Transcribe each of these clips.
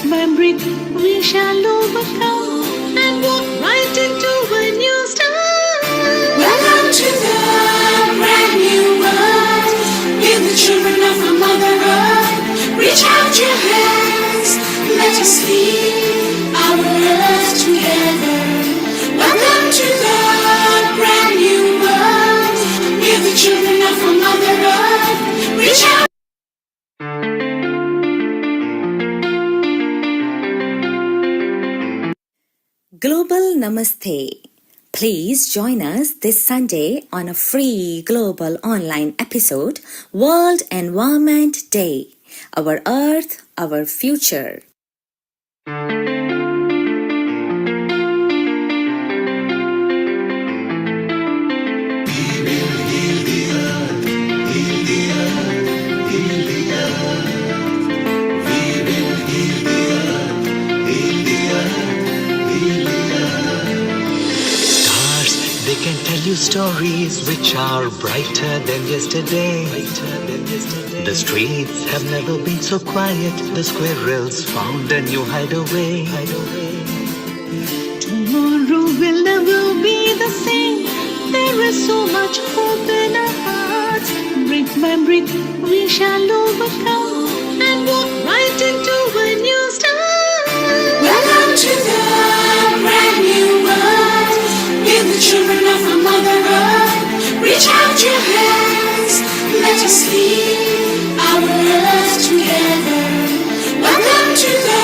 Remembering we shall overcome and walk right into a new start. Welcome to the brand new world. Give the children of our Mother Earth. Reach out your hands. Let us heal our earth together. Welcome to the brand new world. Give the children of our Mother Earth. Reach out. Global Namaste. Please join us this Sunday on a free global online episode, World Environment Day. Our Earth, our future. They can tell you stories which are brighter than yesterday. The streets have never been so quiet. The squirrels found a new hideaway. Tomorrow will never be the same. There is so much hope in our hearts. Remembering we shall overcome and walk right into a new start. Welcome to the brand new world. Give the children of our Mother Earth. Reach out your hands. Let us heal our earth together. Welcome to the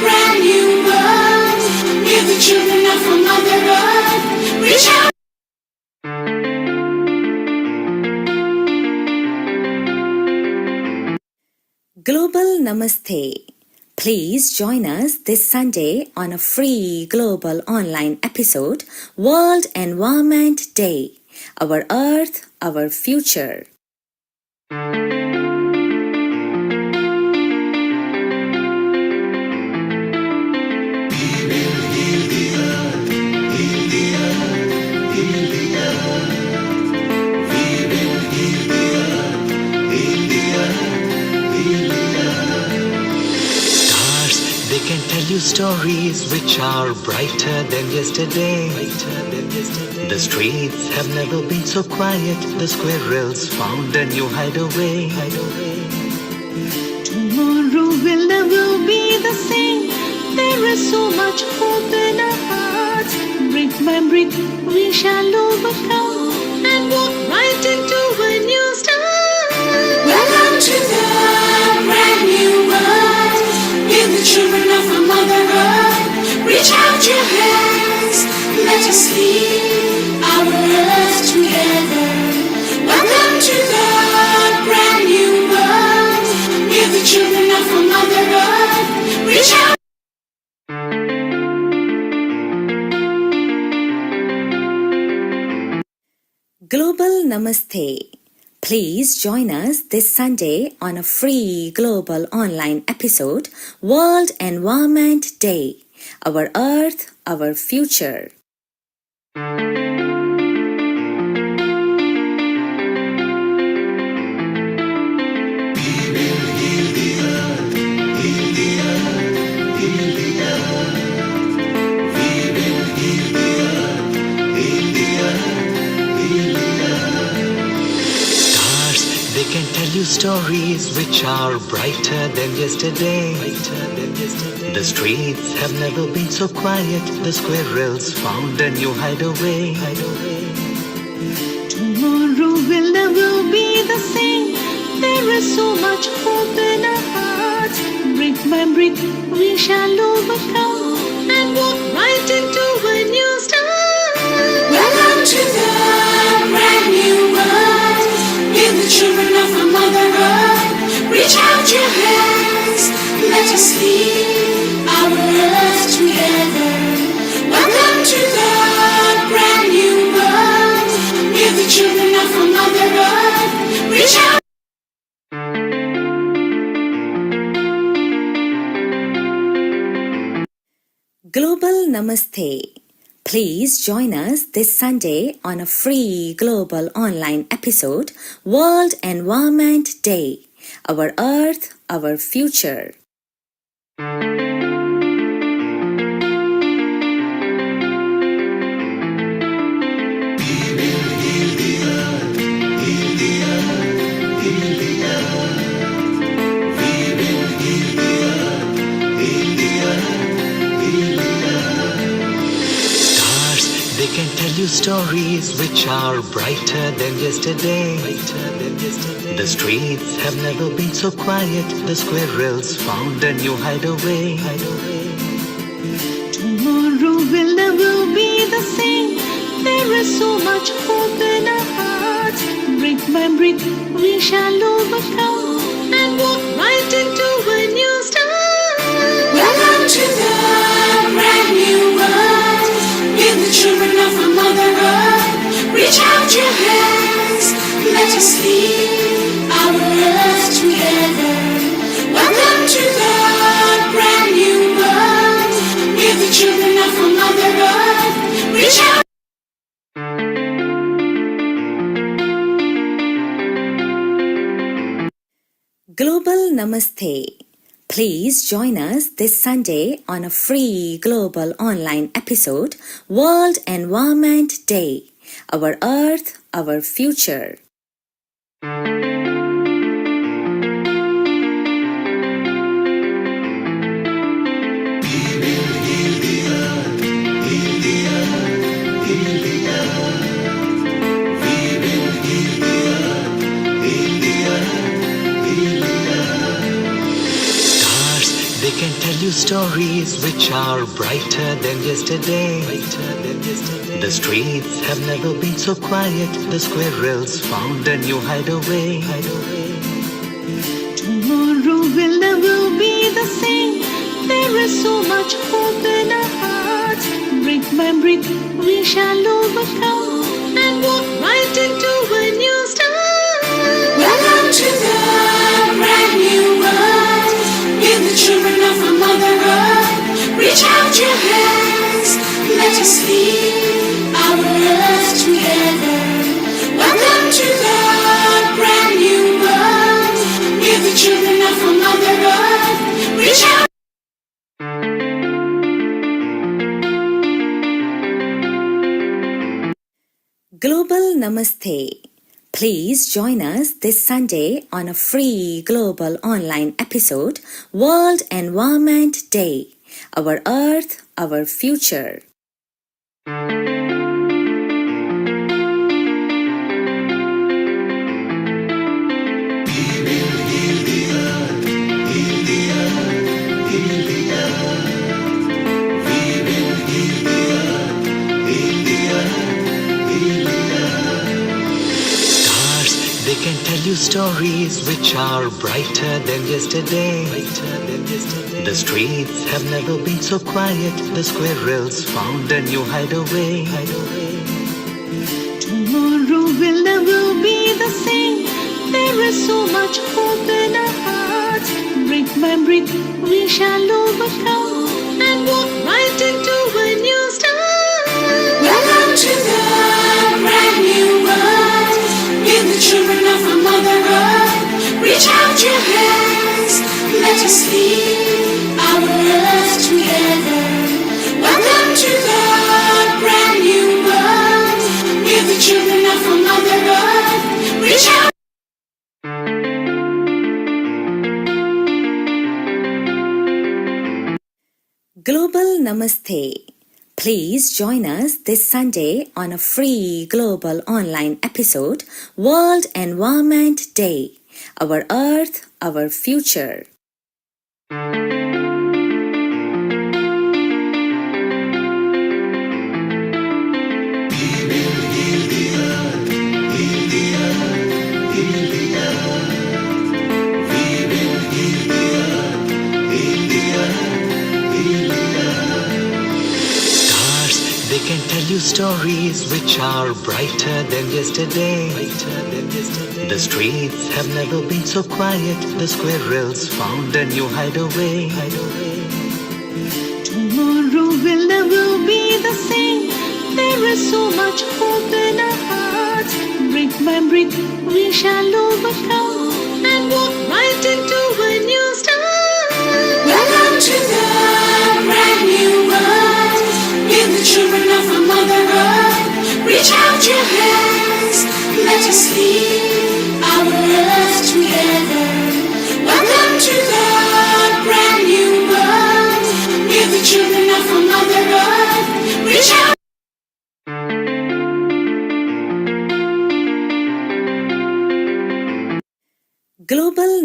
brand new world. Give the children of our Mother Earth. Reach out. Global Namaste. Please join us this Sunday on a free global online episode, World Environment Day. Our Earth, our future. They can tell you stories which are brighter than yesterday. The streets have never been so quiet. The squirrels found a new hideaway. Tomorrow will never be the same. There is so much hope in our hearts. Remembering we shall overcome and walk right into a new start. Welcome to the brand new world. Give the children of our Mother Earth. Reach out your hands. Let us heal our earth together. Welcome to the brand new world. Give the children of our Mother Earth. Reach out. Global Namaste. Please join us this Sunday on a free global online episode, World Environment Day. Our Earth, our future. They can tell you stories which are brighter than yesterday. The streets have never been so quiet. The squirrels found a new hideaway. Tomorrow will never be the same. There is so much hope in our hearts. Remembering we shall overcome and walk right into a new start. Welcome to the brand new world. Give the children of our Mother Earth. Reach out your hands. Let us heal our earth together. Welcome to the brand new world. Give the children of our Mother Earth. Reach out. Global Namaste. Please join us this Sunday on a free global online episode, World Environment Day. Our Earth, our future. tell you stories which are brighter than yesterday. The streets have never been so quiet. The squirrels found a new hideaway. Tomorrow will never be the same. There is so much hope in our hearts. Brick by brick, we shall overcome and walk right into a new start. Welcome to the brand new world. With the children of our Mother Earth, reach out your hands. Let us lead our earth together. Welcome to the brand new world. With the children of our Mother Earth, reach out. Global Namaste. Please join us this Sunday on a free global online episode, World Environment Day. Our Earth, our future. They can tell you stories which are brighter than yesterday. The streets have never been so quiet. The squirrels found a new hideaway. Tomorrow will never be the same. There is so much hope in our hearts. Brick by brick, we shall overcome and walk right into a new start. Welcome to the brand new world. With the children of our Mother Earth, reach out your hands. Let us lead our earth together. Welcome to the brand new world. With the children of our Mother Earth, reach out. Global Namaste. Please join us this Sunday on a free global online episode, World Environment Day. Our Earth, our future. They can tell you stories which are brighter than yesterday. The streets have never been so quiet. The squirrels found a new hideaway. Tomorrow will never be the same. There is so much hope in our hearts. Brick by brick, we shall overcome and walk right into a new start. Welcome to the brand new world. With the children of our Mother Earth, reach out your hands. Let us lead our earth together. Welcome to the brand new world. With the children of our Mother Earth, reach out. Global Namaste. Please join us this Sunday on a free global online episode, World Environment Day. Our Earth, our future. They can tell you stories which are brighter than yesterday. The streets have never been so quiet. The squirrels found a new hideaway. Tomorrow will never be the same. There is so much hope in our hearts. Brick by brick, we shall overcome and walk right into a new start. Welcome to the brand new world. With the children of our Mother Earth, reach out your hands. Let us lead our earth together. Welcome to the brand new world. With the children of our Mother Earth, reach out.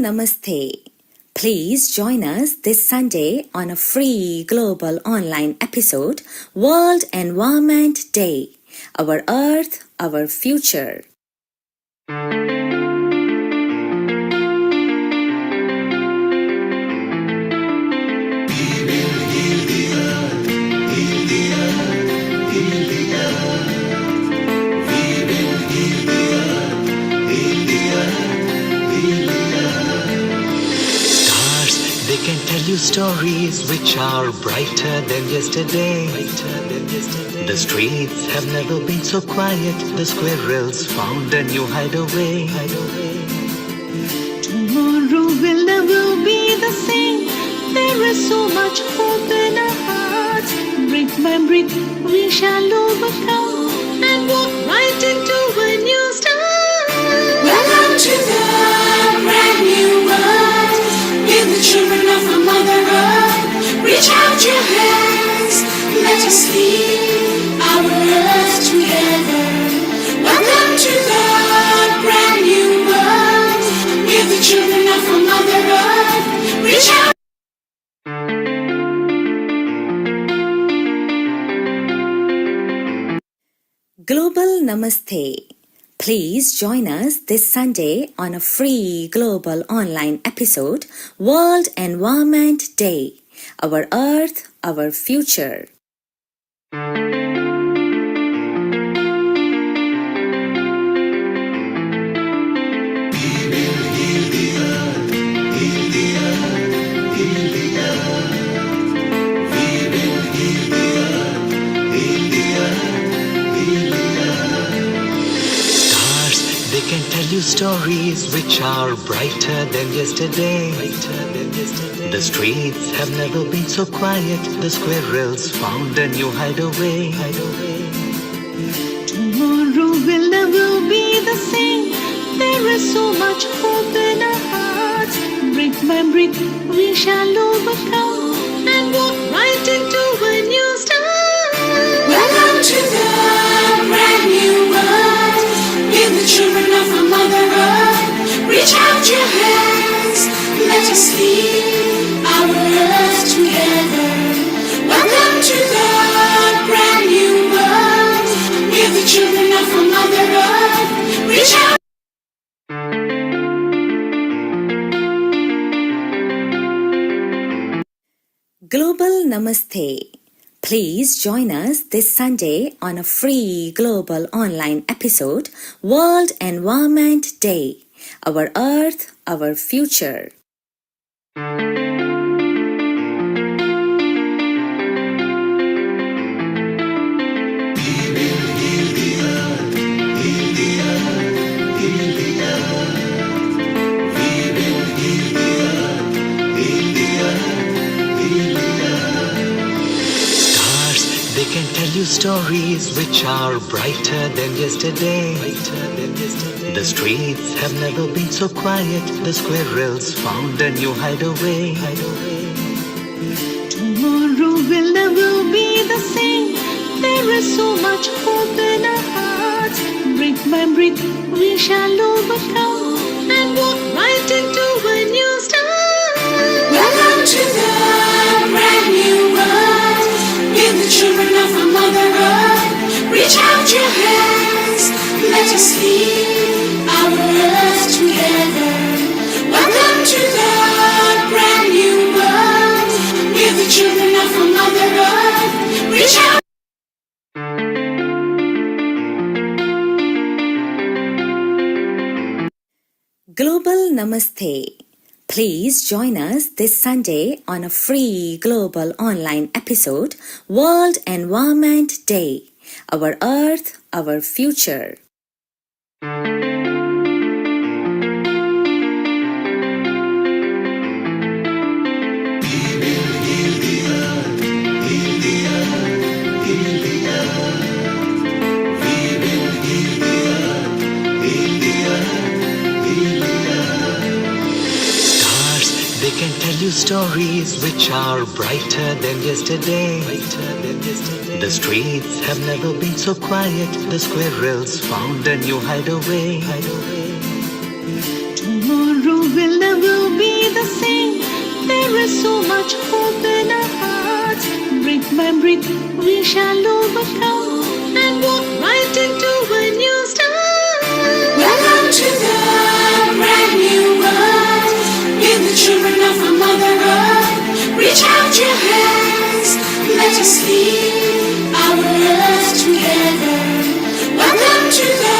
Namaste. Please join us this Sunday on a free global online episode, World Environment Day. Our Earth, our future. They can tell you stories which are brighter than yesterday. The streets have never been so quiet. The squirrels found a new hideaway. Tomorrow will never be the same. There is so much hope in our hearts. Brick by brick, we shall overcome and walk right into a new start. Welcome to the brand new world. Give the children of our Mother Earth. Reach out your hands. Let us heal our earth together. Welcome to the brand new world. Give the children of our Mother Earth. Reach out. Global Namaste. Please join us this Sunday on a free global online episode, World Environment Day. Our Earth, our future. They can tell you stories which are brighter than yesterday. The streets have never been so quiet. The squirrels found a new hideaway. Tomorrow will never be the same. There is so much hope in our hearts. Brick by brick, we shall overcome and walk right into a new start. Welcome to the brand new world. Give the children of our Mother Earth. Reach out your hands. Let us heal our earth together. Welcome to the brand new world. Give the children of our Mother Earth. Reach out. Global Namaste. Please join us this Sunday on a free global online episode, World Environment Day. Our Earth, our future. They can tell you stories which are brighter than yesterday. The streets have never been so quiet. The squirrels found a new hideaway. Tomorrow will never be the same. There is so much hope in our hearts. Brick by brick, we shall overcome and walk right into a new start. Welcome to the brand new world. Give the children of our Mother Earth. Reach out your hands. Let us heal our earth together. Welcome to the brand new world. Give the children of our Mother Earth. Reach out. Global Namaste. Please join us this Sunday on a free global online episode, World Environment Day. Our Earth, our future. They can tell you stories which are brighter than yesterday. The streets have never been so quiet. The squirrels found a new hideaway. Tomorrow will never be the same. There is so much hope in our hearts. Brick by brick, we shall overcome and walk right into a new start. Welcome to the brand new world. We're the children of a mother earth. Reach out your hands, let us heal our earth together. Welcome to the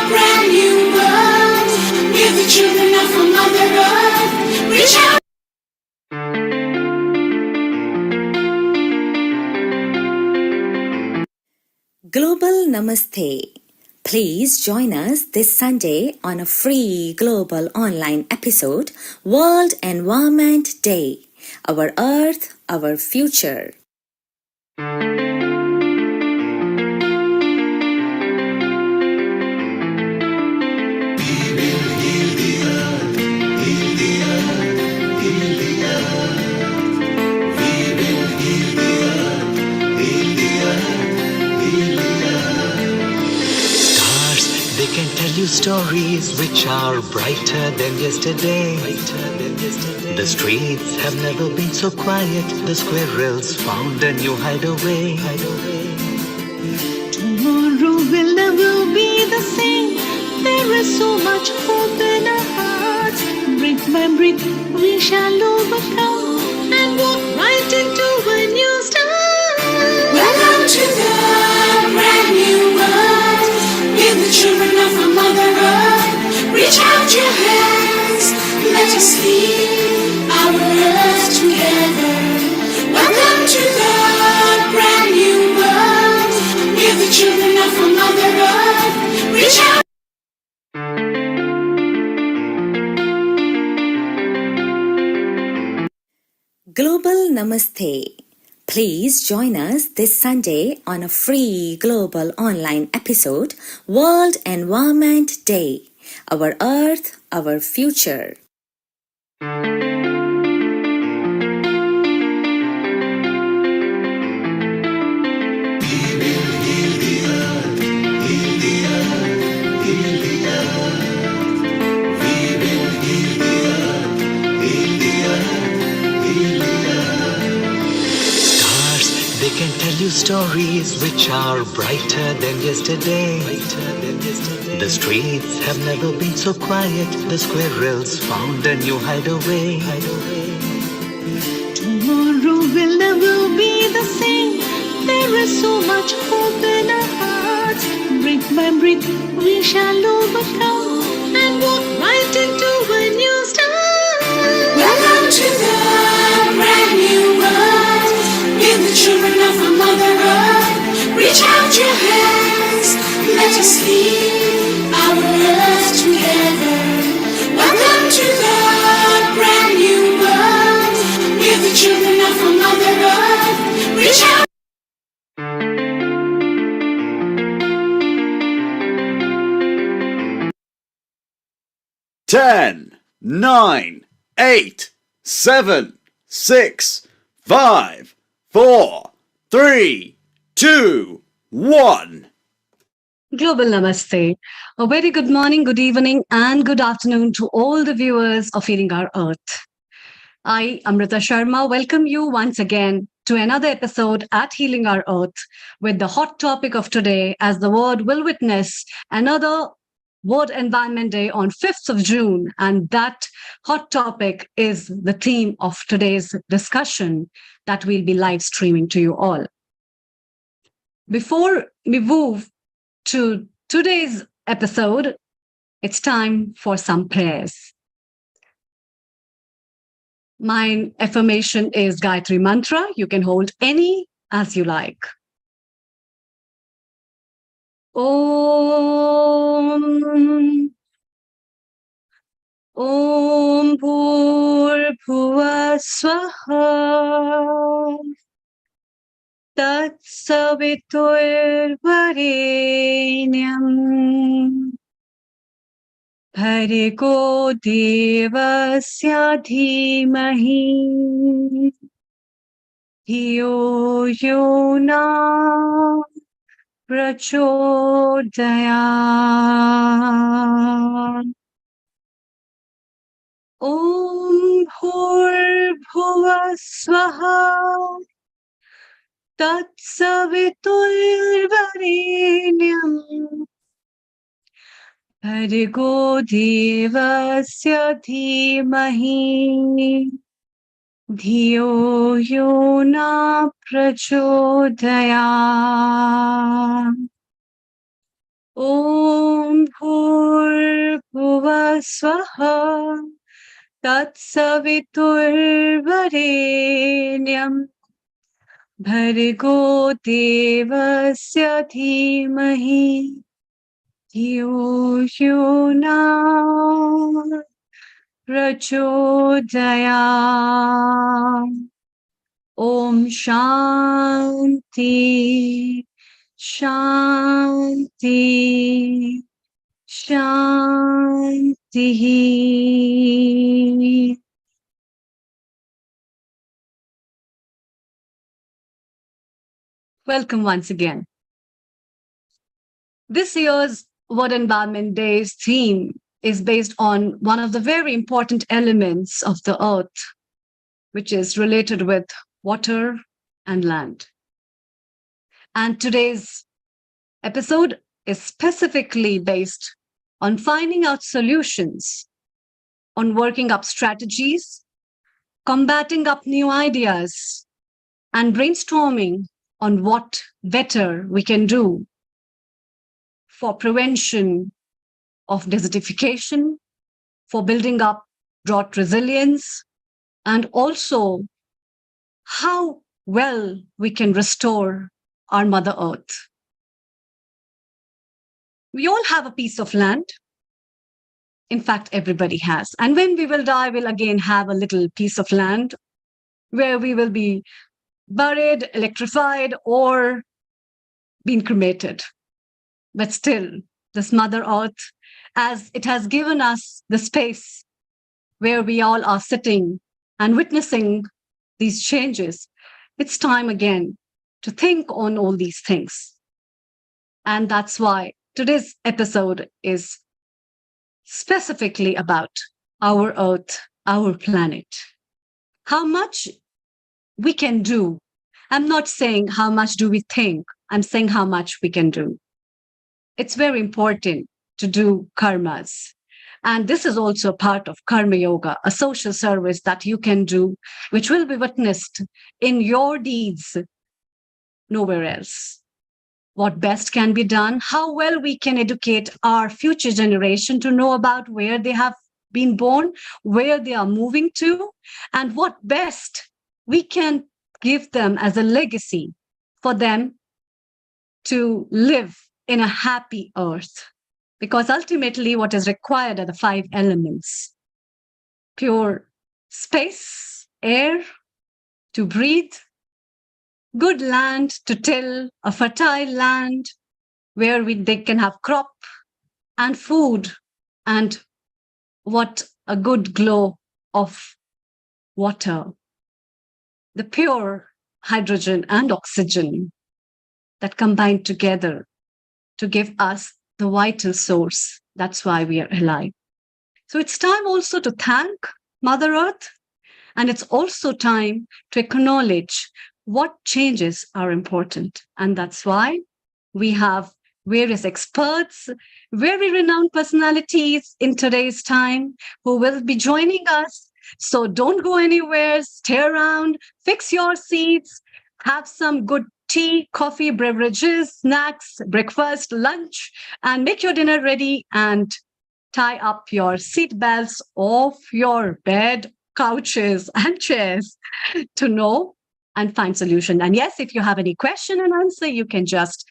brand new world. We're the children of a mother earth. Reach out. Global Namaste. Please join us this Sunday on a free global online episode, World Environment Day. Our Earth, Our Future. They can tell you stories which are brighter than yesterday. The streets have never been so quiet. The squirrels found a new hideaway. Tomorrow will never be the same. There is so much hope in our hearts. Brick by brick, we shall overcome and walk right into a new start. Welcome to the brand new world. We're the children of a mother earth. Reach out your hands, let us heal our earth together. Welcome to the brand new world. We're the children of a mother earth. Reach out. Global Namaste. Please join us this Sunday on a free global online episode, World Environment Day. Our Earth, Our Future. They can tell you stories which are brighter than yesterday. The streets have never been so quiet. The squirrels found a new hideaway. Tomorrow will never be the same. There is so much hope in our hearts. Brick by brick, we shall overcome and walk right into a new start. Welcome to the brand new world. We're the children of a mother earth. Reach out your hands, let us heal our earth together. Welcome to the brand new world. We're the children of a mother earth. Reach out. 10, 9, 8, 7, 6, 5, 4, 3, 2, 1. Global Namaste. A very good morning, good evening, and good afternoon to all the viewers of Healing Our Earth. I, Amrita Sharma, welcome you once again to another episode at Healing Our Earth with the hot topic of today as the world will witness another World Environment Day on 5th of June. And that hot topic is the theme of today's discussion that we'll be live streaming to you all. Before we move to today's episode, it's time for some prayers. My affirmation is Gayatri Mantra. You can hold any as you like. Om Bhur Swaha Tat Savitur Varenyam Bhargo Devasya Dhimahi Hiyo Yona Prachodaya. Om Bhurbhuva Swaha Tatsaviturvarenyam Bhargo Devasya Dhimahi Dhiyo Yo Na Prachodayam. Om Bhurbhuva Swaha Tatsaviturvarenyam Bhargo Devasya Dhimahi Dhiyo Yo Na Prachodayam. Om Shanti Shanti Shanti. Welcome once again. This year's World Environment Day's theme is based on one of the very important elements of the earth, which is related with water and land. And today's episode is specifically based on finding out solutions, on working up strategies, combating up new ideas, and brainstorming on what better we can do for prevention of desertification, for building up drought resilience, and also how well we can restore our Mother Earth. We all have a piece of land. In fact, everybody has. And when we will die, we'll again have a little piece of land where we will be buried, electrified, or being cremated. But still, this Mother Earth, as it has given us the space where we all are sitting and witnessing these changes, it's time again to think on all these things. And that's why today's episode is specifically about our Earth, our planet. How much we can do. I'm not saying how much do we think. I'm saying how much we can do. It's very important to do karmas. And this is also part of Karma Yoga, a social service that you can do, which will be witnessed in your deeds, nowhere else. What best can be done, how well we can educate our future generation to know about where they have been born, where they are moving to, and what best we can give them as a legacy for them to live in a happy earth. Because ultimately what is required are the 5 elements: pure space, air to breathe, good land to till, a fertile land where they can have crop and food, and what a good glow of water, the pure hydrogen and oxygen that combine together to give us the vital source. That's why we are alive. So it's time also to thank Mother Earth, and it's also time to acknowledge what changes are important. And that's why we have various experts, very renowned personalities in today's time who will be joining us. So don't go anywhere, stay around, fix your seats, have some good tea, coffee, beverages, snacks, breakfast, lunch, and make your dinner ready and tie up your seat belts off your bed, couches, and chairs to know and find solution. And yes, if you have any question and answer, you can just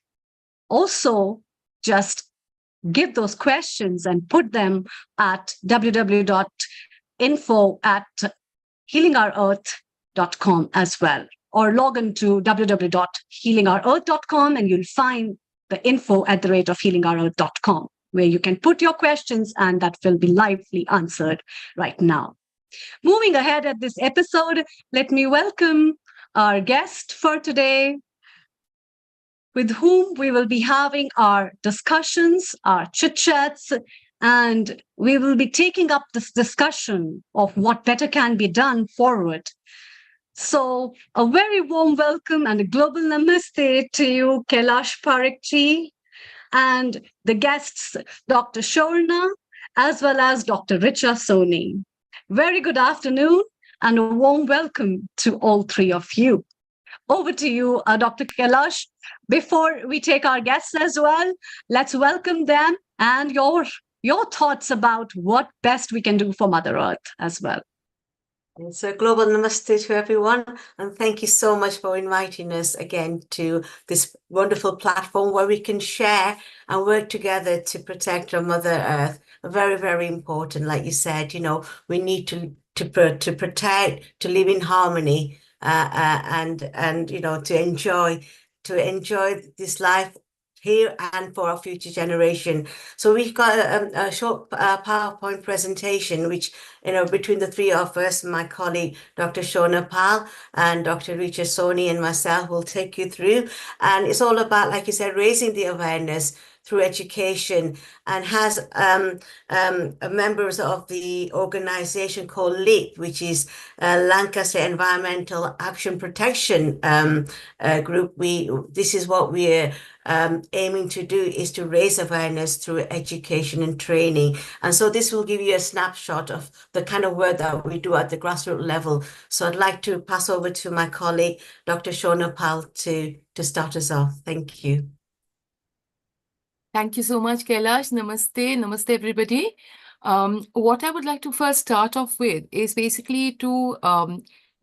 give those questions and put them at www.info@healingourearth.com as well, or log into www.healingourearth.com and you'll find the info@healingourearth.com, where you can put your questions and that will be lively answered right now. Moving ahead at this episode, let me welcome our guest for today, with whom we will be having our discussions, our chit-chats, and we will be taking up this discussion of what better can be done forward. So, a very warm welcome and a global namaste to you, Kailash Parekh, and the guests, Dr. Shorna, as well as Dr. Richa Soni. Very good afternoon and a warm welcome to all three of you. Over to you, Dr. Kailash. Before we take our guests as well, let's welcome them and your thoughts about what best we can do for Mother Earth as well. So global namaste to everyone, and thank you so much for inviting us again to this wonderful platform where we can share and work together to protect our Mother Earth. Very, very important. Like you said, we need to protect, to live in harmony, and to enjoy this life here and for our future generation. So we've got a short PowerPoint presentation, which, between the three of us, my colleague, Dr. Shona Pal and Dr. Richa Soni and myself will take you through. And it's all about, like you said, raising the awareness through education, and has members of the organization called LEAP, which is Lancaster Environmental Action Protection Group. This is what we're aiming to do, is to raise awareness through education and training. And so this will give you a snapshot of the kind of work that we do at the grassroots level. So I'd like to pass over to my colleague, Dr. Shona Pal, to start us off. Thank you. Thank you so much, Kailash. Namaste. Namaste, everybody. What I would like to first start off with is basically to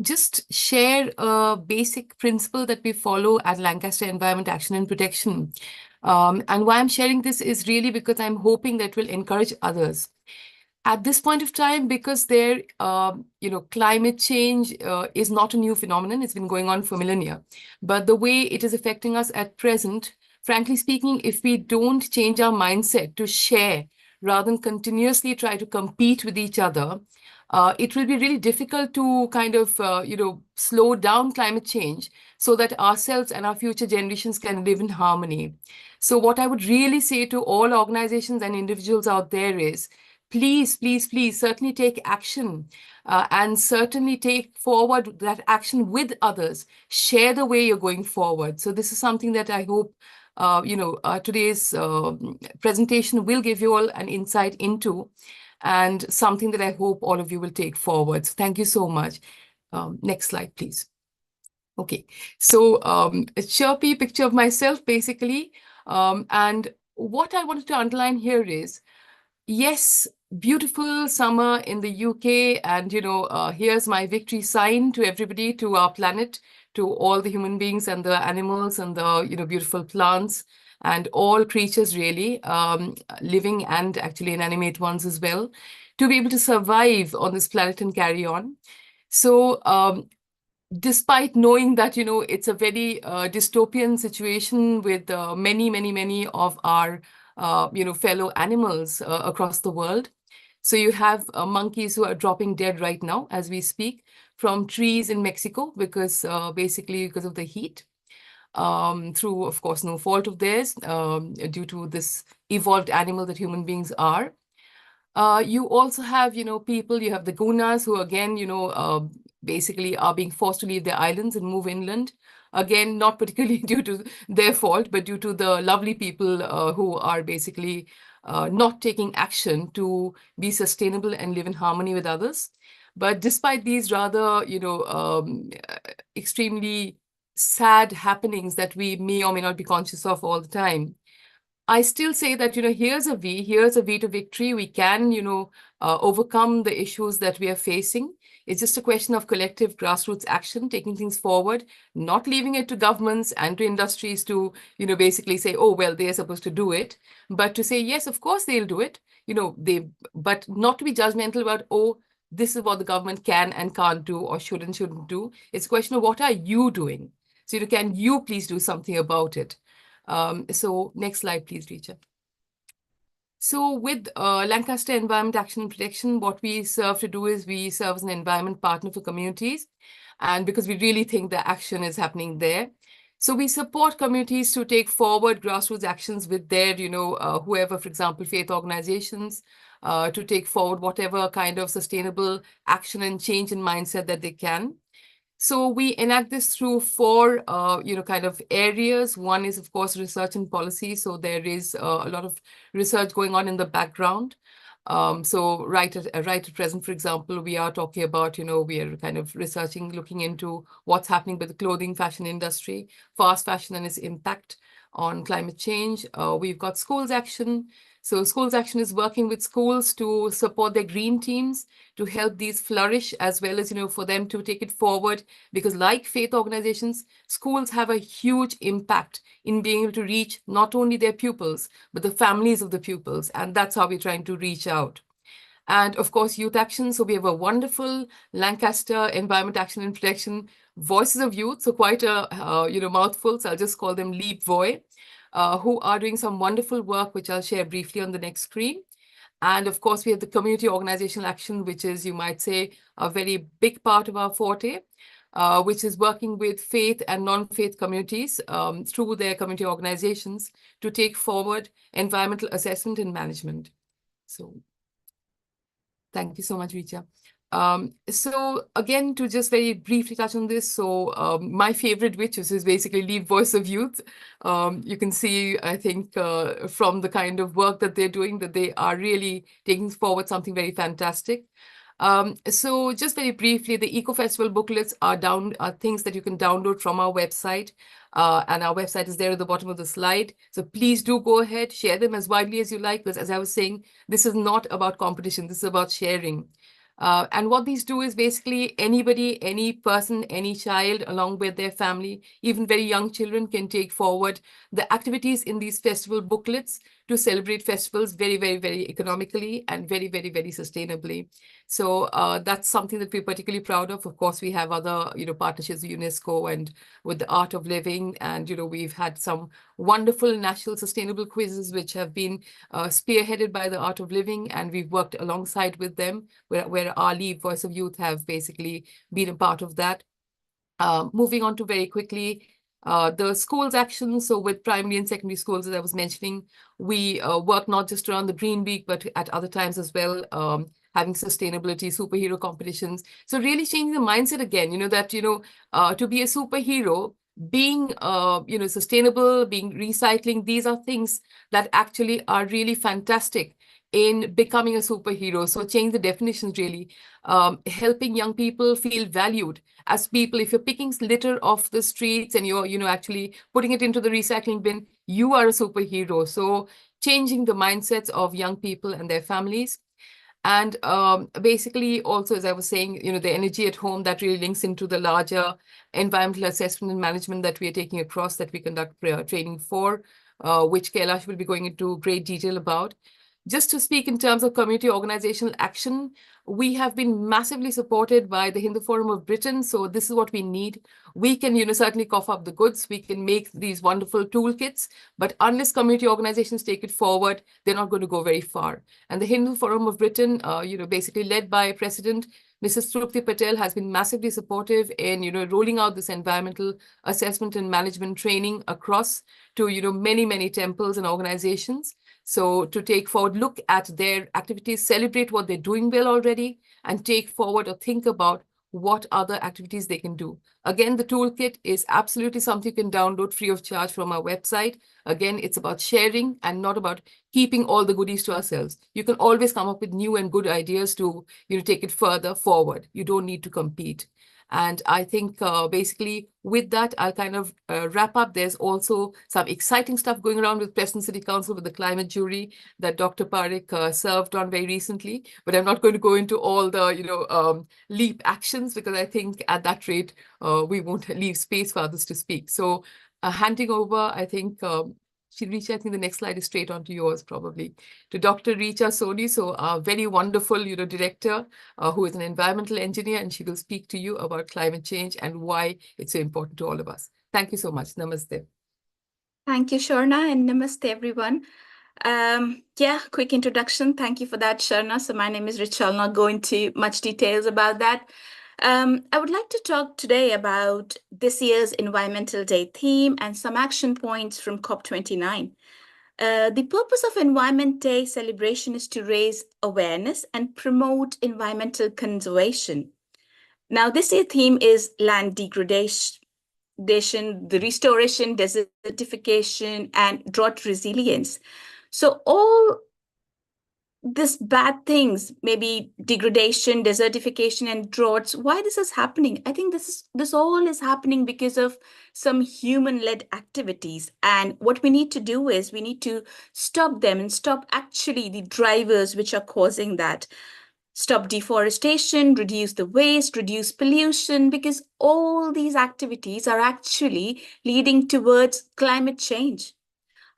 just share a basic principle that we follow at Lancaster Environment Action and Protection. And why I'm sharing this is really because I'm hoping that will encourage others. At this point of time, because climate change is not a new phenomenon. It's been going on for millennia. But the way it is affecting us at present, frankly speaking, if we don't change our mindset to share rather than continuously try to compete with each other, it will be really difficult to kind of, slow down climate change so that ourselves and our future generations can live in harmony. So what I would really say to all organizations and individuals out there is, please, please, please certainly take action and certainly take forward that action with others. Share the way you're going forward. So this is something that I hope today's presentation will give you all an insight into, and something that I hope all of you will take forward. So thank you so much. Next slide, please. Okay, so a chirpy picture of myself, basically. And what I wanted to underline here is, yes, beautiful summer in the UK, and here's my victory sign to everybody, to our planet, to all the human beings and the animals and the beautiful plants and all creatures, really, living and actually inanimate ones as well, to be able to survive on this planet and carry on. So despite knowing that it's a very dystopian situation with many of our fellow animals across the world. So you have monkeys who are dropping dead right now as we speak from trees in Mexico, because basically because of the heat, through, of course, no fault of theirs, due to this evolved animal that human beings are. You also have, people, you have the gunas who, again, basically are being forced to leave their islands and move inland. Again, not particularly due to their fault, but due to the lovely people who are basically not taking action to be sustainable and live in harmony with others. But despite these rather, extremely sad happenings that we may or may not be conscious of all the time, I still say that, here's a V to victory. We can, overcome the issues that we are facing. It's just a question of collective grassroots action, taking things forward, not leaving it to governments and to industries to, basically say, oh, well, they're supposed to do it, but to say, yes, of course they'll do it, but not to be judgmental about, oh, this is what the government can and can't do or shouldn't do. It's a question of what are you doing? So can you please do something about it? So next slide, please, Richa. So with Lancaster Environment Action and Protection, what we serve to do is we serve as an environment partner for communities. And because we really think the action is happening there. So we support communities to take forward grassroots actions with their, whoever, for example, faith organizations, to take forward whatever kind of sustainable action and change in mindset that they can. So we enact this through four, kind of areas. One is, of course, research and policy. So there is a lot of research going on in the background. So right at present, for example, we are talking about, we are kind of researching, looking into what's happening with the clothing fashion industry, fast fashion and its impact on climate change. We've got schools action. So schools action is working with schools to support their green teams, to help these flourish, as well as, for them to take it forward. Because like faith organizations, schools have a huge impact in being able to reach not only their pupils, but the families of the pupils. And that's how we're trying to reach out. And of course, youth action. So we have a wonderful Lancaster Environment Action and Protection Voices of Youth. So quite a, mouthful. So I'll just call them Leap Voy, who are doing some wonderful work, which I'll share briefly on the next screen. And of course, we have the community organizational action, which is, you might say, a very big part of our forte, which is working with faith and non-faith communities through their community organizations to take forward environmental assessment and management. So thank you so much, Richa. So again, to just very briefly touch on this, so my favorite, which is basically Lead Voice of Youth. You can see, I think, from the kind of work that they're doing, that they are really taking forward something very fantastic. So just very briefly, the Eco Festival booklets are things that you can download from our website. And our website is there at the bottom of the slide. So please do go ahead, share them as widely as you like, because as I was saying, this is not about competition, this is about sharing. And what these do is basically anybody, any person, any child, along with their family, even very young children, can take forward the activities in these festival booklets to celebrate festivals very, very, very economically and very, very, very sustainably. So that's something that we're particularly proud of. Of course, we have other, partnerships with UNESCO and with the Art of Living. And, we've had some wonderful national sustainable quizzes, which have been spearheaded by the Art of Living. And we've worked alongside with them, where our Lead Voice of Youth have basically been a part of that. Moving on to very quickly, the schools action. So with primary and secondary schools, as I was mentioning, we work not just around the Green Week, but at other times as well, having sustainability, superhero competitions. So really changing the mindset again, that, to be a superhero, being, sustainable, being recycling, these are things that actually are really fantastic in becoming a superhero. So change the definitions really, helping young people feel valued as people. If you're picking litter off the streets and you're, actually putting it into the recycling bin, you are a superhero. So changing the mindsets of young people and their families. And basically also, as I was saying, the energy at home, that really links into the larger environmental assessment and management that we are taking across, that we conduct training for, which Kailash will be going into great detail about. Just to speak in terms of community organizational action, we have been massively supported by the Hindu Forum of Britain. So this is what we need. We can, certainly cough up the goods. We can make these wonderful toolkits, but unless community organizations take it forward, they're not going to go very far. And the Hindu Forum of Britain, basically led by President Mrs. Trupti Patel, has been massively supportive in, rolling out this environmental assessment and management training across to, many, many temples and organizations. So to take forward, look at their activities, celebrate what they're doing well already, and take forward or think about what other activities they can do. Again, the toolkit is absolutely something you can download free of charge from our website. Again, it's about sharing and not about keeping all the goodies to ourselves. You can always come up with new and good ideas to, take it further forward. You don't need to compete. And I think basically with that, I'll kind of wrap up. There's also some exciting stuff going around with Preston City Council with the climate jury that Dr. Parekh served on very recently. But I'm not going to go into all the, LEAP actions, because I think at that rate, we won't leave space for others to speak. So handing over, I think, Richa, I think the next slide is straight onto yours, probably, to Dr. Richa Soni. So a very wonderful, director who is an environmental engineer, and she will speak to you about climate change and why it's so important to all of us. Thank you so much. Namaste. Thank you, Sharna, and namaste, everyone. Quick introduction. Thank you for that, Sharna. So my name is Richa. I'll not go into much details about that. I would like to talk today about this year's Environmental Day theme and some action points from COP29. The purpose of Environment Day celebration is to raise awareness and promote environmental conservation. Now, this year's theme is land degradation, the restoration, desertification, and drought resilience. So all this bad things, maybe degradation, desertification, and droughts, why this is happening? I think this all is happening because of some human-led activities. And what we need to do is we need to stop them and stop actually the drivers which are causing that. Stop deforestation, reduce the waste, reduce pollution, because all these activities are actually leading towards climate change.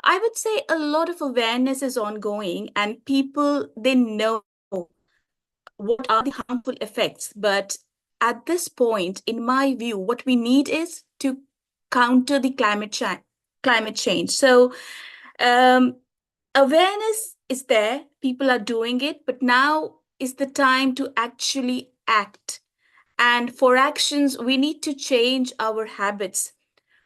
I would say a lot of awareness is ongoing and people, they know what are the harmful effects. But at this point, in my view, what we need is to counter the climate change. So awareness is there, people are doing it, but now is the time to actually act. And for actions, we need to change our habits.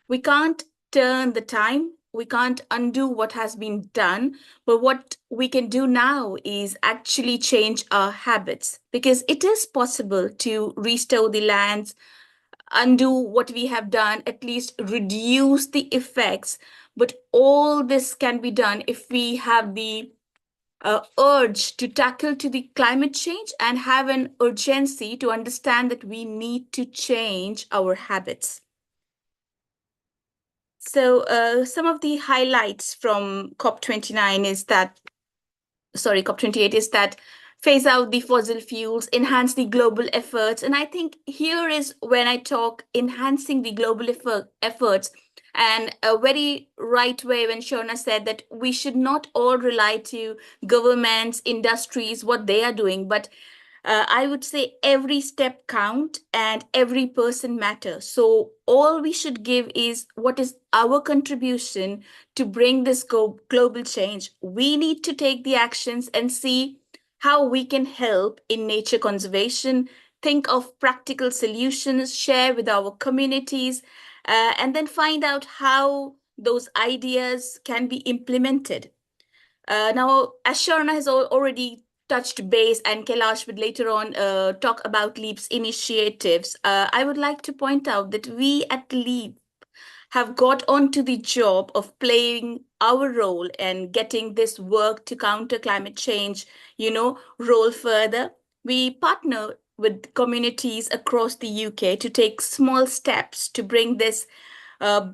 We can't turn the time, we can't undo what has been done, but what we can do now is actually change our habits, because it is possible to restore the lands, undo what we have done, at least reduce the effects. But all this can be done if we have the urge to tackle to the climate change and have an urgency to understand that we need to change our habits. So some of the highlights from COP28 is that phase out the fossil fuels, enhance the global efforts. And I think here is when I talk enhancing the global efforts, and a very right way when Shona said that we should not all rely to governments, industries, what they are doing, but I would say every step count and every person matters. So all we should give is what is our contribution to bring this global change. We need to take the actions and see how we can help in nature conservation, think of practical solutions, share with our communities, and then find out how those ideas can be implemented. Now, as Sharna has already touched base, and Kailash would later on talk about LEAP's initiatives, I would like to point out that we at LEAP have got onto the job of playing our role and getting this work to counter climate change, roll further. We partner with communities across the UK to take small steps to bring this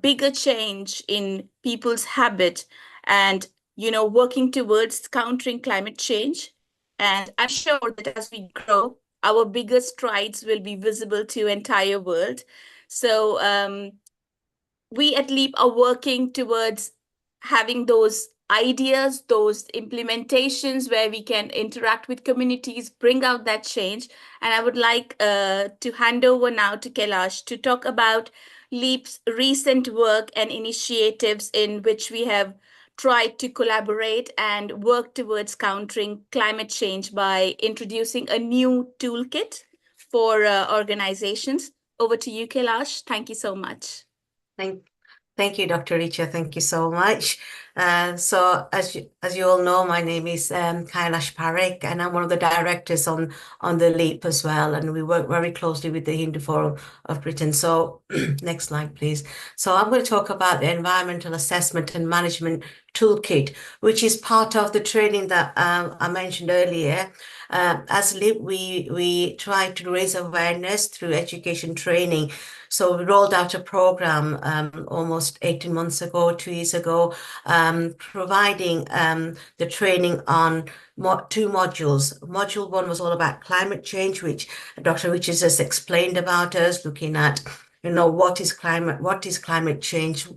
bigger change in people's habit and working towards countering climate change. And I'm sure that as we grow, our bigger strides will be visible to entire world. So we at LEAP are working towards having those ideas, those implementations where we can interact with communities, bring out that change. And I would like to hand over now to Kailash to talk about LEAP's recent work and initiatives in which we have tried to collaborate and work towards countering climate change by introducing a new toolkit for organizations. Over to you, Kailash. Thank you so much. Thank you, Dr. Richa. Thank you so much. So as you all know, my name is Kailash Parekh, and I'm one of the directors on the LEAP as well. And we work very closely with the Hindu Forum of Britain. So next slide, please. So I'm going to talk about the Environmental Assessment and Management Toolkit, which is part of the training that I mentioned earlier. As LEAP, we try to raise awareness through education training. So we rolled out a program almost 18 months ago, 2 years ago, providing the training on two modules. Module 1 was all about climate change, which Dr. Richards has explained about us, looking at, what is climate change,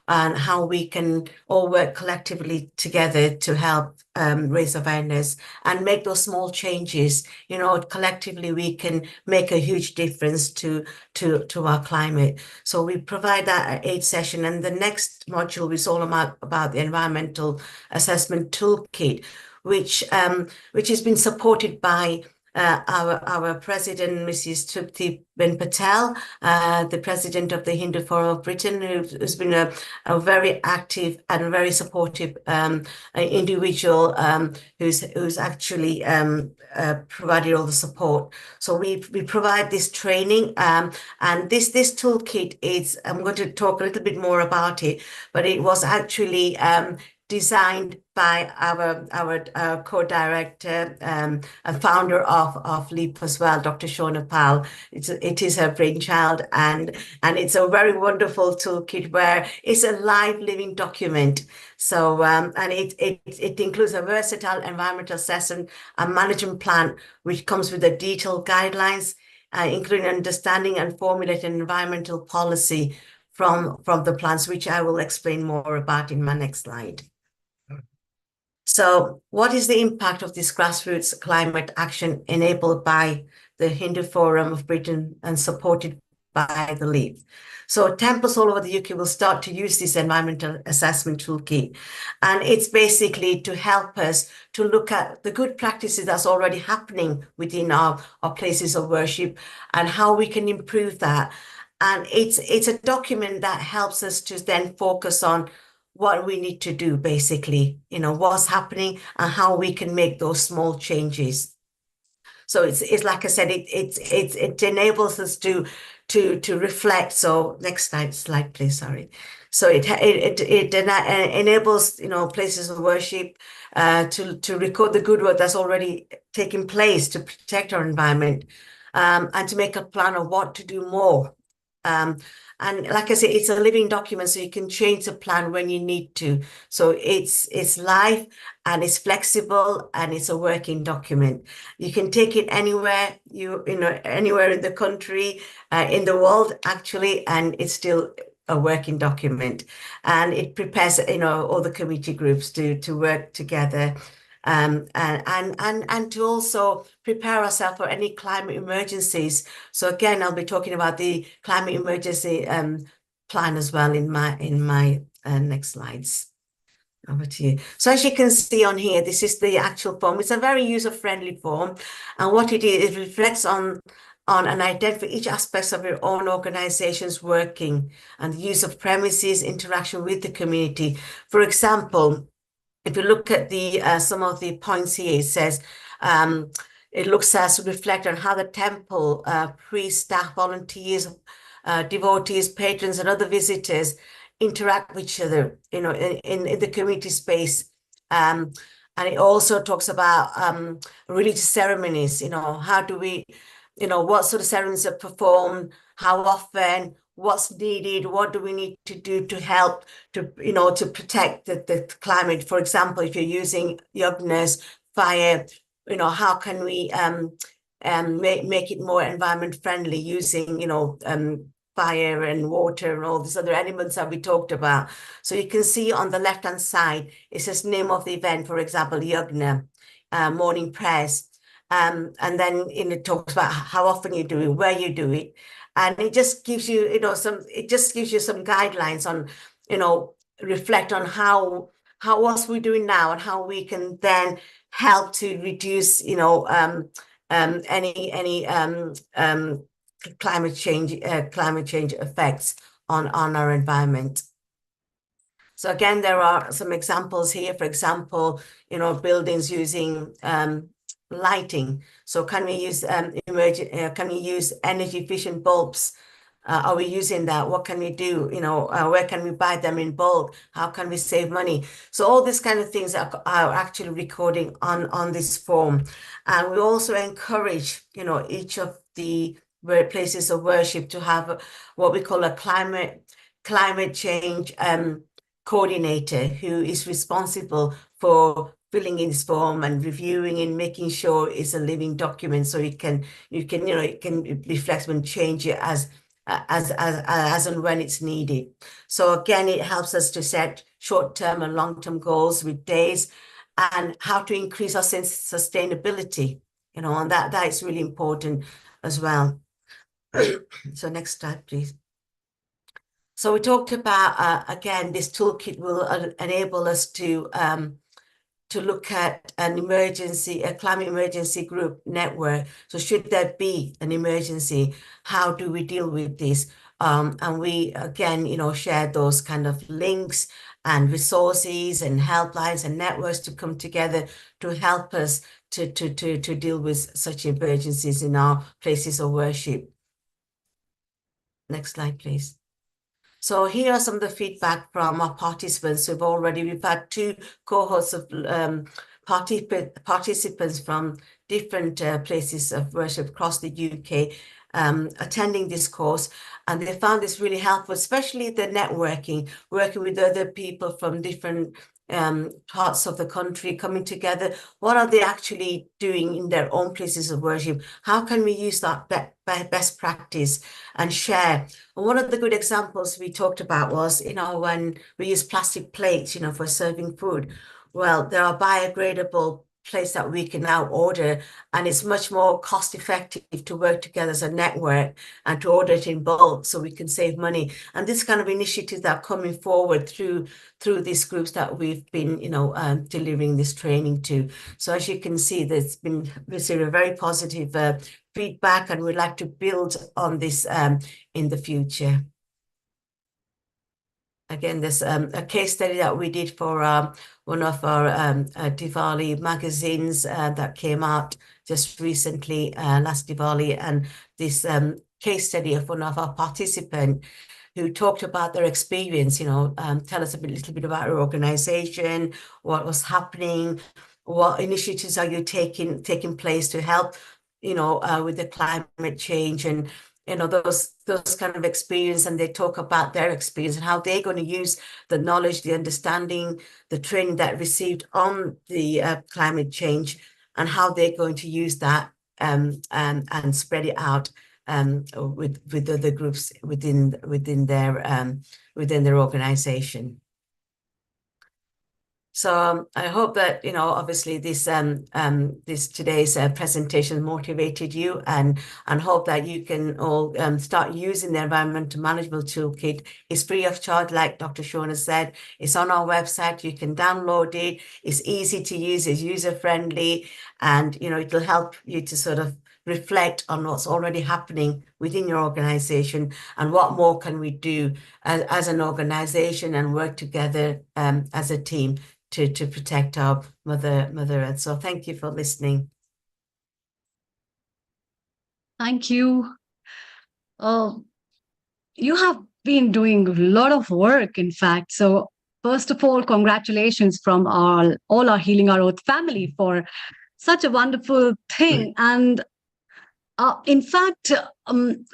and how we can all work collectively together to help raise awareness and make those small changes. Collectively we can make a huge difference to our climate. So we provide that at 8th session, and the next module is all about the Environmental Assessment Toolkit, which has been supported by our president, Mrs. Tripti Ben Patel, the president of the Hindu Forum of Britain, who's been a very active and very supportive individual who's actually provided all the support. So we provide this training, and this toolkit is, I'm going to talk a little bit more about it, but it was actually designed by our co-director and founder of LEAP as well, Dr. Shona Pal. It is her brainchild, and it's a very wonderful toolkit where it's a live living document. So and it includes a versatile environmental assessment and management plan, which comes with the detailed guidelines, including understanding and formulating environmental policy from the plans, which I will explain more about in my next slide. So what is the impact of this grassroots climate action enabled by the Hindu Forum of Britain and supported by the LEAP? So temples all over the UK will start to use this environmental assessment toolkit. And it's basically to help us to look at the good practices that's already happening within our places of worship and how we can improve that. And it's a document that helps us to then focus on what we need to do, basically, what's happening and how we can make those small changes. So it's like I said, it enables us to reflect. So next slide, please. Sorry. So it enables places of worship to record the good work that's already taking place to protect our environment, and to make a plan of what to do more. And like I said, it's a living document, so you can change the plan when you need to. So it's live and it's flexible and it's a working document. You can take it anywhere, anywhere in the country, in the world, actually, and it's still a working document. And it prepares, all the committee groups to work together. And to also prepare ourselves for any climate emergencies. So again, I'll be talking about the climate emergency plan as well in my next slides. Over to you. So as you can see on here, this is the actual form. It's a very user-friendly form, and what it is, it reflects on and identify each aspect of your own organization's working and the use of premises, interaction with the community. For example, if you look at some of the points here, it says it looks to reflect on how the temple, priests, staff, volunteers, devotees, patrons, and other visitors interact with each other, in the community space. And it also talks about religious ceremonies. How do we, what sort of ceremonies are performed, how often, what's needed, what do we need to do to help to protect the climate. For example, if you're using yagnas, fire, how can we make it more environment friendly using fire and water and all these other elements that we talked about. So you can see on the left hand side it says name of the event, for example, yagna, morning prayers, and then it talks about how often you do it, where you do it. And it just gives you, some guidelines on, reflect on how else we're doing now and how we can then help to reduce, any climate change effects on our environment. So again, there are some examples here. For example, buildings using lighting. So can we use energy efficient bulbs? Are we using that? What can we do? Where can we buy them in bulk? How can we save money? So all these kind of things are actually recording on this form. And we also encourage, each of the places of worship to have what we call a climate change coordinator, who is responsible for filling in this form and reviewing and making sure it's a living document, so it can be flexible and change it as and when it's needed. So again, it helps us to set short-term and long-term goals with days and how to increase our sense of sustainability, and that is really important as well. So next slide, please. So we talked about, again, this toolkit will enable us to to look at a climate emergency group network. So should there be an emergency, how do we deal with this? And we, again, share those kind of links and resources and helplines and networks to come together to help us to deal with such emergencies in our places of worship. Next slide, please. So here are some of the feedback from our participants. We've had 2 cohorts of participants from different places of worship across the UK attending this course, and they found this really helpful, especially the networking, working with other people from different parts of the country, coming together. What are they actually doing in their own places of worship? How can we use that best practice and share? And one of the good examples we talked about was, when we use plastic plates, for serving food. Well, there are biodegradable plates that we can now order, and it's much more cost effective to work together as a network and to order it in bulk so we can save money. And this kind of initiatives that are coming forward through these groups that we've been delivering this training to. So as you can see, there's been received a very positive feedback, and we'd like to build on this in the future. Again, there's a case study that we did for one of our Diwali magazines that came out just recently, last Diwali, and this case study of one of our participants who talked about their experience, tell us a little bit about your organization, what was happening, what initiatives are you taking place to help, with the climate change, and those kind of experience. And they talk about their experience and how they're going to use the knowledge, the understanding, the training that received on the climate change, and how they're going to use that and spread it out with other groups within their organization. So I hope that, obviously this today's presentation motivated you, and hope that you can all start using the environmental management toolkit. It's free of charge, like Dr. Shona said. It's on our website. You can download it. It's easy to use. It's user friendly, and it'll help you to sort of reflect on what's already happening within your organization and what more can we do as an organization and work together as a team to protect our Mother Earth. So thank you for listening. Thank you. You have been doing a lot of work, in fact. So first of all, congratulations from all our Healing Our Earth family for such a wonderful thing. And in fact,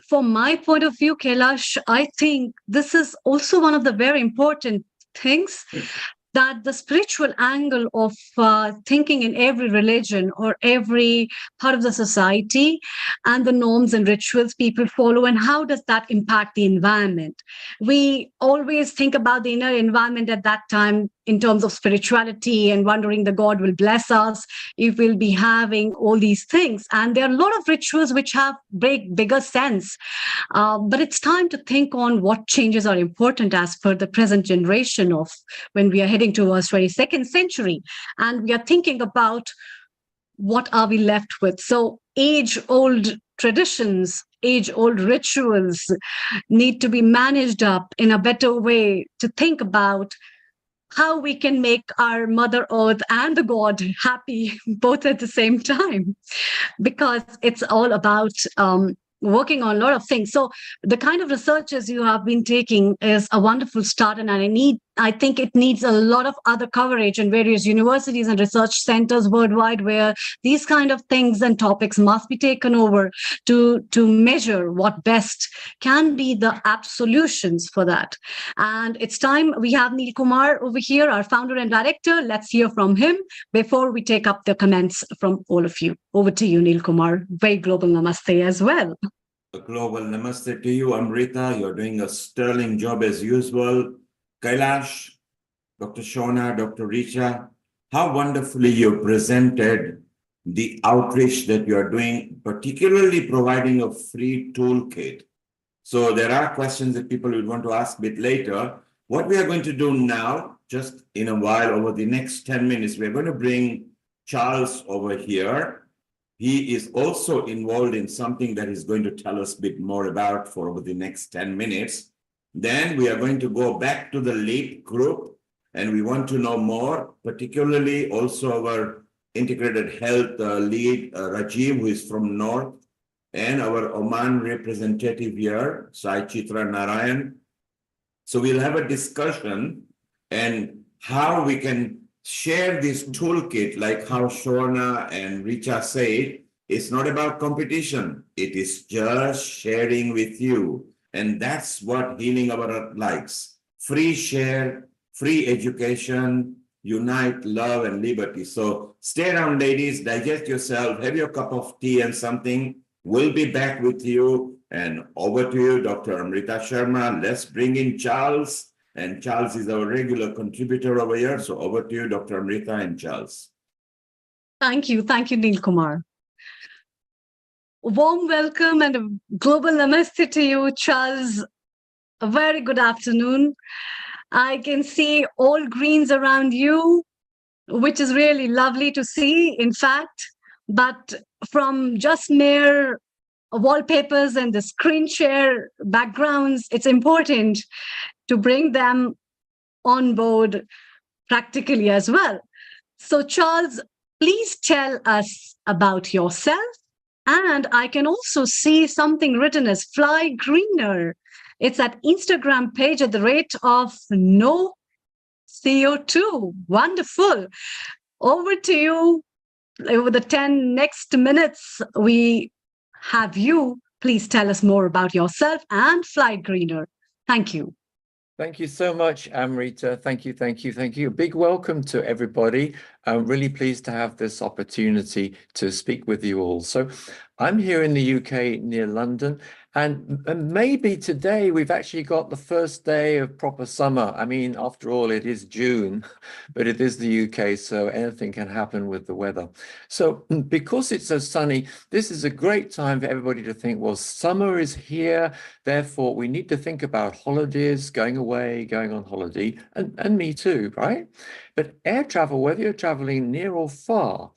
from my point of view, Kailash, I think this is also one of the very important things, that the spiritual angle of thinking in every religion or every part of the society, and the norms and rituals people follow, and how does that impact the environment. We always think about the inner environment at that time in terms of spirituality, and wondering the God will bless us if we'll be having all these things. And there are a lot of rituals which have bigger sense. But it's time to think on what changes are important as per the present generation of when we are heading towards 22nd century. And we are thinking about what are we left with. So age-old traditions, age-old rituals need to be managed up in a better way to think about how we can make our Mother Earth and the God happy both at the same time, because it's all about working on a lot of things. So the kind of researches you have been taking is a wonderful start, and I think it needs a lot of other coverage in various universities and research centers worldwide, where these kind of things and topics must be taken over to measure what best can be the apt solutions for that. And it's time. We have Neil Kumar over here, our founder and director. Let's hear from him before we take up the comments from all of you. Over to you, Neil Kumar. Very global namaste as well. A global namaste to you, Amrita. You're doing a sterling job as usual. Kailash, Dr. Shona, Dr. Richa, how wonderfully you presented the outreach that you are doing, particularly providing a free toolkit. So there are questions that people would want to ask a bit later, What we are going to do now, just in a while, over the next 10 minutes, we're going to bring Charles over here. He is also involved in something that he's going to tell us a bit more about for over the next 10 minutes. Then we are going to go back to the LEAP group, and we want to know more, particularly also our integrated health lead, Rajiv, who is from North, and our Oman representative here, Sai Chitra Narayan. So we'll have a discussion and how we can share this toolkit, like how Shona and Richa said. It's not about competition. It is just sharing with you. And that's what Healing Our Earth likes. Free share, free education, unite, love, and liberty. So stay around, ladies, digest yourself, have your cup of tea and something. We'll be back with you. And over to you, Dr. Amrita Sharma. Let's bring in Charles. And Charles is our regular contributor over here. So over to you, Dr. Amrita and Charles. Thank you, Neil Kumar. Warm welcome and a global namaste to you, Charles. A very good afternoon. I can see all greens around you, which is really lovely to see, in fact. But from just mere wallpapers and the screen share backgrounds, it's important to bring them on board practically as well. So, Charles, please tell us about yourself. And I can also see something written as Fly Greener. It's at Instagram page at the rate of no CO2. Wonderful. Over to you. Over the 10 next minutes, we have you. Please tell us more about yourself and Fly Greener. Thank you. Thank you so much, Amrita. Thank you. A big welcome to everybody. I'm really pleased to have this opportunity to speak with you all. So I'm here in the UK near London, and maybe today we've actually got the first day of proper summer. I mean, after all, it is June, but it is the UK, so anything can happen with the weather. So because it's so sunny, this is a great time for everybody to think, well, summer is here, therefore we need to think about holidays, going away, going on holiday, and me too, right? But air travel, whether you're traveling near or far,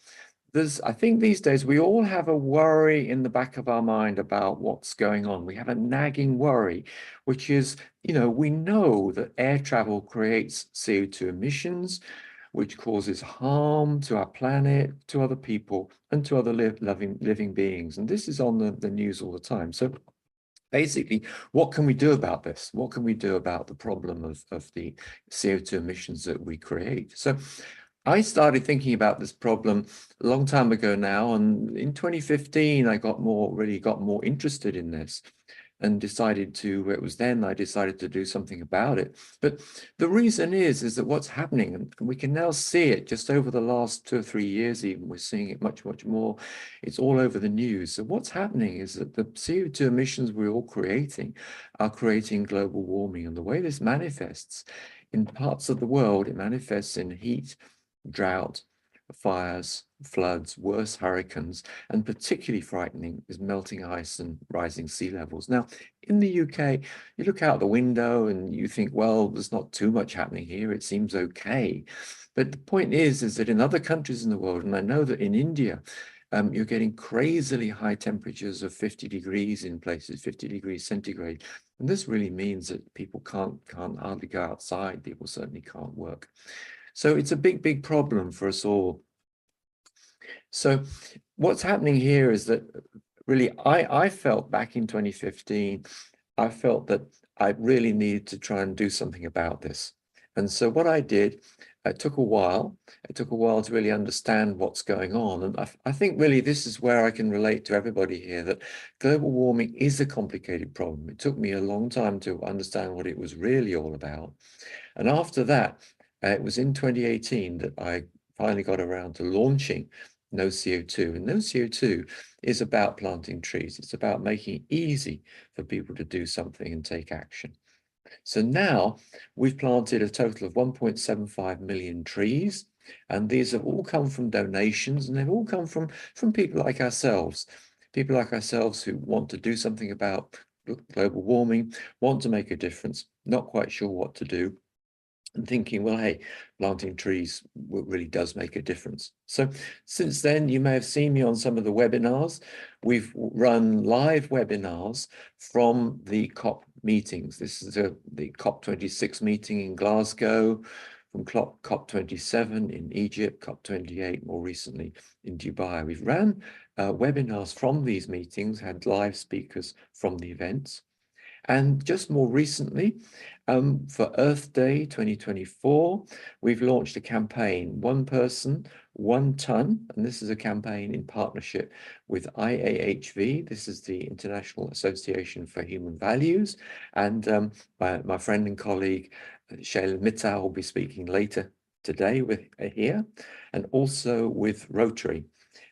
I think these days we all have a worry in the back of our mind about what's going on. We have a nagging worry, which is, we know that air travel creates CO2 emissions, which causes harm to our planet, to other people, and to other living beings. And this is on the news all the time. So basically, what can we do about this? What can we do about the problem of the CO2 emissions that we create? So I started thinking about this problem a long time ago now, and in 2015, I really got more interested in this and decided I decided to do something about it. But the reason is that what's happening, and we can now see it just over the last 2 or 3 years even, we're seeing it much more. It's all over the news. So what's happening is that the CO2 emissions we're all creating are creating global warming. And the way this manifests in parts of the world, it manifests in heat, drought, fires, floods, worse hurricanes, and particularly frightening is melting ice and rising sea levels. Now, in the UK, you look out the window and you think, well, there's not too much happening here. It seems okay. But the point is that in other countries in the world, and I know that in India, you're getting crazily high temperatures of 50 degrees in places, 50 degrees centigrade. And this really means that people can't hardly go outside. People certainly can't work. So it's a big problem for us all. So what's happening here is that really I felt back in 2015, I felt that I really needed to try and do something about this. And so what I did, it took a while. It took a while to really understand what's going on. And I think really this is where I can relate to everybody here, that global warming is a complicated problem. It took me a long time to understand what it was really all about. And after that, it was in 2018 that I finally got around to launching No CO2. And No CO2 is about planting trees. It's about making it easy for people to do something and take action. So now we've planted a total of 1.75 million trees. And these have all come from donations, and they've all come from people like ourselves who want to do something about global warming, want to make a difference, not quite sure what to do, and thinking, well, hey, planting trees really does make a difference. So since then, you may have seen me on some of the webinars. We've run live webinars from the COP meetings. This is the COP26 meeting in Glasgow, from COP27 in Egypt, COP28 more recently in Dubai. We've ran webinars from these meetings, had live speakers from the events. And just more recently, for Earth Day 2024, we've launched a campaign, One Person, One Ton, and this is a campaign in partnership with IAHV. This is the International Association for Human Values, and my friend and colleague, Shailen Mittal, will be speaking later today with here, and also with Rotary.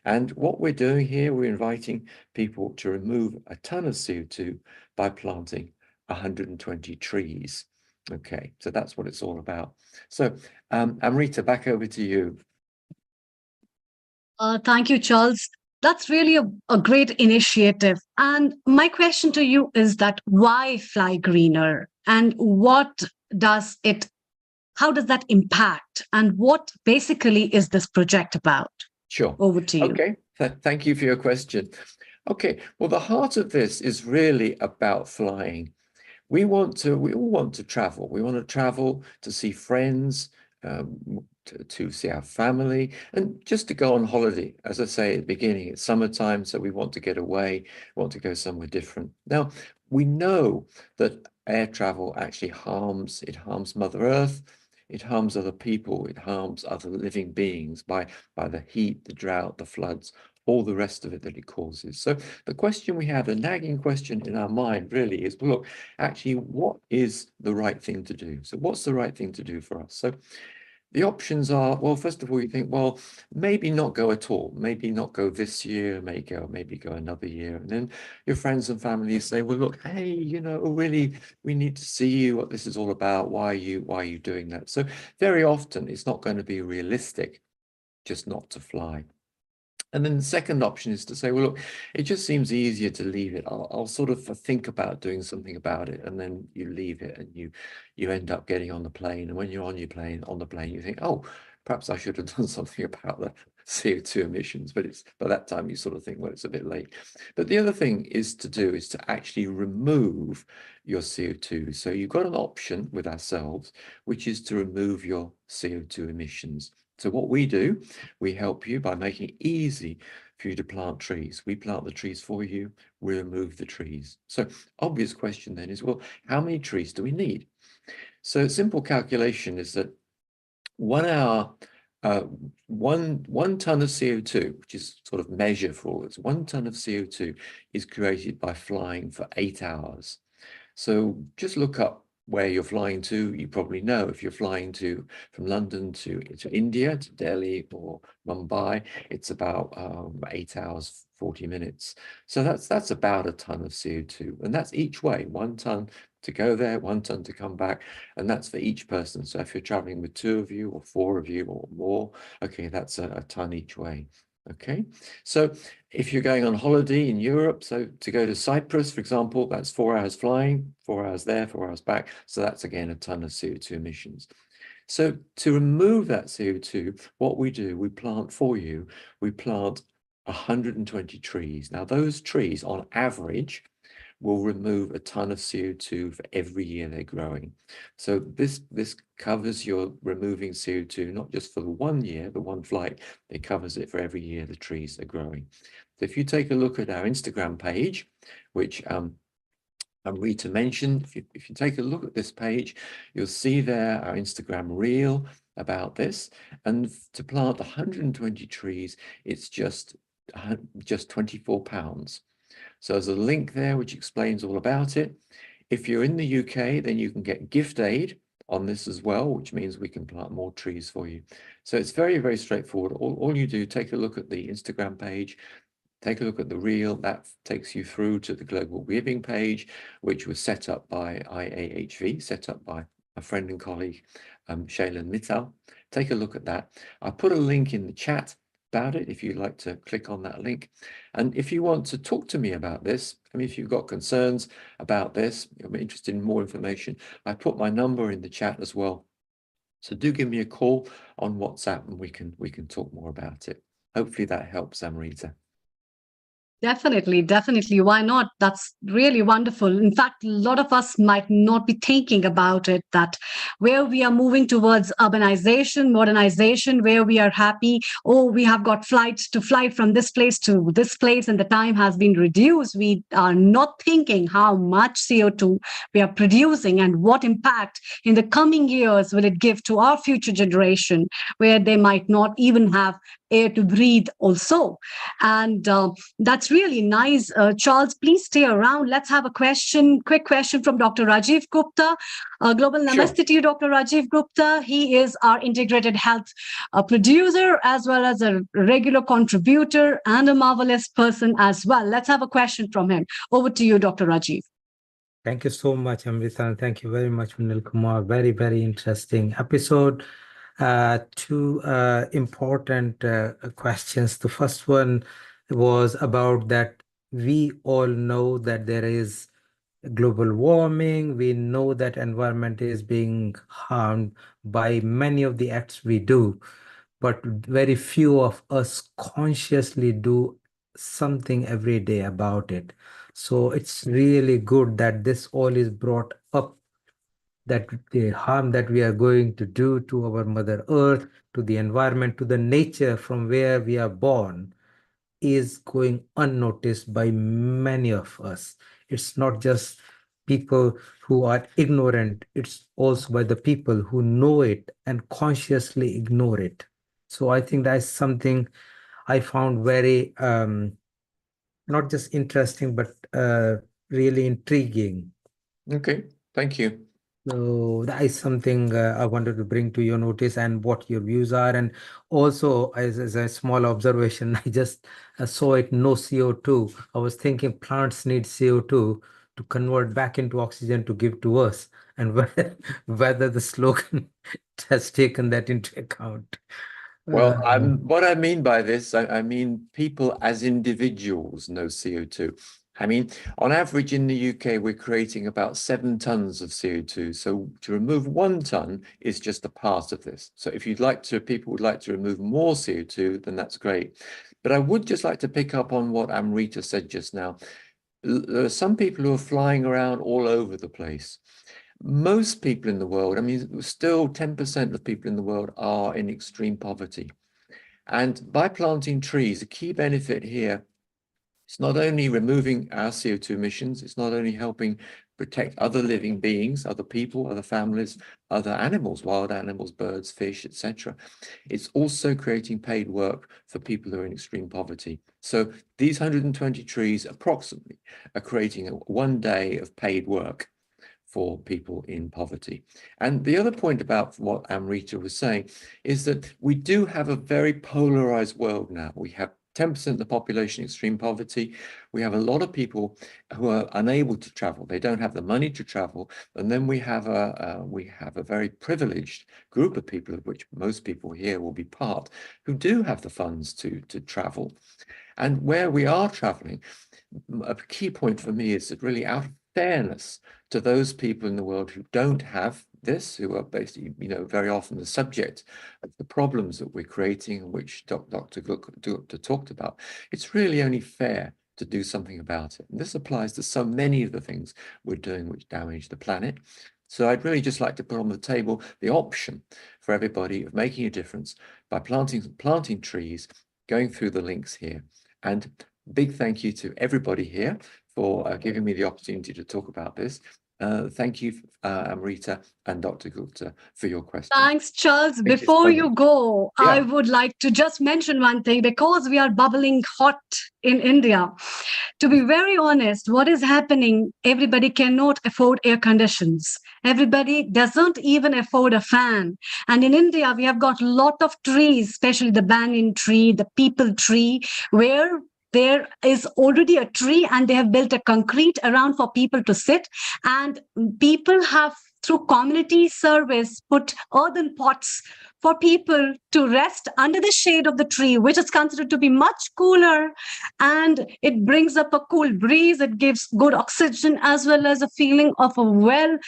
And what we're doing here, we're inviting people to remove a ton of CO2 by planting 120 trees. Okay, so that's what it's all about. So Amrita, back over to you. Thank you, Charles. That's really a great initiative. And my question to you is that why fly greener? And what does it, how does that impact? And what basically is this project about? Sure. Over to you. Okay, thank you for your question. Okay, well, the heart of this is really about flying. We all want to travel. We want to travel to see friends, to see our family, and just to go on holiday. As I say at the beginning, it's summertime, so we want to get away, want to go somewhere different. Now, we know that air travel actually harms Mother Earth, it harms other people, it harms other living beings by the heat, the drought, the floods, all the rest of it that it causes. So the question we have, the nagging question in our mind really is, well, look, actually, what is the right thing to do? So what's the right thing to do for us? So the options are, well, first of all, you think, well, maybe not go at all, maybe not go this year, maybe go another year. And then your friends and family say, well, look, hey, you know, really, we need to see you, what this is all about. Why are you doing that? So very often it's not going to be realistic just not to fly. And then the second option is to say, well, look, it just seems easier to leave it. I'll sort of think about doing something about it. And then you leave it and you end up getting on the plane. And when you're on the plane, you think, oh, perhaps I should have done something about the CO2 emissions. But it's by that time you sort of think, well, it's a bit late. But the other thing is to actually remove your CO2. So you've got an option with ourselves, which is to remove your CO2 emissions. So what we do, we help you by making it easy for you to plant trees. We plant the trees for you, we remove the trees. So obvious question then is, well, how many trees do we need? So simple calculation is that 1 hour, one ton of CO2, which is sort of measure for all this, 1 ton of CO2 is created by flying for 8 hours. So just look up where you're flying to. You probably know if you're flying from London to India, to Delhi or Mumbai, it's about 8 hours, 40 minutes. So that's about a ton of CO2. And that's each way, 1 ton to go there, 1 ton to come back. And that's for each person. So if you're traveling with 2 of you or 4 of you or more, okay, that's a ton each way. Okay, so if you're going on holiday in Europe, so to go to Cyprus, for example, that's 4 hours flying, 4 hours there, 4 hours back. So that's again a ton of CO2 emissions. So to remove that CO2, what we do, we plant for you, we plant 120 trees. Now those trees on average will remove a ton of CO2 for every year they're growing. So this covers your removing CO2, not just for the 1 year, the 1 flight, it covers it for every year the trees are growing. So if you take a look at our Instagram page, which Rita mentioned, if you take a look at this page, you'll see there our Instagram reel about this. And to plant 120 trees, it's just £24. So there's a link there which explains all about it. If you're in the UK, then you can get gift aid on this as well, which means we can plant more trees for you. So it's very, very straightforward. All you do, take a look at the Instagram page, take a look at the reel, that takes you through to the global giving page, which was set up by IAHV, set up by a friend and colleague, Shailen Mittal. Take a look at that. I put a link in the chat about it if you'd like to click on that link. And if you want to talk to me about this, I mean, if you've got concerns about this, I'm interested in more information, I put my number in the chat as well. So do give me a call on WhatsApp and we can talk more about it. Hopefully that helps, Amrita. Definitely, definitely. Why not? That's really wonderful. In fact, a lot of us might not be thinking about it, that where we are moving towards urbanization, modernization, where we are happy, oh, we have got flights to fly from this place to this place and the time has been reduced. We are not thinking how much CO2 we are producing and what impact in the coming years will it give to our future generation, where they might not even have air to breathe also. And that's really nice. Charles, please stay around. Let's have a quick question from Dr. Rajiv Gupta. Global Namaste to you, Dr. Rajiv Gupta. He is our integrated health producer, as well as a regular contributor and a marvelous person as well. Let's have a question from him. Over to you, Dr. Rajiv. Thank you so much, Amrita, and thank you very much, Vinil Kumar. Very, very interesting episode. Two important questions. The first one was about that we all know that there is global warming. We know that environment is being harmed by many of the acts we do, but very few of us consciously do something every day about it. So it's really good that this all is brought up, that the harm that we are going to do to our Mother Earth, to the environment, to the nature from where we are born is going unnoticed by many of us. It's not just people who are ignorant, it's also by the people who know it and consciously ignore it. So I think that's something I found very, not just interesting, but really intriguing. Okay, thank you. So that is something I wanted to bring to your notice and what your views are. And also, as a small observation, I just saw it, no CO2. I was thinking plants need CO2 to convert back into oxygen to give to us, and whether the slogan has taken that into account. Well, what I mean by this, I mean people as individuals know CO2. I mean, on average in the UK, we're creating about 7 tons of CO2. So to remove 1 ton is just a part of this. So if people would like to remove more CO2, then that's great. But I would just like to pick up on what Amrita said just now. There are some people who are flying around all over the place. Most people in the world, I mean, still 10% of people in the world are in extreme poverty. And by planting trees, a key benefit here, it's not only removing our CO2 emissions, it's not only helping protect other living beings, other people, other families, other animals, wild animals, birds, fish, etc. It's also creating paid work for people who are in extreme poverty. So these 120 trees approximately are creating 1 day of paid work for people in poverty. And the other point about what Amrita was saying is that we do have a very polarized world now. We have 10% of the population in extreme poverty. We have a lot of people who are unable to travel. They don't have the money to travel. And then we have a very privileged group of people, of which most people here will be part, who do have the funds to travel. And where we are traveling, a key point for me is that really out of fairness to those people in the world who don't have this, who are basically, very often the subject of the problems that we're creating, which Dr. Gupta talked about, it's really only fair to do something about it. And this applies to so many of the things we're doing which damage the planet. So I'd really just like to put on the table the option for everybody of making a difference by planting trees, going through the links here. And big thank you to everybody here for giving me the opportunity to talk about this. Thank you, Amrita and Dr. Gupta, for your question. Thanks, Charles. Before you go, Yeah. I would like to just mention one thing, because we are bubbling hot in India. To be very honest, what is happening, everybody cannot afford air conditions. Everybody doesn't even afford a fan. And in India, we have got a lot of trees, especially the banyan tree, the peepal tree, where there is already a tree and they have built a concrete around for people to sit, and people have through community service, put earthen pots for people to rest under the shade of the tree, which is considered to be much cooler, and it brings up a cool breeze. It gives good oxygen as well as a feeling of a well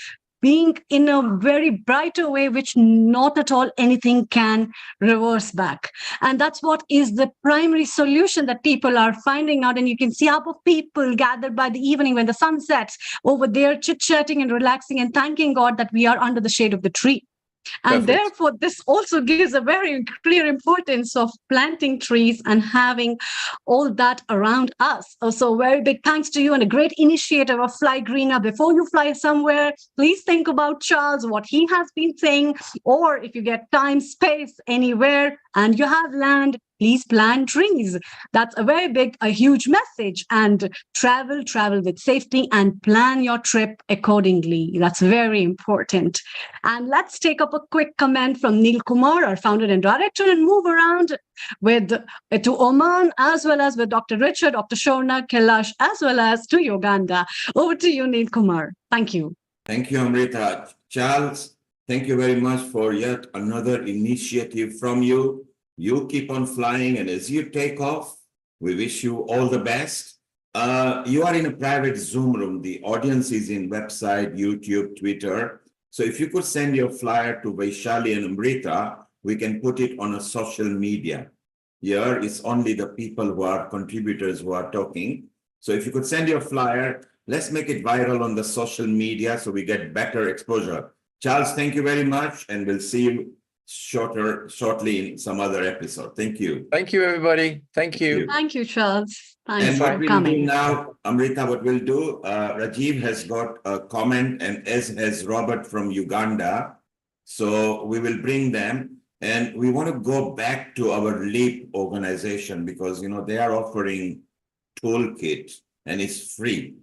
being in a very brighter way, which not at all anything can reverse back. And that's what is the primary solution that people are finding out. And you can see how people gathered by the evening when the sun sets over there, chit-chatting and relaxing and thanking God that we are under the shade of the tree. And Perfect. therefore, this also gives a very clear importance of planting trees and having all that around us. Also, very big thanks to you and a great initiative of Fly Greener. Before you fly somewhere, please think about Charles, what he has been saying, or if you get time, space anywhere, and you have land, please plant trees. That's a very big, a huge message. And travel with safety and plan your trip accordingly. That's very important. And let's take up a quick comment from Neil Kumar, our founder and director, and move around with to Oman, as well as with Dr. Richard, Dr. Shona, Kailash, as well as to Uganda. Over to you, Neil Kumar. Thank you. Thank you, Amrita. Charles, thank you very much for yet another initiative from you. You keep on flying, and as you take off, we wish you all the best. You are in a private Zoom room. The audience is in website, YouTube, Twitter. So if you could send your flyer to Vaishali and Amrita, we can put it on a social media. Here it's only the people who are contributors who are talking. So if you could send your flyer, let's make it viral on the social media so we get better exposure. Charles, thank you very much, and we'll see you shortly in some other episode. Thank you. Thank you, everybody. Thank you. Thank you, Charles. Thanks And what for we'll coming. do now, Amrita, what we'll do, Rajiv has got a comment, and as has Robert from Uganda. So we will bring them, and we want to go back to our LEAP organization because, you know, they are offering toolkit and it's free.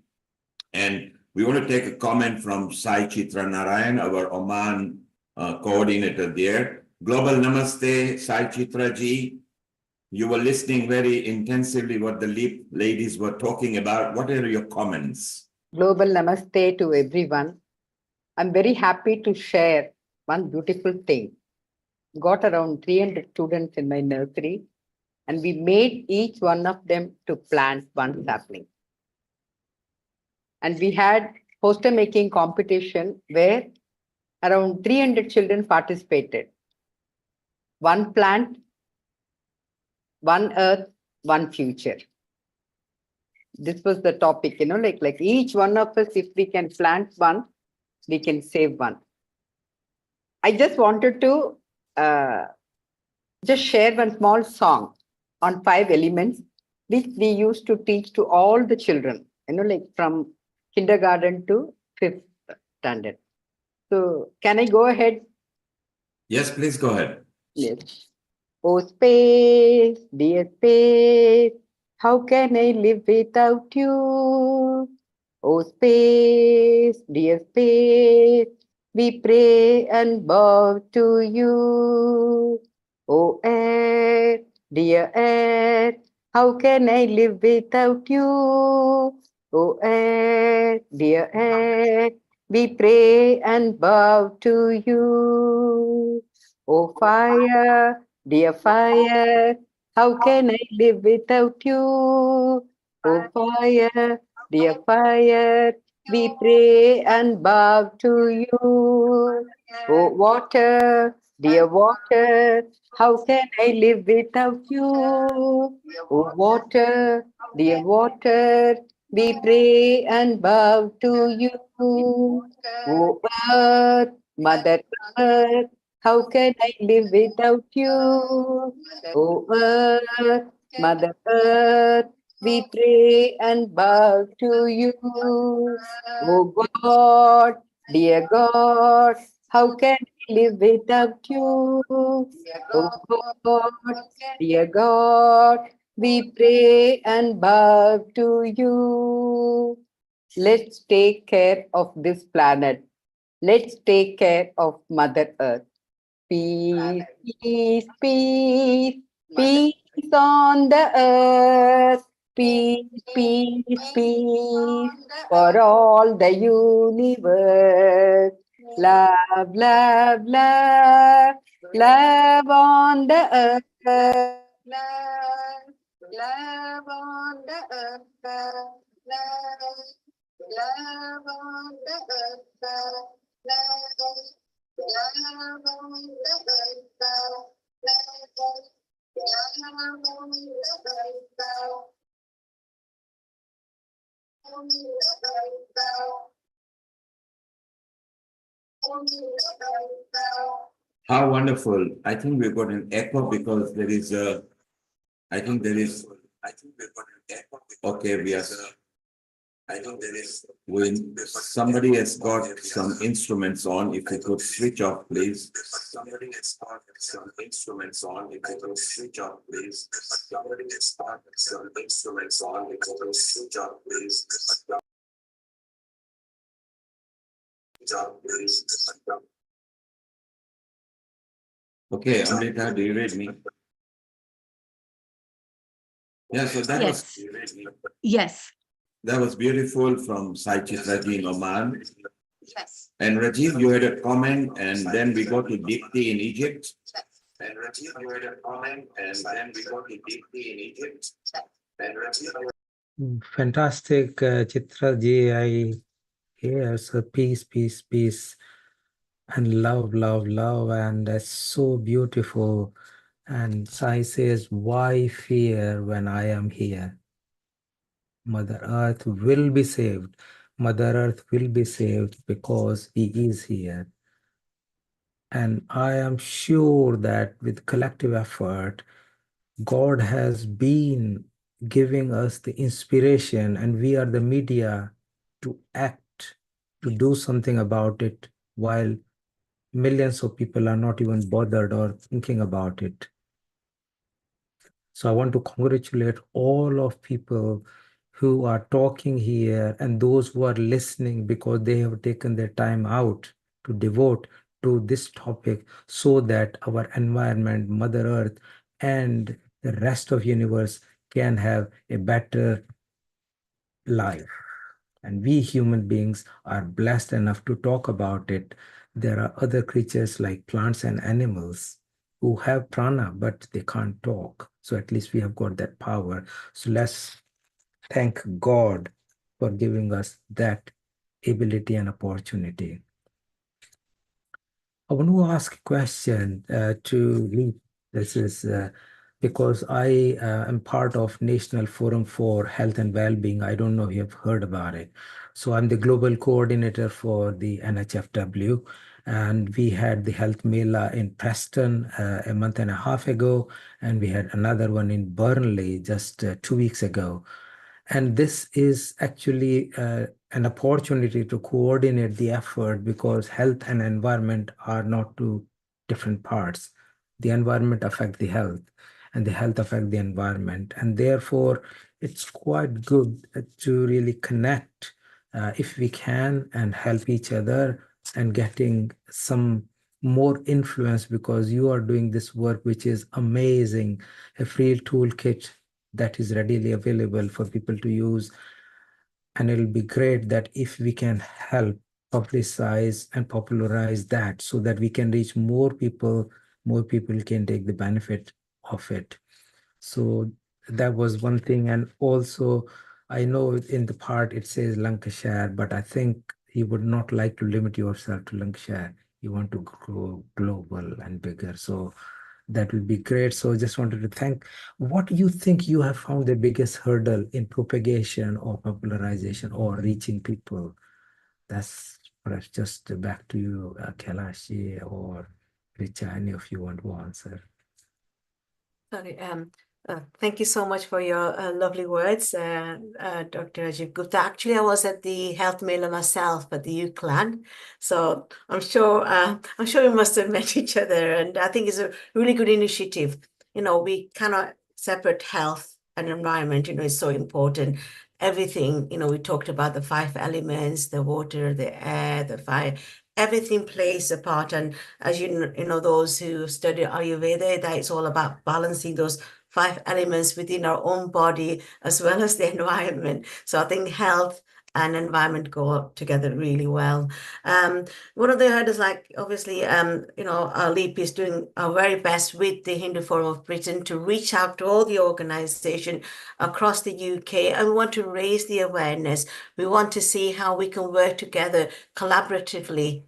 And we want to take a comment from Sai Chitra Narayan, our Oman coordinator there. Global Namaste, Sai Chitra ji. You were listening very intensively what the LEAP ladies were talking about. What are your comments? Global Namaste to everyone. I'm very happy to share one beautiful thing. Got around 300 students in my nursery, and we made each one of them to plant one sapling. And we had poster making competition where around 300 children participated. One plant, one earth, one future. This was the topic, like each one of us, if we can plant one, we can save one. I just wanted to just share one small song on 5 elements, which we used to teach to all the children, like from kindergarten to 5th standard. So can I go ahead? Yes, please go ahead. Yes. Oh, space, dear space, how can I live without you? Oh, space, dear space, we pray and bow to you. Oh, air, dear air, how can I live without you? Oh, air, dear air, we pray and bow to you. Oh, fire, dear fire, how can I live without you? Oh, fire, dear fire, we pray and bow to you. Oh, water, dear water, how can I live without you? Oh, water, dear water, we pray and bow to you. Oh, earth, Mother Earth, how can I live without you? Oh, earth, Mother Earth, we pray and bow to you. Oh, God, dear God, how can I live without you? Oh, God, dear God, we pray and bow to you. Let's take care of this planet. Let's take care of Mother Earth. Peace, peace, peace, peace on the earth. Peace, peace, peace for all the universe. Love, love, love, love on the earth. Love, love on the earth. Love, love on the earth. Love, love on the earth. Love, love on the earth. How wonderful. I think we've got an echo because there is a, I think there is, okay, we are, I think there is, when somebody has got some instruments on, if you could switch off, please. Somebody has got some instruments on, if you could switch off, please. Somebody has got some instruments on, if you could switch off, please. Okay, Amrita, do you read me? Yeah, so that Yes. was Yes. that was beautiful from Saichit Raji in Oman. Yes. And Rajiv, you had a comment, and then we go to Dipti in Egypt. And Rajiv, you had a comment, and then we go to Dipti in Egypt. And Rajiv, Fantastic, Chitra ji. I hear so peace, peace, peace, and love, love, love, and that's so beautiful. And Sai says, "Why fear when I am here? Mother Earth will be saved. Mother Earth will be saved because He is here." And I am sure that with collective effort, God has been giving us the inspiration, and we are the media to act, to do something about it, while millions of people are not even bothered or thinking about it. So I want to congratulate all of people who are talking here and those who are listening, because they have taken their time out to devote to this topic so that our environment, Mother Earth, and the rest of universe can have a better life. And we human beings are blessed enough to talk about it. There are other creatures like plants and animals who have prana, but they can't talk. So at least we have got that power. So let's thank God for giving us that ability and opportunity. I want to ask a question to Lee. This is because I am part of National Forum for Health and Wellbeing. I don't know if you've heard about it. So I'm the global coordinator for the NHFW, and we had the Health Mela in Preston a month and a half ago, and we had another one in Burnley just 2 weeks ago. And this is actually an opportunity to coordinate the effort, because health and environment are not two different parts. The environment affects the health, and the health affects the environment. And therefore, it's quite good to really connect if we can and help each other and getting some more influence, because you are doing this work, which is amazing, a free toolkit that is readily available for people to use. And it'll be great that if we can help publicize and popularize that so that we can reach more people can take the benefit of it. So that was one thing. And also, I know in the part it says Lancashire, but I think you would not like to limit yourself to Lancashire. You want to grow global and bigger. So that will be great. So I just wanted to thank. What do you think you have found the biggest hurdle in propagation or popularization or reaching people? That's perhaps just back to you, Kailash or Richa, any of you want to answer. Sorry, thank you so much for your lovely words, Dr. Rajiv Gupta. Actually, I was at the Health Mela myself at the UCLan, so I'm sure we must have met each other, and I think it's a really good initiative. You know, we cannot separate health and environment. You know, it's so important. Everything, you know, we talked about the 5 elements: the water, the air, the fire. Everything plays a part, and as you know, those who study Ayurveda, that it's all about balancing those 5 elements within our own body as well as the environment. So I think health and environment go together really well. One of the hurdles, like obviously, our LEAP is doing our very best with the Hindu Forum of Britain to reach out to all the organization across the UK, and we want to raise the awareness. We want to see how we can work together collaboratively,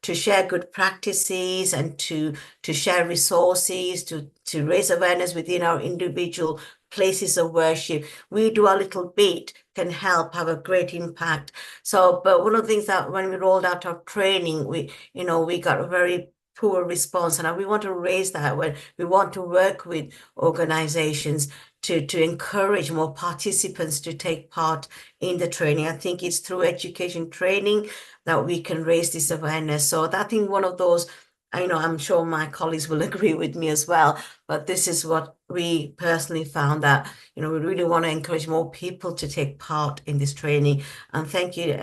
to share good practices and to share resources, to raise awareness within our individual places of worship. We do a little bit can help have a great impact. So, but one of the things that when we rolled out our training, we got a very poor response, and we want to raise that when we want to work with organizations to encourage more participants to take part in the training. I think it's through education training that we can raise this awareness. So I think one of those, I'm sure my colleagues will agree with me as well, but this is what we personally found, that, we really want to encourage more people to take part in this training. And thank you,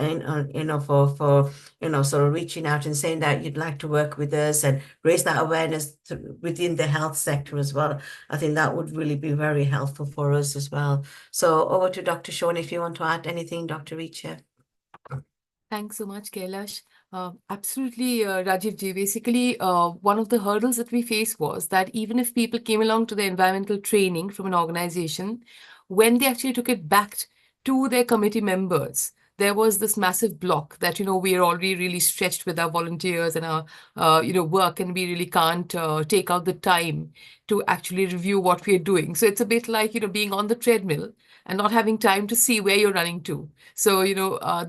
for sort of reaching out and saying that you'd like to work with us and raise that awareness within the health sector as well. I think that would really be very helpful for us as well. So over to Dr. Shawn, if you want to add anything, Dr. Richa. Thanks so much, Kailash. Absolutely, Rajiv ji. Basically, one of the hurdles that we faced was that even if people came along to the environmental training from an organization, when they actually took it back to their committee members, there was this massive block that, we are already really stretched with our volunteers and our, work, and we really can't take out the time to actually review what we are doing. So it's a bit like, being on the treadmill and not having time to see where you're running to. So,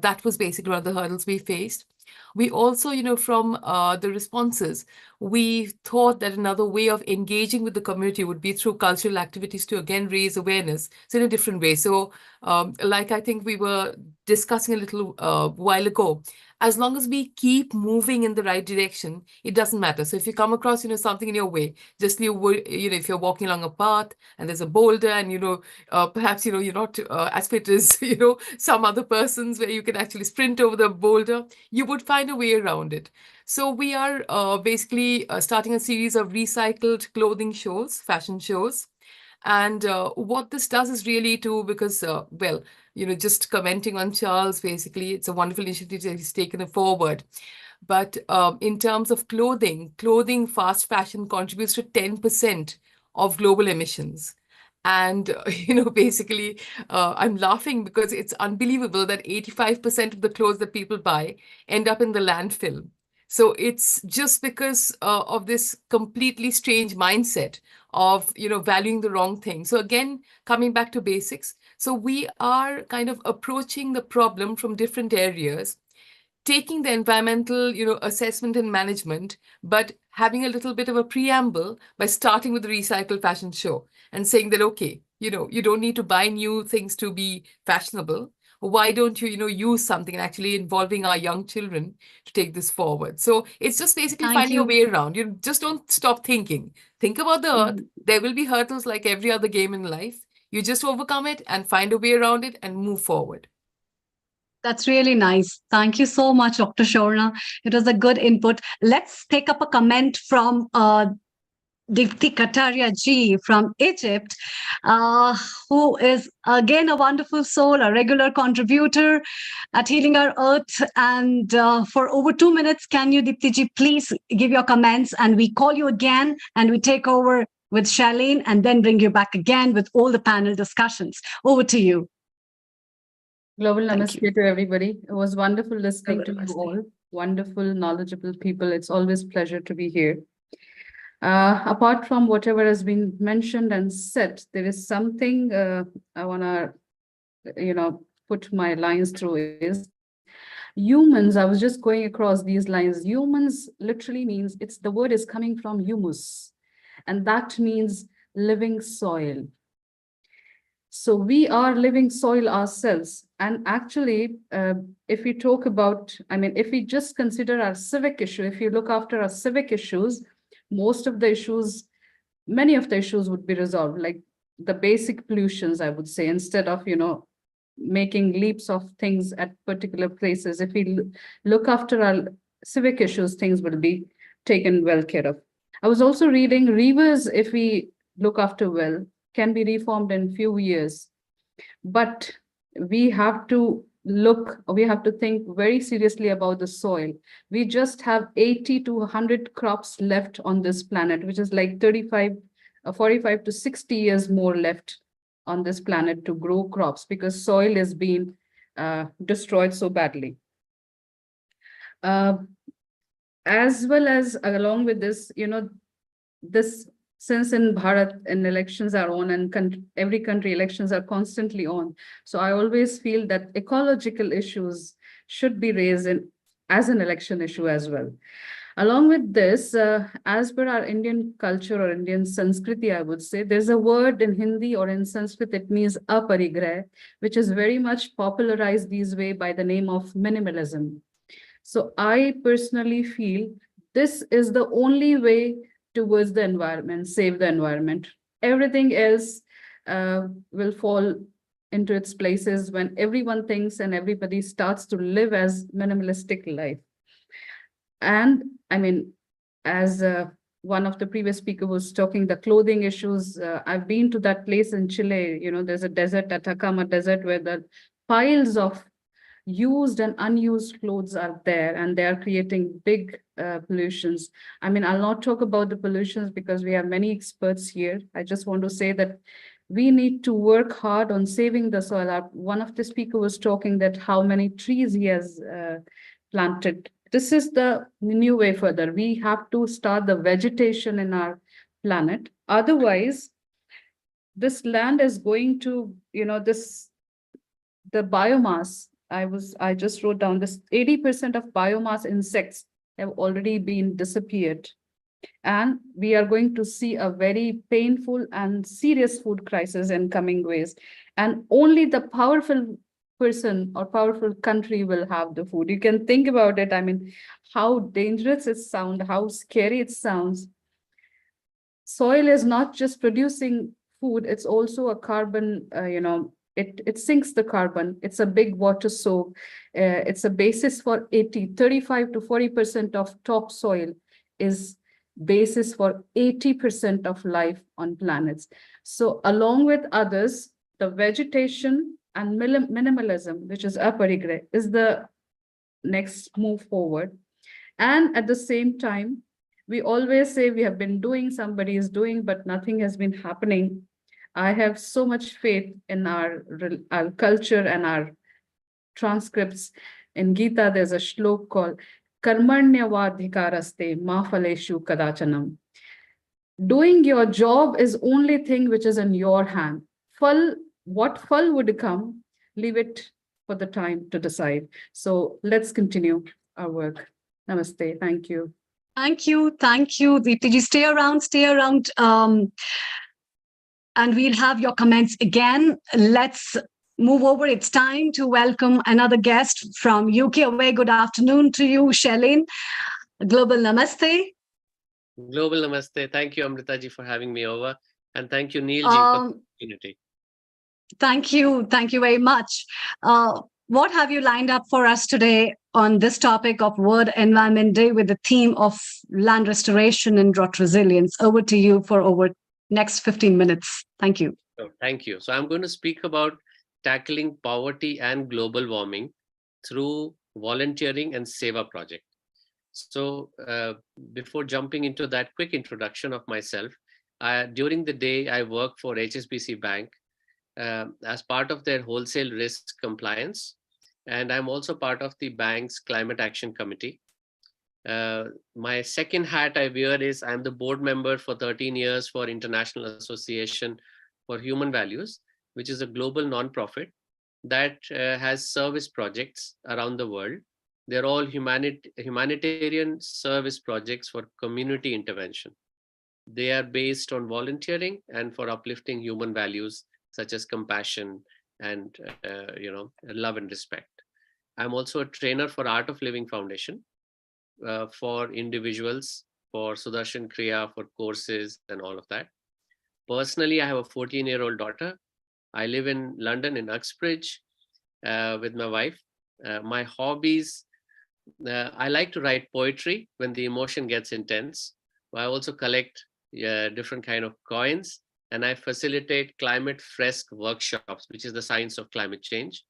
that was basically one of the hurdles we faced. We also, from the responses, we thought that another way of engaging with the community would be through cultural activities to again raise awareness. So in a different way. So like I think we were discussing a little while ago, as long as we keep moving in the right direction, it doesn't matter. So if you come across, something in your way, just if you're walking along a path and there's a boulder and, perhaps, you're not as fit as, some other persons where you can actually sprint over the boulder, you would find a way around it. So we are basically starting a series of recycled clothing shows, fashion shows. And what this does is really because, just commenting on Charles, basically, it's a wonderful initiative that he's taken forward. But in terms of clothing, fast fashion contributes to 10% of global emissions. And, basically, I'm laughing because it's unbelievable that 85% of the clothes that people buy end up in the landfill. So it's just because of this completely strange mindset of, valuing the wrong thing. So again, coming back to basics. So we are kind of approaching the problem from different areas, taking the environmental, assessment and management, but having a little bit of a preamble by starting with the recycled fashion show and saying that, okay, you don't need to buy new things to be fashionable. Why don't you, use something, and actually involving our young children to take this forward? So it's just basically finding a way around. You just don't stop thinking. Think about the earth. There will be hurdles like every other game in life. You just overcome it and find a way around it and move forward. That's really nice. Thank you so much, Dr. Shorna. It was a good input. Let's take up a comment from Dipti Kataria ji from Egypt, who is again a wonderful soul, a regular contributor at Healing Our Earth. And for over 2 minutes, can you, Dipti ji, please give your comments, and we call you again and we take over with Charlene and then bring you back again with all the panel discussions. Over to you. Global Namaste to everybody. It was wonderful listening to you all. Wonderful, knowledgeable people. It's always a pleasure to be here. Apart from whatever has been mentioned and said, there is something I want to, put my lines through is humans. I was just going across these lines. Humans literally means the word is coming from humus, and that means living soil. So we are living soil ourselves. And actually, if we talk about, if we just consider our civic issue, if you look after our civic issues, most of the issues, many of the issues would be resolved, like the basic pollutions, I would say, instead of, making leaps of things at particular places. If we look after our civic issues, things will be taken well care of. I was also reading rivers, if we look after well, can be reformed in few years, but we have to we have to think very seriously about the soil. We just have 80 to 100 crops left on this planet, which is like 45 to 60 years more left on this planet to grow crops, because soil is being destroyed so badly. As well as along with this, this, since in Bharat and elections are on, and every country elections are constantly on. So I always feel that ecological issues should be raised as an election issue as well. Along with this, as per our Indian culture or Indian Sanskriti, I would say, there's a word in Hindi or in Sanskrit, it means aparigraha, which is very much popularized these way by the name of minimalism. So I personally feel this is the only way towards the environment, save the environment. Everything else will fall into its places when everyone thinks and everybody starts to live as minimalistic life. And I mean, as one of the previous speaker was talking, the clothing issues, I've been to that place in Chile, there's a desert, Atacama Desert, where the piles of used and unused clothes are there, and they are creating big pollutions. I mean, I'll not talk about the pollutions because we have many experts here. I just want to say that we need to work hard on saving the soil. One of the speakers was talking that how many trees he has planted. This is the new way further. We have to start the vegetation in our planet. Otherwise, this land is going to, the biomass, I just wrote down this 80% of biomass insects have already been disappeared. And we are going to see a very painful and serious food crisis in coming ways. And only the powerful person or powerful country will have the food. You can think about it. I mean, how dangerous it sounds, how scary it sounds. Soil is not just producing food, it's also a carbon, it sinks the carbon. It's a big water soak. It's a basis for 35 to 40% of topsoil is basis for 80% of life on planets. So along with others, the vegetation and minimalism, which is aparigraha, is the next move forward. And at the same time, we always say we have been doing, somebody is doing, but nothing has been happening. I have so much faith in our culture and our transcripts. In Gita, there's a shlok called Karmanyavadhikaraste ma phaleshu kadachanam. Doing your job is only thing which is in your hand. What phal would come, leave it for the time to decide. So let's continue our work. Namaste. Thank you. Thank you. Thank you, Deepti. Stay around. And we'll have your comments again. Let's move over. It's time to welcome another guest from UK. A very good afternoon to you, Shailene. Global Namaste. Global Namaste. Thank you, Amritaji, for having me over. And thank you, Neilji, for the opportunity. Thank you. Thank you very much. What have you lined up for us today on this topic of World Environment Day with the theme of land restoration and drought resilience? Over to you for over next 15 minutes. Thank you. Thank you. So I'm going to speak about tackling poverty and global warming through volunteering and Seva project. So before jumping into that quick introduction of myself, during the day, I work for HSBC Bank as part of their wholesale risk compliance. And I'm also part of the bank's climate action committee. My second hat I wear is I'm the board member for 13 years for International Association for Human Values, which is a global nonprofit that has service projects around the world. They're all humanitarian service projects for community intervention. They are based on volunteering and for uplifting human values such as compassion and love and respect. I'm also a trainer for Art of Living Foundation for individuals, for Sudarshan Kriya, for courses and all of that. Personally, I have a 14-year-old daughter. I live in London in Uxbridge with my wife. My hobbies, I like to write poetry when the emotion gets intense. I also collect different kind of coins, and I facilitate climate fresque workshops, which is the science of climate change.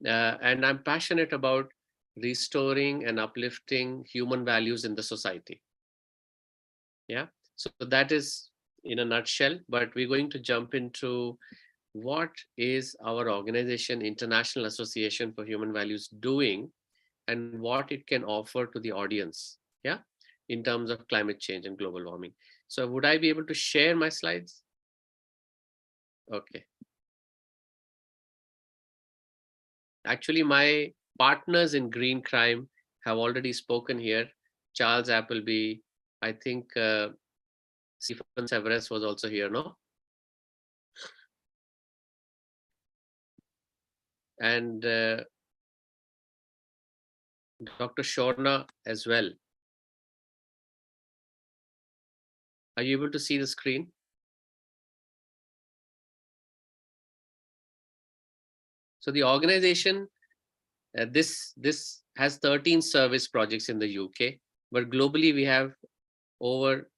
and I'm passionate about restoring and uplifting human values in the society. Yeah, so that is in a nutshell, but we're going to jump into what is our organization, International Association for Human Values, doing and what it can offer to the audience, yeah, in terms of climate change and global warming. So would I be able to share my slides? Okay. Actually, my partners in green crime have already spoken here. Charles Appleby, I think Stephen Severus was also here, no? And Dr. Shorna as well. Are you able to see the screen? So the organization, this has 13 service projects in the UK, but globally we have over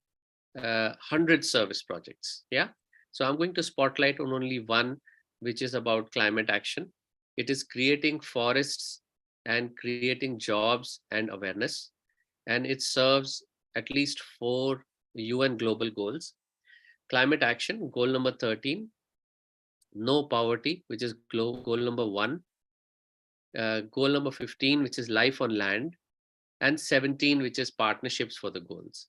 100 service projects. Yeah. So I'm going to spotlight on only one, which is about climate action. It is creating forests and creating jobs and awareness. And it serves at least 4 UN global goals. Climate action, goal number 13, no poverty, which is goal number 1. Goal number 15, which is life on land, and 17, which is partnerships for the goals.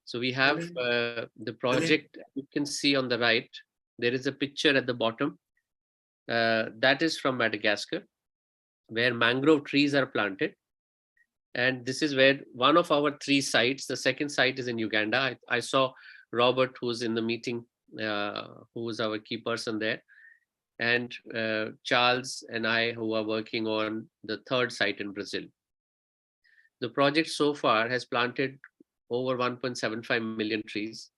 So we have the project you can see on the right. There is a picture at the bottom. That is from Madagascar, where mangrove trees are planted. And this is where one of our 3 sites, the second site is in Uganda. I saw Robert, who's in the meeting, who is our key person there. And Charles and I, who are working on the 3rd site in Brazil. The project so far has planted over 1.75 million trees,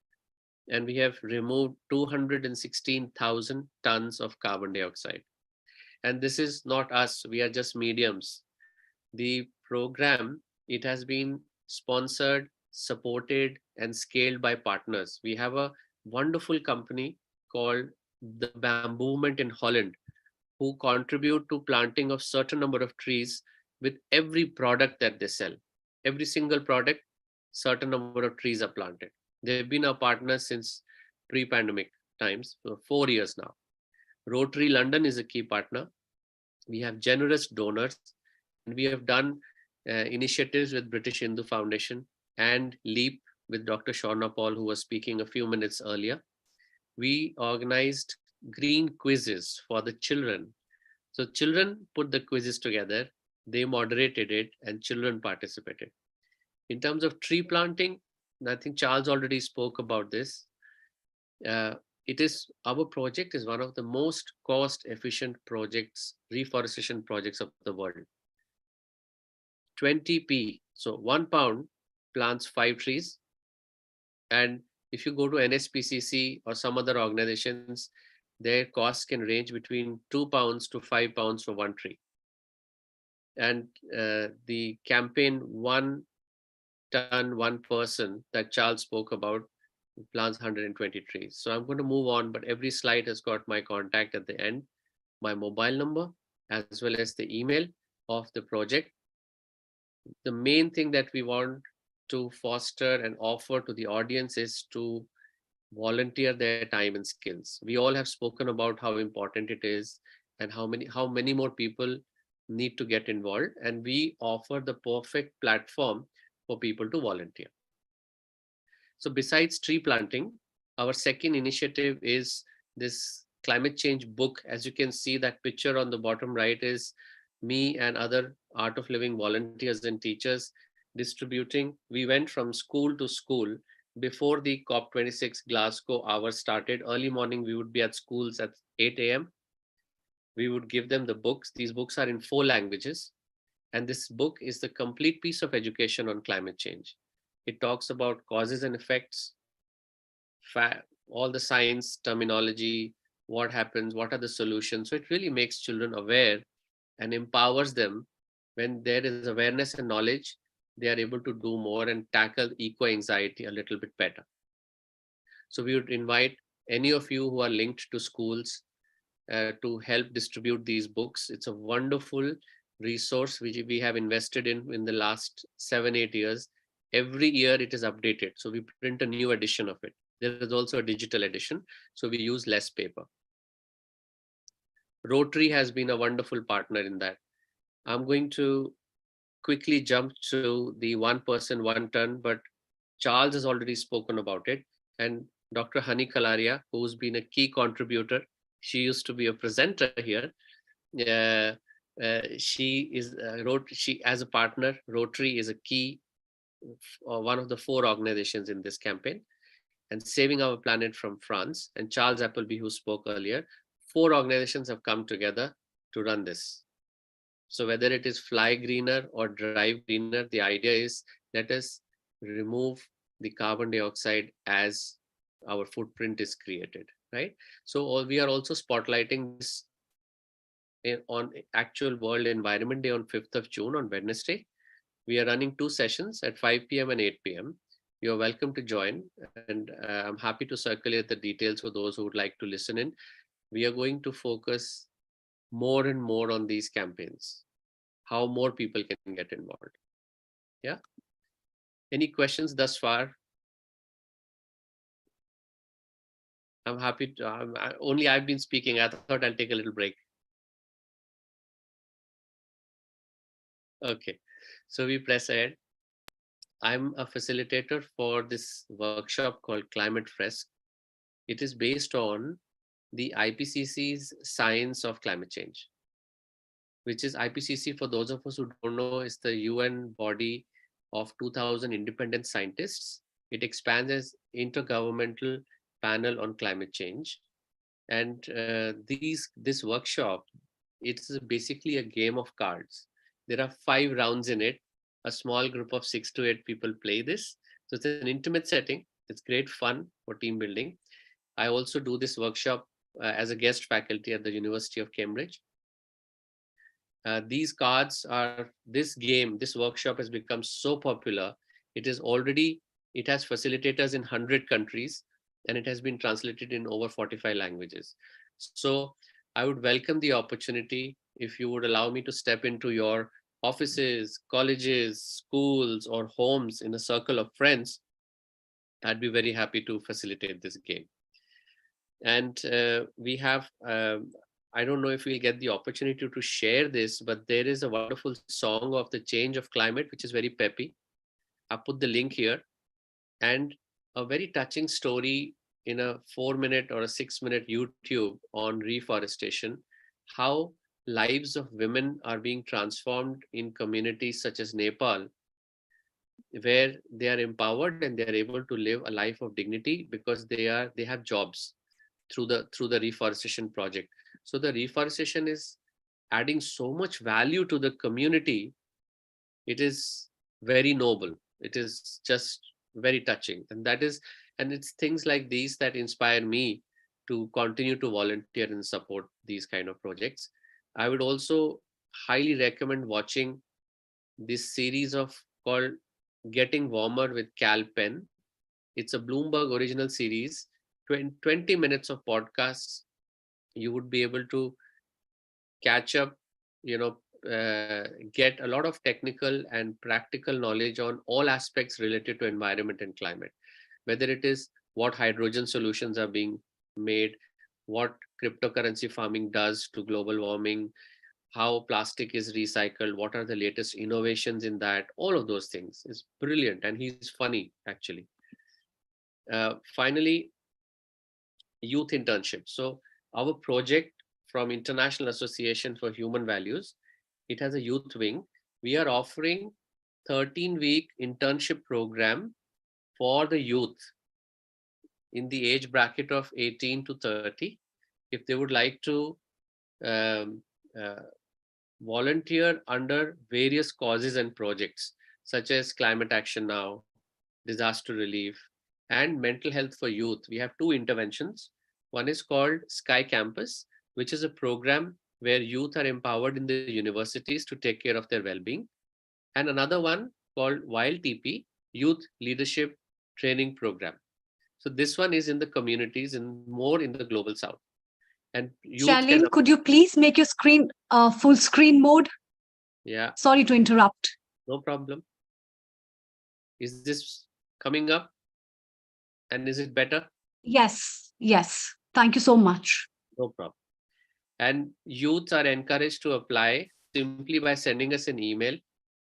and we have removed 216,000 tons of carbon dioxide. And this is not us, we are just mediums. The program, it has been sponsored, supported, and scaled by partners. We have a wonderful company called the Bamboo Movement in Holland, who contribute to planting of certain number of trees with every product that they sell. Every single product, certain number of trees are planted. They've been our partners since pre-pandemic times, for 4 years now. Rotary London is a key partner. We have generous donors, and we have done initiatives with British Hindu Foundation and LEAP with Dr. Shorna Paul, who was speaking a few minutes earlier. We organized green quizzes for the children. So children put the quizzes together, they moderated it, and children participated. In terms of tree planting, I think Charles already spoke about this. Our project is one of the most cost-efficient projects, reforestation projects of the world. 20p, so 1 pound plants 5 trees. And if you go to NSPCC or some other organizations, their costs can range between 2 pounds to 5 pounds for 1 tree. And the campaign 1 ton, 1 person that Charles spoke about plants 120 trees. So I'm going to move on, but every slide has got my contact at the end, my mobile number, as well as the email of the project. The main thing that we want to foster and offer to the audience is to volunteer their time and skills. We all have spoken about how important it is and how many more people need to get involved, and we offer the perfect platform for people to volunteer. So besides tree planting, our second initiative is this climate change book. As you can see, that picture on the bottom right is me and other Art of Living volunteers and teachers distributing. We went from school to school before the COP26 Glasgow hour started. Early morning, we would be at schools at 8 a.m. We would give them the books. These books are in 4 languages. And this book is the complete piece of education on climate change. It talks about causes and effects, all the science terminology, what happens, what are the solutions. So it really makes children aware and empowers them. When there is awareness and knowledge, they are able to do more and tackle eco-anxiety a little bit better. So we would invite any of you who are linked to schools to help distribute these books. It's a wonderful resource which we have invested in the last 7-8 years. Every year it is updated. So we print a new edition of it. There is also a digital edition, so we use less paper. Rotary has been a wonderful partner in that. I'm going to quickly jump to the 1 person, 1 ton, but Charles has already spoken about it. And Dr. Hani Kalaria, who's been a key contributor, she used to be a presenter here. She is she as a partner. Rotary is a key, one of the 4 organizations in this campaign. And Saving Our Planet from France, and Charles Appleby, who spoke earlier, 4 organizations have come together to run this. So whether it is Fly Greener or Drive Greener, the idea is let us remove the carbon dioxide as our footprint is created, right? So we are also spotlighting this on actual World Environment Day on 5th of June on Wednesday. We are running 2 sessions at 5 p.m. and 8 p.m. You're welcome to join, and I'm happy to circulate the details for those who would like to listen in. We are going to focus more and more on these campaigns, how more people can get involved. Yeah. Any questions thus far? I'm happy to, only I've been speaking. I thought I'll take a little break. Okay, so we press ahead. I'm a facilitator for this workshop called Climate Fresk. It is based on the IPCC's Science of Climate Change, which is IPCC, for those of us who don't know, is the UN body of 2,000 independent scientists. It expands as Intergovernmental Panel on Climate Change. And this workshop, it's basically a game of cards. There are 5 rounds in it. A small group of 6 to 8 people play this. So it's an intimate setting. It's great fun for team building. I also do this workshop as a guest faculty at the University of Cambridge. These cards are, this workshop has become so popular. It has facilitators in 100 countries, and it has been translated in over 45 languages. So I would welcome the opportunity if you would allow me to step into your offices, colleges, schools, or homes in a circle of friends. I'd be very happy to facilitate this game. And we have, I don't know if we'll get the opportunity to share this, but there is a wonderful song of the change of climate, which is very peppy. I'll put the link here. And a very touching story in a 4-minute or a 6-minute YouTube on reforestation, how lives of women are being transformed in communities such as Nepal, where they are empowered and they are able to live a life of dignity because they have jobs through the reforestation project. So the reforestation is adding so much value to the community. It is very noble. It is just very touching. And it's things like these that inspire me to continue to volunteer and support these kind of projects. I would also highly recommend watching this series called Getting Warmer with Cal Penn. It's a Bloomberg original series, 20 minutes of podcasts. You would be able to catch up, get a lot of technical and practical knowledge on all aspects related to environment and climate, whether it is what hydrogen solutions are being made, what cryptocurrency farming does to global warming, how plastic is recycled, what are the latest innovations in that, all of those things. Is brilliant, and he's funny, actually. Finally, youth internship. So our project from International Association for Human Values, it has a youth wing. We are offering 13-week internship program for the youth in the age bracket of 18 to 30. If they would like to volunteer under various causes and projects, such as Climate Action Now, disaster relief, and mental health for youth. We have 2 interventions. One is called Sky Campus, which is a program where youth are empowered in the universities to take care of their well-being. And another one called Wild TP, Youth Leadership Training Program. So this one is in the communities and more in the global south. And youth Shalin, could you please make your screen full screen mode? Yeah. Sorry to interrupt. No problem. Is this coming up? And is it better? Yes, yes. Thank you so much. No problem. And youths are encouraged to apply simply by sending us an email.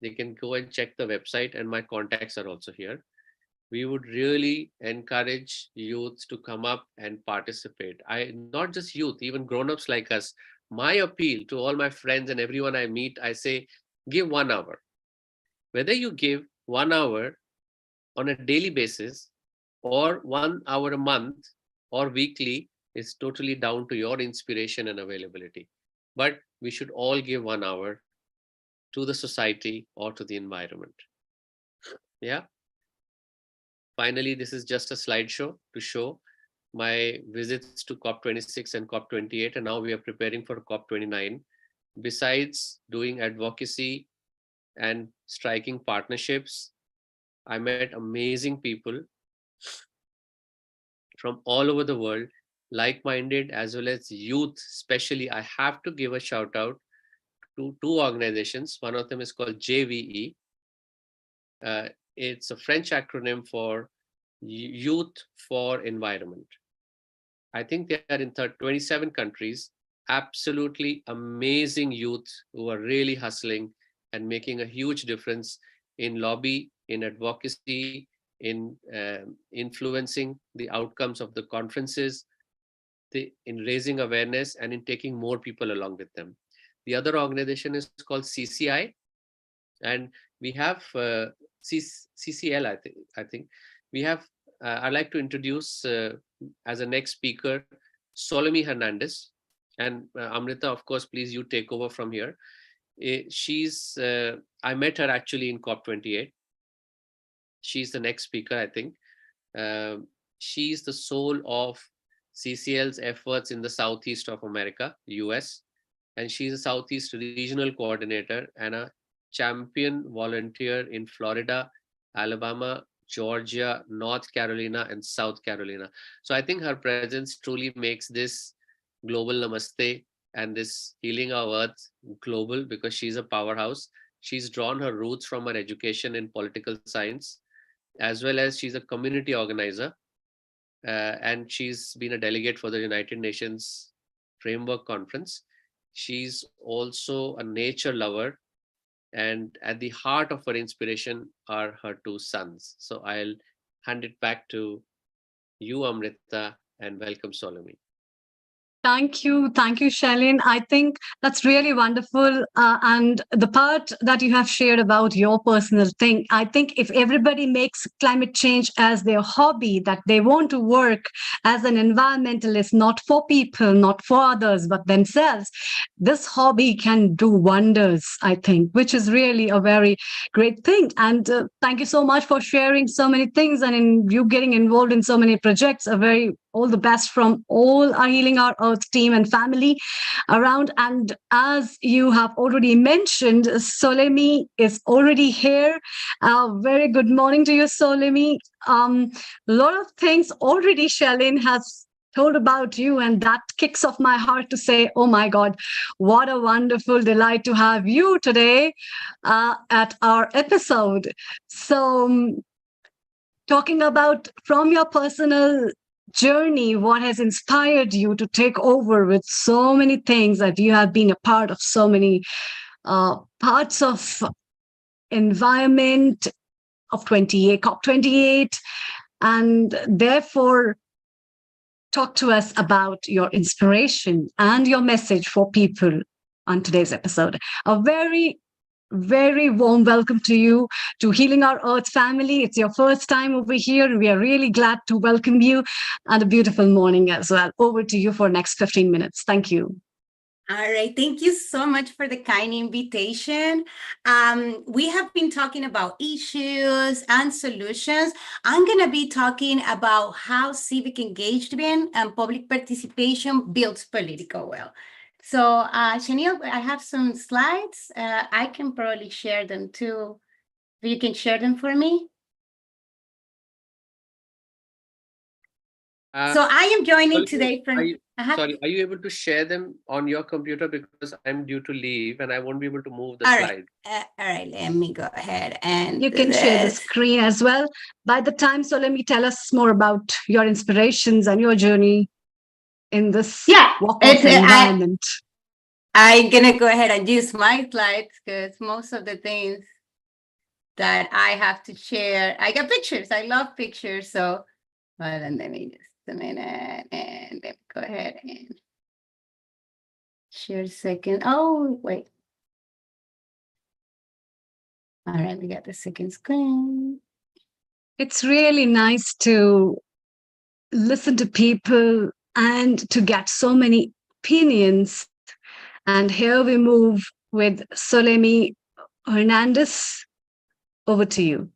They can go and check the website, and my contacts are also here. We would really encourage youths to come up and participate. Not just youth, even grown-ups like us. My appeal to all my friends and everyone I meet, I say, give 1 hour. Whether you give 1 hour on a daily basis or 1 hour a month or weekly is totally down to your inspiration and availability. But we should all give 1 hour to the society or to the environment. Yeah. Finally, this is just a slideshow to show my visits to COP26 and COP28, and now we are preparing for COP29. Besides doing advocacy and striking partnerships, I met amazing people from all over the world, like-minded as well as youth. Especially, I have to give a shout out to 2 organizations. One of them is called JVE. It's a French acronym for Youth for Environment. I think they are in 27 countries. Absolutely amazing youth who are really hustling and making a huge difference in lobby, in advocacy, in influencing the outcomes of the conferences, in raising awareness, and in taking more people along with them. The other organization is called CCI, and we have CCL, I think. We have, I'd like to introduce as a next speaker, Solomí Hernandez. And Amrita, of course, please you take over from here. I met her actually in COP28. She's the next speaker, I think. She's the soul of CCL's efforts in the Southeast of America, US. And she's a Southeast regional coordinator and a champion volunteer in Florida, Alabama, Georgia, North Carolina, and South Carolina. So I think her presence truly makes this Global Namaste and this Healing Our Earth global, because she's a powerhouse. She's drawn her roots from her education in political science, as well as she's a community organizer. And she's been a delegate for the United Nations Framework Conference. She's also a nature lover, and at the heart of her inspiration are her 2 sons. So I'll hand it back to you, Amrita, and welcome, Solomí. Thank you, Shalin. I think that's really wonderful. And the part that you have shared about your personal thing, I think if everybody makes climate change as their hobby, that they want to work as an environmentalist, not for people, not for others, but themselves, this hobby can do wonders, I think, which is really a very great thing. And thank you so much for sharing so many things and in you getting involved in so many projects. All the best from all our Healing Our Earth team and family around. And as you have already mentioned, Solomí is already here. Very good morning to you, Solomí. A lot of things already Shalin has told about you, and that kicks off my heart to say, oh my God, what a wonderful delight to have you today at our episode. So talking about from your personal journey, what has inspired you to take over with so many things, that you have been a part of so many parts of environment of COP28, and therefore talk to us about your inspiration and your message for people on today's episode. A very warm welcome to you, to Healing Our Earth family. It's your first time over here. We are really glad to welcome you, and a beautiful morning as well. Over to you for next 15 minutes. Thank you. All right. Thank you so much for the kind invitation. We have been talking about issues and solutions. I'm going to be talking about how civic engagement and public participation builds political will. So, Shanil, I have some slides. I can probably share them too. You can share them for me. So I am joining today from. Sorry, are you able to share them on your computer, because I'm due to leave and I won't be able to move the slide. All right, let me go ahead and you can share the screen as well. By the time, so let me tell us more about your inspirations and your journey in this walk of environment. I'm gonna go ahead and use my slides because most of the things that I have to share, I got pictures. I love pictures. So hold on, let me just a minute and let me go ahead and share a second. Oh, wait. All right, we got the second screen. It's really nice to listen to people and to get so many opinions. And here we move with Solemi Hernandez. Over to you.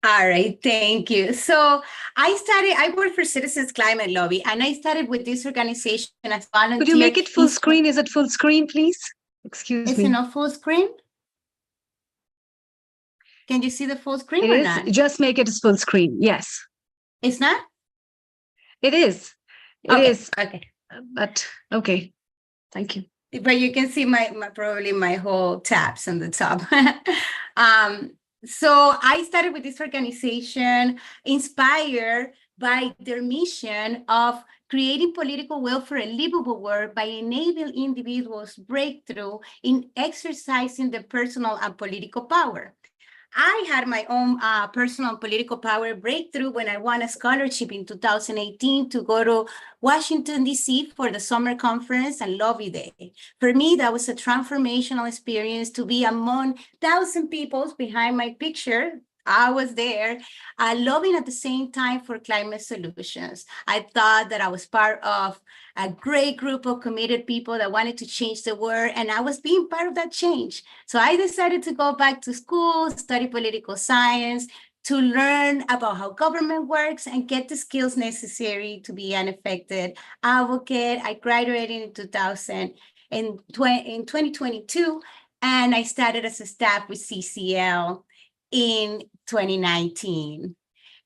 All right, thank you. So I work for Citizens Climate Lobby, and I started with this organization as volunteer. Could you make it full screen? Is it full screen, please? Excuse me. Is it not full screen? Can you see the full screen It or is. not? Just make it full screen. Yes. It's not? It is. It is. Okay. But okay. Thank you. But you can see probably my whole tabs on the top. So I started with this organization inspired by their mission of creating political will for a livable world by enabling individuals breakthrough in exercising their personal and political power. I had my own personal political power breakthrough when I won a scholarship in 2018 to go to Washington, D.C. for the summer conference and lobby day. For me, that was a transformational experience to be among 1,000 people behind my picture. I was there lobbying at the same time for climate solutions. I thought that I was part of a great group of committed people that wanted to change the world, and I was being part of that change. So I decided to go back to school, study political science, to learn about how government works and get the skills necessary to be an effective advocate. I graduated in 2022, and I started as a staff with CCL in 2019.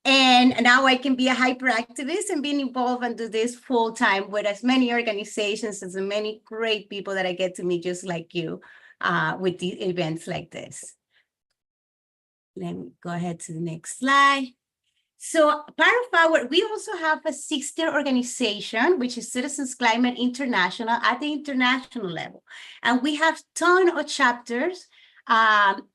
And now I can be a hyperactivist and being involved and do this full time with as many organizations, as many great people that I get to meet just like you with these events like this. Let me go ahead to the next slide. So we also have a sister organization, which is Citizens Climate International at the international level. And we have a ton of chapters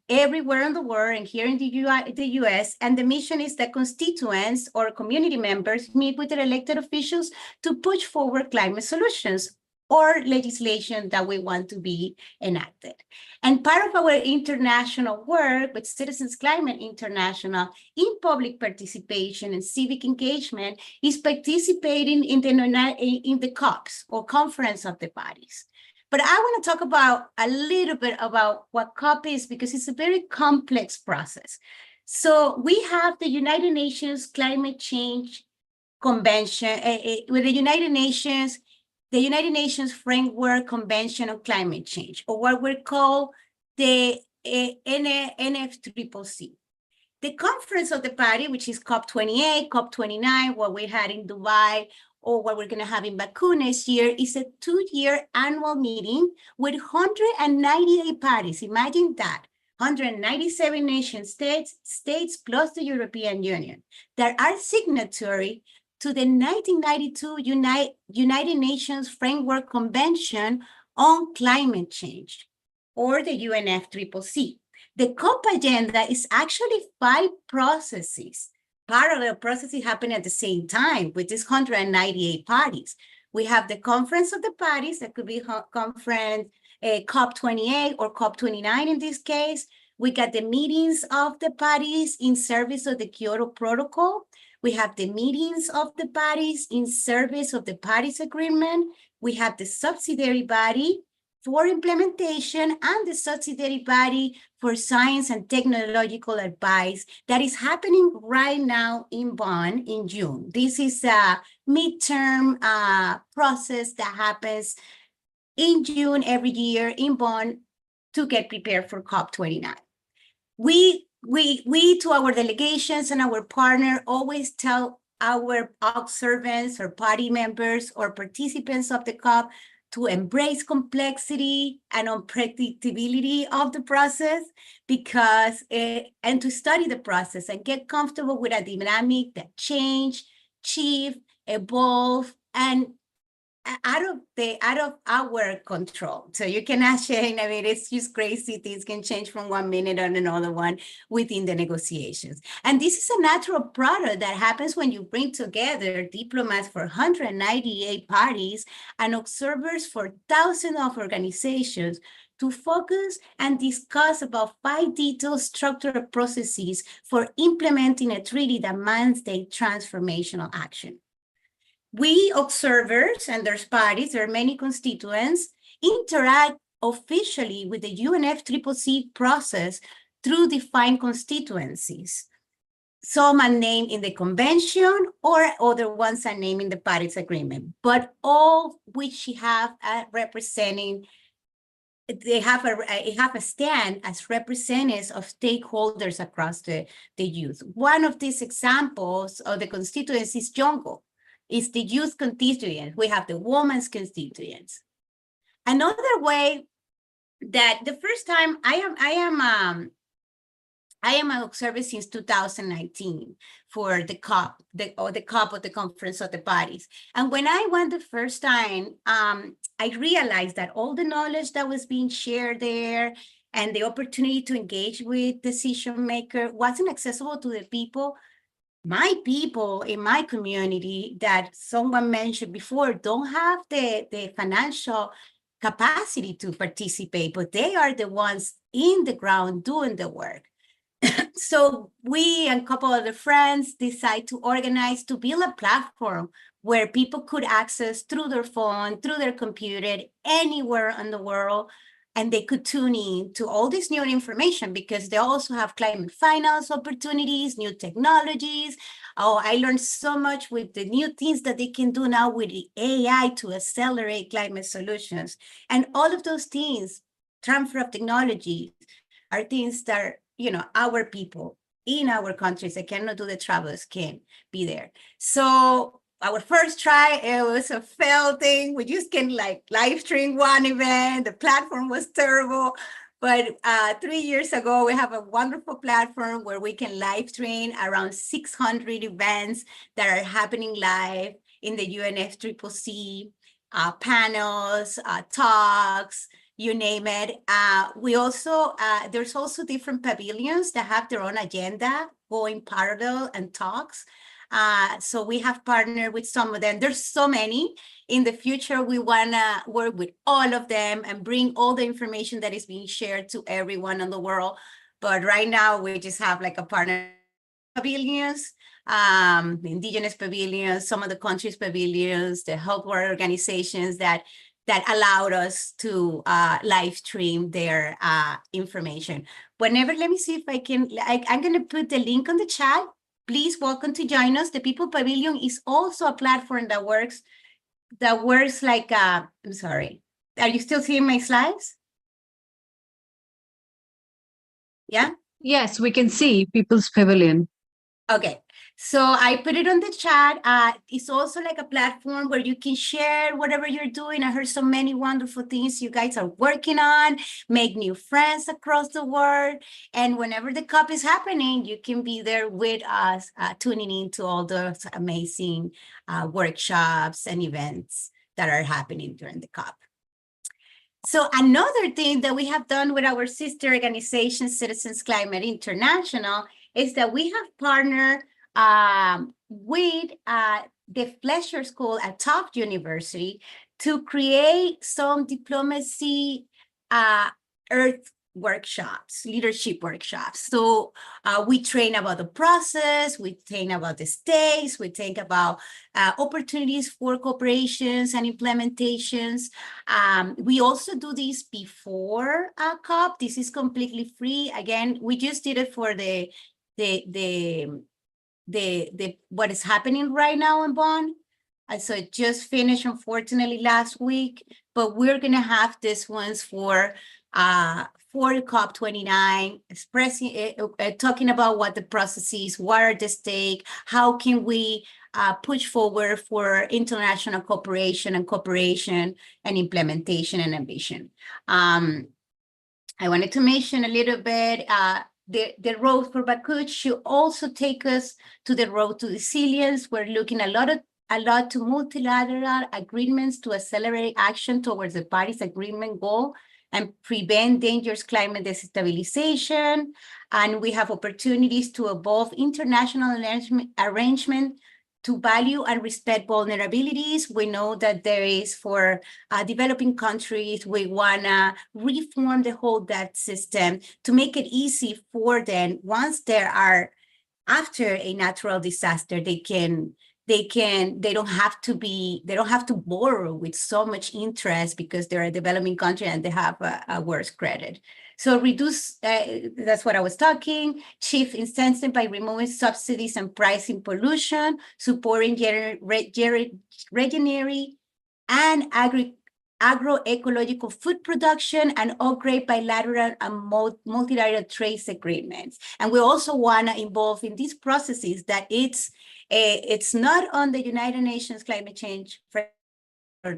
everywhere in the world and here in the US. And the mission is that constituents or community members meet with their elected officials to push forward climate solutions or legislation that we want to be enacted. And part of our international work with Citizens Climate International in public participation and civic engagement is participating in the COPs or Conference of the Parties. But I want to talk about a little bit about what COP is because it's a very complex process. So we have the United Nations Climate Change Convention with the United Nations Framework Convention on Climate Change, or what we call the NFCCC. The Conference of the Party, which is COP28, COP29, what we had in Dubai, or what we're going to have in Baku next year, is a 2-year annual meeting with 198 parties. Imagine that. 197 nation states plus the European Union that are signatory to the 1992 United Nations Framework Convention on Climate Change, or the UNFCCC. The COP agenda is actually 5 processes. Parallel processes happen at the same time with these 198 parties. We have the Conference of the Parties, that could be conference COP28 or COP29 in this case. We got the meetings of the parties in service of the Kyoto Protocol. We have the meetings of the parties in service of the Paris Agreement. We have the subsidiary body for implementation and the subsidiary body for science and technological advice that is happening right now in Bonn in June. This is a midterm process that happens in June every year in Bonn to get prepared for COP29. We to our delegations and our partner always tell our observants or party members or participants of the COP to embrace complexity and unpredictability of the process, because and to study the process and get comfortable with a dynamic that change, shift, evolve, and out of our control. So you cannot change. I mean, it's just crazy. Things can change from one minute on another one within the negotiations. And this is a natural product that happens when you bring together diplomats for 198 parties and observers for thousands of organizations to focus and discuss about 5 detailed structural processes for implementing a treaty that mandates transformational action. We observers and their parties, there are many constituents, interact officially with the UNFCCC process through defined constituencies. Some are named in the convention or other ones are named in the Paris Agreement, but all which have a representing, they have a stand as representatives of stakeholders across the youth. One of these examples of the constituency is Jongo. It's the youth constituent. We have the women's constituents. Another way that the first time I am an observer since 2019 for the COP, the COP of the Conference of the Parties. And when I went the first time, I realized that all the knowledge that was being shared there and the opportunity to engage with decision maker wasn't accessible to the people. My people in my community that someone mentioned before don't have the financial capacity to participate, but they are the ones in the ground doing the work. So we and a couple of the friends decide to organize to build a platform where people could access through their phone, through their computer, anywhere in the world, and they could tune in to all this new information because they also have climate finance opportunities, new technologies. Oh, I learned so much with the new things that they can do now with the AI to accelerate climate solutions. And all of those things, transfer of technology, are things that, you know, our people in our countries that cannot do the travels can be there. So our first try, it was a failed thing. We just can like live stream one event. The platform was terrible. But 3 years ago, we have a wonderful platform where we can live stream around 600 events that are happening live in the UNFCCC, panels, talks, you name it. We also, there's also different pavilions that have their own agenda going parallel and talks. So we have partnered with some of them. There's so many. In the future, we want to work with all of them and bring all the information that is being shared to everyone in the world. But right now, we just have like a partner pavilions, the indigenous pavilions, some of the countries' pavilions, the health organizations that allowed us to live stream their information. Whenever, let me see if I can, I'm going to put the link on the chat. Please welcome to join us. The People Pavilion is also a platform that works like, I'm sorry. Are you still seeing my slides? Yeah? Yes, we can see People's Pavilion. Okay, so I put it on the chat. It's also like a platform where you can share whatever you're doing. I heard so many wonderful things you guys are working on, make new friends across the world. And whenever the COP is happening, you can be there with us, tuning into all those amazing workshops and events that are happening during the COP. So another thing that we have done with our sister organization, Citizens Climate International, is that we have partnered with the Fletcher School at Tufts University to create some diplomacy earth workshops, leadership workshops. So we train about the process, we train about the stakes, we think about opportunities for cooperations and implementations. We also do this before COP. This is completely free. Again, we just did it for the what is happening right now in Bonn. So it just finished, unfortunately, last week, but we're going to have this ones for for COP29, expressing, talking about what the process is, what are the stake, how can we push forward for international cooperation and implementation and ambition. I wanted to mention a little bit, the road for Baku should also take us to the road to resilience. We're looking a lot to multilateral agreements to accelerate action towards the Paris Agreement goal and prevent dangerous climate destabilization. And we have opportunities to evolve international arrangement to value and respect vulnerabilities. We know that there is for developing countries, we wanna reform the whole debt system to make it easy for them once there are, after a natural disaster, they don't have to borrow with so much interest because they're a developing country and they have a worse credit. So reduce, that's what I was talking, shift incentive by removing subsidies and pricing pollution, supporting regenerative and agroecological food production, and upgrade bilateral and multilateral trade agreements. And we also want to involve in these processes that it's not on the United Nations climate change framework,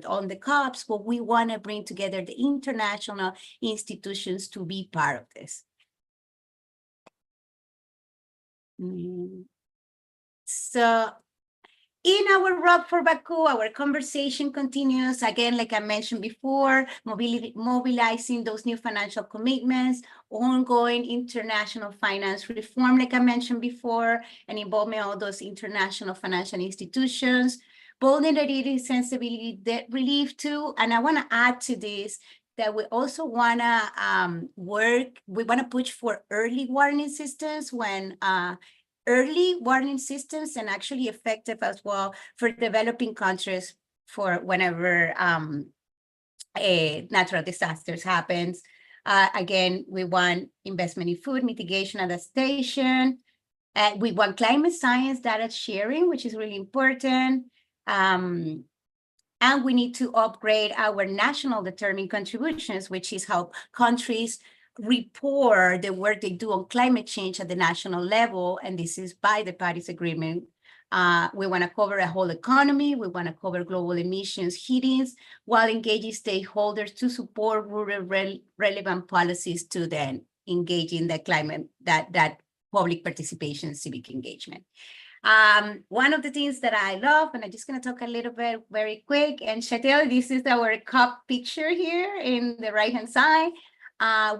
on the COPs, but we want to bring together the international institutions to be part of this. So in our Rock for Baku, our conversation continues. Again, like I mentioned before, mobilizing those new financial commitments, ongoing international finance reform, like I mentioned before, and involvement of those international financial institutions, vulnerability, sensibility, debt relief too. And I want to add to this that we also want to we want to push for early warning systems when early warning systems and actually effective as well for developing countries for whenever natural disasters happens. Again, we want investment in food mitigation, adaptation. We want climate science data sharing, which is really important. And we need to upgrade our national determined contributions, which is how countries report the work they do on climate change at the national level, and this is by the Paris Agreement. We want to cover a whole economy. We want to cover global emissions, heatings, while engaging stakeholders to support rural relevant policies to then engage in the climate, that public participation, civic engagement. One of the things that I love, and I'm just going to talk a little bit very quick, and Chatel, this is our COP picture here in the right-hand side.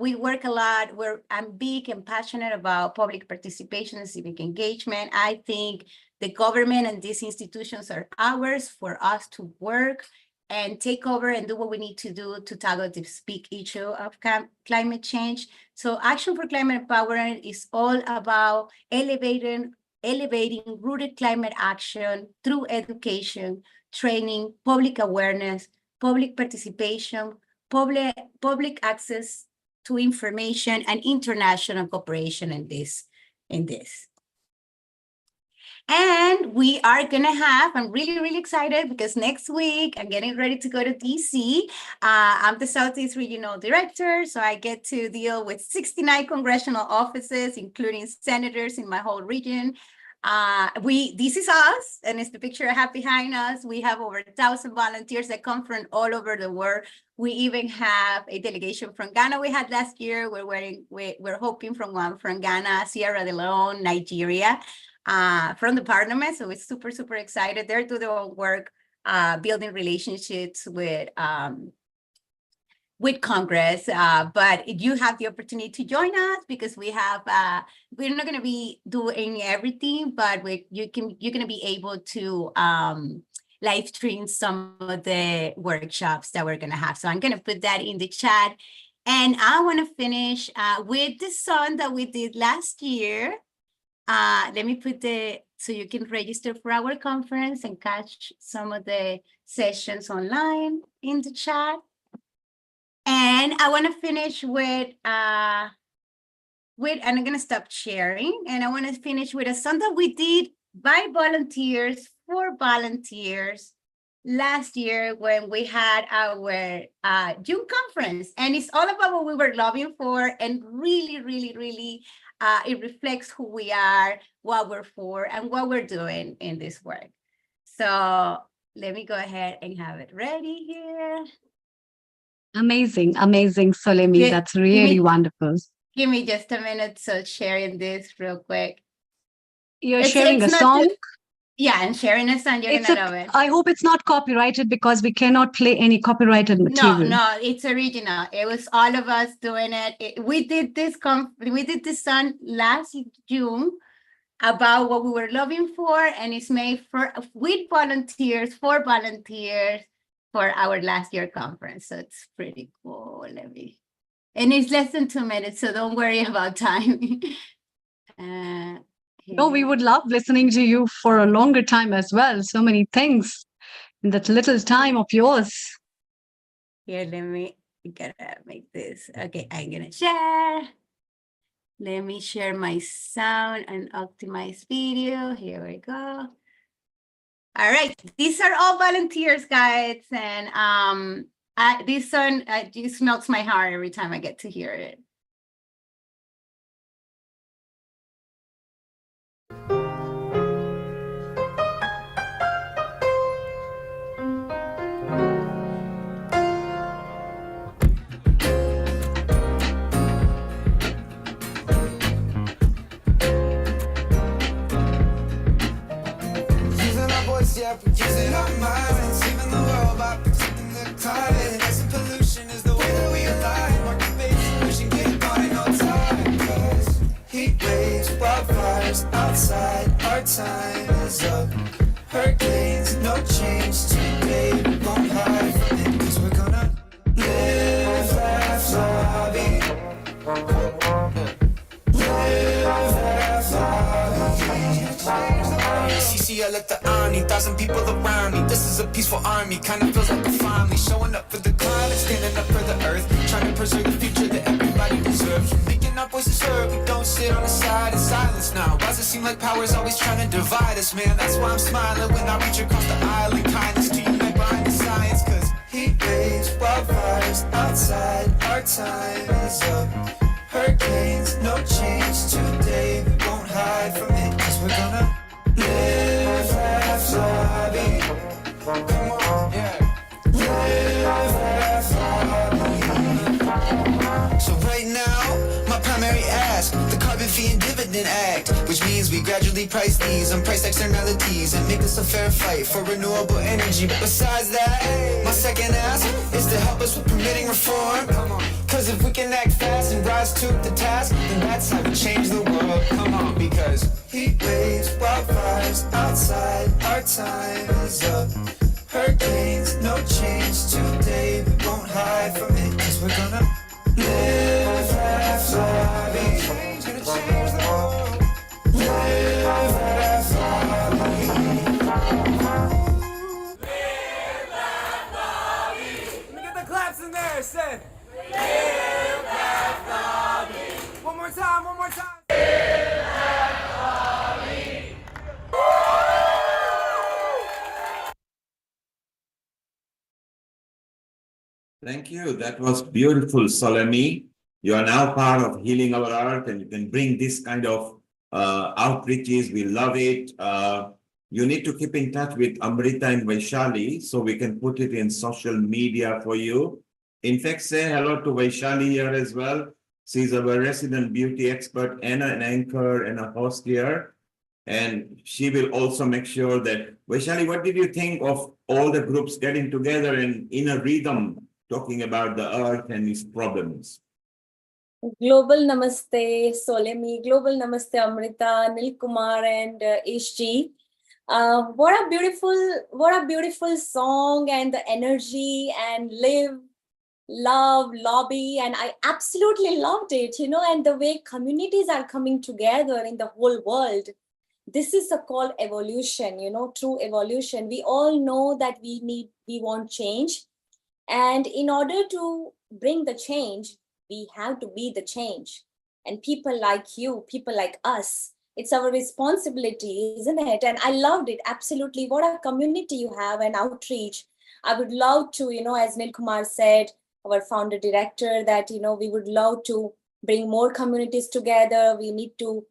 We work a lot. I'm big and passionate about public participation and civic engagement. I think the government and these institutions are ours for us to work and take over and do what we need to do to tackle this big issue of climate change. So Action for Climate Empowerment is all about elevating rooted climate action through education, training, public awareness, public participation, public access to information, and international cooperation in this. And we are going to have, I'm really, really excited because next week I'm getting ready to go to DC. I'm the Southeast Regional Director, so I get to deal with 69 congressional offices, including senators in my whole region. This is us, and it's the picture I have behind us. We have over 1,000 volunteers that come from all over the world. We even have a delegation from Ghana we had last year. We're hoping from one from Ghana, Sierra Leone, Nigeria, from the parliament. So we're super, super excited. They're doing their own work, building relationships with Congress, but you have the opportunity to join us because we have, we're not going to be doing everything, but you're going to be able to live stream some of the workshops that we're going to have. So I'm going to put that in the chat. And I want to finish with the song that we did last year. Let me put so you can register for our conference and catch some of the sessions online in the chat. And I want to finish with, and I'm going to stop sharing. And I want to finish with a song that we did by volunteers, for volunteers, last year when we had our June conference, and it's all about what we were lobbying for, and really, really, really, it reflects who we are, what we're for, and what we're doing in this work. So let me go ahead and have it ready here. Amazing, amazing, Solemi. That's really wonderful. Give me just a minute, so sharing this real quick. You're sharing a song? Yeah, I'm sharing a song. You're gonna love it. I hope it's not copyrighted, because we cannot play any copyrighted material. No, it's original. It was all of us doing it. We did this song last June about what we were lobbying for, and it's made with volunteers, for volunteers, for our last year conference. So it's pretty cool. And it's less than 2 minutes, so don't worry about time. No, we would love listening to you for a longer time as well. So many things in that little time of yours. Here, gotta make this. Okay, I'm gonna share. Let me share my sound and optimize video. Here we go. All right, these are all volunteers, guys. And this song just melts my heart every time I get to hear it. Yeah, using our minds, saving the world by protecting the climate. Less pollution is the way that we align. Market-based solution, get by no time. 'Cause heat waves, wildfires outside, our time is up. Hurricanes, no change today. We won't hide from it, 'cause we're gonna live, laugh, lobby. Live, laugh, lobby. CCL at the Omni, 1,000 people around me. This is a peaceful army, kind of feels like a family. Showing up for the climate, standing up for the earth, trying to preserve the future that everybody deserves. Making our voices heard, we don't sit on the side in silence now. Why does it seem like power's always trying to divide us, man? That's why I'm smiling when I reach across the aisle in kindness to unite behind the science. 'Cause heat waves, wildfires outside, our time is up. Hurricanes, no change today. We won't hide from it, 'cause we're gonna live, laugh, lobby. Come on, yeah. Live, laugh, lobby. So right now, my primary ask, the Carbon Fee and Dividend Act, which means we gradually price these unpriced externalities and make this a fair fight for renewable energy. But besides that, my second ask is to help us with permitting reform. Come on. 'Cause if we can act fast and rise to the task, then that's how we change the world. Come on, because heat waves, wildfires outside, our time is up. Hurricanes, no change today. We won't hide from it, 'cause we're gonna live, laugh, lobby. Gonna change the world. Live, laugh, lobby. Live, laugh, lobby. Let me get the claps in there, say. Live, laugh, lobby. One more time, one more time. Live, laugh, lobby. Thank you. That was beautiful, Solemi. You are now part of Healing Our Earth, and you can bring this kind of outreaches. We love it. You need to keep in touch with Amrita and Vaishali so we can put it in social media for you. In fact, say hello to Vaishali here as well. She's our resident beauty expert and an anchor and a host here. And she will also make sure that, Vaishali, what did you think of all the groups getting together and in a rhythm, talking about the earth and its problems? Global Namaste, Solemi, Global Namaste, Amrita, Nil Kumar, and HG. What a beautiful song, and the energy, and live, love, lobby, and I absolutely loved it, and the way communities are coming together in the whole world. This is called evolution, true evolution. We all know that we want change. And in order to bring the change, we have to be the change. And people like you, people like us, It's our responsibility, isn't it? And I loved it. Absolutely. What a community you have and outreach. I would love to, as Nil Kumar said, our founder director, that, we would love to bring more communities together. We need to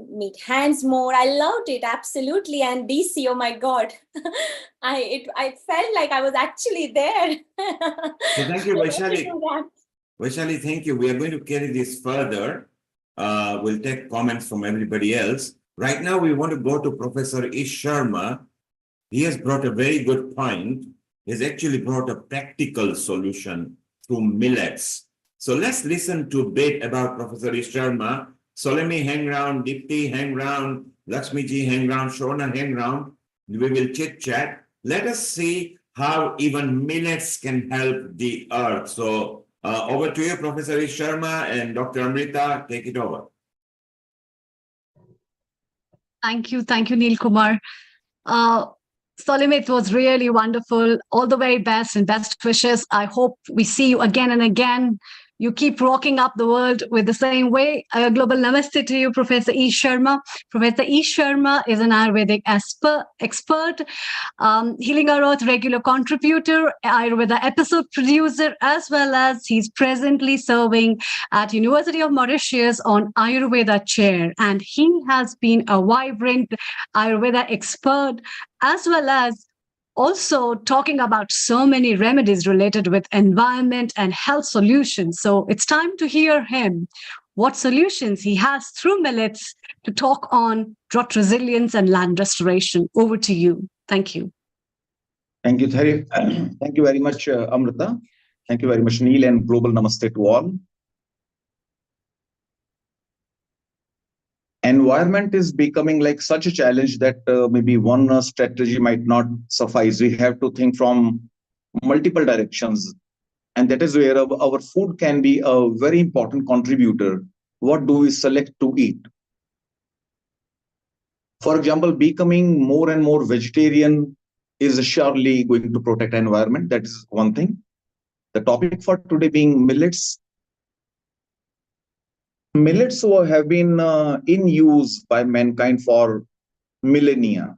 meet hands more. I loved it. Absolutely. And DC, oh my God. I felt like I was actually there. So thank you, Vaishali. Vaishali, thank you. We are going to carry this further. We'll take comments from everybody else. Right now, we want to go to Professor Ish Sharma. He has brought a very good point. He's actually brought a practical solution through millets. So let's listen to a bit about Professor Ish Sharma. Solemi, hang round. Dipti, hang round. Lakshmi ji, hang round. Shona, hang round. We will chit chat. Let us see how even millets can help the earth. So over to you, Professor Ish Sharma and Dr. Amrita. Take it over. Thank you, Neil Kumar. Solim, it was really wonderful. All the very best and best wishes. I hope we see you again and again. You keep rocking up the world with the same way. A global namaste to you, Professor Ish Sharma. Professor Ish Sharma is an Ayurvedic expert, Healing Our Earth regular contributor, Ayurveda episode producer, as well as he's presently serving at University of Mauritius on Ayurveda chair. And he has been a vibrant Ayurveda expert, as well as also talking about so many remedies related with environment and health solutions. So it's time to hear him, what solutions he has through millets to talk on drought resilience and land restoration. Over to you. Thank you. Thank you, Thari. Thank you very much, Amrita. Thank you very much, Neil, and global namaste to all. Environment is becoming like such a challenge that maybe one strategy might not suffice. We have to think from multiple directions. And that is where our food can be a very important contributor. What do we select to eat? For example, becoming more and more vegetarian is surely going to protect environment. That is one thing. The topic for today being millets. Millets have been in use by mankind for millennia.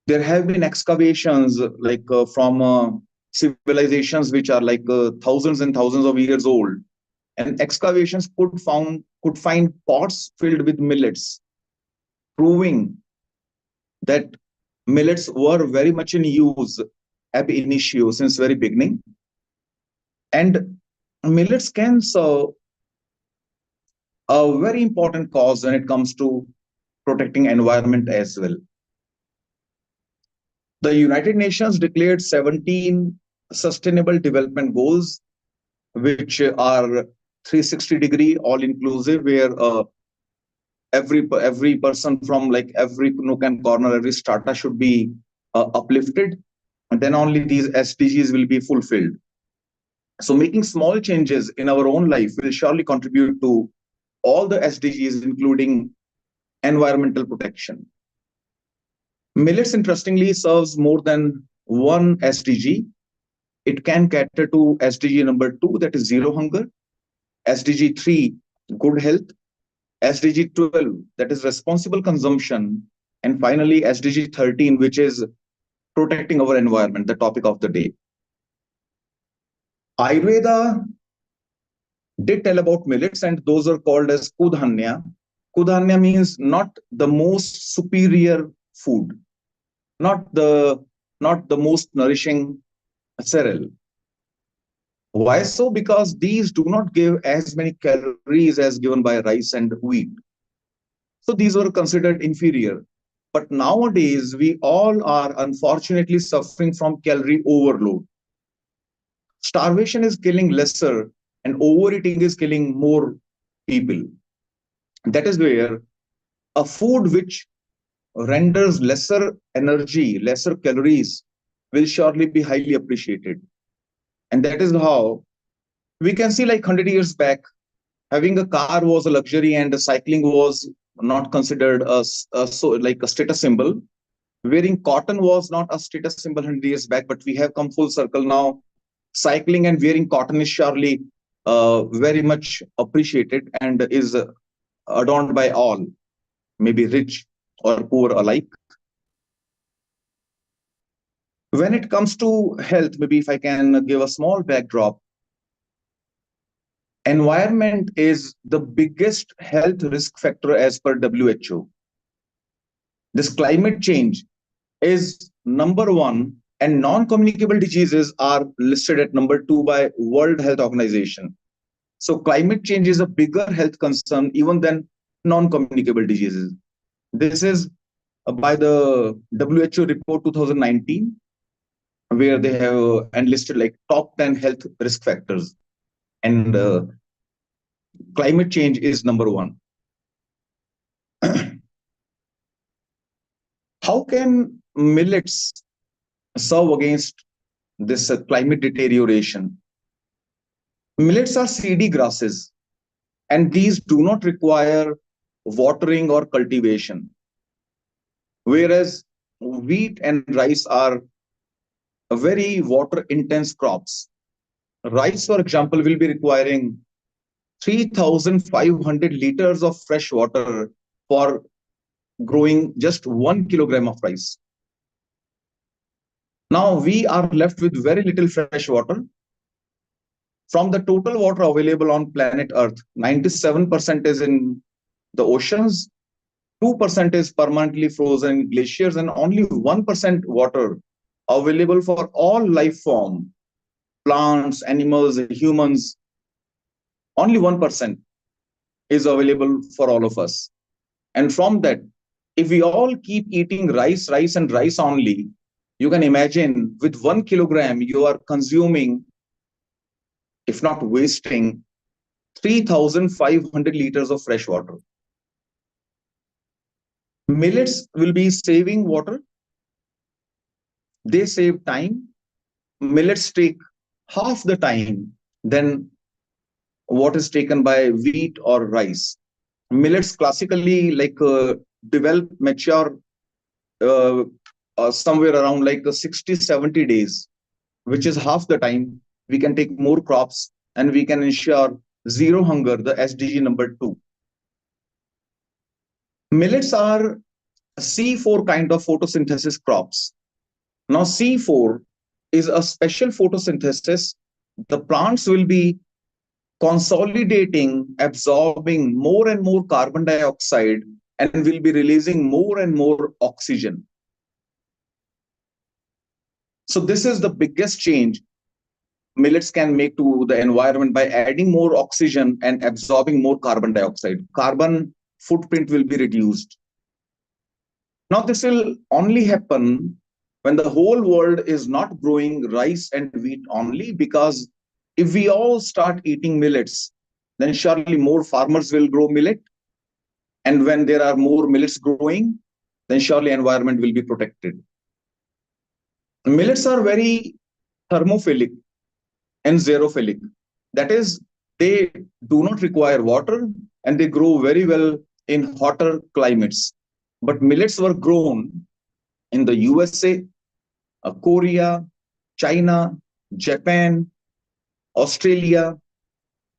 There have been excavations like from civilizations which are like thousands and thousands of years old, and excavations could find pots filled with millets, proving that millets were very much in use ab initio, since very beginning. And millets can serve a very important cause when it comes to protecting environment as well. The United Nations declared 17 Sustainable Development Goals, which are 360-degree, all-inclusive, where every person from like every nook and corner, every strata should be uplifted, and then only these SDGs will be fulfilled. So making small changes in our own life will surely contribute to all the SDGs, including environmental protection. Millets, interestingly, serves more than one SDG. It can cater to SDG number 2, that is zero hunger, SDG 3, good health, SDG 12, that is responsible consumption, and finally SDG 13, which is protecting our environment, the topic of the day. Ayurveda did tell about millets, and those are called as kudhanya. Kudhanya means not the most superior food, not the most nourishing cereal. Why so? Because these do not give as many calories as given by rice and wheat. So these were considered inferior. But nowadays, we all are unfortunately suffering from calorie overload. Starvation is killing lesser, and overeating is killing more people. That is where a food which renders lesser energy, lesser calories, will surely be highly appreciated. And that is how we can see, like 100 years back, having a car was a luxury and cycling was not considered a status symbol. Wearing cotton was not a status symbol 100 years back, but we have come full circle now. Cycling and wearing cotton is surely very much appreciated and is adorned by all, maybe rich or poor alike. When it comes to health, maybe if I can give a small backdrop, environment is the biggest health risk factor as per WHO. This climate change is number one, and non-communicable diseases are listed at number two by World Health Organization. So climate change is a bigger health concern even than non-communicable diseases. This is by the WHO report 2019, where they have enlisted like top 10 health risk factors. And climate change is number one. How can millets serve against this climate deterioration? Millets are seedy grasses, and these do not require watering or cultivation. Whereas wheat and rice are very water intense crops. Rice, for example, will be requiring 3,500 liters of fresh water for growing just 1 kilogram of rice. Now we are left with very little fresh water. From the total water available on planet Earth, 97% is in the oceans, 2% is permanently frozen in glaciers, and only 1% water available for all life form, plants, animals, humans. Only 1% is available for all of us. And from that, if we all keep eating rice, and rice only, you can imagine with 1 kilogram, you are consuming, if not wasting, 3,500 liters of fresh water. Millets will be saving water. They save time. Millets take half the time than what is taken by wheat or rice. Millets classically develop, mature somewhere around 60-70 days, which is half the time. We can take more crops and we can ensure zero hunger, the SDG number 2. Millets are C4 kind of photosynthesis crops. Now C4 is a special photosynthesis. The plants will be consolidating, absorbing more and more carbon dioxide, and will be releasing more and more oxygen. So this is the biggest change millets can make to the environment by adding more oxygen and absorbing more carbon dioxide. Carbon footprint will be reduced. Now this will only happen when the whole world is not growing rice and wheat only, because if we all start eating millets, then surely more farmers will grow millet. And when there are more millets growing, then surely environment will be protected. Millets are very thermophilic and xerophilic. That is, they do not require water and they grow very well in hotter climates. But millets were grown in the USA, Korea, China, Japan, Australia,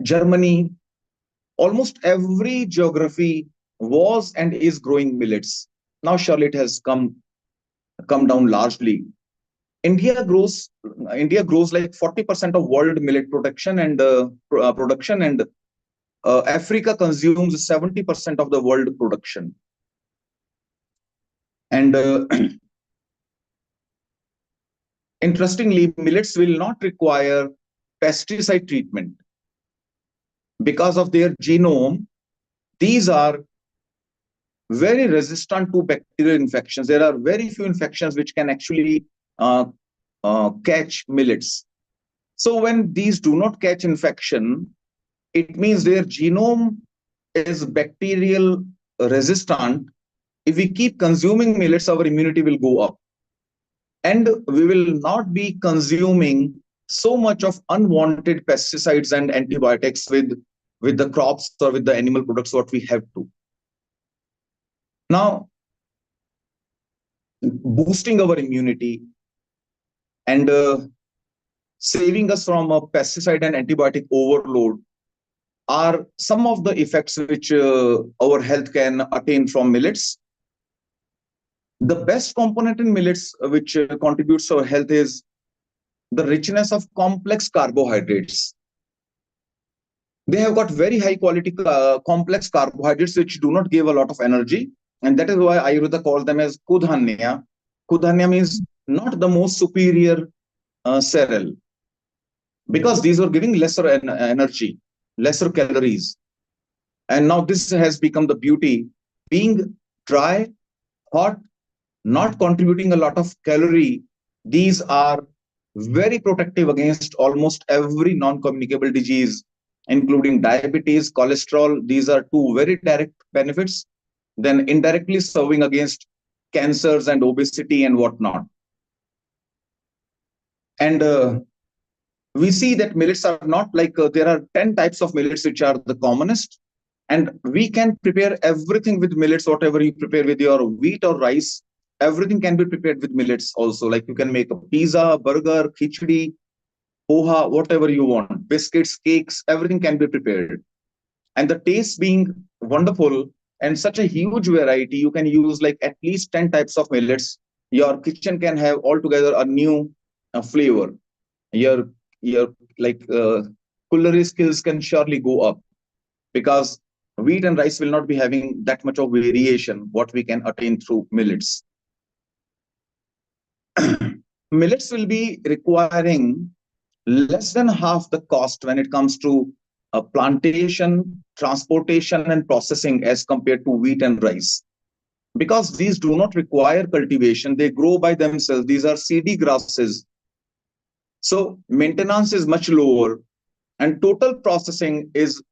Germany. Almost every geography was and is growing millets. Now surely it has come down largely. India grows like 40% of world millet production, and Africa consumes 70% of the world production. And interestingly, millets will not require pesticide treatment. Because of their genome, these are very resistant to bacterial infections. There are very few infections which can actually catch millets. So when these do not catch infection, it means their genome is bacterial resistant. If we keep consuming millets, our immunity will go up. And we will not be consuming so much of unwanted pesticides and antibiotics with the crops or with the animal products what we have to. Now, boosting our immunity and saving us from a pesticide and antibiotic overload are some of the effects which our health can attain from millets. The best component in millets which contributes to our health is the richness of complex carbohydrates. They have got very high quality complex carbohydrates which do not give a lot of energy, and that is why Ayurveda calls them as kudhanya. Kudhanya means not the most superior cereal, because these are giving lesser energy, lesser calories. And now this has become the beauty, being dry, hot, not contributing a lot of calorie. These are very protective against almost every non-communicable disease, including diabetes, cholesterol. These are two very direct benefits, then indirectly serving against cancers and obesity and whatnot. And we see that millets are not like, there are 10 types of millets which are the commonest. And we can prepare everything with millets, whatever you prepare with your wheat or rice, everything can be prepared with millets also. Like you can make a pizza, burger, khichdi, poha, whatever you want, biscuits, cakes, everything can be prepared. And the taste being wonderful and such a huge variety, you can use like at least 10 types of millets. Your kitchen can have altogether a new flavor. Your like culinary skills can surely go up, because wheat and rice will not be having that much of variation what we can attain through millets. Millets will be requiring less than half the cost when it comes to plantation, transportation, and processing as compared to wheat and rice. Because these do not require cultivation, they grow by themselves. These are seedy grasses. So maintenance is much lower, and total processing is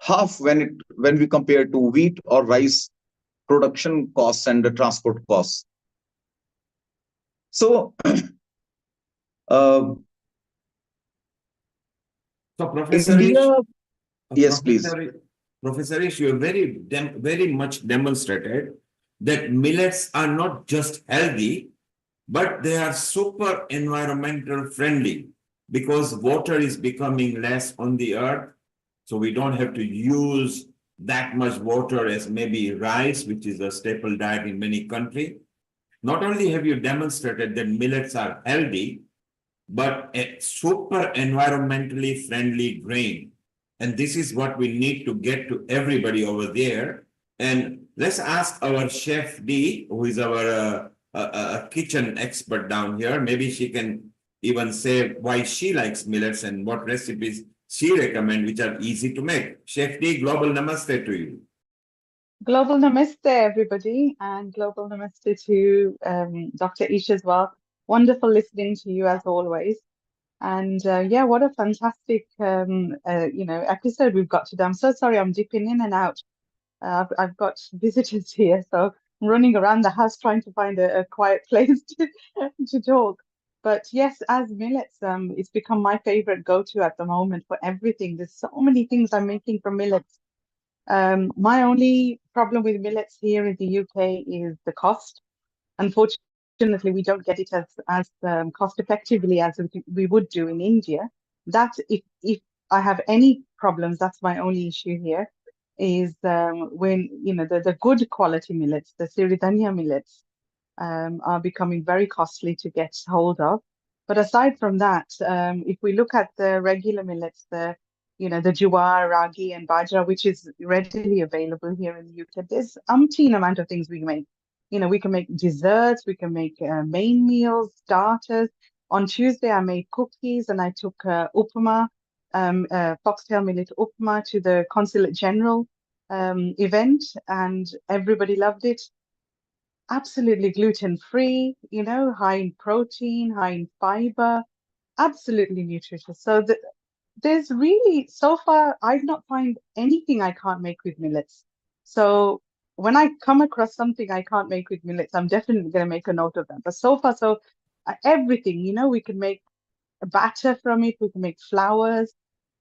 half when we compare to wheat or rice production costs and the transport costs. So So Professor India, Ish, yes, please. Professor Ish, you very much demonstrated that millets are not just healthy, but they are super environmental friendly, because water is becoming less on the earth. So we don't have to use that much water as maybe rice, which is a staple diet in many countries. Not only have you demonstrated that millets are healthy, but a super environmentally friendly grain. And this is what we need to get to everybody over there. And let's ask our Chef D, who is our kitchen expert down here. Maybe she can even say why she likes millets and what recipes she recommends, which are easy to make. Chef D, global namaste to you. Global namaste, everybody, and global namaste to Dr. Ish as well. Wonderful listening to you as always. And yeah, what a fantastic episode we've got today. I'm so sorry, I'm dipping in and out. I've got visitors here, so I'm running around the house trying to find a quiet place to talk. But yes, as millets, it's become my favorite go-to at the moment for everything. There's so many things I'm making from millets. My only problem with millets here in the UK is the cost. Unfortunately, we don't get it as cost effectively as we would do in India. That if I have any problems, that's my only issue here, is when the good quality millets, the Siridhanya millets, are becoming very costly to get hold of. But aside from that, if we look at the regular millets, the jowar, ragi, and bajra, which is readily available here in the UK, there's umpteen amount of things we can make. We can make desserts, we can make main meals, starters. On Tuesday, I made cookies and I took upma, foxtail millet upma to the Consulate General event, and everybody loved it. Absolutely gluten-free, high in protein, high in fiber, absolutely nutritious. So there's really, so far, I've not found anything I can't make with millets. So when I come across something I can't make with millets, I'm definitely going to make a note of that. But so far, everything, we can make a batter from it, we can make flours.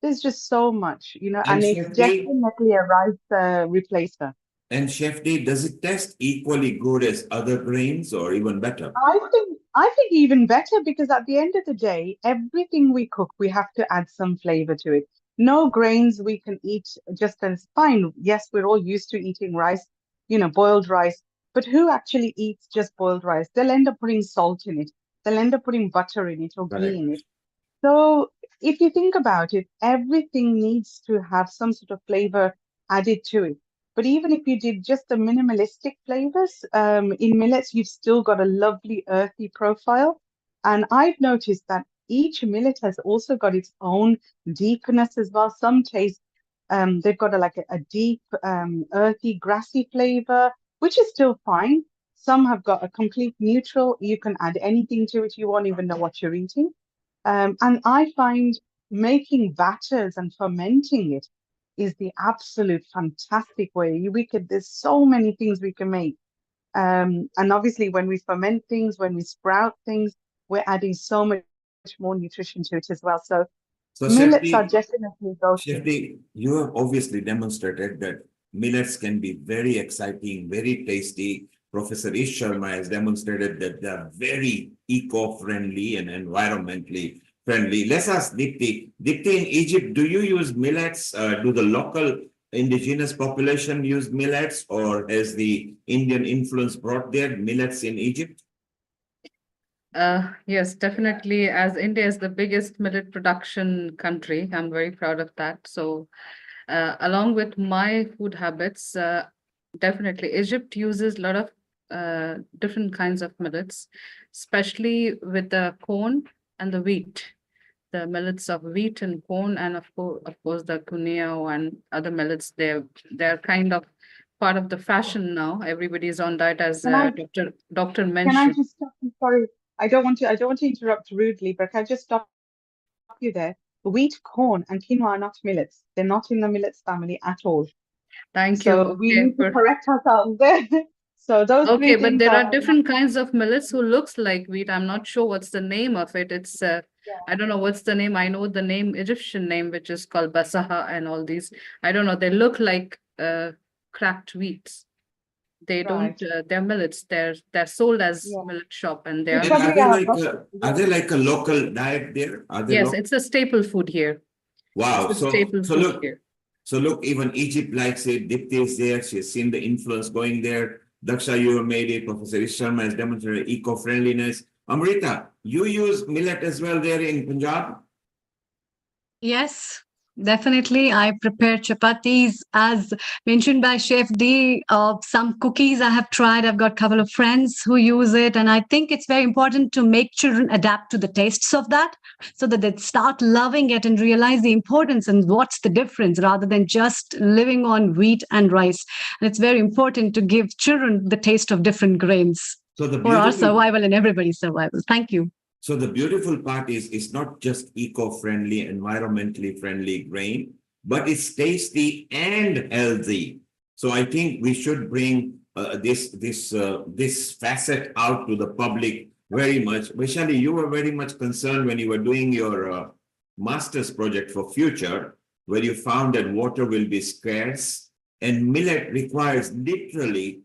There's just so much, and it's definitely a rice replacer. And Chef D, does it taste equally good as other grains or even better? I think even better, because at the end of the day, everything we cook, we have to add some flavor to it. no grains we can eat just as fine. Yes, we're all used to eating rice, boiled rice, but who actually eats just boiled rice? They'll end up putting salt in it. They'll end up putting butter in it or ghee in it. So if you think about it, everything needs to have some sort of flavor added to it. But even if you did just the minimalistic flavors, in millets, you've still got a lovely earthy profile. And I've noticed that each millet has also got its own deepness as well. Some taste, they've got a deep, earthy, grassy flavor, which is still fine. Some have got a complete neutral. You can add anything to it. You won't even know what you're eating. And I find making batters and fermenting it is the absolute fantastic way. There's so many things we can make. And obviously, when we ferment things, when we sprout things, we're adding so much more nutrition to it as well. So millets are definitely Shefti, you have obviously demonstrated that millets can be very exciting, very tasty. Professor Ish Sharma has demonstrated that they are very eco-friendly and environmentally friendly. Let's ask Dipti. Dipti, in Egypt, do you use millets? Do the local indigenous population use millets, or has the Indian influence brought their millets in Egypt? Yes, definitely. As India is the biggest millet production country, I'm very proud of that. So, along with my food habits, definitely Egypt uses a lot of different kinds of millets, especially with the corn and the wheat. The millets of wheat and corn, and of course the cuneo and other millets. They're kind of part of the fashion now. Everybody is on diet, as Doctor Can I mentioned. just stop you? Sorry, I don't want to interrupt rudely, but can I just stop you there? Wheat, corn, and quinoa are not millets. They're not in the millets family at all. Thank you. So we need to correct ourselves there. So those Okay, three but things there are are different kinds of millets who looks like wheat. I'm not sure what's the name of it. It's I don't know what's the name. I know the name, Egyptian name, which is called basaha and all these. I don't know. They look like cracked wheats. They don't. They're millets. They're sold as millet shop, and they are. Are they like a local diet there? Are they Yes, it's a staple food here. Wow. It's a staple food look, here. So look, even Egypt likes it. Dipti is there. She's seen the influence going there. Daksha, you have made it. Professor Ish Sharma has demonstrated eco-friendliness. Amrita, you use millet as well there in Punjab? Yes, definitely. I prepare chapatis as mentioned by Chef D. Some cookies I have tried. I've got a couple of friends who use it. And I think it's very important to make children adapt to the tastes of that so that they start loving it and realize the importance and what's the difference rather than just living on wheat and rice. And it's very important to give children the taste of different grains for our survival and everybody's survival. Thank you. So the beautiful part is it's not just eco-friendly, environmentally friendly grain, but it's tasty and healthy. So I think we should bring this facet out to the public very much. Vaishali, you were very much concerned when you were doing your master's project for future, where you found that water will be scarce and millet requires literally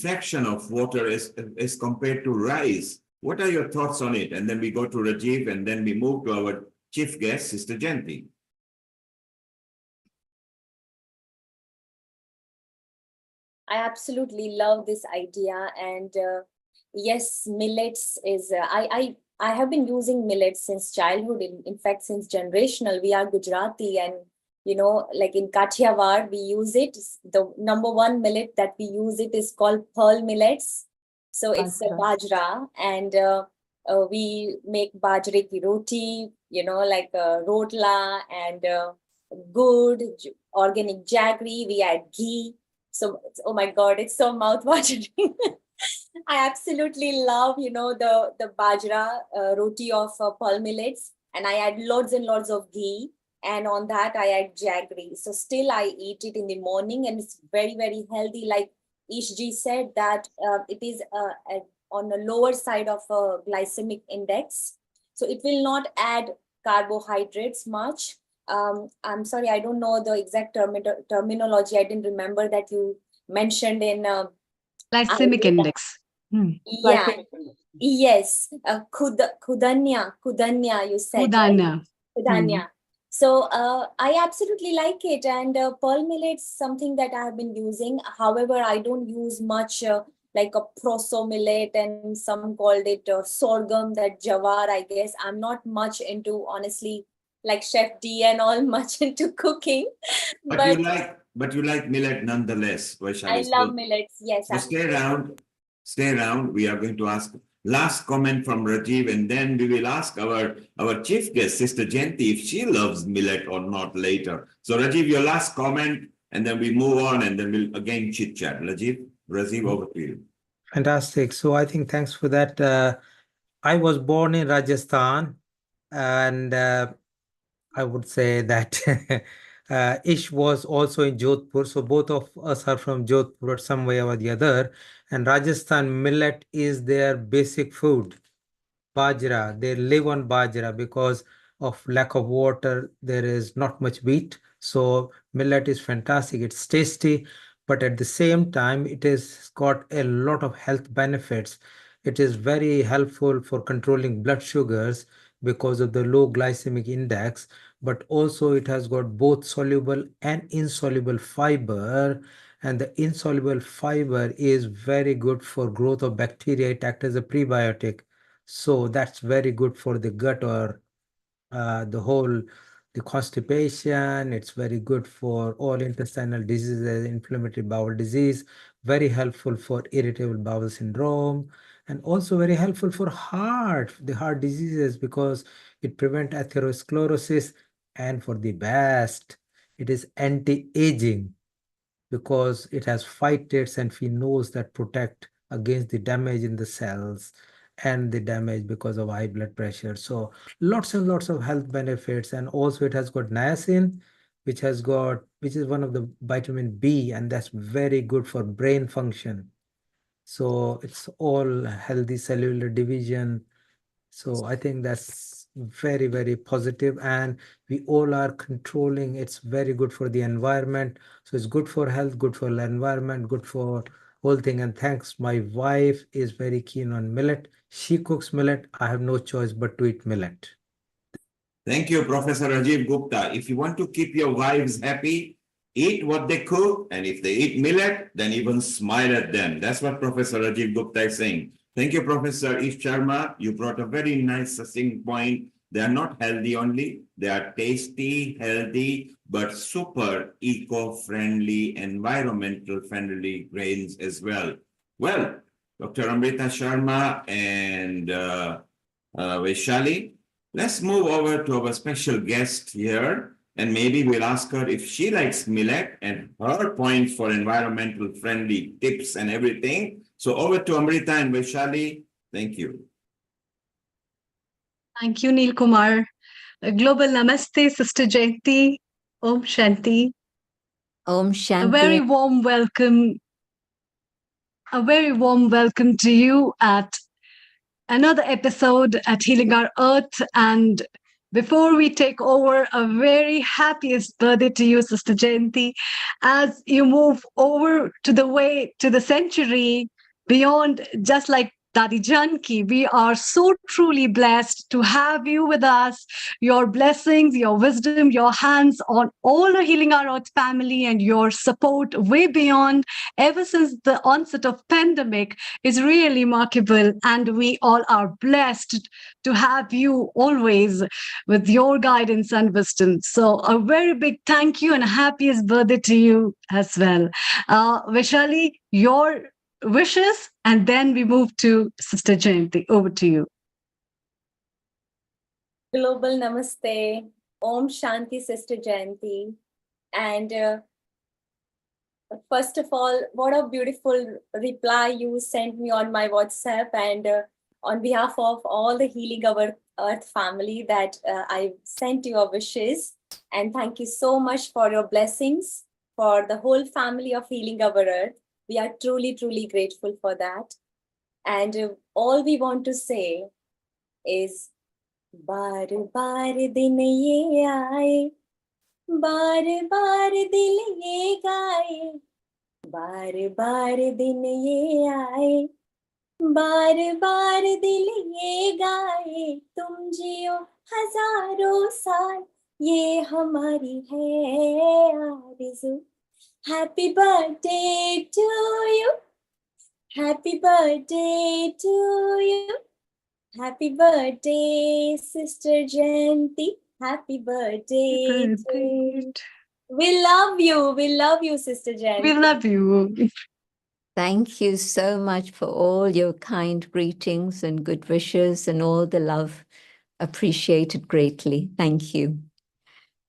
fraction of water as compared to rice. What are your thoughts on it? And then we go to Rajiv, and then we move to our chief guest, Sister Jayanti. I absolutely love this idea, and yes, millets is. I have been using millets since childhood. In fact, since generational, we are Gujarati, and like in Kathiawar, we use it. The number one millet that we use it is called pearl millets. So it's a bajra, and we make bajre ki roti, like rotla and good organic jaggery. We add ghee. So, oh my God, it's so mouth-watering. I absolutely love, the bajra roti of pearl millets, and I add loads and loads of ghee. And on that, I add jaggery. So still I eat it in the morning, and it's very, very healthy. Like Ishji said that it is on the lower side of a glycemic index. So it will not add carbohydrates much. I'm sorry, I don't know the exact terminology. I didn't remember that you mentioned in glycemic index. Yeah. Yes. Kudanya, you said. Kudanya. Kudanya. So I absolutely like it, and pearl millet's something that I have been using. However, I don't use much like a proso millet, and some called it sorghum, that jawar. I guess I'm not much into, honestly, like Chef D and all, much into cooking, but But you like millet nonetheless, I Vaishali. love millets. Yes, So stay absolutely. around. Stay around. We are going to ask last comment from Rajiv, and then we will ask our chief guest, Sister Jayanti, if she loves millet or not later. So Rajiv, your last comment, and then we move on, and then we'll again chit chat. Rajiv, over to you. Fantastic. So I think thanks for that. I was born in Rajasthan, and I would say that Ish was also in Jodhpur. So both of us are from Jodhpur some way or the other. And Rajasthan, millet is their basic food. Bajra, they live on bajra because of lack of water. There is not much wheat. So millet is fantastic. It's tasty, but at the same time, it has got a lot of health benefits. It is very helpful for controlling blood sugars because of the low glycemic index, but also it has got both soluble and insoluble fiber. And the insoluble fiber is very good for growth of bacteria. It acts as a prebiotic. So that's very good for the gut or the constipation. It's very good for all intestinal diseases, inflammatory bowel disease, very helpful for irritable bowel syndrome, and also very helpful for the heart diseases because it prevents atherosclerosis, and for the best, it is anti-aging because it has phytates and phenols that protect against the damage in the cells and the damage because of high blood pressure. So lots and lots of health benefits. And also it has got niacin, which is one of the vitamin B, and that's very good for brain function. So it's all healthy cellular division. So I think that's very, very positive, and we all are controlling. It's very good for the environment. So it's good for health, good for the environment, good for whole thing. And thanks, my wife is very keen on millet. She cooks millet. I have no choice but to eat millet. Thank you, Professor Rajiv Gupta. If you want to keep your wives happy, eat what they cook, and if they eat millet, then even smile at them. That's what Professor Rajiv Gupta is saying. Thank you, Professor Ish Sharma. You brought a very nice, succinct point. They are not healthy only, they are tasty, healthy, but super eco-friendly, environmental friendly grains as well. Well, Dr. Amrita Sharma and Vaishali, let's move over to our special guest here, and maybe we'll ask her if she likes millet and her points for environmental friendly tips and everything. So over to Amrita and Vaishali. Thank you. Thank you, Neil Kumar. Global Namaste, Sister Jayanti. Om Shanti. Om Shanti. A very warm welcome. A very warm welcome to you at another episode at Healing Our Earth. And before we take over, a very happiest birthday to you, Sister Jayanti, as you move over to the way to the century beyond, just like Dadi Janki. We are so truly blessed to have you with us. Your blessings, your wisdom, your hands on all the Healing Our Earth family, and your support way beyond ever since the onset of pandemic is really remarkable. And we all are blessed to have you always with your guidance and wisdom. So a very big thank you and happiest birthday to you as well. Vaishali, your wishes, and then we move to Sister Jayanti. Over to you. Global Namaste. Om Shanti, Sister Jayanti. And first of all, what a beautiful reply you sent me on my WhatsApp. And on behalf of all the Healing Our Earth family, that I sent your wishes. And thank you so much for your blessings for the whole family of Healing Our Earth. We are truly, truly grateful for that. And all we want to say is, बार बार दिन ये आए, बार बार दिल ये गाए, बार बार दिन ये आए, बार बार दिल ये गाए, तुम जियो हजारों साल, ये हमारी है आरज़ू. Happy birthday to you. Happy birthday to you. Happy birthday, Sister Jayanti. Happy birthday to you. We love you. We love you, Sister Jayanti. We love you. Thank you so much for all your kind greetings and good wishes and all the love. Appreciated greatly. Thank you.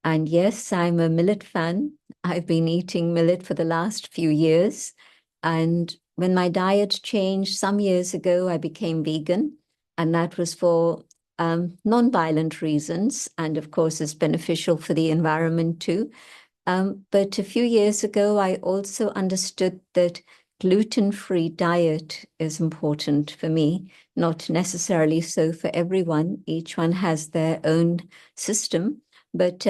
And yes, I'm a millet fan. I've been eating millet for the last few years. And when my diet changed some years ago, I became vegan. And that was for non-violent reasons. And of course, it's beneficial for the environment too. But a few years ago, I also understood that gluten-free diet is important for me, not necessarily so for everyone. Each one has their own system, but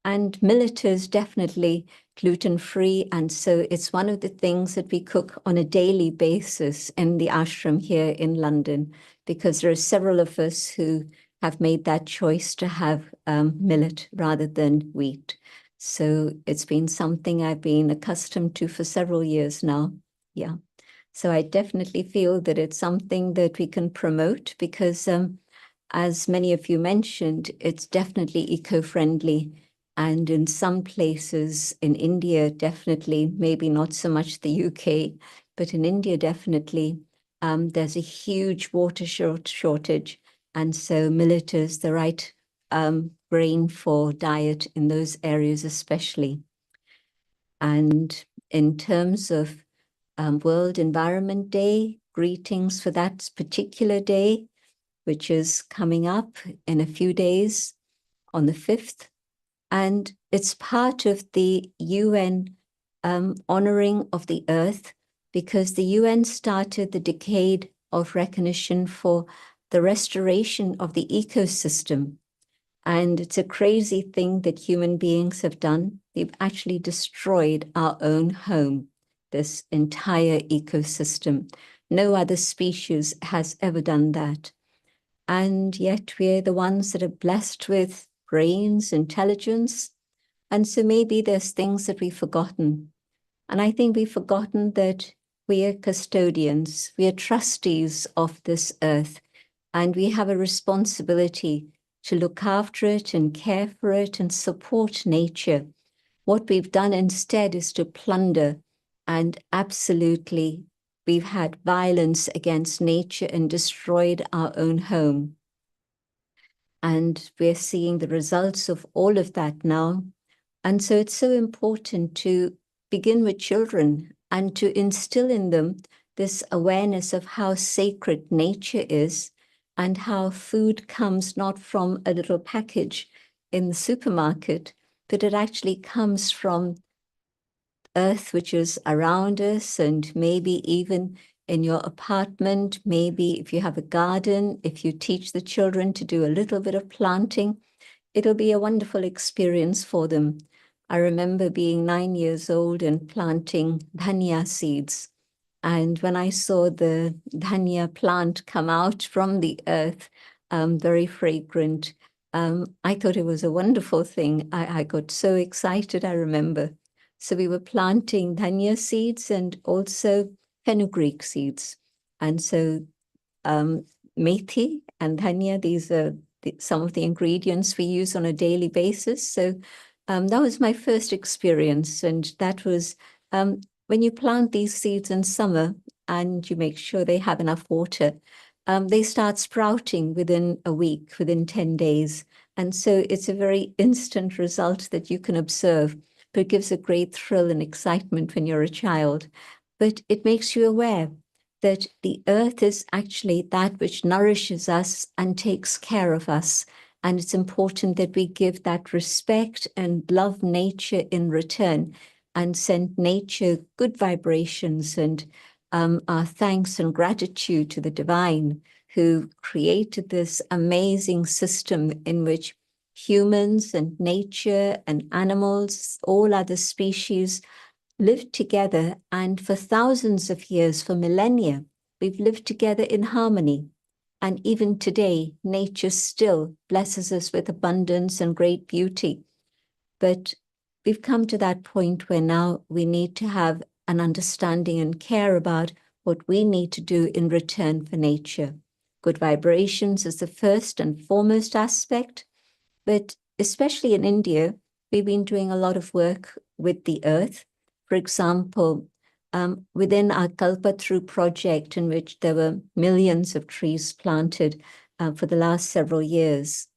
and millet is definitely gluten-free, and so it's one of the things that we cook on a daily basis in the ashram here in London, because there are several of us who have made that choice to have millet rather than wheat. So it's been something I've been accustomed to for several years now. Yeah. So I definitely feel that it's something that we can promote because, as many of you mentioned, it's definitely eco-friendly. And in some places in India, definitely, maybe not so much the UK, but in India, definitely, there's a huge water shortage. And so millet is the right grain for diet in those areas especially. And in terms of World Environment Day, greetings for that particular day, which is coming up in a few days on the 5th. And it's part of the UN honoring of the earth, because the UN started the decade of recognition for the restoration of the ecosystem. And it's a crazy thing that human beings have done. They've actually destroyed our own home, this entire ecosystem. No other species has ever done that. And yet we're the ones that are blessed with brains, intelligence. And so maybe there's things that we've forgotten. And I think we've forgotten that we are custodians, we are trustees of this earth, and we have a responsibility to look after it and care for it and support nature. What we've done instead is to plunder, and absolutely we've had violence against nature and destroyed our own home. And we're seeing the results of all of that now. And so it's so important to begin with children and to instill in them this awareness of how sacred nature is and how food comes not from a little package in the supermarket, but it actually comes from earth which is around us, and maybe even in your apartment, maybe if you have a garden, if you teach the children to do a little bit of planting, it'll be a wonderful experience for them. I remember being 9 years old and planting dhania seeds. And when I saw the dhania plant come out from the earth, very fragrant, I thought it was a wonderful thing. I got so excited, I remember. So we were planting dhania seeds and also fenugreek seeds. And so methi and dhania, these are some of the ingredients we use on a daily basis. So that was my first experience. And that was when you plant these seeds in summer and you make sure they have enough water, they start sprouting within a week, within 10 days. And so it's a very instant result that you can observe, but it gives a great thrill and excitement when you're a child. But it makes you aware that the earth is actually that which nourishes us and takes care of us. And it's important that we give that respect and love nature in return and send nature good vibrations and our thanks and gratitude to the divine who created this amazing system in which humans and nature and animals, all other species, lived together, and for thousands of years, for millennia, we've lived together in harmony. And even today, nature still blesses us with abundance and great beauty. But we've come to that point where now we need to have an understanding and care about what we need to do in return for nature. Good vibrations is the first and foremost aspect, but especially in India, we've been doing a lot of work with the earth. For example, within our Kalpataru project, in which there were millions of trees planted for the last several years,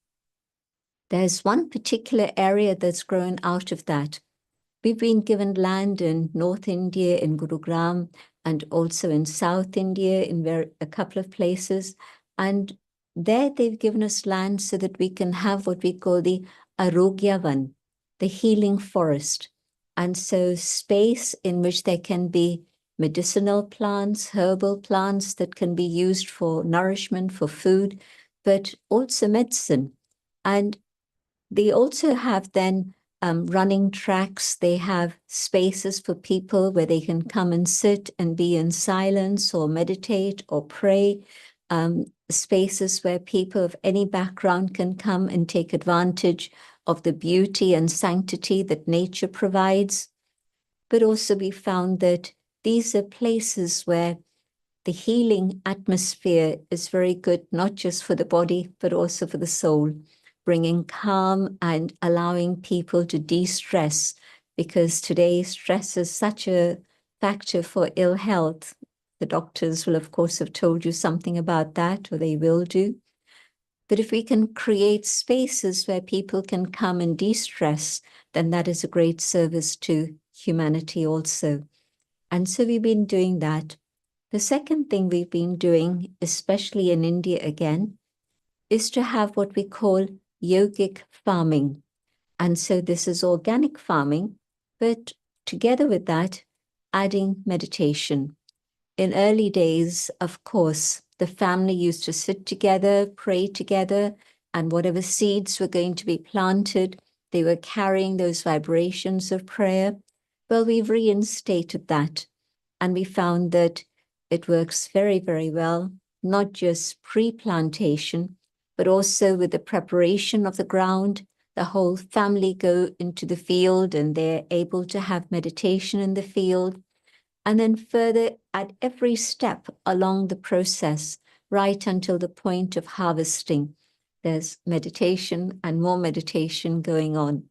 there's one particular area that's grown out of that. We've been given land in North India, in Gurugram, and also in South India, in a couple of places. And there they've given us land so that we can have what we call the Arogyavan, the healing forest. And so space in which there can be medicinal plants, herbal plants that can be used for nourishment, for food, but also medicine. And they also have then running tracks. They have spaces for people where they can come and sit and be in silence or meditate or pray. Spaces where people of any background can come and take advantage of the beauty and sanctity that nature provides. But also we found that these are places where the healing atmosphere is very good, not just for the body, but also for the soul, bringing calm and allowing people to de-stress, because today stress is such a factor for ill health. The doctors will, of course, have told you something about that, or they will do. But if we can create spaces where people can come and de-stress, then that is a great service to humanity also. And so we've been doing that. The second thing we've been doing, especially in India again, is to have what we call yogic farming. And so this is organic farming, but together with that, adding meditation. In early days, of course, the family used to sit together, pray together, and whatever seeds were going to be planted, they were carrying those vibrations of prayer. Well, we've reinstated that, and we found that it works very, very well, not just pre-plantation, but also with the preparation of the ground. The whole family go into the field and they're able to have meditation in the field. And then further, at every step along the process, right until the point of harvesting, there's meditation and more meditation going on.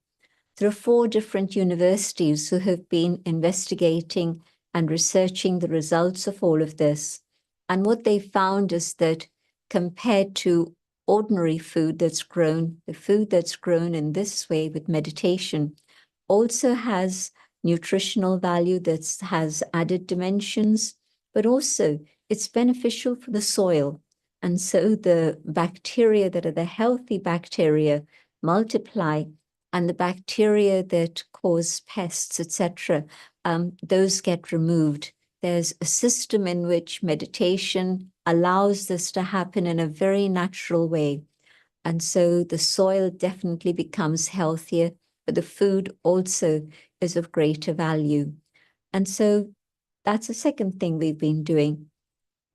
There are 4 different universities who have been investigating and researching the results of all of this. And what they found is that compared to ordinary food that's grown, the food that's grown in this way with meditation also has nutritional value, that has added dimensions, but also it's beneficial for the soil. And so the bacteria that are the healthy bacteria multiply, and the bacteria that cause pests, etc., those get removed. There's a system in which meditation allows this to happen in a very natural way. And so the soil definitely becomes healthier, but the food also is of greater value. And so that's the second thing we've been doing.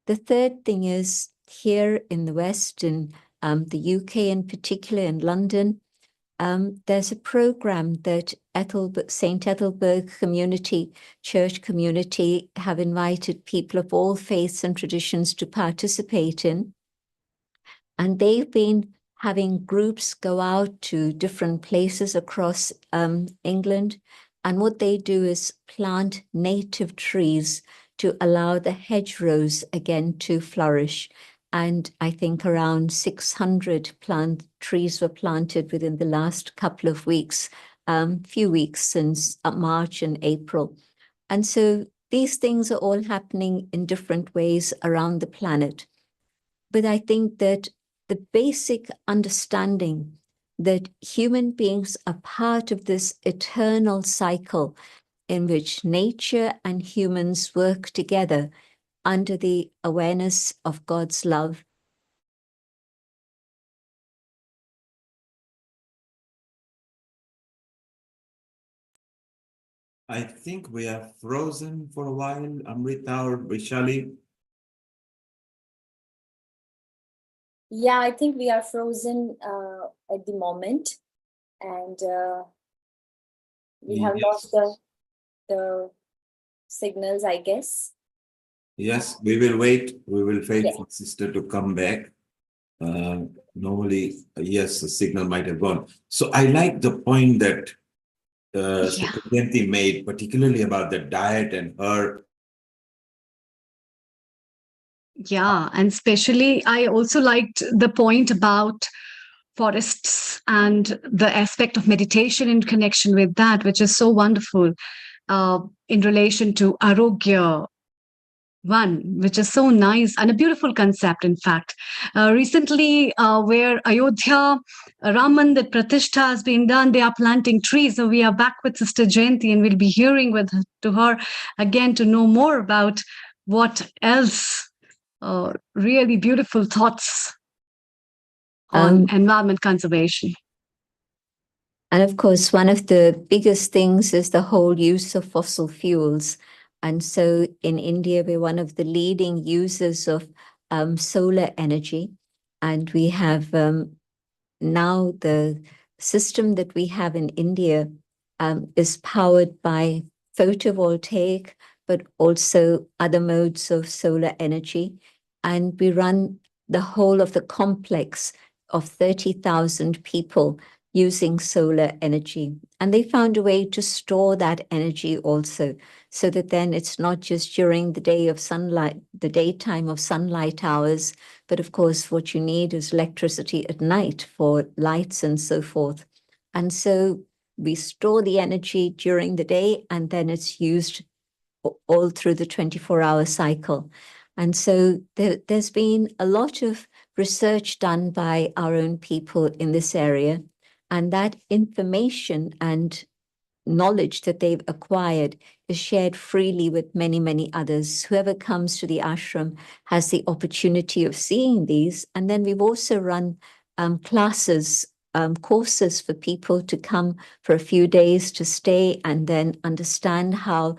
The third thing is here in the West, in the UK in particular, in London, there's a program that St. Ethelberg Community, Church Community, have invited people of all faiths and traditions to participate in. And they've been having groups go out to different places across England. And what they do is plant native trees to allow the hedgerows again to flourish. And I think around 600 trees were planted within the last couple of weeks, few weeks since March and April. And so these things are all happening in different ways around the planet. But I think that the basic understanding that human beings are part of this eternal cycle in which nature and humans work together under the awareness of God's love. I think we are frozen for a while, Amrita or Vishali. Yeah, I think we are frozen at the moment, and we have lost the signals, I guess. Yes, we will wait. We will wait Yeah. for sister to come back. Normally, yes, the signal might have gone. So I like the point that Sister Jayanti made, particularly about the diet and her. Yeah, and especially I also liked the point about forests and the aspect of meditation in connection with that, which is so wonderful in relation to Arogya One, which is so nice and a beautiful concept, in fact. Recently, where Ayodhya Ram Mandir Pratishtha has been done, they are planting trees. So we are back with Sister Jayanti, and we'll be hearing to her again to know more about what else really beautiful thoughts on environment conservation. And of course, one of the biggest things is the whole use of fossil fuels. And so in India, we're one of the leading users of solar energy. And we have now the system that we have in India is powered by photovoltaic, but also other modes of solar energy. And we run the whole of the complex of 30,000 people using solar energy. And they found a way to store that energy also, so that then it's not just during the day of sunlight, the daytime of sunlight hours, but of course, what you need is electricity at night for lights and so forth. And so we store the energy during the day, and then it's used all through the 24-hour cycle. And so there's been a lot of research done by our own people in this area. And that information and knowledge that they've acquired is shared freely with many, many others. Whoever comes to the ashram has the opportunity of seeing these. And then we've also run classes, courses for people to come for a few days to stay and then understand how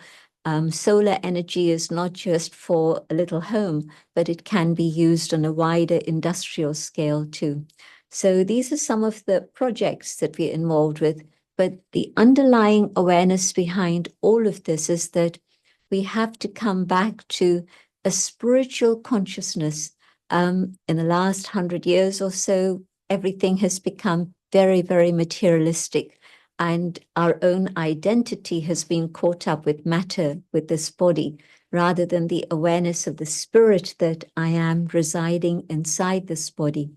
solar energy is not just for a little home, but it can be used on a wider industrial scale too. So these are some of the projects that we're involved with. But the underlying awareness behind all of this is that we have to come back to a spiritual consciousness. In the last 100 years or so, everything has become very, very materialistic. And our own identity has been caught up with matter, with this body, rather than the awareness of the spirit that I am residing inside this body.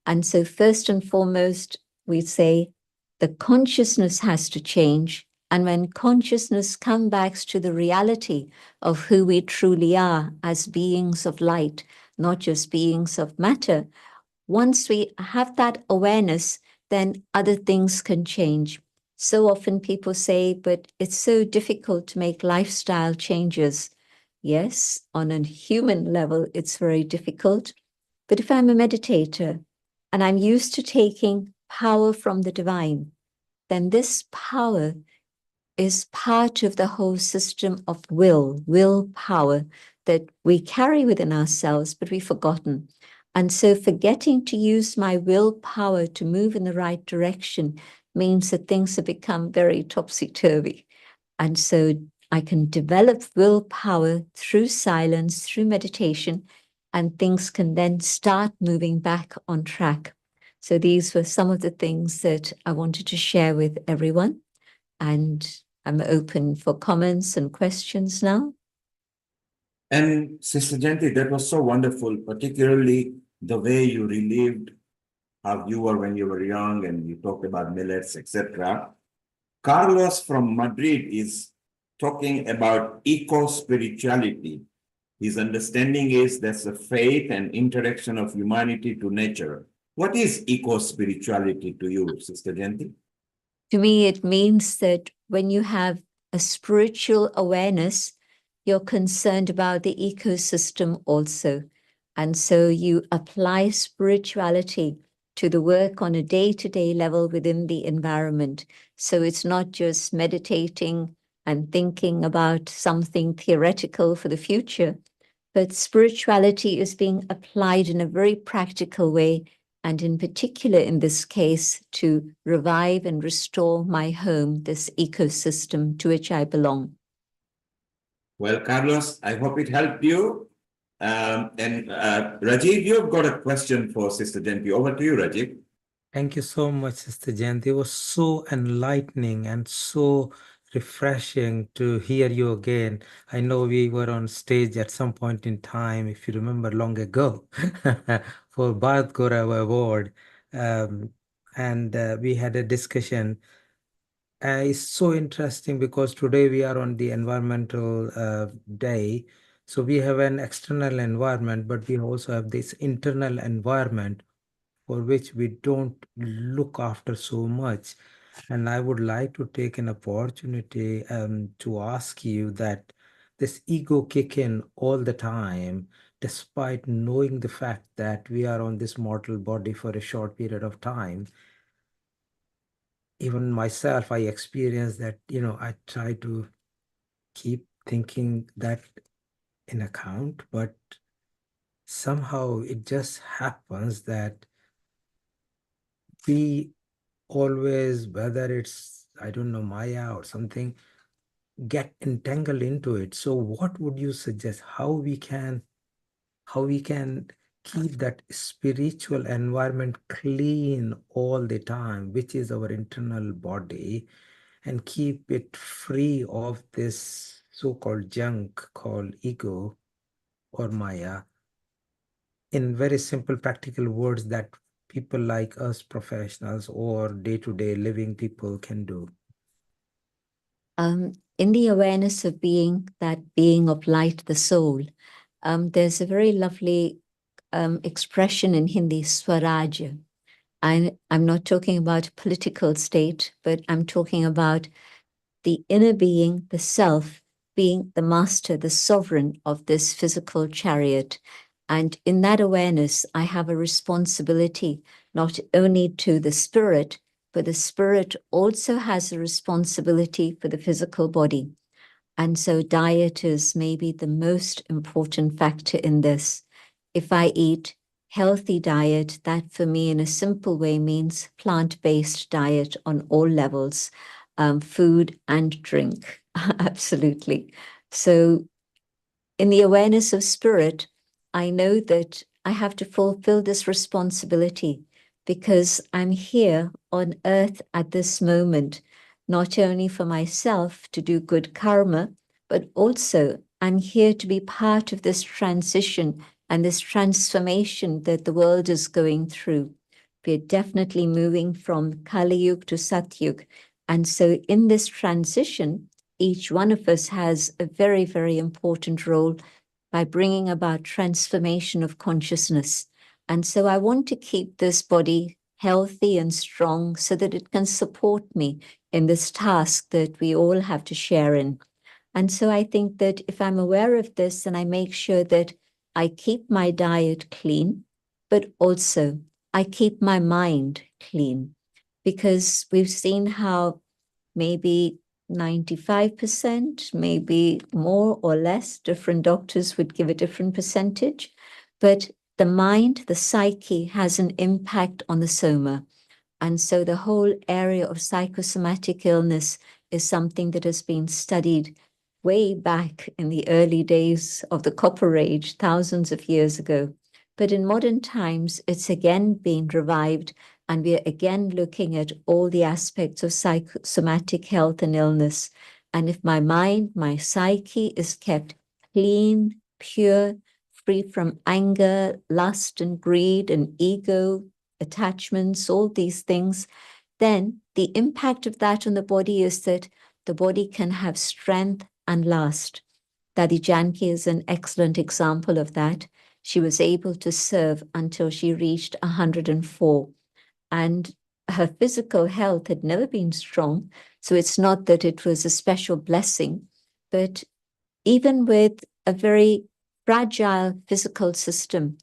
And so first and foremost, we say the consciousness has to change. And when consciousness comes back to the reality of who we truly are as beings of light, not just beings of matter, once we have that awareness, then other things can change. So often people say, but it's so difficult to make lifestyle changes. Yes, on a human level, it's very difficult. But if I'm a meditator and I'm used to taking power from the divine, then this power is part of the whole system of willpower that we carry within ourselves, but we've forgotten. And so forgetting to use my willpower to move in the right direction means that things have become very topsy-turvy. And so I can develop willpower through silence, through meditation, and things can then start moving back on track. So these were some of the things that I wanted to share with everyone. And I'm open for comments and questions now. And Sister Jayanti, that was so wonderful, particularly the way you relived how you were when you were young and you talked about millets, etc. Carlos from Madrid is talking about eco-spirituality. His understanding is that's a faith and interaction of humanity to nature. What is eco-spirituality to you, Sister Jayanti? To me, it means that when you have a spiritual awareness, you're concerned about the ecosystem also. And so you apply spirituality to the work on a day-to-day level within the environment. So it's not just meditating and thinking about something theoretical for the future, but spirituality is being applied in a very practical way, and in particular in this case, to revive and restore my home, this ecosystem to which I belong. Well, Carlos, I hope it helped you. And Rajiv, you've got a question for Sister Jayanti. Over to you, Rajiv. Thank you so much, Sister Jayanti. It was so enlightening and so refreshing to hear you again. I know we were on stage at some point in time, if you remember, long ago, for Bharat Gaurav Award. And we had a discussion. It's so interesting because today we are on the environmental day. So we have an external environment, but we also have this internal environment for which we don't look after so much. And I would like to take an opportunity to ask you that this ego kick in all the time, despite knowing the fact that we are on this mortal body for a short period of time. Even myself, I experience that, I try to keep thinking that in account, but somehow it just happens that we always, whether it's, I don't know, Maya or something, get entangled into it. So what would you suggest how we can keep that spiritual environment clean all the time, which is our internal body, and keep it free of this so-called junk called ego or Maya, in very simple practical words that people like us professionals or day-to-day living people can do? In the awareness of being, that being of light, the soul, there's a very lovely expression in Hindi, Swaraj. I'm not talking about a political state, but I'm talking about the inner being, the self, being the master, the sovereign of this physical chariot. And in that awareness, I have a responsibility not only to the spirit, but the spirit also has a responsibility for the physical body. And so diet is maybe the most important factor in this. If I eat healthy diet, that for me in a simple way means plant-based diet on all levels, food and drink, absolutely. So in the awareness of spirit, I know that I have to fulfill this responsibility because I'm here on earth at this moment, not only for myself to do good karma, but also I'm here to be part of this transition and this transformation that the world is going through. We're definitely moving from Kali Yuga to Satyug. And so in this transition, each one of us has a very, very important role by bringing about transformation of consciousness. And so I want to keep this body healthy and strong so that it can support me in this task that we all have to share in. And so I think that if I'm aware of this and I make sure that I keep my diet clean, but also I keep my mind clean, because we've seen how maybe 95%, maybe more or less, different doctors would give a different percentage, but the mind, the psyche has an impact on the soma. And so the whole area of psychosomatic illness is something that has been studied way back in the early days of the Copper Age, thousands of years ago. But in modern times, it's again been revived, and we're again looking at all the aspects of psychosomatic health and illness. And if my mind, my psyche is kept clean, pure, free from anger, lust and greed and ego, attachments, all these things, then the impact of that on the body is that the body can have strength and last. Dadi Janki is an excellent example of that. She was able to serve until she reached 104. And her physical health had never been strong. So it's not that it was a special blessing, but even with a very fragile physical system,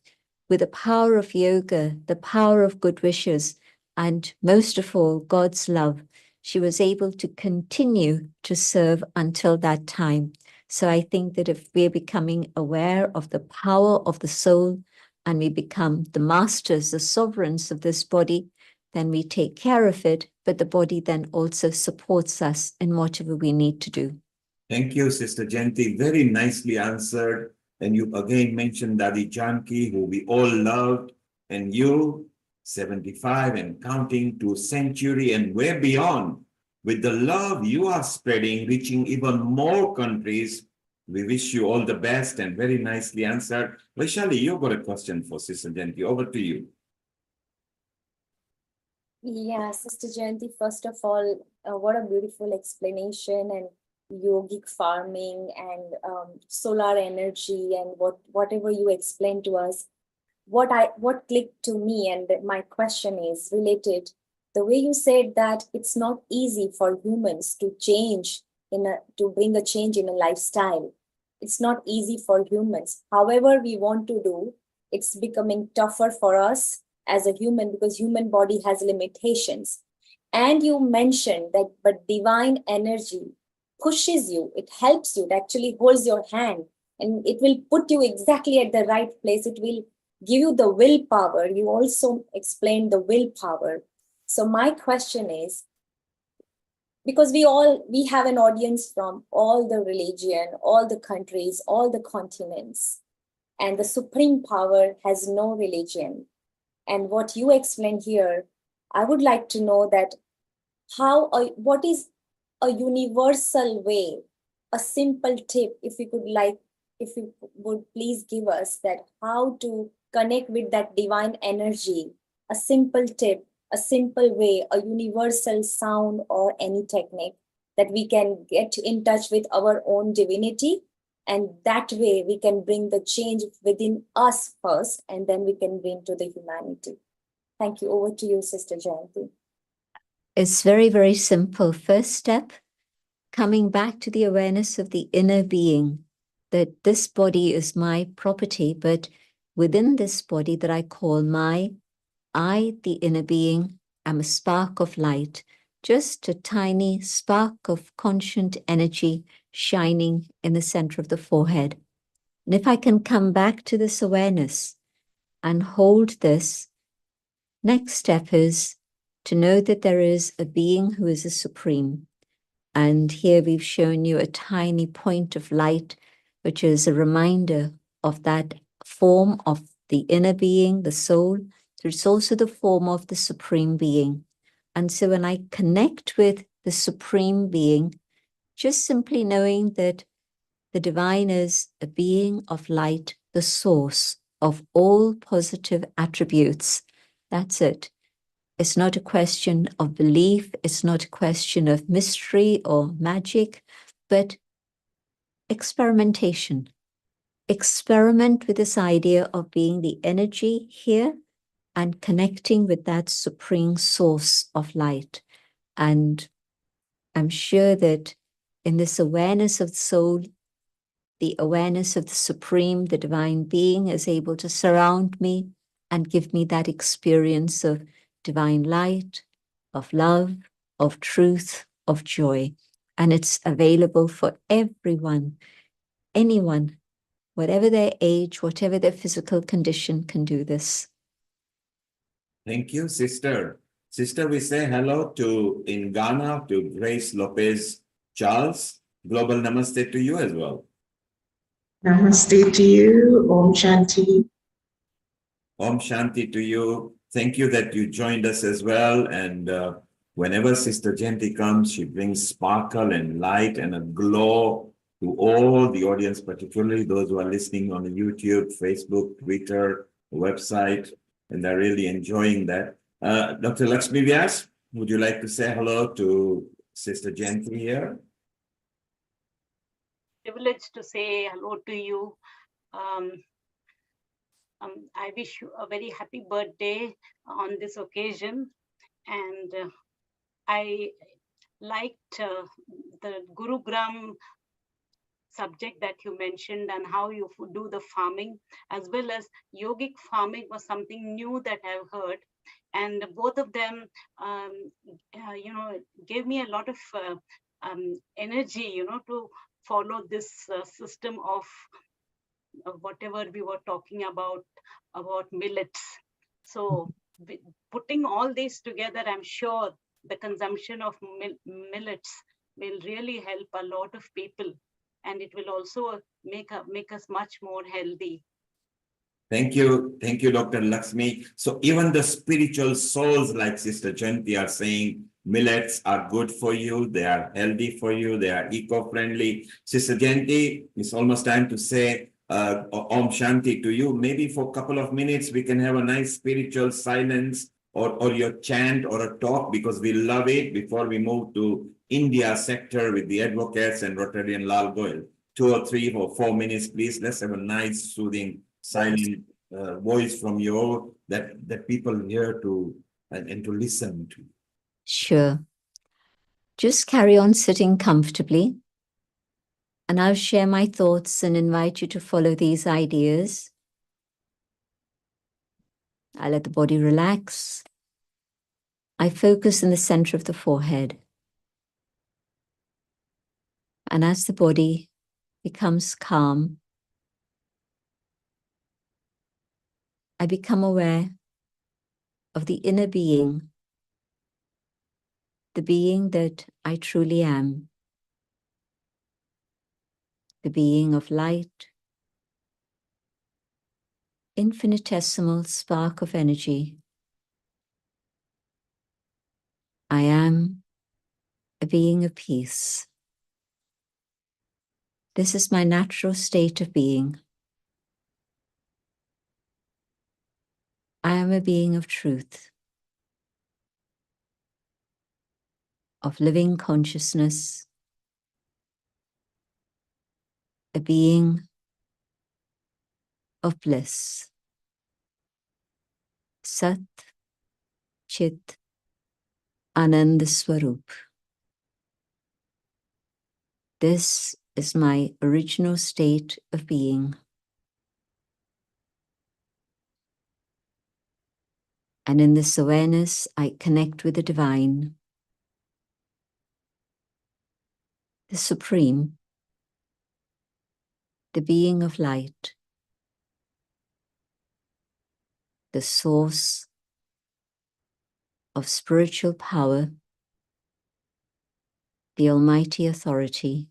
with the power of yoga, the power of good wishes, and most of all, God's love, she was able to continue to serve until that time. So I think that if we're becoming aware of the power of the soul and we become the masters, the sovereigns of this body, then we take care of it, but the body then also supports us in whatever we need to do. Thank you, Sister Jayanti. Very nicely answered. And you again mentioned Dadi Janki, who we all loved, and you, 75 and counting to century and way beyond. With the love you are spreading, reaching even more countries, we wish you all the best and very nicely answered. Vaishali, you've got a question for Sister Jayanti. Over to you. Yeah, Sister Jayanti, first of all, what a beautiful explanation, and yogic farming and solar energy and whatever you explained to us. What clicked to me, and my question is related, the way you said that it's not easy for humans to change to bring a change in a lifestyle. It's not easy for humans. However we want to do, it's becoming tougher for us as a human because human body has limitations. And you mentioned that, but divine energy pushes you, it helps you, it actually holds your hand, and it will put you exactly at the right place. It will give you the willpower. You also explained the willpower. So my question is, because we have an audience from all the religion, all the countries, all the continents, and the supreme power has no religion. And what you explained here, I would like to know that what is a universal way, a simple tip, if you would please give us that, how to connect with that divine energy, a simple tip, a simple way, a universal sound or any technique that we can get in touch with our own divinity. And that way we can bring the change within us first, and then we can bring to the humanity. Thank you. Over to you, Sister Jayanti. It's very, very simple. First step, coming back to the awareness of the inner being, that this body is my property, but within this body that I call I, the inner being, am a spark of light, just a tiny spark of conscient energy shining in the center of the forehead. And if I can come back to this awareness and hold this, next step is to know that there is a being who is a supreme. And here we've shown you a tiny point of light, which is a reminder of that form of the inner being, the soul. There's also the form of the supreme being. And so when I connect with the supreme being, just simply knowing that the divine is a being of light, the source of all positive attributes. That's it. It's not a question of belief. It's not a question of mystery or magic, but experimentation. Experiment with this idea of being the energy here and connecting with that supreme source of light. And I'm sure that in this awareness of the soul, the awareness of the supreme, the divine being is able to surround me and give me that experience of divine light, of love, of truth, of joy. And it's available for everyone, anyone, whatever their age, whatever their physical condition, can do this. Thank you, Sister. Sister, we say hello in Ghana to Grace Lopez Charles. Global Namaste to you as well. Namaste to you. Om Shanti. Om Shanti to you. Thank you that you joined us as well. And whenever Sister Jayanti comes, she brings sparkle and light and a glow to all the audience, particularly those who are listening on the YouTube, Facebook, Twitter, website, and they're really enjoying that. Dr. Lakshmi Vyas, would you like to say hello to Sister Jayanti here? Privileged to say hello to you. I wish you a very happy birthday on this occasion. And I liked the Gurugram subject that you mentioned and how you do the farming, as well as yogic farming was something new that I've heard. And both of them, gave me a lot of energy, to follow this system of whatever we were talking about millets. So putting all these together, I'm sure the consumption of millets will really help a lot of people, and it will also make us much more healthy. Thank you, Dr. Lakshmi. So even the spiritual souls, like Sister Janti, are saying millets are good for you, they are healthy for you, they are eco-friendly. Sister Janti, it's almost time to say Om Shanti to you. Maybe for a couple of minutes, we can have a nice spiritual silence or your chant or a talk, because we love it, before we move to India sector with the advocates and Rotarian Lal Goyal. 2 or 3 or 4 minutes, please. Let's have a nice, soothing, silent voice from you that people hear to and to listen to. Sure. Just carry on sitting comfortably, and I'll share my thoughts and invite you to follow these ideas. I let the body relax. I focus in the center of the forehead. And as the body becomes calm, I become aware of the inner being, the being that I truly am, the being of light, infinitesimal spark of energy. I am a being of peace. This is my natural state of being. I am a being of truth, of living consciousness, a being of bliss. Sat, Chit, Anand Swarup. This is my original state of being. And in this awareness, I connect with the divine, the supreme, the being of light, the source of spiritual power, the almighty authority,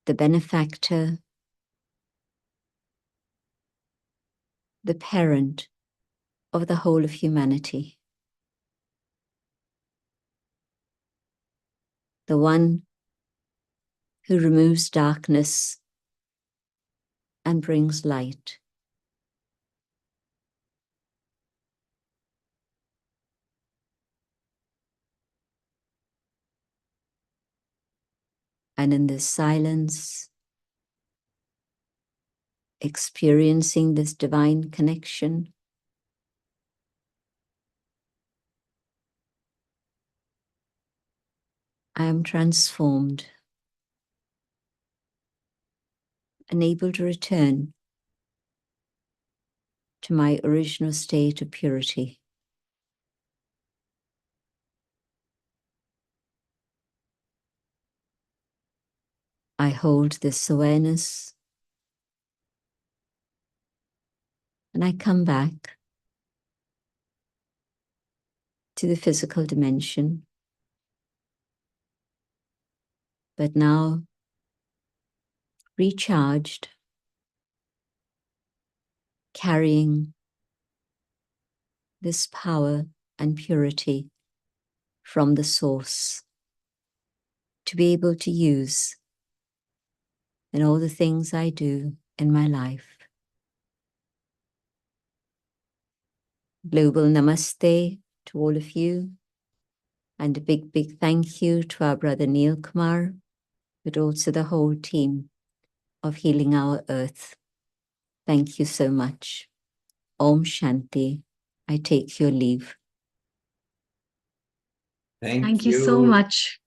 the benefactor, the parent of the whole of humanity, the one who removes darkness and brings light. And in this silence, experiencing this divine connection, I am transformed and able to return to my original state of purity. I hold this awareness and I come back to the physical dimension, but now recharged, carrying this power and purity from the source to be able to use in all the things I do in my life. Global namaste to all of you, and a big, big thank you to our brother Neil Kumar, but also the whole team of Healing Our Earth. Thank you so much. Om Shanti. I take your leave. Thank you so much.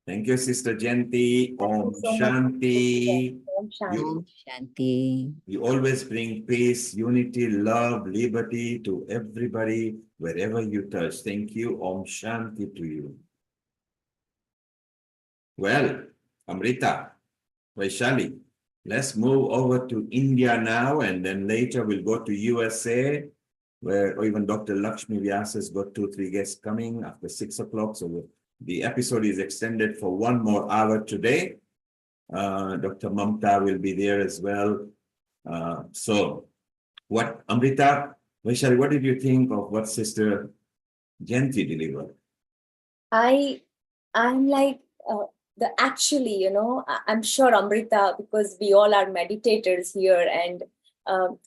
Thank you, Sister Janti. Om Shanti. Om Shanti. You always bring peace, unity, love, liberty to everybody, wherever you touch. Thank you. Om Shanti to you. Well, Amrita, Vaishali, let's move over to India now, and then later we'll go to USA, where even Dr. Lakshmi Vyas has got 2-3 guests coming after 6 o'clock. So the episode is extended for 1 more hour today. Dr. Mamta will be there as well. So what, Amrita, Vaishali, what did you think of what Sister Jayanti delivered? I'm like actually, I'm sure Amrita, because we all are meditators here, and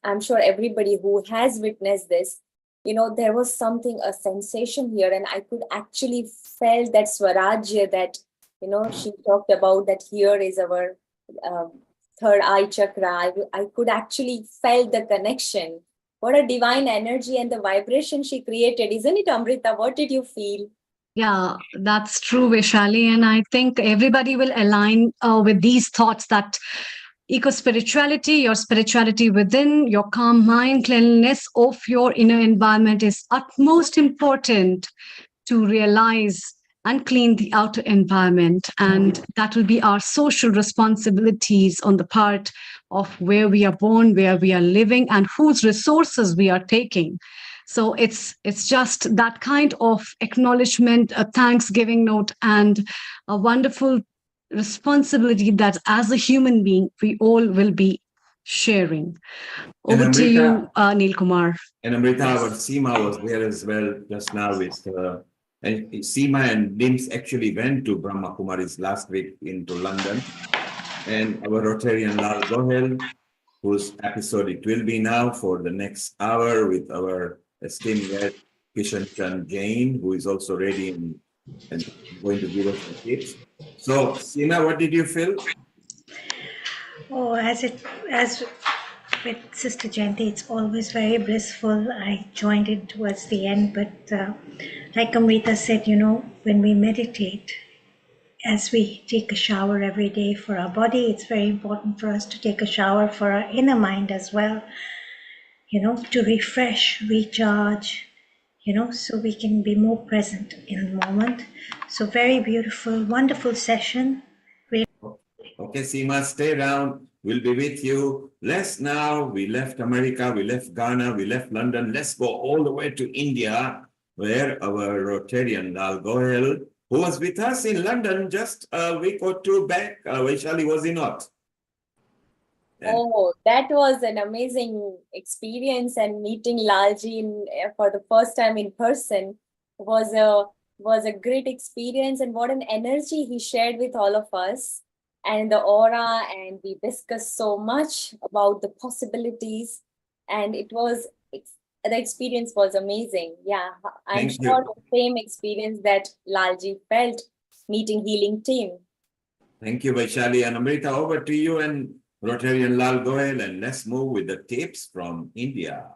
I'm sure everybody who has witnessed this, there was a sensation here, and I could actually felt that Swarajya that, she talked about, that here is our third eye chakra. I could actually felt the connection. What a divine energy and the vibration she created, isn't it, Amrita? What did you feel? Yeah, that's true, Vaishali. And I think everybody will align with these thoughts that eco-spirituality, your spirituality within, your calm mind, cleanliness of your inner environment is utmost important to realize and clean the outer environment. And that will be our social responsibilities on the part of where we are born, where we are living, and whose resources we are taking. So it's just that kind of acknowledgement, a thanksgiving note, and a wonderful responsibility that as a human being, we all will be sharing. Over to you, Neil Kumar. And Amrita, our Seema was there as well just now with and Seema and Dims actually went to Brahma Kumari's last week into London. And our Rotarian Lal Gohel, whose episode it will be now for the next hour with our esteemed guest, Kishan Chand Jain, who is also ready and going to give us the tips. So, Seema, what did you feel? Oh, as with Sister Jayanti, it's always very blissful. I joined it towards the end, but like Amrita said, when we meditate, as we take a shower every day for our body, it's very important for us to take a shower for our inner mind as well, to refresh, recharge, so we can be more present in the moment. So very beautiful, wonderful session. Okay, Seema, stay around. We'll be with you. We left America, we left Ghana, we left London. Let's go all the way to India, where our Rotarian Lal Gohel, who was with us in London just a week or 2 back, Vaishali, was he not? Oh, that was an amazing experience, and meeting Lalji for the first time in person was a great experience, and what an energy he shared with all of us, and the aura, and we discussed so much about the possibilities, and the experience was amazing. Yeah, I'm sure the same experience that Lalji felt meeting Healing Team. Thank you, Vaishali. And Amrita, over to you and Rotarian Lal Gohel, and let's move with the tips from India.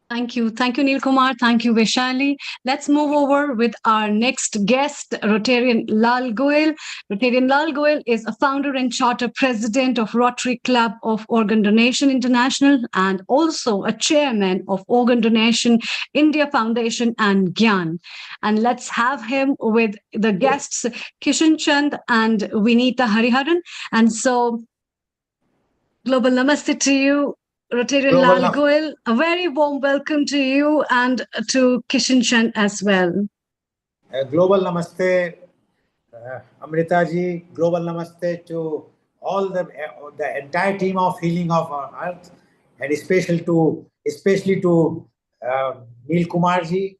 Thank you. Thank you, Neil Kumar. Thank you, Vaishali. Let's move over with our next guest, Rotarian Lal Gohel. Rotarian Lal Gohel is a founder and charter president of Rotary Club of Organ Donation International, and also a chairman of Organ Donation India Foundation and GYAN. And let's have him with the guests, Kishan Chand and Vinita Hariharan. And so, Global Namaste to you, Rotarian Lal Gohel. A very warm welcome to you and to Kishan Chand as well. Global Namaste, Amrita ji. Global Namaste to all the entire team of Healing of our Earth, and especially to Neil Kumar ji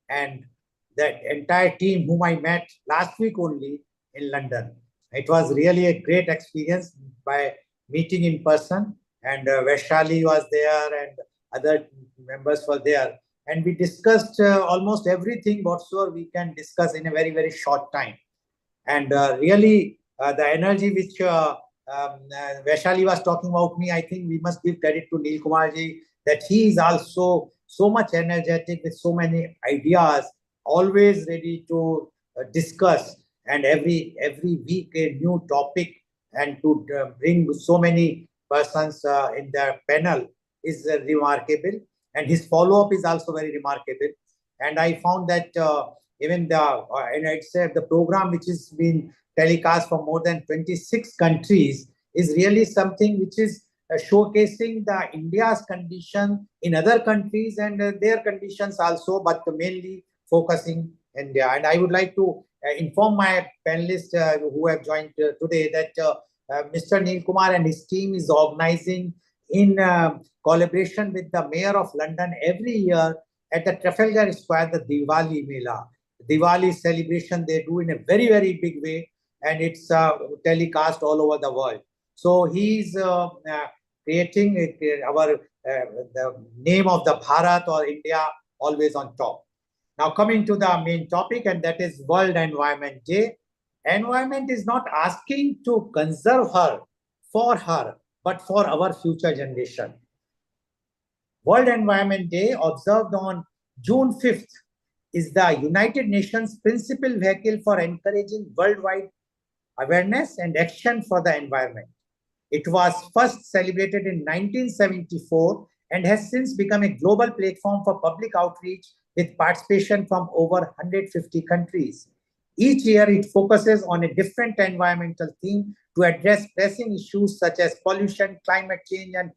and the entire team whom I met last week only in London. It was really a great experience by meeting in person, and Vaishali was there and other members were there, and we discussed almost everything whatsoever we can discuss in a very, very short time. And really the energy which Vaishali was talking about me, I think we must give credit to Neil Kumar ji, that he is also so much energetic with so many ideas, always ready to discuss, and every week a new topic, and to bring so many persons in their panel is remarkable, and his follow-up is also very remarkable. And I found that even and it's the program which has been telecast for more than 26 countries is really something which is showcasing the India's condition in other countries and their conditions also, but mainly focusing India. And I would like to inform my panelists who have joined today that Mr. Neil Kumar and his team is organizing in collaboration with the Mayor of London every year at the Trafalgar Square, the Diwali Mela. Diwali celebration they do in a very, very big way, and it's telecast all over the world. So he's creating the name of the Bharat or India always on top. Now coming to the main topic, and that is World Environment Day. Environment is not asking to conserve her, for her, but for our future generation. World Environment Day, observed on June 5th, is the United Nations principal vehicle for encouraging worldwide awareness and action for the environment. It was first celebrated in 1974 and has since become a global platform for public outreach with participation from over 150 countries. Each year, it focuses on a different environmental theme to address pressing issues such as pollution, climate change, and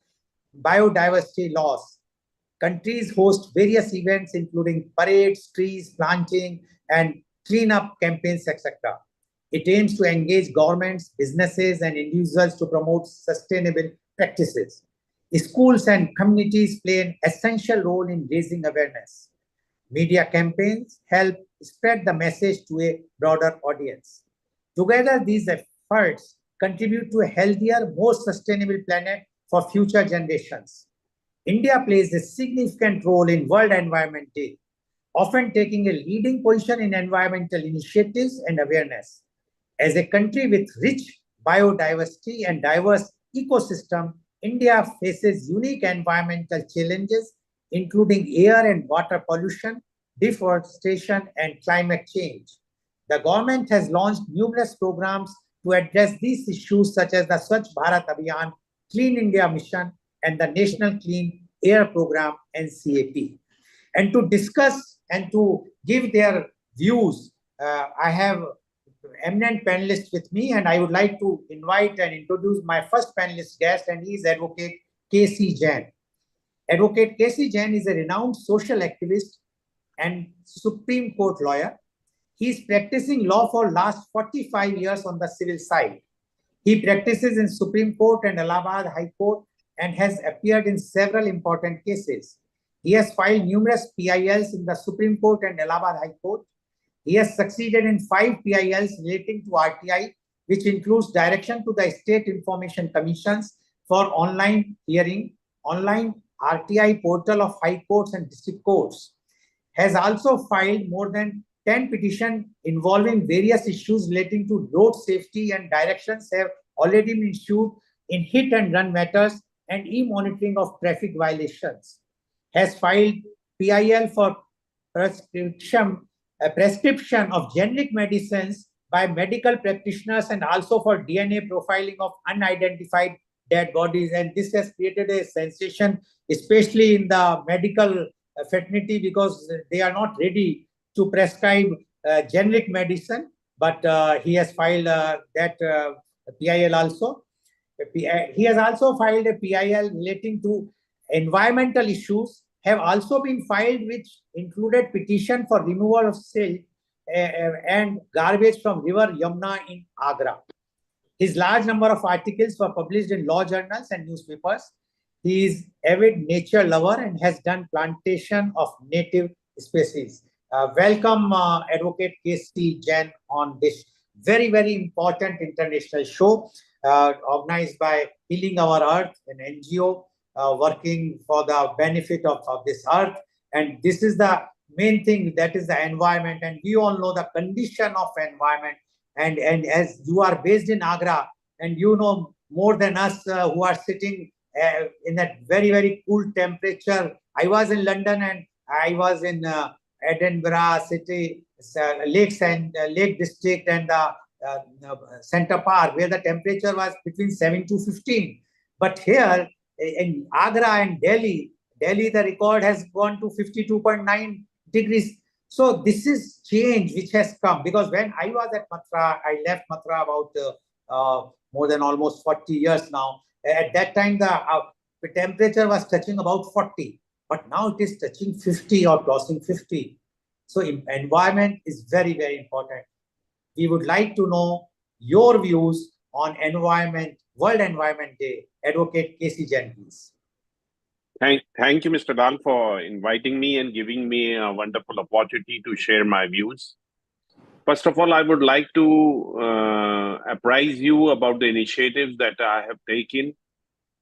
biodiversity loss. Countries host various events including parades, trees planting, and cleanup campaigns, etc. It aims to engage governments, businesses, and individuals to promote sustainable practices. Schools and communities play an essential role in raising awareness. Media campaigns help spread the message to a broader audience. Together, these efforts contribute to a healthier, more sustainable planet for future generations. India plays a significant role in World Environment Day, often taking a leading position in environmental initiatives and awareness. As a country with rich biodiversity and diverse ecosystem, India faces unique environmental challenges, including air and water pollution, deforestation, and climate change. The government has launched numerous programs to address these issues, such as the Swachh Bharat Abhiyan, Clean India Mission, and the National Clean Air Program, NCAP. And to discuss and to give their views, I have eminent panelists with me, and I would like to invite and introduce my first panelist guest, and he is Advocate K.C. Jain. Advocate K.C. Jain is a renowned social activist and Supreme Court lawyer. He is practicing law for last 45 years on the civil side. He practices in Supreme Court and Allahabad High Court and has appeared in several important cases. He has filed numerous PILs in the Supreme Court and Allahabad High Court. He has succeeded in 5 PILs relating to RTI, which includes direction to the State Information Commissions for online hearing, online RTI portal of high courts and district courts. Has also filed more than 10 petitions involving various issues relating to road safety, and directions have already been issued in hit and run matters and e-monitoring of traffic violations. Has filed PIL for prescription of generic medicines by medical practitioners and also for DNA profiling of unidentified dead bodies. And this has created a sensation, especially in the medical fraternity, because they are not ready to prescribe generic medicine, but he has filed that PIL also. He has also filed a PIL relating to environmental issues, have also been filed, which included petition for removal of silt and garbage from river Yamuna in Agra. His large number of articles were published in law journals and newspapers. He is avid nature lover and has done plantation of native species. Welcome, Advocate K.C. Jain, on this very, very important international show organized by Healing Our Earth, an NGO working for the benefit of this earth. And this is the main thing, that is the environment. And we all know the condition of environment. And as you are based in Agra, and you know more than us who are sitting in that very, very cool temperature. I was in London and I was in Edinburgh City, Lakes and Lake District and the Center Park, where the temperature was between 7 to 15. But here in Agra and Delhi, the record has gone to 52.9 degrees So this is change which has come, because when I was at Mathura, I left Mathura about more than almost 40 years now. At that time, the temperature was touching about 40, but now it is touching 50 or crossing 50. So environment is very, very important. We would like to know your views on World Environment Day. Advocate Casey Jenkins. Thank you, Mr. Dal, for inviting me and giving me a wonderful opportunity to share my views. First of all, I would like to apprise you about the initiatives that I have taken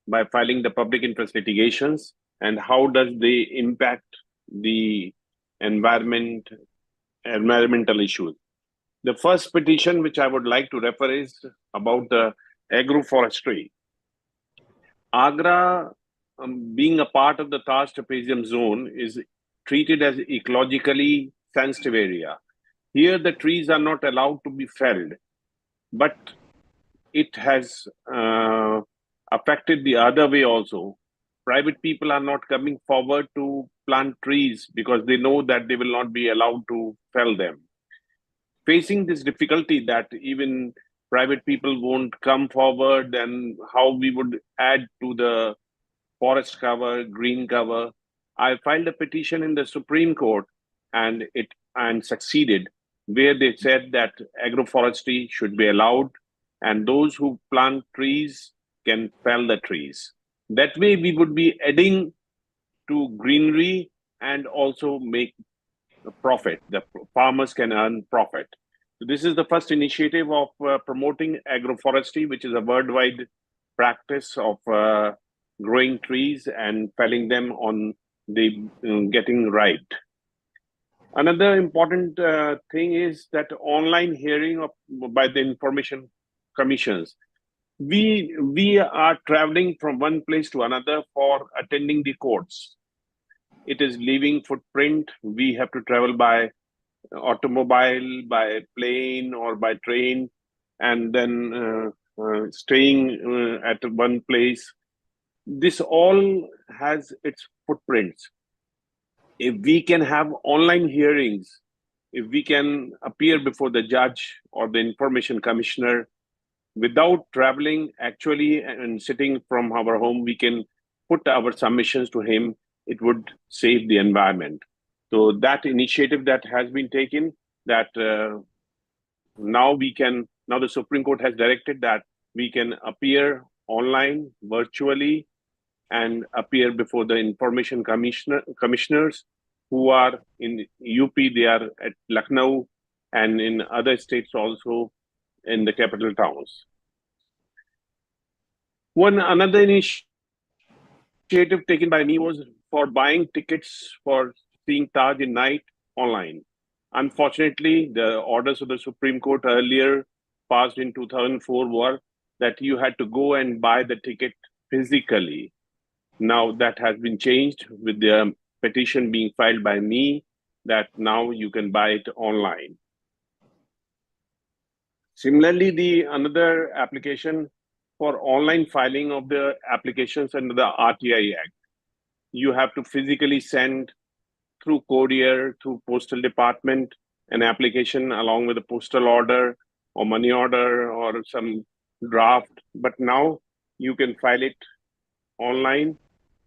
by filing the public interest litigations and how does they impact the environmental issues. The first petition which I would like to refer is about the agroforestry. Agra, being a part of the Taj trapezium zone, is treated as ecologically sensitive area. Here, the trees are not allowed to be felled, but it has affected the other way also. Private people are not coming forward to plant trees because they know that they will not be allowed to fell them. Facing this difficulty that even private people won't come forward, and how we would add to the forest cover, green cover, I filed a petition in the Supreme Court and succeeded, where they said that agroforestry should be allowed and those who plant trees can fell the trees. That way we would be adding to greenery and also make a profit. The farmers can earn profit. So this is the first initiative of promoting agroforestry, which is a worldwide practice of growing trees and felling them on the getting right. Another important thing is that online hearing by the information commissions. We are traveling from one place to another for attending the courts. It is leaving footprint. We have to travel by automobile, by plane, or by train, and then staying at one place. This all has its footprints. If we can have online hearings, if we can appear before the judge or the information commissioner without traveling actually and sitting from our home, we can put our submissions to him. It would save the environment. So that initiative that has been taken, that now the Supreme Court has directed that we can appear online, virtually, and appear before the information commissioners who are in UP, they are at Lucknow, and in other states also in the capital towns. Another initiative taken by me was for buying tickets for seeing Taj in night online. Unfortunately, the orders of the Supreme Court earlier passed in 2004 were that you had to go and buy the ticket physically. Now that has been changed with the petition being filed by me, that now you can buy it online. Similarly, another application for online filing of the applications under the RTI Act, you have to physically send through courier, through postal department, an application along with a postal order or money order or some draft. But now you can file it online.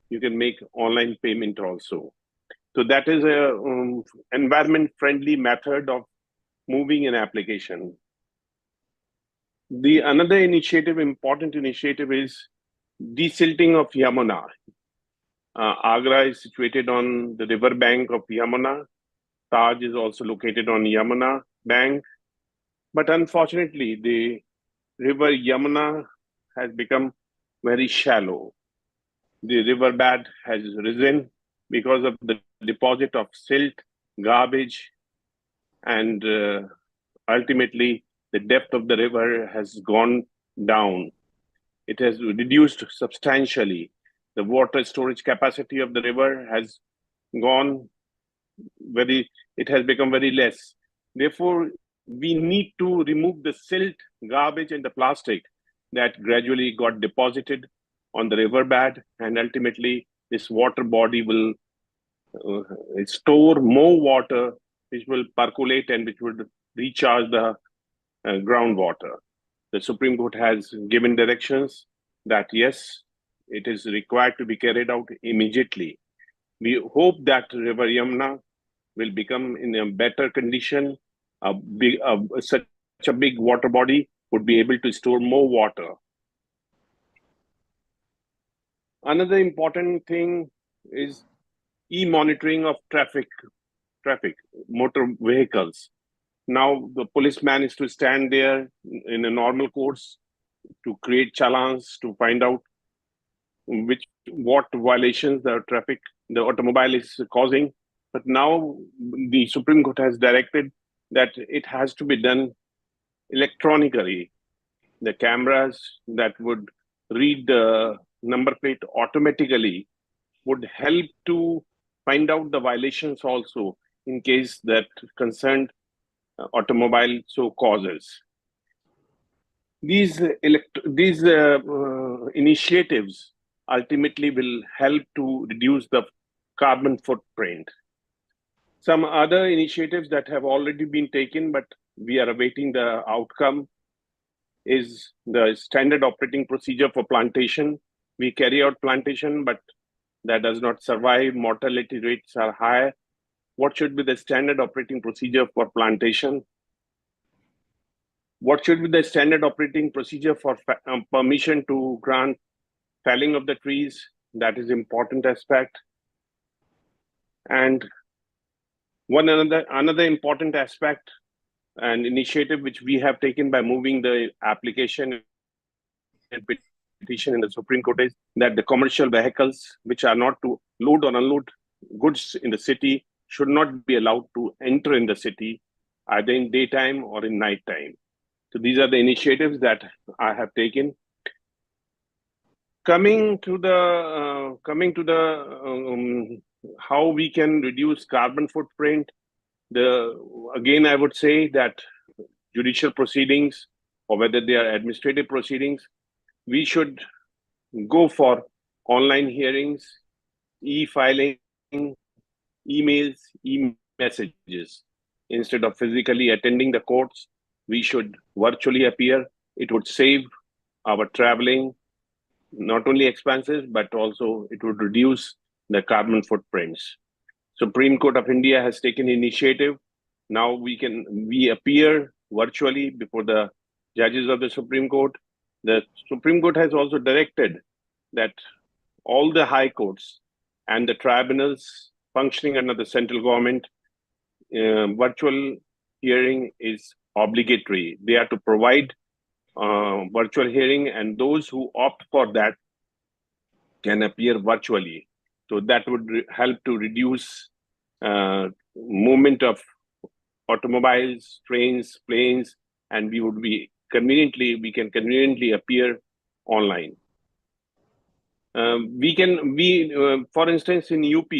You can make online payment also. So that is a environment-friendly method of moving an application. Another important initiative is desilting of Yamuna. Agra is situated on the river bank of Yamuna. Taj is also located on Yamuna bank. But unfortunately, the river Yamuna has become very shallow. The riverbed has risen because of the deposit of silt, garbage, and ultimately the depth of the river has gone down. It has reduced substantially. The water storage capacity of the river has it has become very less. Therefore, we need to remove the silt, garbage, and the plastic that gradually got deposited on the riverbed, and ultimately this water body will store more water which will percolate and which would recharge the groundwater. The Supreme Court has given directions that yes, it is required to be carried out immediately. We hope that River Yamuna will become in a better condition. Such a big water body would be able to store more water. Another important thing is e-monitoring of traffic, motor vehicles. Now the policeman is to stand there in a normal course to create challans, to find out what violations the automobile is causing. But now the Supreme Court has directed that it has to be done electronically. The cameras that would read the number plate automatically would help to find out the violations also in case that concerned automobile so causes. These initiatives ultimately will help to reduce the carbon footprint. Some other initiatives that have already been taken, but we are awaiting the outcome, is the standard operating procedure for plantation. We carry out plantation, but that does not survive. Mortality rates are high. What should be the standard operating procedure for plantation? What should be the standard operating procedure for permission to grant felling of the trees? That is important aspect. And another important aspect and initiative which we have taken by moving the application and petition in the Supreme Court is that the commercial vehicles which are not to load or unload goods in the city should not be allowed to enter in the city either in daytime or in nighttime. So these are the initiatives that I have taken. Coming to the how we can reduce carbon footprint. Again, I would say that judicial proceedings or whether they are administrative proceedings, we should go for online hearings, e-filing, emails, e-messages. Instead of physically attending the courts, we should virtually appear. It would save our traveling, not only expenses, but also it would reduce the carbon footprints. Supreme Court of India has taken initiative. Now we appear virtually before the judges of the Supreme Court. The Supreme Court has also directed that all the high courts and the tribunals functioning under the central government, virtual hearing is obligatory. They are to provide virtual hearing, and those who opt for that can appear virtually. So that would help to reduce movement of automobiles, trains, planes, and we can conveniently appear online. For instance, in UP,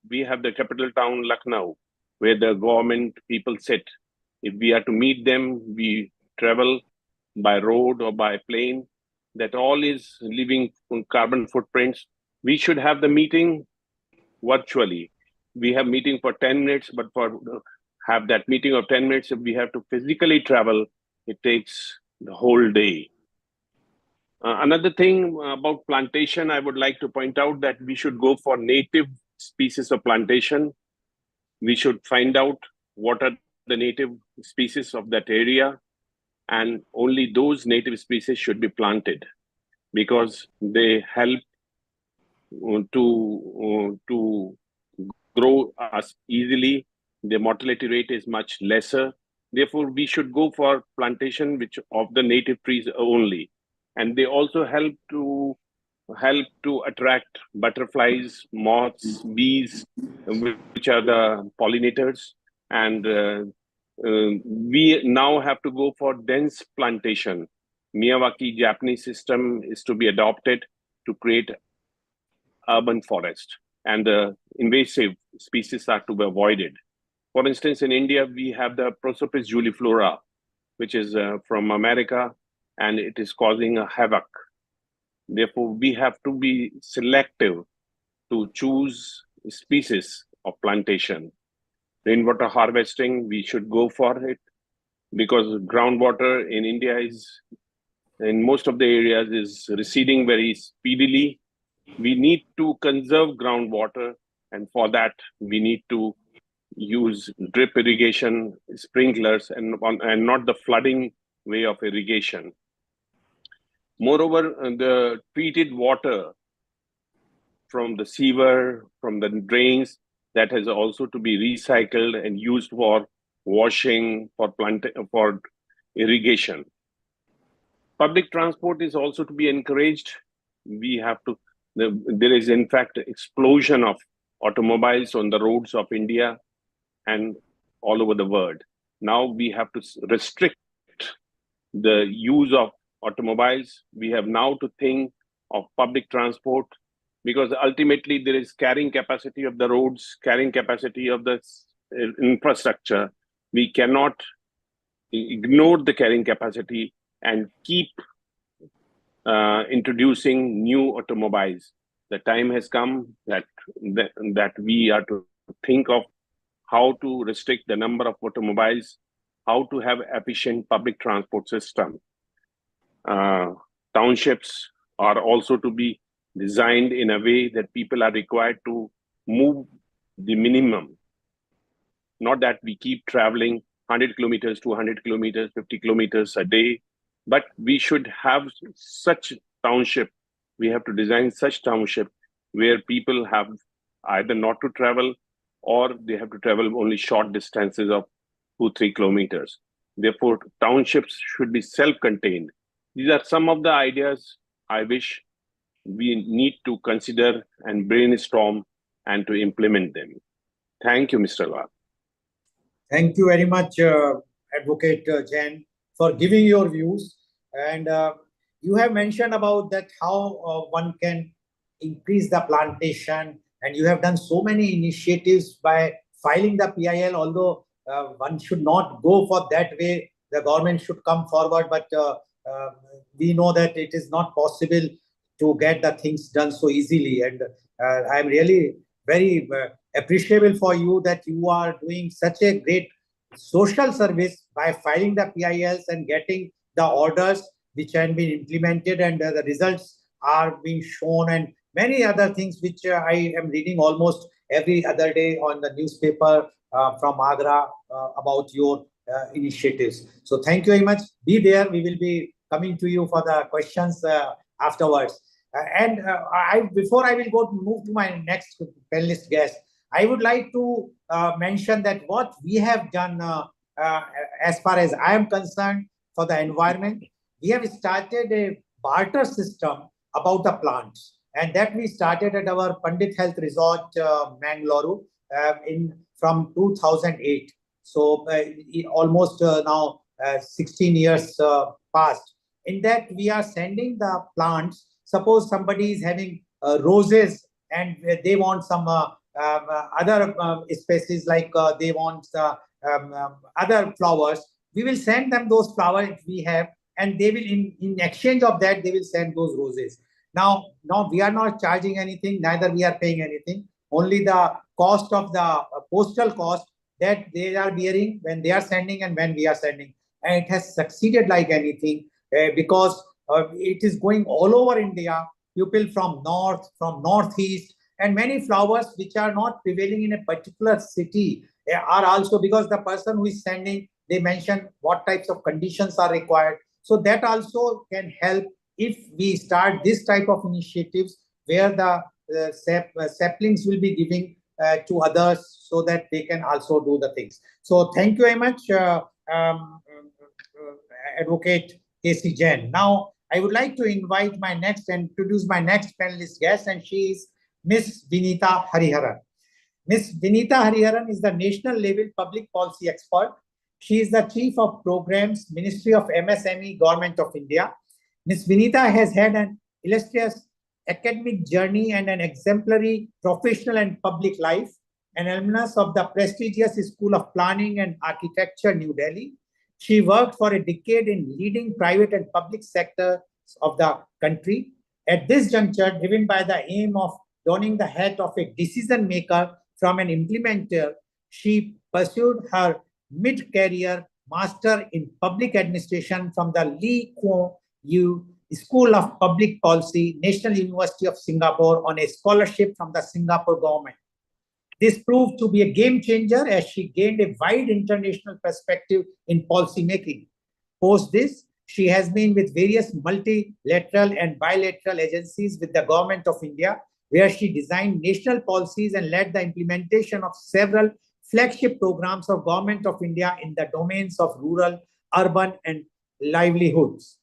we have the capital town Lucknow, where the government people sit. If we are to meet them, we travel by road or by plane. That all is leaving carbon footprints. We should have the meeting virtually. We have meeting for 10 minutes, but for have that meeting of 10 minutes, if we have to physically travel, it takes the whole day. Another thing about plantation, I would like to point out that we should go for native species of plantation. We should find out what are the native species of that area, and only those native species should be planted because they help to grow us easily. The mortality rate is much lesser. Therefore, we should go for plantation of the native trees only. And they also help to attract butterflies, moths, bees, which are the pollinators. And we now have to go for dense plantation. Miyawaki Japanese system is to be adopted to create urban forest, and the invasive species are to be avoided. For instance, in India, we have the Prosopis juliflora, which is from America, and it is causing a havoc. Therefore, we have to be selective to choose species of plantation. rainwater harvesting, we should go for it, because groundwater in India is, in most of the areas, is receding very speedily. We need to conserve groundwater, and for that we need to use drip irrigation, sprinklers, and not the flooding way of irrigation. Moreover, the treated water from the sewer, from the drains, that has also to be recycled and used for washing, for irrigation. Public transport is also to be encouraged. We have to, there is in fact explosion of automobiles on the roads of India and all over the world. Now we have to restrict the use of automobiles. We have now to think of public transport, because ultimately there is carrying capacity of the roads, carrying capacity of the infrastructure. We cannot ignore the carrying capacity and keep introducing new automobiles. The time has come that we are to think of how to restrict the number of automobiles, how to have efficient public transport system. Townships are also to be designed in a way that people are required to move the minimum. Not that we keep traveling 100 kilometers, 200 kilometers, 50 kilometers a day, but we should have such township. We have to design such township where people have either not to travel, or they have to travel only short distances of 2-3 kilometers. Therefore, townships should be self-contained. These are some of the ideas I wish we need to consider and brainstorm and to implement them. Thank you, Mr. Lal. Thank you very much, Advocate Jain, for giving your views. And you have mentioned about that how one can increase the plantation, and you have done so many initiatives by filing the PIL, although one should not go for that way. The government should come forward, but we know that it is not possible to get the things done so easily. And I'm really very appreciable for you that you are doing such a great social service by filing the PILs and getting the orders which have been implemented, and the results are being shown, and many other things which I am reading almost every other day on the newspaper from Agra about your initiatives. So thank you very much. Be there. We will be coming to you for the questions afterwards. Before I will move to my next panelist guest, I would like to mention that what we have done as far as I am concerned for the environment, we have started a barter system about the plants, and that we started at our Pandit Health Resort, Mangalore, from 2008. So almost now 16 years passed. In that, we are sending the plants. Suppose somebody is having roses and they want some other species, like they want other flowers. We will send them those flowers we have, and they will, in exchange of that, they will send those roses. Now we are not charging anything, neither we are paying anything. Only the cost of the postal cost that they are bearing when they are sending and when we are sending. And it has succeeded like anything, because it is going all over India. People from north, from northeast, and many flowers which are not prevailing in a particular city are also, because the person who is sending, they mention what types of conditions are required. So that also can help if we start this type of initiatives, where the saplings will be giving to others, so that they can also do the things. So thank you very much, Advocate K.C. Jain. Now, I would like to introduce my next panelist guest, and she is Ms. Vinita Hariharan. Ms. Vinita Hariharan is the national level public policy expert. She is the Chief of Programs, Ministry of MSME, Government of India. Ms. Vinita has had an illustrious academic journey and an exemplary professional and public life, an alumnus of the prestigious School of Planning and Architecture, New Delhi. She worked for a decade in leading private and public sectors of the country. At this juncture, driven by the aim of donning the hat of a decision maker from an implementer, She pursued her mid-career Master in Public Administration from the Lee Kuan Yew School of Public Policy, National University of Singapore, on a scholarship from the Singapore government. This proved to be a game changer as she gained a wide international perspective in policy making. Post this, she has been with various multilateral and bilateral agencies with the Government of India, where she designed national policies and led the implementation of several flagship programs of Government of India in the domains of rural, urban, and livelihoods.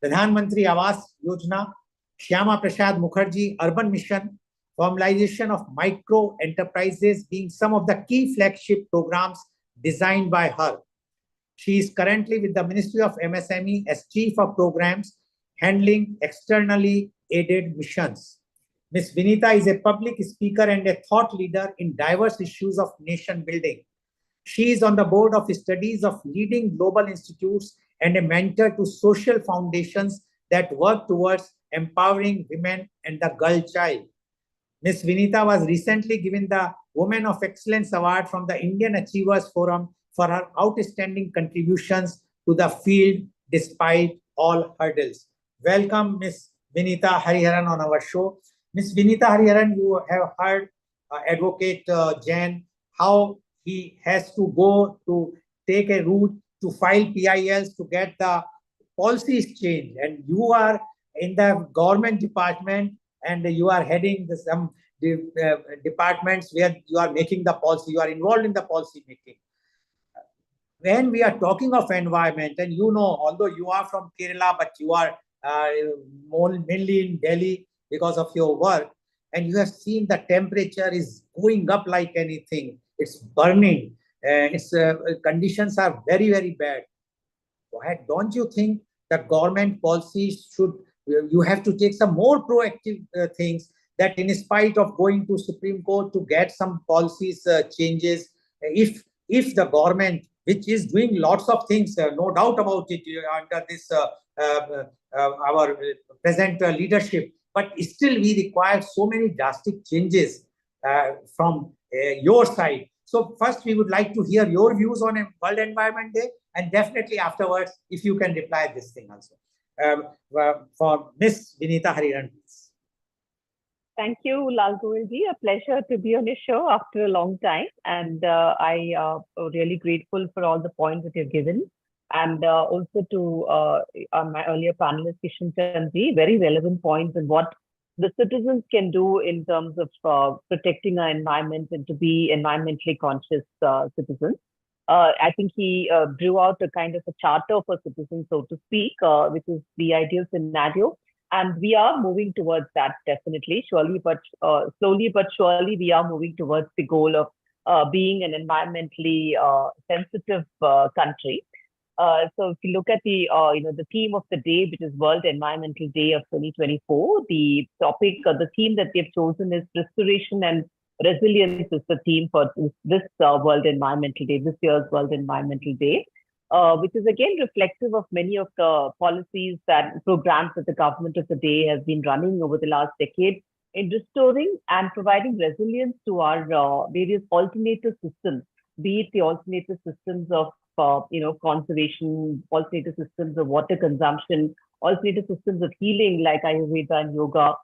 Pradhan Mantri Awas Yojana, Shyama Prasad Mukherjee Urban Mission, formalization of micro enterprises being some of the key flagship programs designed by her. She is currently with the Ministry of MSME as Chief of Programs, handling externally aided missions. Ms. Vinita is a public speaker and a thought leader in diverse issues of nation building. She is on the board of studies of leading global institutes and a mentor to social foundations that work towards empowering women and the girl child. Ms. Vinita was recently given the Women of Excellence Award from the Indian Achievers Forum for her outstanding contributions to the field despite all hurdles. Welcome, Ms. Vinita Hariharan on our show. Ms. Vinita Hariharan, you have heard Advocate GYAN, how he has to go to take a route to file PILs to get the policies changed. And you are in the government department and you are heading some departments where you are making the policy, you are involved in the policy making. When we are talking of environment, and you know, although you are from Kerala, but you are mainly in Delhi because of your work, and you have seen the temperature is going up like anything. It's burning. Its conditions are very, very bad. Don't you think that government policies should, you have to take some more proactive things, that in spite of going to Supreme Court to get some policies changes, if the government, which is doing lots of things, no doubt about it, under this our present leadership, but still we require so many drastic changes from your side. So first we would like to hear your views on World Environment Day, and definitely afterwards, if you can reply this thing also. For Ms. Vinita Hariharan, please. Thank you, Lal Goyalji. A pleasure to be on your show after a long time. And I am really grateful for all the points that you've given. And also to my earlier panelist, Kishan Chandji, very relevant points on what the citizens can do in terms of protecting our environment and to be environmentally conscious citizens. I think he drew out a kind of a charter for citizens, so to speak, which is the ideal scenario. And we are moving towards that, definitely, surely, but slowly but surely, we are moving towards the goal of being an environmentally sensitive country. So if you look at the the theme of the day, which is World Environmental Day of 2024, the topic, the theme that they've chosen is restoration and resilience is the theme for this World Environmental Day, this year's World Environmental Day. Which is again reflective of many of the policies and programs that the government of the day has been running over the last decade in restoring and providing resilience to our various alternative systems, be it the alternative systems of conservation, alternative systems of water consumption, alternative systems of healing like Ayurveda and yoga.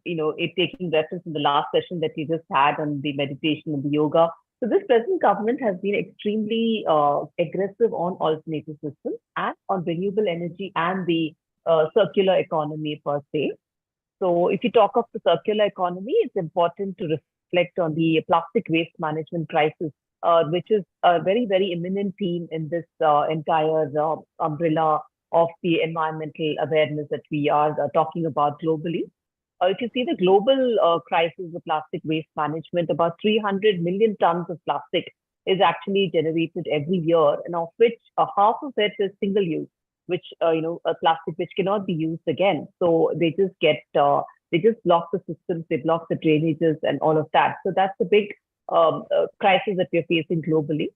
It taking reference in the last session that we just had on the meditation and the yoga. So this present government has been extremely aggressive on alternative systems and on renewable energy and the circular economy per se. So if you talk of the circular economy, it's important to reflect on the plastic waste management crisis, which is a very, very imminent theme in this entire umbrella of the environmental awareness that we are talking about globally. If you see the global crisis of plastic waste management, about 300 million tons of plastic is actually generated every year, and of which half of it is single use, which a plastic which cannot be used again. So they just get they just block the systems, they block the drainages and all of that. So that's the big crisis that we're facing globally.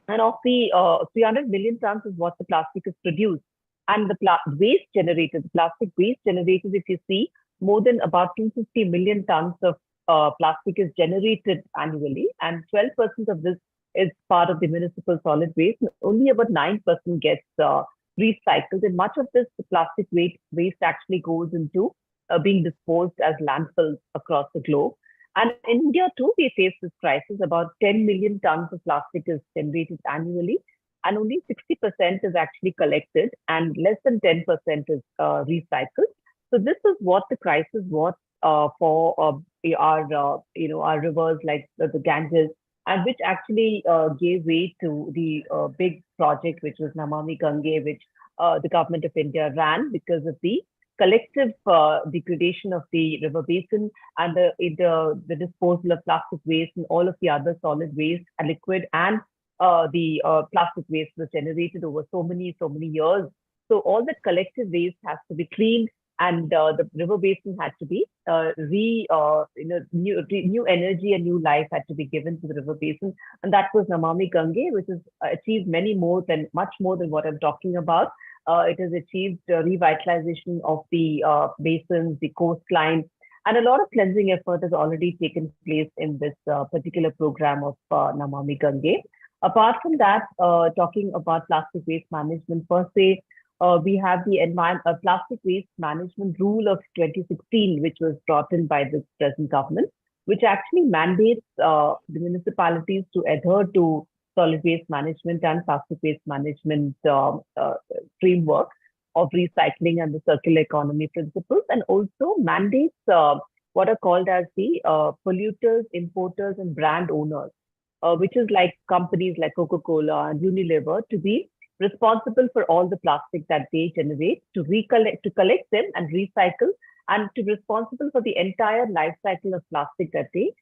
And of the 300 million tons is what the plastic is produced, and the waste generated, the plastic waste generated, if you see, more than about 250 million tons of plastic is generated annually, and 12% of this is part of the municipal solid waste, and only about 9% gets recycled. And much of this plastic waste actually goes into being disposed as landfills across the globe. And in India too, we face this crisis. About 10 million tons of plastic is generated annually, and only 60% is actually collected, and less than 10% is recycled. So this is what the crisis was for our rivers like the Ganges, and which actually gave way to the big project, which was Namami Gange, which the government of India ran because of the collective degradation of the river basin and the disposal of plastic waste and all of the other solid waste and liquid and the plastic waste was generated over so many years. So all that collective waste has to be cleaned, and the river basin had to be new energy and new life had to be given to the river basin, and that was Namami Gange, which has achieved much more than what I'm talking about. It has achieved revitalization of the basins, the coastline, and a lot of cleansing effort has already taken place in this particular program of Namami Gange. Apart from that, talking about plastic waste management per se, we have the plastic waste management rule of 2016, which was brought in by the present government, which actually mandates the municipalities to adhere to solid waste management and plastic waste management framework of recycling and the circular economy principles, and also mandates what are called as the polluters, importers, and brand owners, which is like companies like Coca-Cola and Unilever, to be responsible for all the plastic that they generate, to collect them and recycle, and to be responsible for the entire life cycle of plastic that they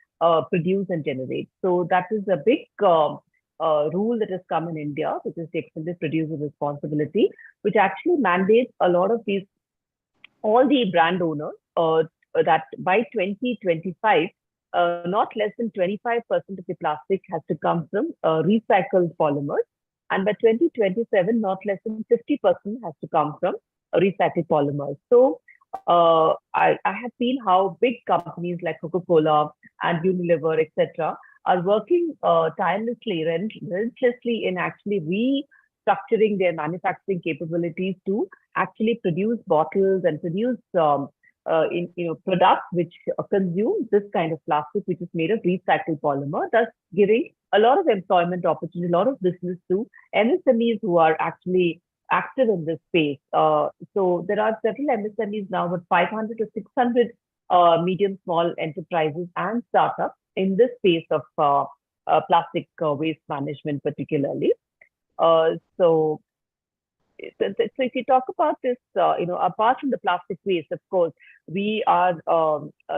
produce and generate. So that is a big rule that has come in India, which is the extended producer responsibility, which actually mandates a lot of all the brand owners that by 2025, not less than 25% of the plastic has to come from recycled polymers. And by 2027, not less than 50% has to come from recycled polymers. So I have seen how big companies like Coca-Cola and Unilever, etc., are working tirelessly, relentlessly in actually restructuring their manufacturing capabilities to actually produce bottles and produce products which consume this kind of plastic, which is made of recycled polymer, thus giving a lot of employment opportunity, a lot of business to MSMEs who are actually active in this space. So there are several MSMEs now with 500 to 600 medium, small enterprises and startups in this space of plastic waste management, particularly. So if you talk about this, apart from the plastic waste, of course, we are,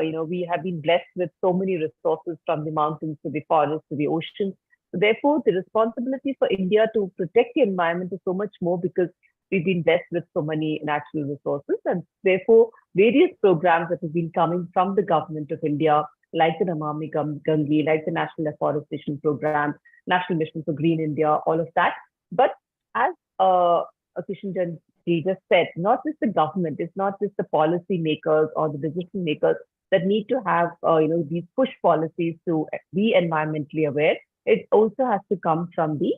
we have been blessed with so many resources, from the mountains to the forests to the oceans. So therefore, the responsibility for India to protect the environment is so much more, because we've been blessed with so many natural resources, and therefore various programs that have been coming from the government of India, like the Namami Gange, like the National Afforestation Program, National Mission for Green India, all of that. But as Kishan Ji just said, not just the government, it's not just the policy makers or the decision makers that need to have these push policies to be environmentally aware. It also has to come from the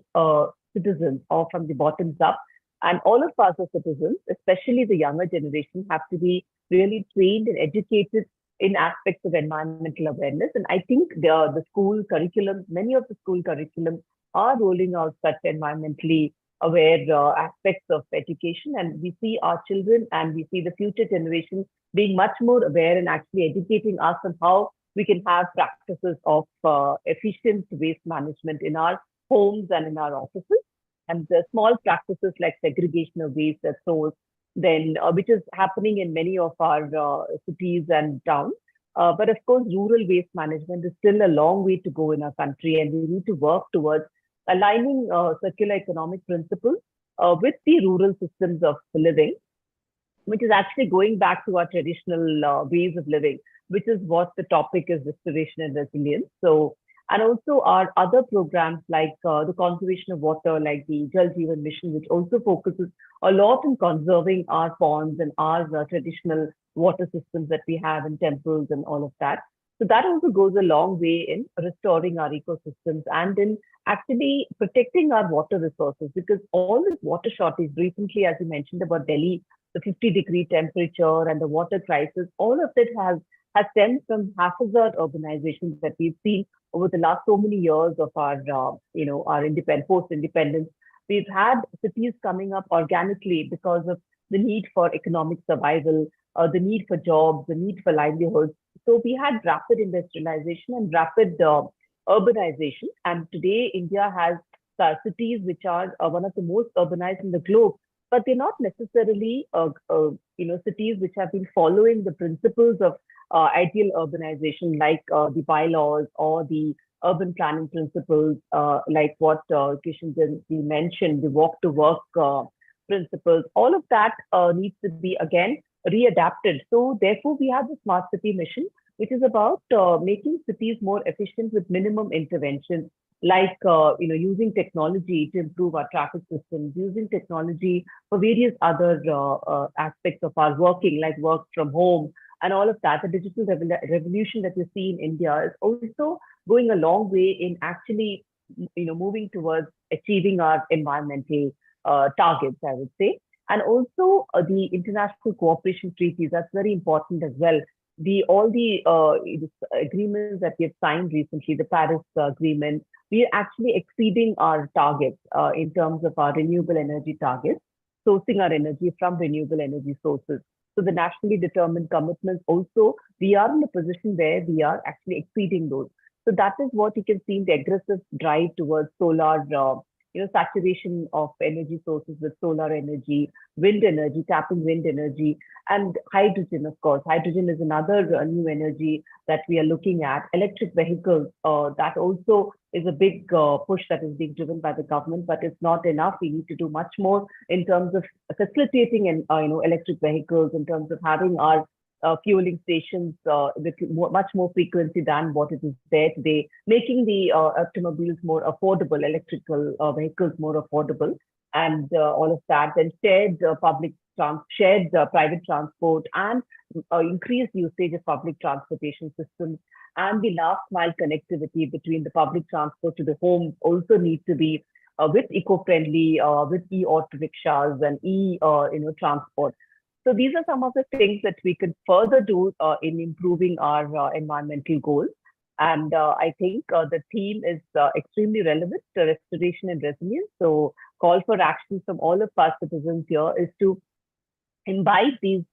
citizens, or from the bottoms up. And all of us as citizens, especially the younger generation, have to be really trained and educated in aspects of environmental awareness. And I think the school curriculum, many of the school curriculums are rolling out such environmentally aware aspects of education. And we see our children and we see the future generation being much more aware and actually educating us on how we can have practices of efficient waste management in our homes and in our offices. And the small practices like segregation of waste at source, then which is happening in many of our cities and towns. But of course, rural waste management is still a long way to go in our country, and we need to work towards aligning circular economic principles with the rural systems of living, which is actually going back to our traditional ways of living, which is what the topic is, restoration and resilience. So, and also our other programs like the conservation of water, like the GYAN mission, which also focuses a lot on conserving our ponds and our traditional water systems that we have in temples and all of that. So that also goes a long way in restoring our ecosystems and in actually protecting our water resources, because all this water shortage recently, as you mentioned about Delhi, the 50-degree temperature and the water crisis, all of it has stemmed from haphazard urbanization that we've seen over the last so many years of our, our post-independence. We've had cities coming up organically because of the need for economic survival, the need for jobs, the need for livelihoods. So we had rapid industrialization and rapid urbanization. And today, India has cities which are one of the most urbanized in the globe, but they're not necessarily, cities which have been following the principles of ideal urbanization, like the bylaws or the urban planning principles, like what Kishan mentioned, the walk to work principles. All of that needs to be again readapted. So therefore, we have the smart city mission, which is about making cities more efficient with minimum intervention, like using technology to improve our traffic systems, using technology for various other aspects of our working, like work from home and all of that. The digital revolution that you see in India is also going a long way in actually moving towards achieving our environmental targets, I would say. And also the international cooperation treaties, that's very important as well. All the agreements that we have signed recently, the Paris Agreement, we are actually exceeding our targets in terms of our renewable energy targets, sourcing our energy from renewable energy sources. So the nationally determined commitments also, we are in a position where we are actually exceeding those. So that is what you can see in the aggressive drive towards solar, saturation of energy sources with solar energy, wind energy, tapping wind energy, and hydrogen, of course. Hydrogen is another new energy that we are looking at. Electric vehicles, that also is a big push that is being driven by the government, but it's not enough. We need to do much more in terms of facilitating electric vehicles, in terms of having our fueling stations with much more frequency than what it is there today, making the automobiles more affordable, electrical vehicles more affordable, and all of that, and shared private transport, and increased usage of public transportation systems, and the last mile connectivity between the public transport to the home also needs to be with eco-friendly, with e-auto rickshaws and transport. So these are some of the things that we could further do in improving our environmental goals. And I think the theme is extremely relevant, restoration and resilience. So call for action from all of us citizens here is to imbibe these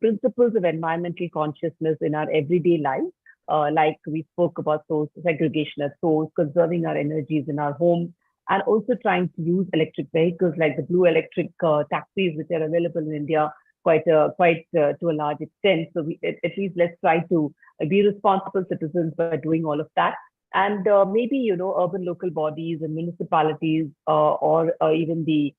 principles of environmental consciousness in our everyday life. Like we spoke about source segregation at source, conserving our energies in our homes, and also trying to use electric vehicles like the blue electric taxis, which are available in India quite to a large extent. So at least let's try to be responsible citizens by doing all of that. And maybe, urban local bodies and municipalities or even the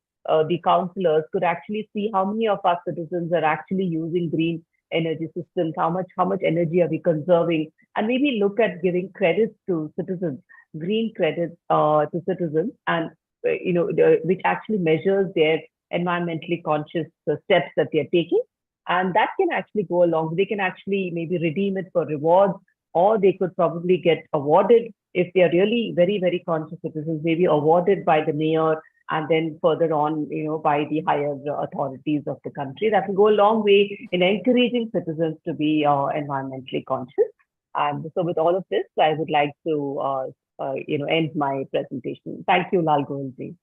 councillors could actually see how many of our citizens are actually using green energy systems, how much energy are we conserving, and maybe look at giving credits to citizens, green credits to citizens, and which actually measures their environmentally conscious steps that they are taking. And that can actually go along. They can actually maybe redeem it for rewards, or they could probably get awarded if they are really very, very conscious citizens, maybe awarded by the mayor, and then further on, by the higher authorities of the country. That will go a long way in encouraging citizens to be environmentally conscious. And so with all of this, I would like to end my presentation. Thank you, Lal Goyalji.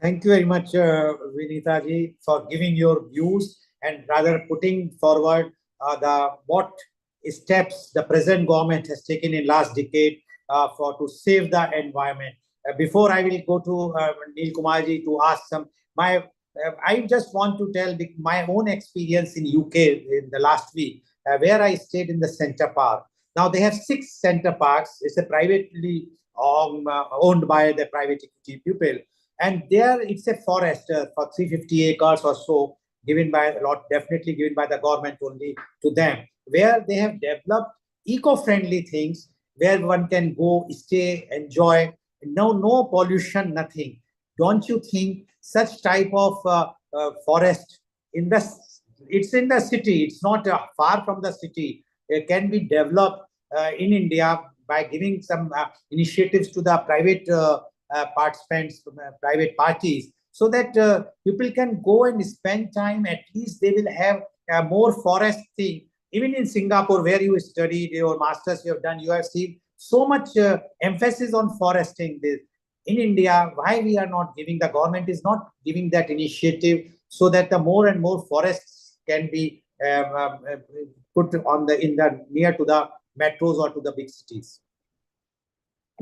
Thank you very much, Vinita ji, for giving your views and rather putting forward what steps the present government has taken in last decade to save the environment. Before I will go to Neel Kumar ji to ask I just want to tell my own experience in UK in the last week, where I stayed in the Centre Park. Now they have 6 Centre Parks. It's a privately owned by the private equity people, and there it's a forest for 350 acres or so, definitely given by the government only to them, where they have developed eco-friendly things where one can go, stay, enjoy. No pollution, nothing. Don't you think such type of forest it's in the city, it's not far from the city. can be developed in India by giving some initiatives to the private participants, private parties, so that people can go and spend time. At least they will have more forest thing. Even in Singapore, where you studied, your masters you have done, you have seen so much emphasis on foresting. In India, why we are not giving, the government is not giving that initiative, so that the more and more forests can be put on the near to the metros or to the big cities.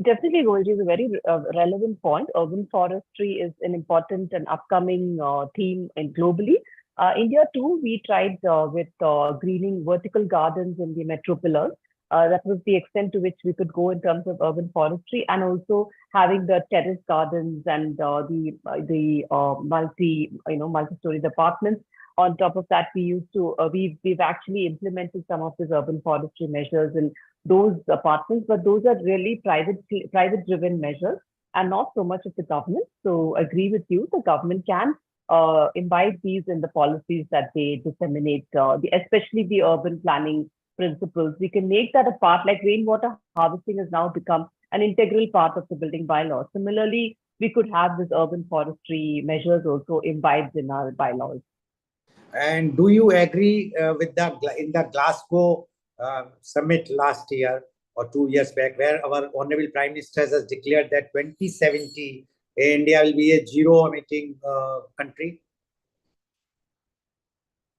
Definitely, Golji, is a very relevant point. Urban forestry is an important and upcoming theme globally. India too, we tried with greening vertical gardens in the metropolis. That was the extent to which we could go in terms of urban forestry, and also having the terrace gardens and the multi-story apartments. On top of that, we used to we've actually implemented some of these urban forestry measures in those apartments, but those are really private driven measures and not so much of the government. So agree with you, the government can imbibe these in the policies that they disseminate, especially the urban planning principles. We can make that a part, like rainwater harvesting has now become an integral part of the building bylaws. Similarly, we could have this urban forestry measures also imbibed in our bylaws. And do you agree with in the Glasgow summit last year or 2 years back, where our Honorable Prime Minister has declared that 2070 India will be a zero emitting country?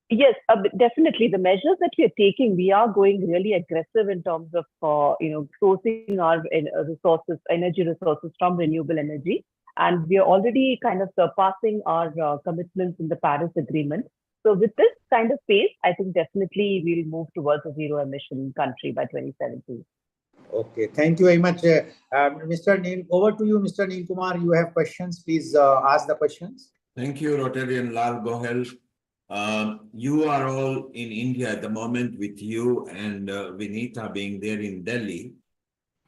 Yes, definitely. The measures that we are taking, we are going really aggressive in terms of sourcing our resources, energy resources from renewable energy, and we are already kind of surpassing our commitments in the Paris Agreement. So with this kind of pace, I think definitely we'll move towards a zero emission country by 2070. Okay, thank you very much. Mr. Neil, over to you, Mr. Neil Kumar. You have questions, please ask the questions. Thank you, Rotarian Lal Gohel. You are all in India at the moment, with you and Vinita being there in Delhi,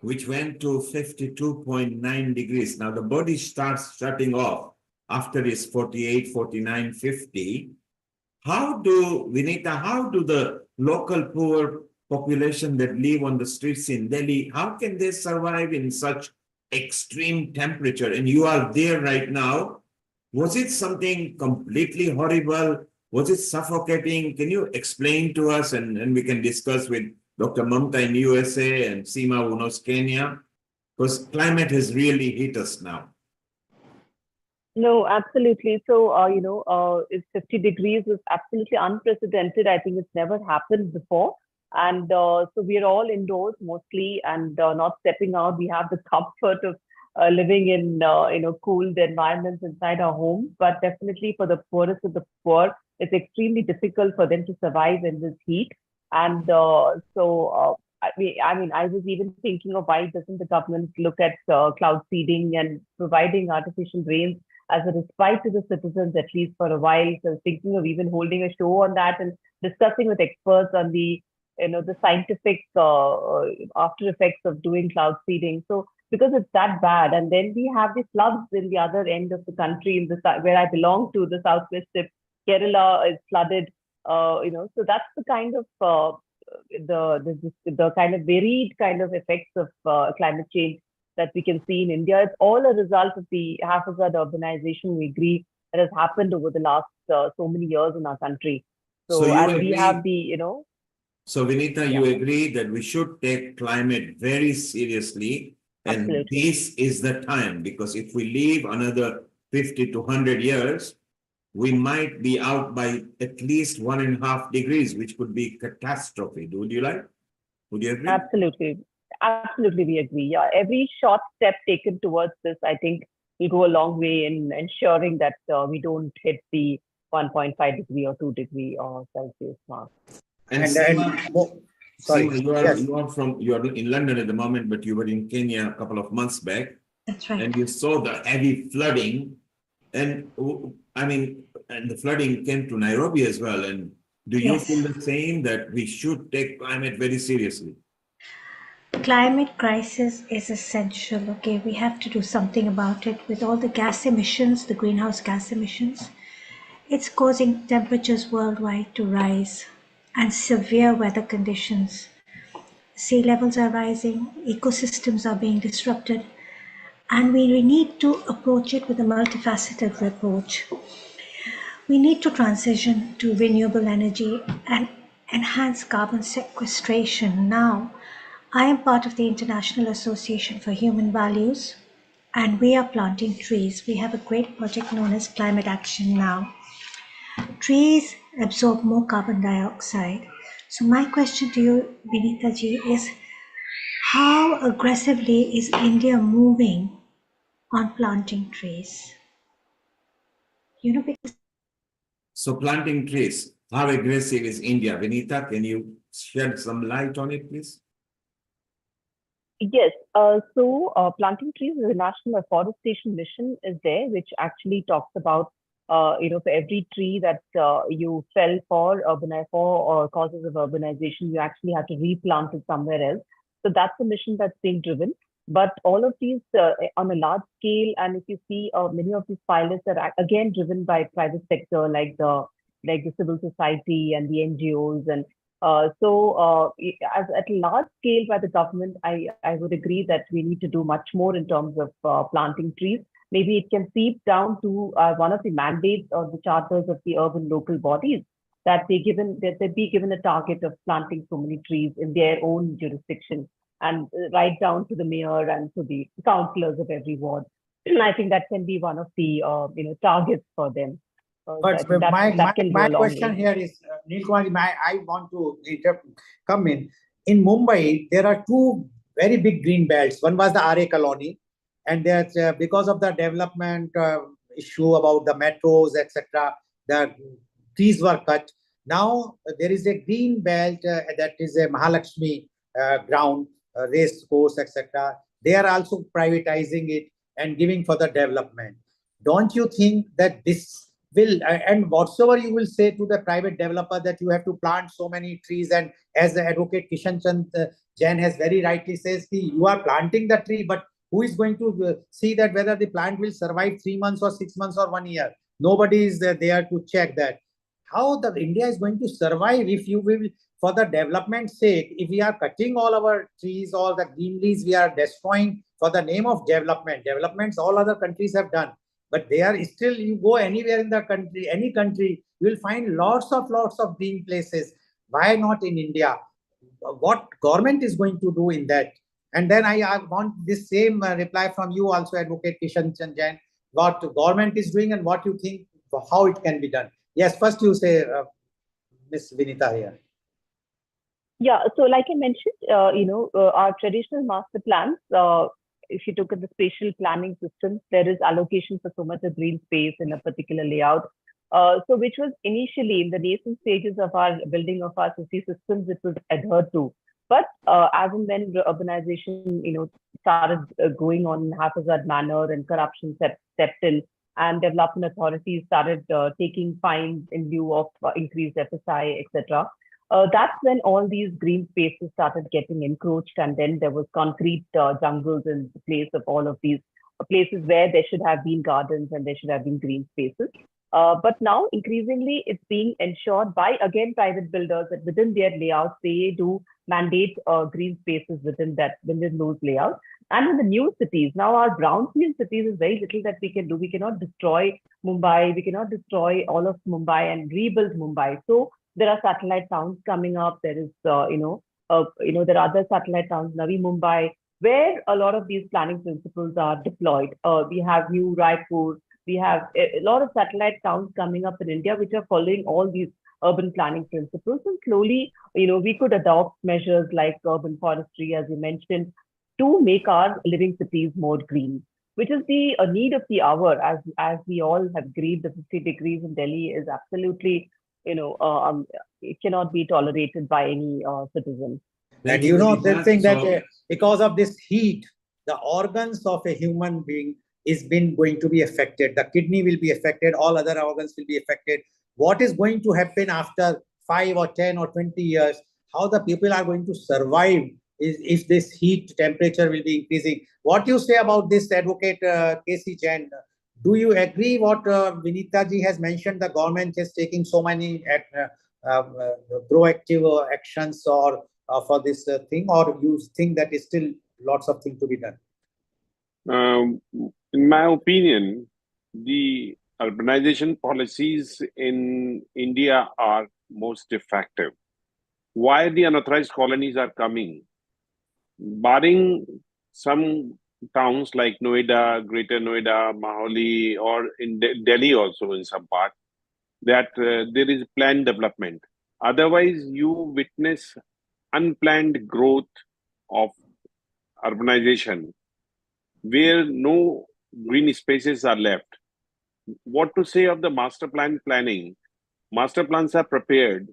which went to 52.9 degrees. Now the body starts shutting off after it's 48, 49, 50. Vinita, how do the local poor population that live on the streets in Delhi, how can they survive in such extreme temperature? And you are there right now. Was it something completely horrible? Was it suffocating? Can you explain to us, and we can discuss with Dr. Mamta in USA and Seema who knows Kenya, because climate has really hit us now. No, absolutely. So, it's 50 degrees is absolutely unprecedented. I think it's never happened before. And so we are all indoors mostly and not stepping out. We have the comfort of living in, cooled environments inside our homes. But definitely for the poorest of the poor, it's extremely difficult for them to survive in this heat. And I was even thinking of why doesn't the government look at cloud seeding and providing artificial rains as a respite to the citizens, at least for a while. So I was thinking of even holding a show on that and discussing with experts on the scientific after effects of doing cloud seeding. So because it's that bad, and then we have the floods in the other end of the country, in the where I belong to, the southwest tip, Kerala is flooded. So that's the kind of the kind of varied kind of effects of climate change that we can see in India. It's all a result of the haphazard urbanization, we agree, that has happened over the last so many years in our country. So and we have the, So Vinita, you agree that we should take climate very seriously, and absolutely. This is the time, because if we live another 50 to 100 years, we might be out by at least 1.5 degrees, which could be catastrophe. Would you agree? Absolutely. Absolutely, we agree. Yeah, every short step taken towards this, I think, will go a long way in ensuring that we don't hit the 1.5 degree or 2 degree Celsius mark. And sorry, Seema, you are in London at the moment, but you were in Kenya a couple of months back. That's right. And you saw the heavy flooding, and and the flooding came to Nairobi as well. And do you feel the same, that we should take climate very seriously? Climate crisis is essential. Okay, we have to do something about it. With all the gas emissions, the greenhouse gas emissions, it's causing temperatures worldwide to rise, and severe weather conditions sea levels are rising, ecosystems are being disrupted, and we need to approach it with a multifaceted approach. We need to transition to renewable energy and enhance carbon sequestration now. I am part of the International Association for Human Values, and we are planting trees. We have a great project known as Climate Action Now. Trees absorb more carbon dioxide. So my question to you, Vinita ji, is how aggressively is India moving on planting trees? You know, because So planting trees, how aggressive is India? Vinita, can you shed some light on it, please? Yes. Planting trees is a national afforestation mission is there, which actually talks about, for every tree that you fell for causes of urbanization, you actually have to replant it somewhere else. So that's a mission that's being driven. But all of these on a large scale, and if you see many of these pilots are again driven by private sector, like the civil society and the NGOs, and as at large scale by the government, I would agree that we need to do much more in terms of planting trees. Maybe it can seep down to one of the mandates or the charters of the urban local bodies, that they be given a target of planting so many trees in their own jurisdiction, and right down to the mayor and to the councillors of every ward. I think that can be one of the targets for them. But my question here is, Neil Kumar, I want to come in. In Mumbai, there are two very big green belts. One was the RA colony, and that's because of the development issue about the metros, etc., the trees were cut. Now there is a green belt that is a Mahalakshmi ground, race course, etc. They are also privatizing it and giving for the development. Don't you think that this will, and whatsoever you will say to the private developer that you have to plant so many trees, and as the advocate Kishan Chand Jain has very rightly says, you are planting the tree, but who is going to see that whether the plant will survive 3 months or 6 months or 1 year? Nobody is there to check that. How the India is going to survive if you will, for the development's sake, if we are cutting all our trees, all the greeneries we are destroying for the name of development. Developments all other countries have done. But they are still, you go anywhere in the country, any country, you will find lots of green places. Why not in India? What government is going to do in that? And then I want this same reply from you also, Advocate Kishan Chand Jain, what the government is doing and what you think, how it can be done. Yes, first you say, Ms. Vinita here. Yeah, so like I mentioned, our traditional master plans, if you look at the spatial planning system, there is allocation for so much of green space in a particular layout. So which was initially in the nascent stages of our building of our city systems, it was adhered to. But as and when urbanization, started going on in haphazard manner and corruption stepped in, and development authorities started taking fines in lieu of increased FSI, etc. That's when all these green spaces started getting encroached, and then there was concrete jungles in place of all of these places where there should have been gardens and there should have been green spaces. But now increasingly it's being ensured by, again, private builders that within their layouts, they do mandate green spaces within those layouts. And in the new cities, now our brownfield cities is very little that we can do. We cannot destroy Mumbai. We cannot destroy all of Mumbai and rebuild Mumbai. So there are satellite towns coming up. There is, there are other satellite towns, Navi Mumbai, where a lot of these planning principles are deployed. We have New Raipur. We have a lot of satellite towns coming up in India, which are following all these urban planning principles. And slowly, we could adopt measures like urban forestry, as you mentioned, to make our living cities more green, which is the need of the hour. As we all have agreed, the 50 degrees in Delhi is absolutely, it cannot be tolerated by any citizen. And the thing that because of this heat, the organs of a human being is going to be affected. The kidney will be affected. All other organs will be affected. What is going to happen after 5 or 10 or 20 years? How the people are going to survive if this heat temperature will be increasing? What do you say about this, Advocate K.C. Jain? Do you agree what Vinita ji has mentioned? The government is taking so many proactive actions or for this thing, or you think that is still lots of things to be done? In my opinion, the urbanization policies in India are most effective. Why the unauthorized colonies are coming? Barring some towns like Noida, Greater Noida, Maholi, or in Delhi also in some part, that there is planned development. Otherwise, you witness unplanned growth of urbanization, where no green spaces are left. What to say of the master plan planning? Master plans are prepared,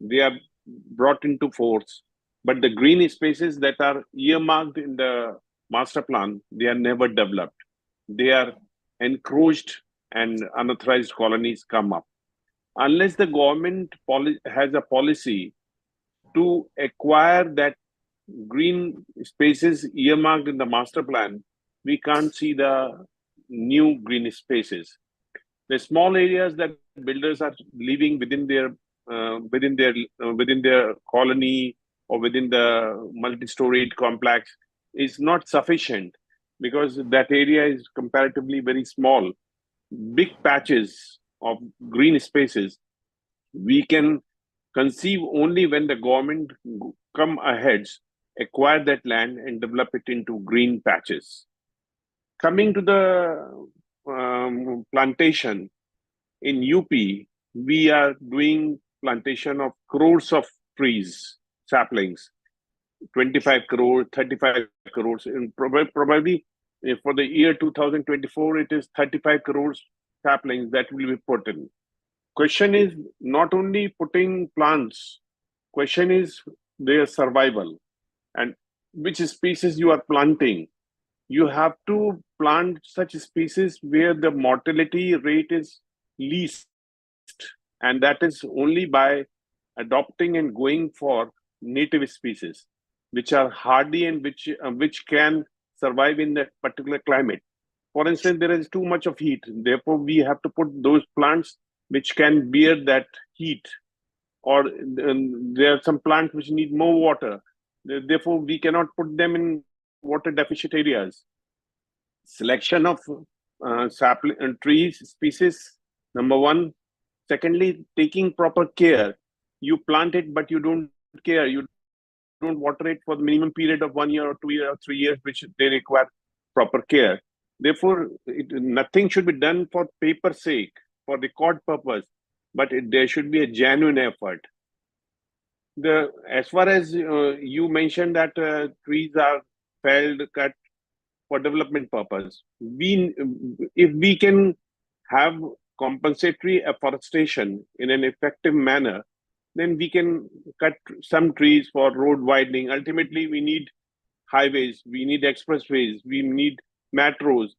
they are brought into force, but the green spaces that are earmarked in the master plan, they are never developed. They are encroached and unauthorized colonies come up. Unless the government has a policy to acquire that green spaces earmarked in the master plan, we can't see the new green spaces. The small areas that builders are living within their colony or within the multi-storied complex is not sufficient, because that area is comparatively very small. Big patches of green spaces we can conceive only when the government come ahead, acquire that land and develop it into green patches. Coming to the plantation, in UP, we are doing plantation of crores of trees, saplings, 25 crore, 35 crores, and probably for the year 2024, it is 35 crores saplings that will be put in. Question is not only putting plants, question is their survival and which species you are planting. You have to plant such species where the mortality rate is least, and that is only by adopting and going for native species which are hardy and which can survive in that particular climate. For instance, there is too much of heat, therefore we have to put those plants which can bear that heat, or there are some plants which need more water, therefore we cannot put them in water deficient areas. Selection of sapling and trees species, number one. Secondly, taking proper care. You plant it, but you don't care. You don't water it for the minimum period of 1 year or 2 years or 3 years, which they require proper care. Therefore, nothing should be done for paper's sake, for record purpose, but there should be a genuine effort. As far as you mentioned that trees are felled, cut for development purpose, if we can have compensatory afforestation in an effective manner, then we can cut some trees for road widening. Ultimately, we need highways, we need expressways, we need metros.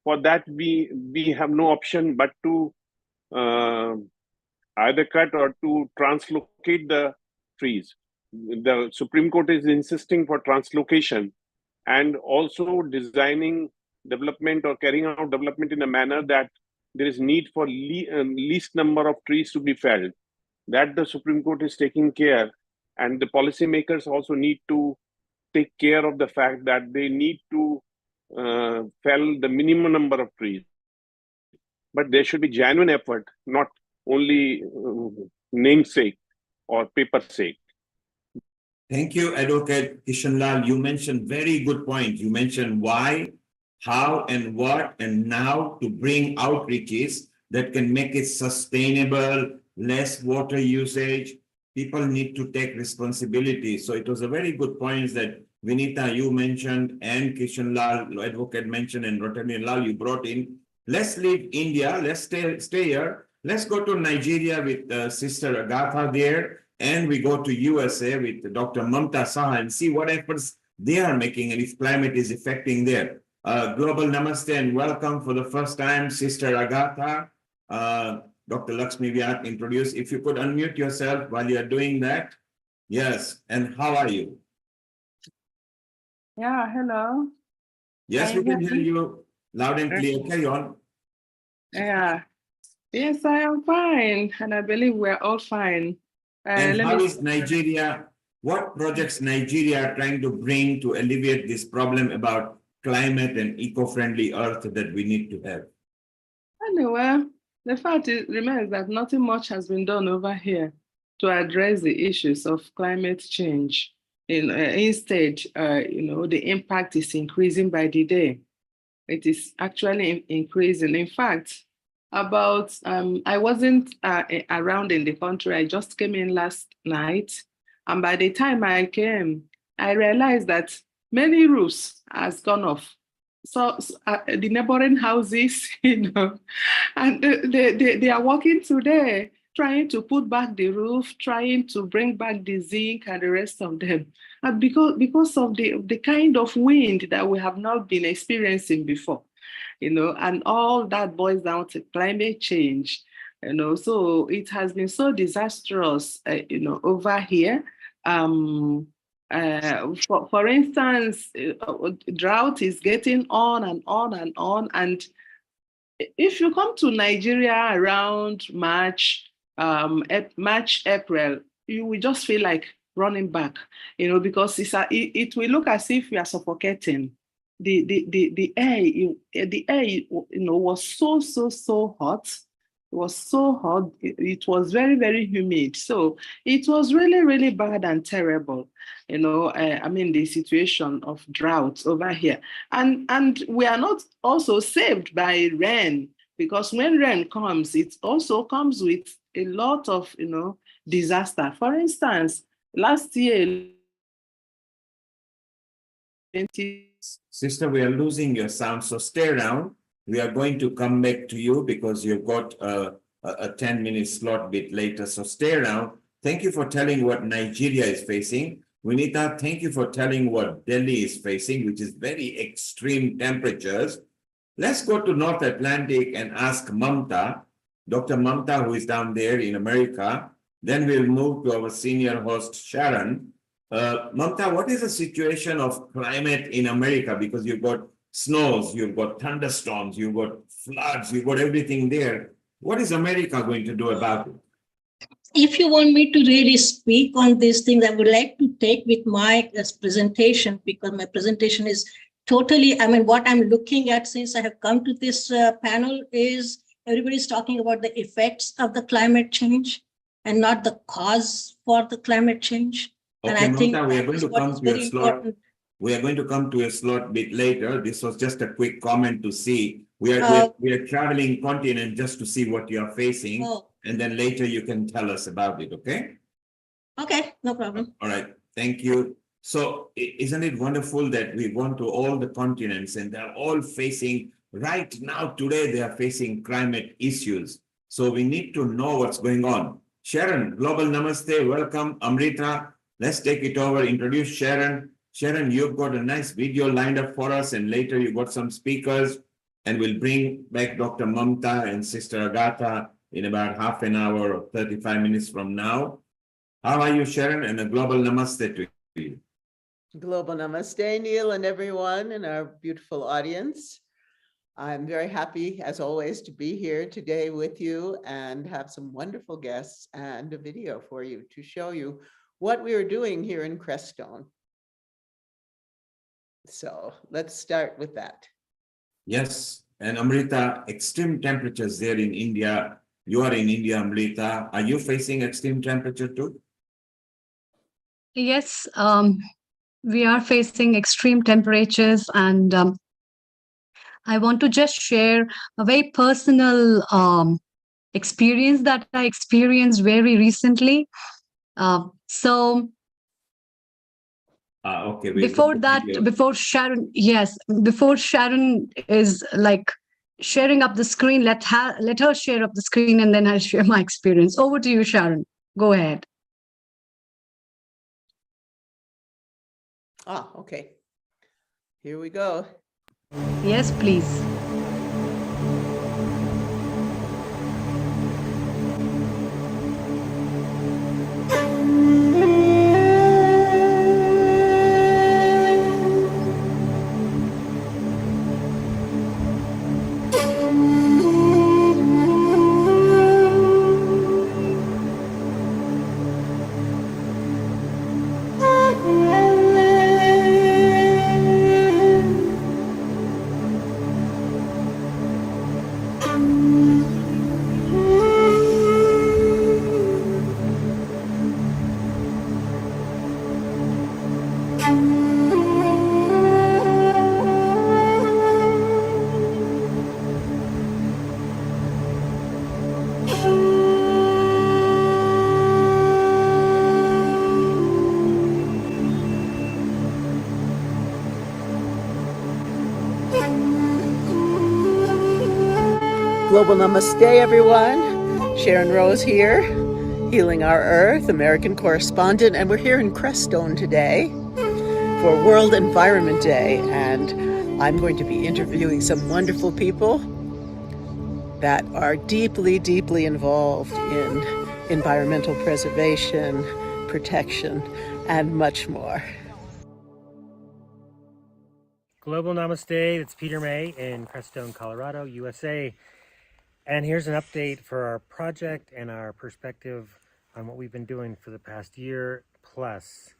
For that, we have no option but to either cut or to translocate the trees. The Supreme Court is insisting for translocation and also designing development or carrying out development in a manner that there is need for least number of trees to be felled. That the Supreme Court is taking care, and the policymakers also need to take care of the fact that they need to fell the minimum number of trees. But there should be genuine effort, not only namesake or paper sake. Thank you, Advocate Kishanlal. You mentioned very good point. You mentioned why, how, and what, and now to bring outreaches that can make it sustainable, less water usage. People need to take responsibility. So it was a very good point that Vinita, you mentioned, and Kishanlal, Advocate mentioned, and Rotary Lal, you brought in. Let's leave India. Let's stay here. Let's go to Nigeria with Sister Agatha there. And we go to USA with Dr. Mamta Saha and see what efforts they are making and if climate is affecting there. Global Namaste and welcome for the first time, Sister Agatha. Dr. Lakshmi Vyat introduced. If you could unmute yourself while you're doing that. Yes, and how are you? Yeah, hello. Yes, we can hear you loud and clear. Carry on. Yeah. Yes, I am fine. And I believe we're all fine. And how is Nigeria what projects Nigeria are trying to bring to alleviate this problem about climate and eco-friendly earth that we need to have? Anyway, the fact remains that nothing much has been done over here to address the issues of climate change. Instead, the impact is increasing by the day. It is actually increasing. In fact, I wasn't around in the country. I just came in last night. And by the time I came, I realized that many roofs has gone off. So the neighboring houses, and they are working today, trying to put back the roof, trying to bring back the zinc and the rest of them. And because of the kind of wind that we have not been experiencing before, and all that boils down to climate change, so it has been so disastrous, over here. For instance, drought is getting on and on and on. And if you come to Nigeria around March, April, you will just feel like running back, because it will look as if we are suffocating. The air, was so hot. It was so hot. It was very, very humid. So it was really, really bad and terrible. The situation of drought over here. And we are not also saved by rain, because when rain comes, it also comes with a lot of, disaster. For instance, last year, Sister, we are losing your sound, so stay around. We are going to come back to you because you've got a 10-minute slot bit later. So stay around. Thank you for telling what Nigeria is facing. Vinita, thank you for telling what Delhi is facing, which is very extreme temperatures. Let's go to North Atlantic and ask Mamta, Dr. Mamta, who is down there in America. Then we'll move to our senior host, Sharon. Mamta, what is the situation of climate in America? Because you've got snows, you've got thunderstorms, you've got floods, you've got everything there. What is America going to do about it? If you want me to really speak on these things, I would like to take with my presentation, because my presentation is totally, what I'm looking at since I have come to this panel is everybody's talking about the effects of the climate change and not the cause for the climate change. Okay, and I think Mamta, we are going to come to your slot. Important. We are going to come to a slot bit later. This was just a quick comment to see. We are traveling continent just to see what you are facing. And then later you can tell us about it, okay? Okay, no problem. All right, thank you. So isn't it wonderful that we've gone to all the continents and they're all facing, right now, today, they are facing climate issues. So we need to know what's going on. Sharon, Global Namaste, welcome. Amrita, let's take it over, introduce Sharon. Sharon, you've got a nice video lined up for us, and later you've got some speakers, and we'll bring back Dr. Mamta and Sister Agatha in about half an hour or 35 minutes from now. How are you, Sharon? And a global namaste to you. Global namaste, Neil, and everyone in our beautiful audience. I'm very happy, as always, to be here today with you and have some wonderful guests and a video for you to show you what we are doing here in Crestone. So let's start with that. Yes, and Amrita, extreme temperatures there in India. You are in India, Amrita. Are you facing extreme temperature too? Yes, we are facing extreme temperatures, and I want to just share a very personal experience that I experienced very recently. Okay. Before that, before Sharon is like sharing up the screen, let her share up the screen, and then I'll share my experience. Over to you, Sharon. Go ahead. Okay. Here we go. Yes, please. Global Namaste, everyone. Sharon Rose here, Healing Our Earth, American correspondent, and we're here in Crestone today for World Environment Day, and I'm going to be interviewing some wonderful people that are deeply, deeply involved in environmental preservation, protection, and much more. Global Namaste, it's Peter May in Crestone, Colorado, USA. And here's an update for our project and our perspective on what we've been doing for the past year plus.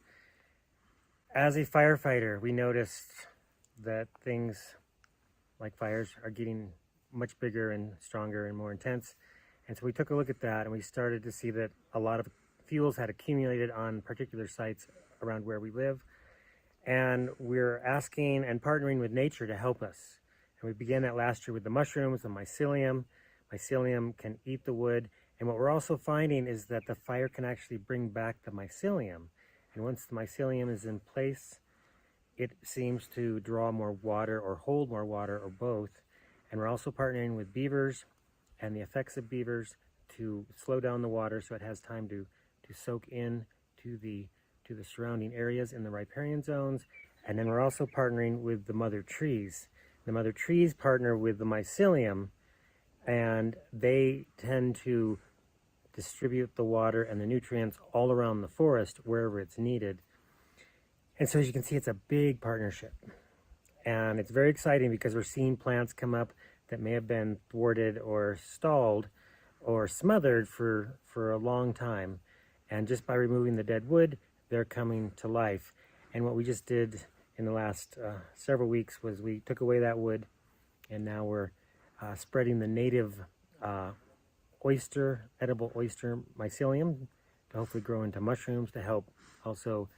As a firefighter, we noticed that things like fires are getting much bigger and stronger and more intense. And so we took a look at that and we started to see that a lot of fuels had accumulated on particular sites around where we live. And we're asking and partnering with nature to help us. And we began that last year with the mushrooms, the mycelium. Mycelium can eat the wood. And what we're also finding is that the fire can actually bring back the mycelium. And once the mycelium is in place, it seems to draw more water or hold more water or both. And we're also partnering with beavers and the effects of beavers to slow down the water so it has time to soak in to the surrounding areas in the riparian zones. And then we're also partnering with the mother trees. The mother trees partner with the mycelium, and they tend to distribute the water and the nutrients all around the forest wherever it's needed. And so as you can see, it's a big partnership. And it's very exciting because we're seeing plants come up that may have been thwarted or stalled or smothered for a long time. And just by removing the dead wood, they're coming to life. And what we just did in the last several weeks was we took away that wood, and now we're spreading the native edible oyster mycelium to hopefully grow into mushrooms to help also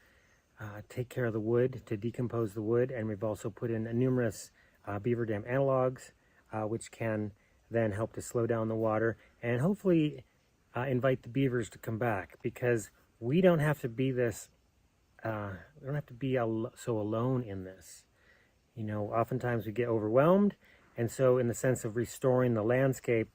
take care of the wood, to decompose the wood. And we've also put in numerous beaver dam analogs, which can then help to slow down the water and hopefully invite the beavers to come back, because we don't have to be this, we don't have to be so alone in this. You know, oftentimes we get overwhelmed. And so in the sense of restoring the landscape,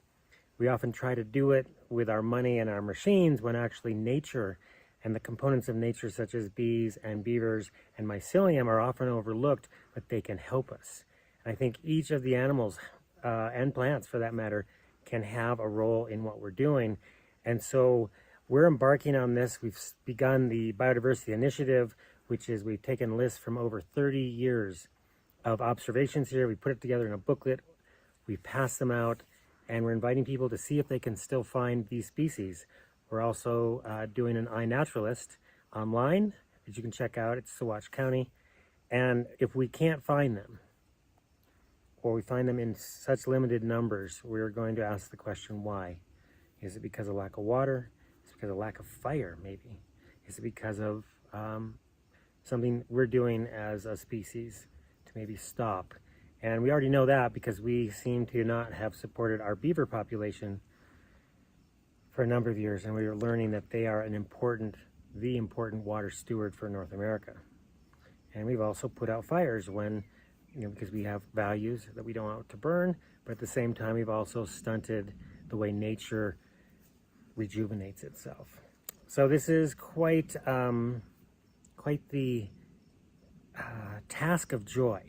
we often try to do it with our money and our machines, when actually nature and the components of nature such as bees and beavers and mycelium are often overlooked, but they can help us. And I think each of the animals and plants for that matter can have a role in what we're doing. And so we're embarking on this. We've begun the Biodiversity Initiative, which is we've taken lists from over 30 years of observations here. We put it together in a booklet. We pass them out, and we're inviting people to see if they can still find these species. We're also doing an iNaturalist online that you can check out. It's Saguache County. And if we can't find them, or we find them in such limited numbers, we're going to ask the question, why? Is it because of lack of water? Is it because of lack of fire, maybe? Is it because of something we're doing as a species to maybe stop? And we already know that because we seem to not have supported our beaver population for a number of years, and we are learning that they are the important water steward for North America. And we've also put out fires when, because we have values that we don't want to burn, but at the same time, we've also stunted the way nature rejuvenates itself. So this is quite the task of joy,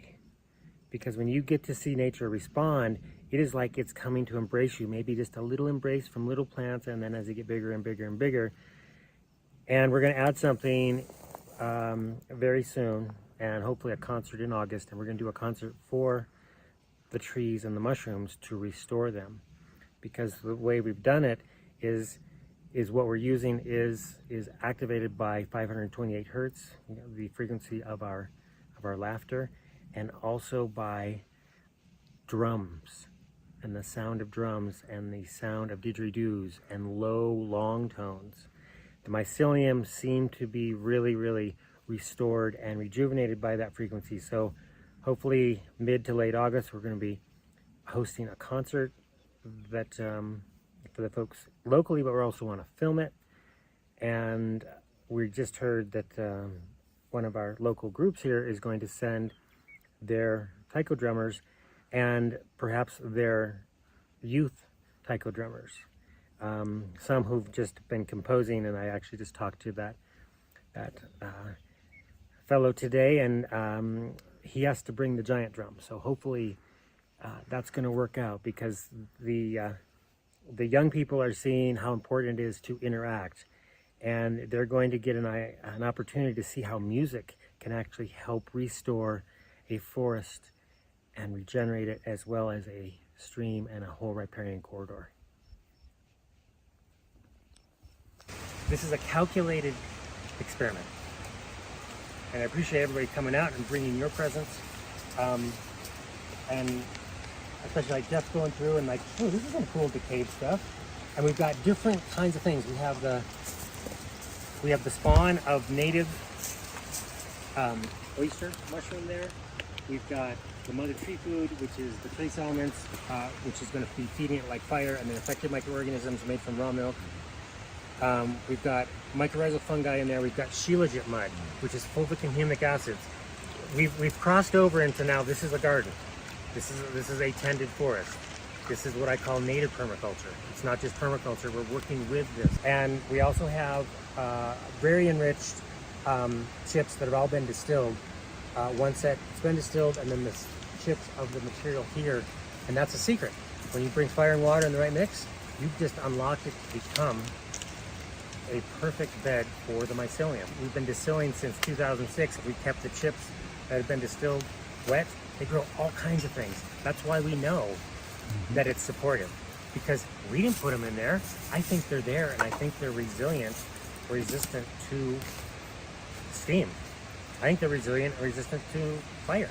because when you get to see nature respond, it is like it's coming to embrace you, maybe just a little embrace from little plants, and then as they get bigger and bigger and bigger. And we're going to add something very soon, and hopefully a concert in August, and we're going to do a concert for the trees and the mushrooms to restore them, because the way we've done it is what we're using is activated by 528 hertz, the frequency of our laughter, and also by drums and the sound of drums and the sound of didgeridoos and low long tones. The mycelium seem to be really, really restored and rejuvenated by that frequency. So hopefully mid to late August, we're going to be hosting a concert that for the folks locally, but we also want to film it. And we just heard that one of our local groups here is going to send their taiko drummers and perhaps their youth taiko drummers. Some who've just been composing, and I actually just talked to that fellow today, and he has to bring the giant drum. So hopefully that's going to work out, because the young people are seeing how important it is to interact, and they're going to get an opportunity to see how music can actually help restore a forest and regenerate it, as well as a stream and a whole riparian corridor. This is a calculated experiment, and I appreciate everybody coming out and bringing your presence, and especially like Jeff going through and like, oh, this is some cool decayed stuff. And we've got different kinds of things. We have the spawn of native oyster mushroom there. We've got the mother tree food, which is the trace elements, which is going to be feeding it like fire, and then effective microorganisms made from raw milk. We've got mycorrhizal fungi in there. We've got shilajit mud, which is fulvic and humic acids. We've crossed over into now this is a garden. This is a tended forest. This is what I call native permaculture. It's not just permaculture. We're working with this, and we also have very enriched chips that have all been distilled. One set it's been distilled, and then the chips of the material here, and that's a secret. When you bring fire and water in the right mix, you've just unlocked it to become a perfect bed for the mycelium. We've been distilling since 2006. We've kept the chips that have been distilled wet. They grow all kinds of things. That's why we know that it's supportive, because we didn't put them in there. I think they're there, and I think they're resilient, resistant to steam. I think they're resilient, resistant to fire.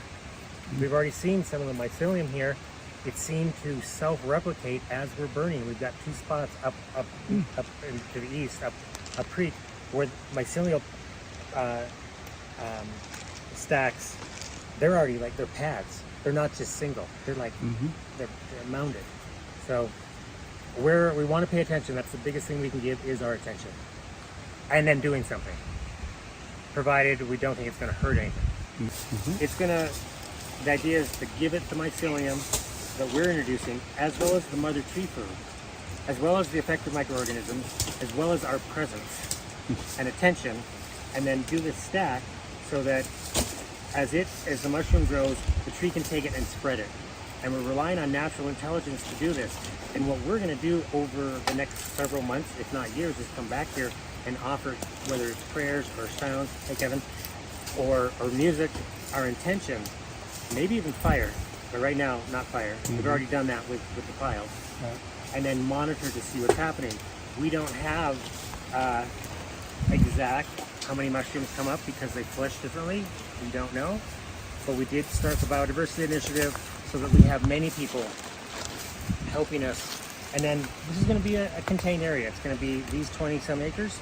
We've already seen some of the mycelium here. It seemed to self-replicate as we're burning. We've got two spots up to the east, up creek, where mycelial stacks, they're already like, they're pads. They're not just single. They're like, they're mounded. So where we want to pay attention, that's the biggest thing we can give, is our attention. And then doing something, provided we don't think it's going to hurt anything. It's going to, the idea is to give it the mycelium that we're introducing, as well as the mother tree food, as well as the effective microorganisms, as well as our presence and attention, and then do this stack so that as the mushroom grows, the tree can take it and spread it. And we're relying on natural intelligence to do this. And what we're going to do over the next several months, if not years, is come back here and offer, whether it's prayers or sounds, hey Kevin, or music, our intention, maybe even fire, but right now, not fire. We've already done that with the piles. And then monitor to see what's happening. We don't have exact how many mushrooms come up because they flesh differently. We don't know. But we did start the biodiversity initiative so that we have many people helping us. And then this is going to be a contained area. It's going to be these 20-some acres.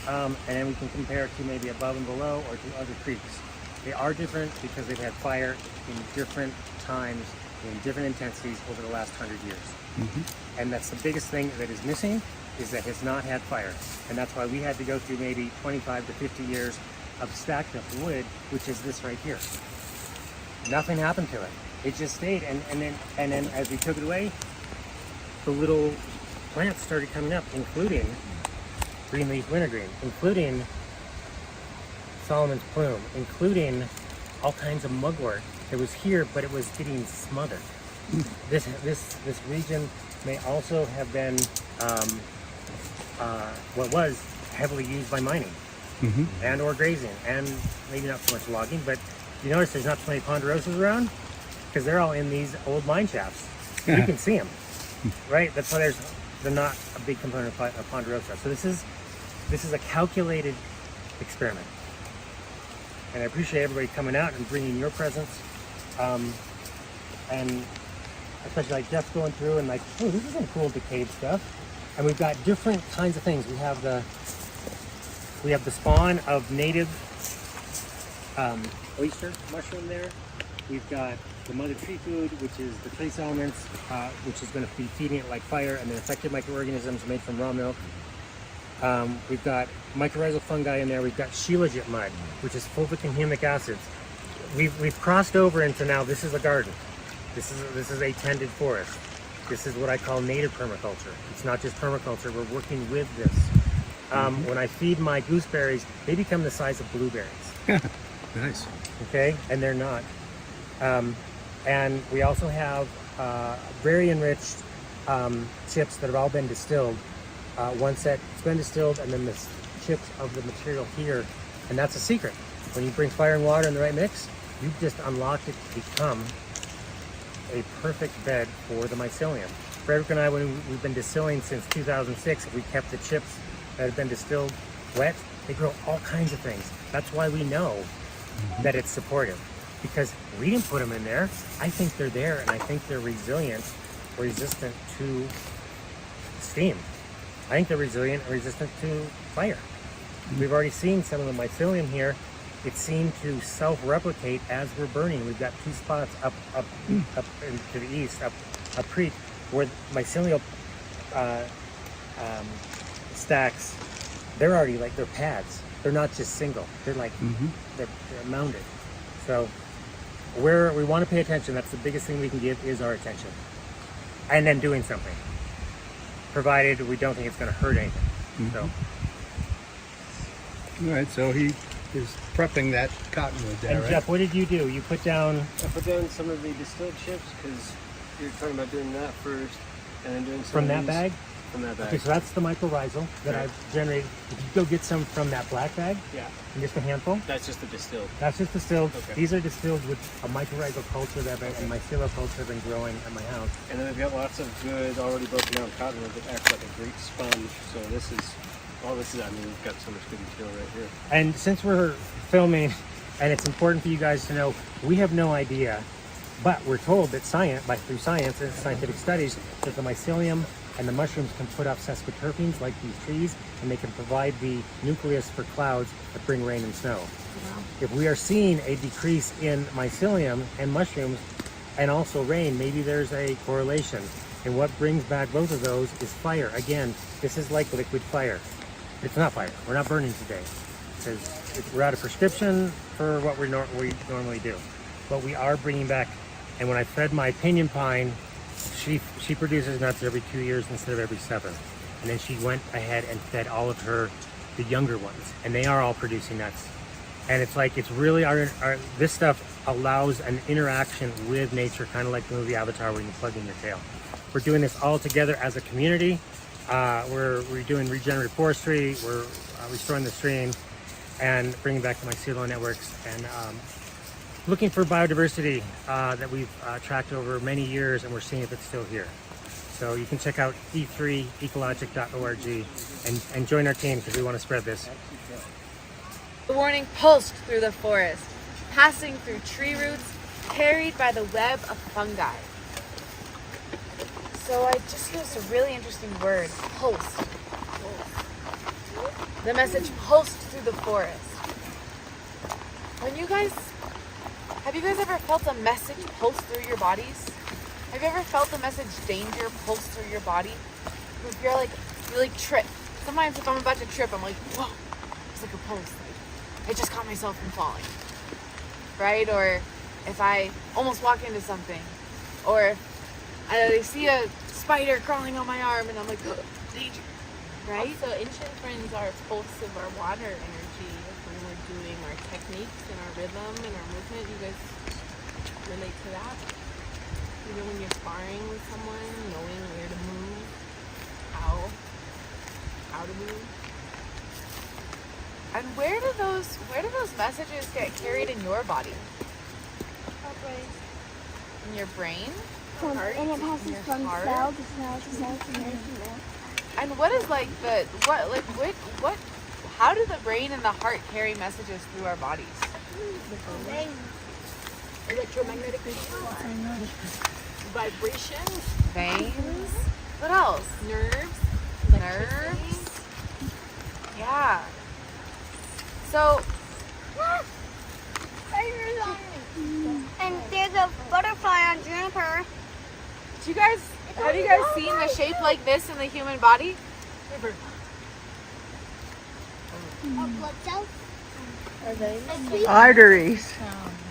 And then we can compare it to maybe above and below or to other creeks. They are different because they've had fire in different times, in different intensities over the last 100 years. And that's the biggest thing that is missing, is that it's not had fire. And that's why we had to go through maybe 25 to 50 years of stacked up wood, which is this right here. Nothing happened to it. It just stayed. And then as we took it away, the little plants started coming up, including green leaf wintergreen, including Solomon's plume, including all kinds of mugwort that was here, but it was getting smothered. This region may also have been what was heavily used by mining and or grazing, and maybe not so much logging. But you notice there's not so many ponderosas around because they're all in these old mine shafts. You can see them, right? That's why they're not a big component of ponderosa. So this is a calculated experiment. And I appreciate everybody coming out and bringing your presence, and especially like Jeff going through and like, oh, this is some cool decayed stuff. And we've got different kinds of things. We have the spawn of native oyster mushroom there. We've got the mother tree food, which is the trace elements, which is going to be feeding it like fire, and then effective microorganisms made from raw milk. We've got mycorrhizal fungi in there. We've got shilajit mud, which is fulvic and humic acids. we've crossed over into now this is a garden. This is a tended forest. This is what I call native permaculture. It's not just permaculture, we're working with this. When I feed my gooseberries, they become the size of blueberries. Nice. Okay, and they're not. And we also have very enriched chips that have all been distilled. One set it's been distilled, and then the chips of the material here, and that's a secret. When you bring fire and water in the right mix, you've just unlocked it to become a perfect bed for the mycelium. Frederick and I, when we've been distilling since 2006, we kept the chips that have been distilled wet. They grow all kinds of things. That's why we know that it's supportive, because we didn't put them in there. I think they're there, and I think they're resilient, resistant to steam. I think they're resilient and resistant to fire. We've already seen some of the mycelium here. It seemed to self-replicate as we're burning. We've got two spots up to the east, up creek, where mycelial stacks, they're already like, they're pads. They're not just single. They're like, they're mounded. So where we want to pay attention, that's the biggest thing we can give, is our attention. And then doing something, provided we don't think it's going to hurt anything. So. All right, so he is prepping that cottonwood there, And right? Jeff, what did you do? You put down... I put down some of the distilled chips because you're talking about doing that first and then doing some From of that these- bag? From that bag. Okay, so that's the mycorrhizal that Okay. I've generated. If you go get some from that black bag, Yeah. and just a handful, That's just the distilled. that's just distilled. Okay. These are distilled with a mycorrhizal culture that and mycelial culture I've been growing at my house. And then we've got lots of good already broken down cottonwood that acts like a great sponge. So this is, all this is, I mean, we've got so much good material right here. And since we're filming, and it's important for you guys to know, we have no idea, but we're told that through science and scientific studies, that the mycelium and the mushrooms can put up sesquiterpenes like these trees, and they can provide the nucleus for clouds that bring rain and snow. If we are seeing a decrease in mycelium and mushrooms and also rain, maybe there's a correlation. And what brings back both of those is fire. Again, this is like liquid fire. It's not fire. We're not burning today, because we're out of prescription for what we normally do. But we are bringing back, and when I fed my pinyon pine, she produces nuts every 2 years instead of every 7. And then she went ahead and fed all of the younger ones, and they are all producing nuts. And it's like, it's really this stuff allows an interaction with nature, kind of like the movie Avatar, where you plug in your tail. We're doing this all together as a community. We're doing regenerative forestry. We're restoring the stream and bringing back the mycelial networks, and looking for biodiversity that we've tracked over many years, and we're seeing if it's still here. So you can check out e3ecologic.org and join our team, because we want to spread this. The warning pulsed through the forest, passing through tree roots, carried by the web of fungi. So I just used a really interesting word, pulsed. The message pulsed through the forest. Have you guys ever felt a message pulse through your bodies? Have you ever felt the message danger pulse through your body? If you like trip. Sometimes if I'm about to trip, I'm like, whoa, it's like a pulse. Like, I just caught myself from falling, right? Or if I almost walk into something, or if I see a spider crawling on my arm and I'm like, oh, danger, right? Also, ancient friends are a pulse of our water energy when we're doing our techniques and our rhythm and our movement. You guys relate to that? Even when you're sparring with someone, knowing where to move, how to move. And where do those messages get carried in your body? In your brain? Heart? And it passes In your from heart? cell to cell to cell to nerve to nerve. And what is how do the brain and the heart carry messages through our bodies? Electromagnetic vibration. Veins. What else? Nerves. Nerves. Yeah. So, And there's a butterfly on Juniper. Have you guys seen the shape like this in the human body? Blood cells? Arteries.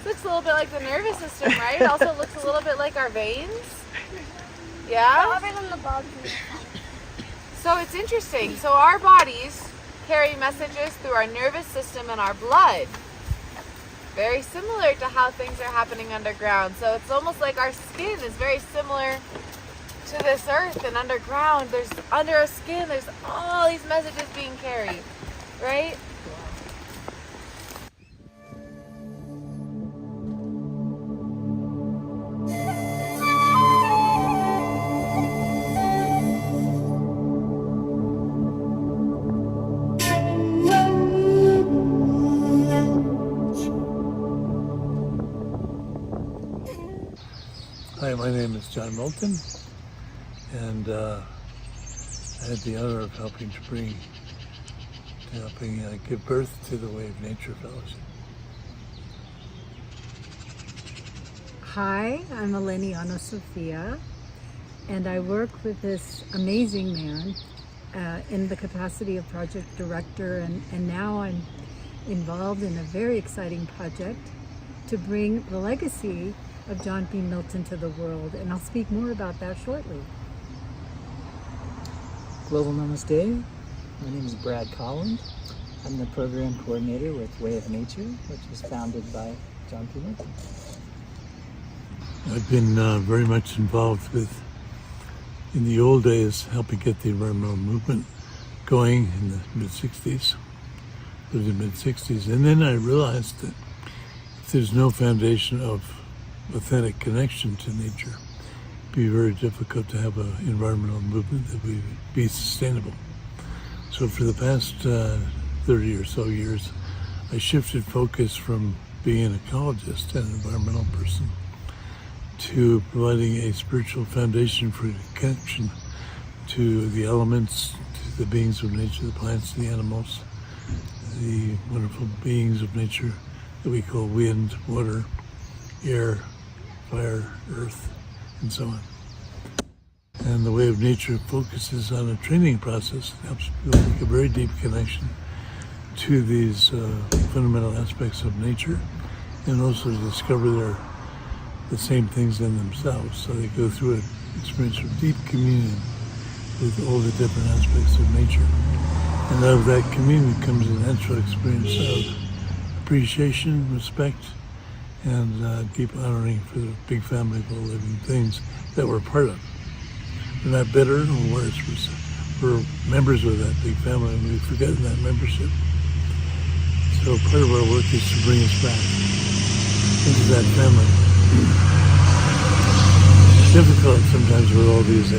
Looks a little bit like the nervous system, right? It also looks a little bit like our veins. Yeah? So it's interesting. So our bodies carry messages through our nervous system and our blood. Very similar to how things are happening underground. So it's almost like our skin is very similar to this earth and underground. There's under our skin, there's all these messages being carried, right? Hi, my name is John Milton, and I had the honor of helping give birth to the Way of Nature Fellowship. Hi, I'm Eleni Ana Sofia, and I work with this amazing man in the capacity of project director, and now I'm involved in a very exciting project to bring the legacy of John P. Milton to the world, and I'll speak more about that shortly. Global Namaste. My name is Brad Collins. I'm the program coordinator with Way of Nature, which was founded by John P. Milton. I've been very much involved with, in the old days, helping get the environmental movement going in the mid-60s, and then I realized that if there's no foundation of authentic connection to nature, it'd be very difficult to have an environmental movement that would be sustainable. So for the past 30 or so years, I shifted focus from being an ecologist and an environmental person to providing a spiritual foundation for connection to the elements, to the beings of nature, the plants, the animals, the wonderful beings of nature that we call wind, water, air, fire, earth, and so on. And the Way of Nature focuses on a training process that helps people make a very deep connection to these fundamental aspects of nature, and also to discover the same things in themselves. So they go through an experience of deep communion with all the different aspects of nature. And out of that communion comes a natural experience of appreciation, respect, and deep honoring for the big family of all living things that we're part of. We're not better or worse. We're members of that big family, and we've forgotten that membership. So part of our work is to bring us back into that family. It's difficult sometimes with all these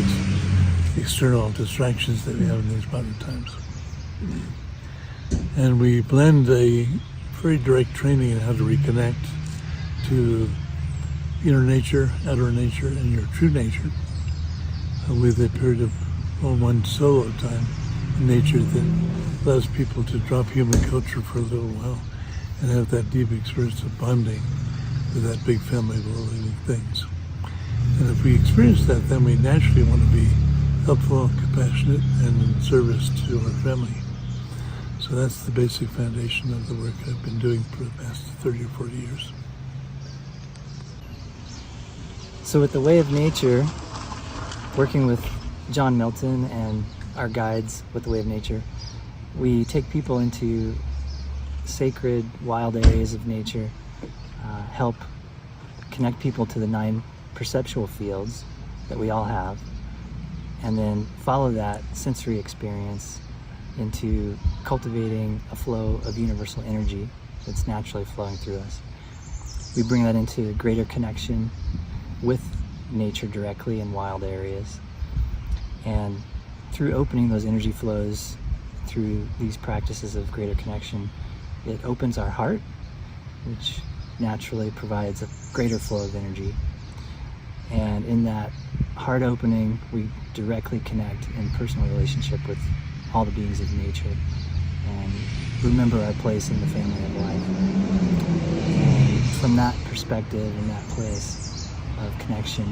external distractions that we have in these modern times. And we blend a very direct training in how to reconnect to inner nature, outer nature, and your true nature with a period of one solo time in nature that allows people to drop human culture for a little while and have that deep experience of bonding with that big family of all living things. And if we experience that, then we naturally want to be helpful, compassionate, and in service to our family. So that's the basic foundation of the work I've been doing for the past 30 or 40 years. So with the Way of Nature, working with John Milton and our guides with the Way of Nature, we take people into sacred wild areas of nature, help connect people to the 9 perceptual fields that we all have, and then follow that sensory experience into cultivating a flow of universal energy that's naturally flowing through us. We bring that into greater connection with nature directly in wild areas. And through opening those energy flows, through these practices of greater connection, it opens our heart, which naturally provides a greater flow of energy. And in that heart opening, we directly connect in personal relationship with all the beings of nature and remember our place in the family of life. And from that perspective and that place of connection,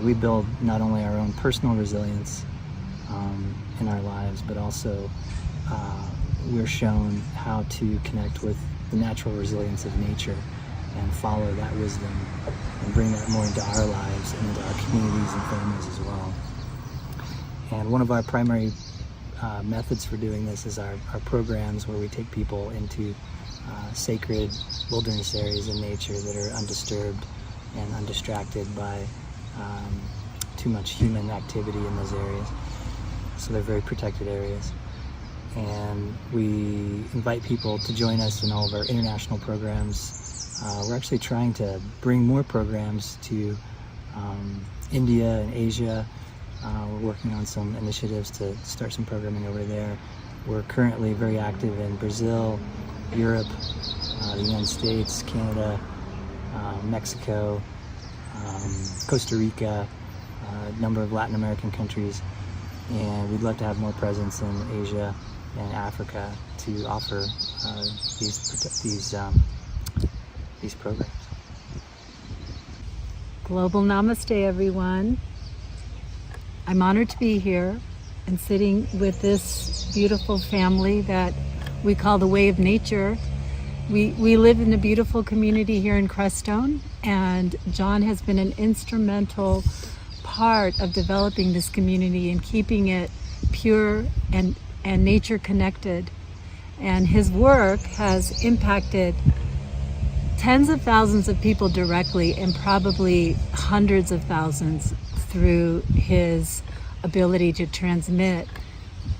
we build not only our own personal resilience in our lives, but also we're shown how to connect with the natural resilience of nature and follow that wisdom and bring that more into our lives and into our communities and families as well. And one of our primary methods for doing this is our programs where we take people into sacred wilderness areas in nature that are undisturbed and undistracted by too much human activity in those areas. So they're very protected areas. And we invite people to join us in all of our international programs. We're actually trying to bring more programs to India and Asia. We're working on some initiatives to start some programming over there. We're currently very active in Brazil, Europe, the United States, Canada, Mexico, Costa Rica, a number of Latin American countries, and we'd love to have more presence in Asia and Africa to offer these programs. Global Namaste, everyone. I'm honored to be here and sitting with this beautiful family that we call the Way of Nature. We live in a beautiful community here in Crestone, and John has been an instrumental part of developing this community and keeping it pure and nature connected. And his work has impacted tens of thousands of people directly and probably hundreds of thousands through his ability to transmit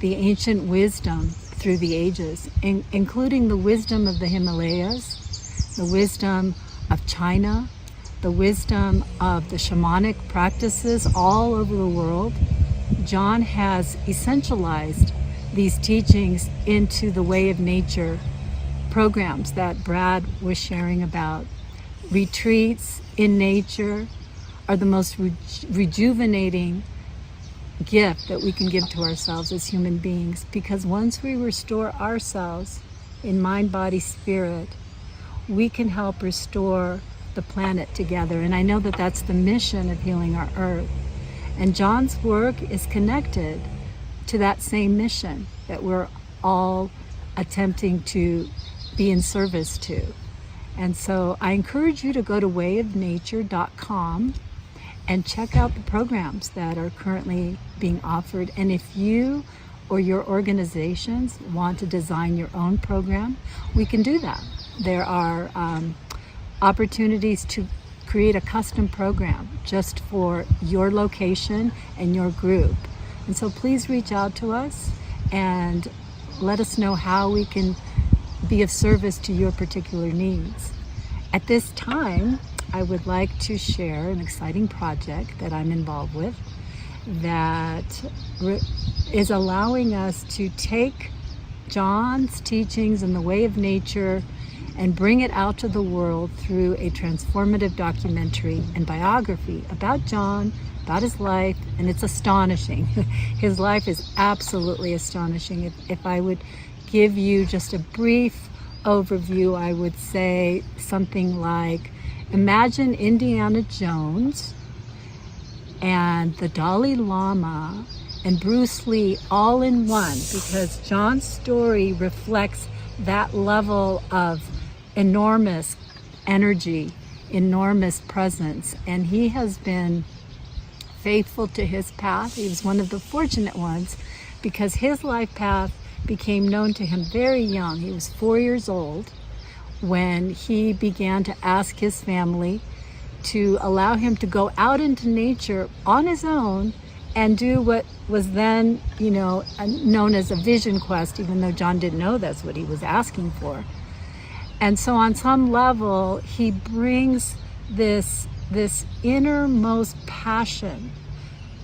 the ancient wisdom through the ages, including the wisdom of the Himalayas, the wisdom of China, the wisdom of the shamanic practices all over the world. John has essentialized these teachings into the Way of Nature programs that Brad was sharing about. Retreats in nature are the most rejuvenating gift that we can give to ourselves as human beings, because once we restore ourselves in mind, body, spirit, we can help restore the planet together. And I know that that's the mission of Healing Our Earth. And John's work is connected to that same mission that we're all attempting to be in service to. And so I encourage you to go to wayofnature.com and check out the programs that are currently being offered. And if you or your organizations want to design your own program, we can do that. There are opportunities to create a custom program just for your location and your group. And so please reach out to us and let us know how we can be of service to your particular needs. At this time, I would like to share an exciting project that I'm involved with that is allowing us to take John's teachings in the Way of Nature and bring it out to the world through a transformative documentary and biography about John, about his life, and it's astonishing. His life is absolutely astonishing. If I would give you just a brief overview, I would say something like, imagine Indiana Jones and the Dalai Lama and Bruce Lee all in one, because John's story reflects that level of enormous energy, enormous presence, and he has been faithful to his path. He was one of the fortunate ones because his life path became known to him very young. He was 4 years old when he began to ask his family to allow him to go out into nature on his own and do what was then, known as a vision quest, even though John didn't know that's what he was asking for. And so on some level, he brings this innermost passion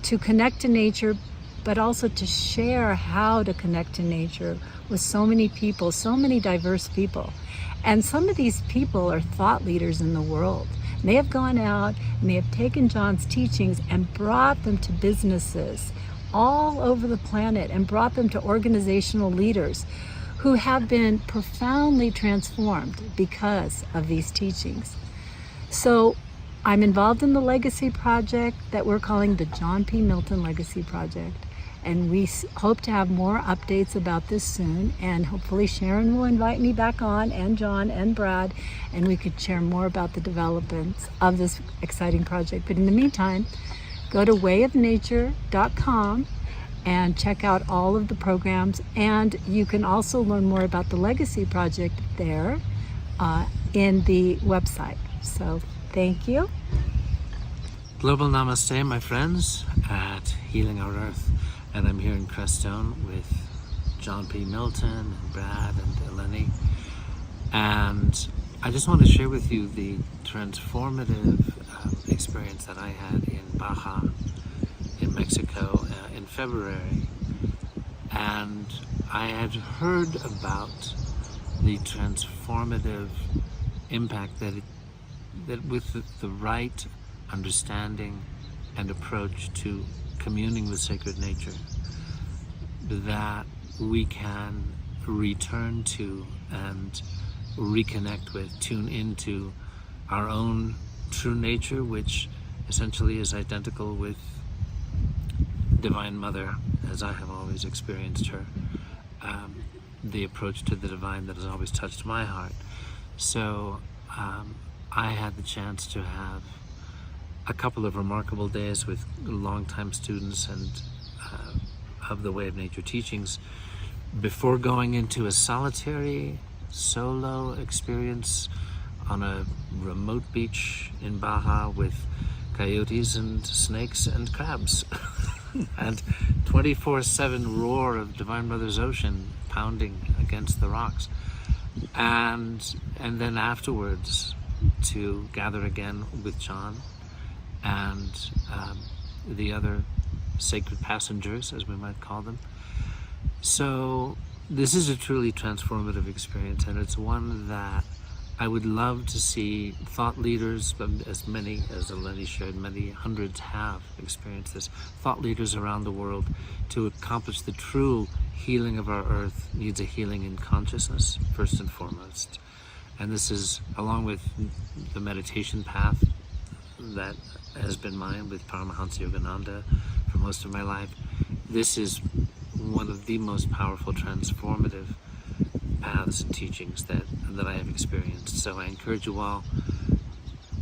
to connect to nature, but also to share how to connect to nature with so many people, so many diverse people. And some of these people are thought leaders in the world. And they have gone out and they have taken John's teachings and brought them to businesses all over the planet and brought them to organizational leaders who have been profoundly transformed because of these teachings. So I'm involved in the Legacy Project that we're calling the John P. Milton Legacy Project. And we hope to have more updates about this soon. And hopefully Sharon will invite me back on, and John and Brad, and we could share more about the developments of this exciting project. But in the meantime, go to wayofnature.com and check out all of the programs. And you can also learn more about the Legacy Project there in the website. So thank you. Global Namaste, my friends, at Healing Our Earth. And I'm here in Crestone with John P. Milton and Brad and Eleni. And I just want to share with you the transformative experience that I had in Baja in Mexico in February. And I had heard about the transformative impact that with the right understanding and approach to communing with sacred nature, that we can return to and reconnect with, tune into our own true nature, which essentially is identical with Divine Mother, as I have always experienced her, the approach to the divine that has always touched my heart. So I had the chance to have a couple of remarkable days with longtime students and of the Way of Nature teachings before going into a solitary solo experience on a remote beach in Baja with coyotes and snakes and crabs and 24/7 roar of Divine Mother's ocean pounding against the rocks, and then afterwards to gather again with John and the other sacred passengers, as we might call them. So this is a truly transformative experience, and it's one that I would love to see thought leaders, as many as Eleni shared, many hundreds have experienced this, thought leaders around the world. To accomplish the true healing of our earth needs a healing in consciousness, first and foremost. And this is, along with the meditation path that has been mine with Paramahansa Yogananda for most of my life, this is one of the most powerful transformative paths and teachings that I have experienced. So I encourage you all,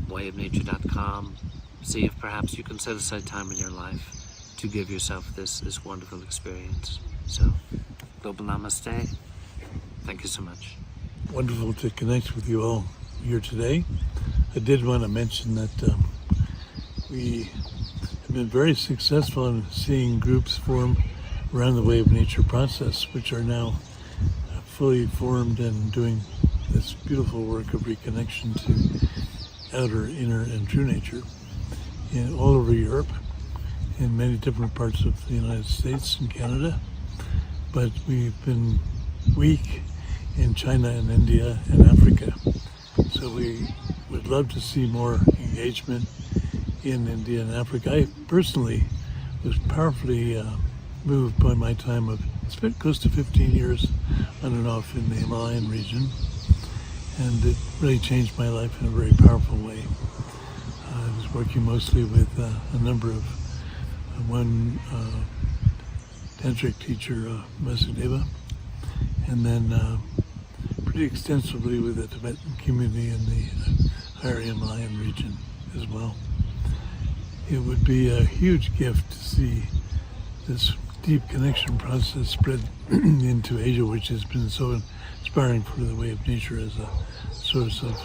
wayofnature.com, see if perhaps you can set aside time in your life to give yourself this wonderful experience. So, Global Namaste. Thank you so much. Wonderful to connect with you all here today. I did want to mention that we have been very successful in seeing groups form around the Way of Nature process, which are now fully formed and doing this beautiful work of reconnection to outer, inner, and true nature all over Europe, in many different parts of the United States and Canada. But we've been weak in China and India and Africa. So we would love to see more engagement in India and Africa. I personally was powerfully moved by my time of, spent close to 15 years on and off in the Himalayan region, and it really changed my life in a very powerful way. I was working mostly with a number of one tantric teacher, Vasudeva, and then pretty extensively with the Tibetan community in the higher Himalayan region as well. It would be a huge gift to see this deep connection process spread into Asia, which has been so inspiring for the Way of Nature as a source of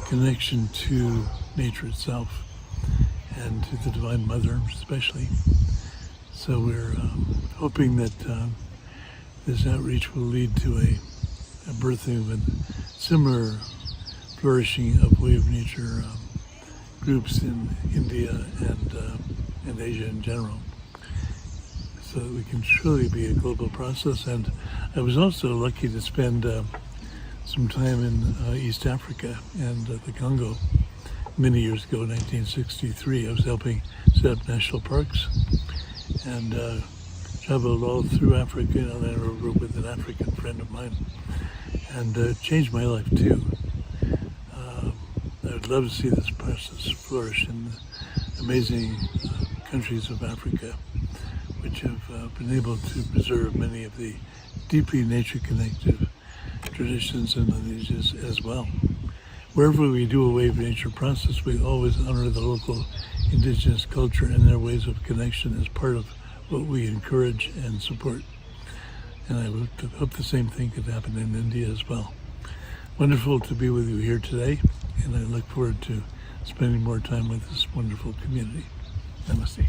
connection to nature itself and to the Divine Mother especially. So we're hoping that this outreach will lead to a birthing of a similar flourishing of Way of Nature groups in India and Asia in general, so that we can truly be a global process. And I was also lucky to spend some time in East Africa and the Congo many years ago, in 1963. I was helping set up national parks and traveled all through Africa, and I were with an African friend of mine, and changed my life too. I would love to see this process flourish in the amazing countries of Africa, which have been able to preserve many of the deeply nature-connected traditions and lineages as well. Wherever we do a wave nature process, we always honor the local indigenous culture and their ways of connection as part of what we encourage and support. And I hope the same thing could happen in India as well. Wonderful to be with you here today, and I look forward to spending more time with this wonderful community. Namaste.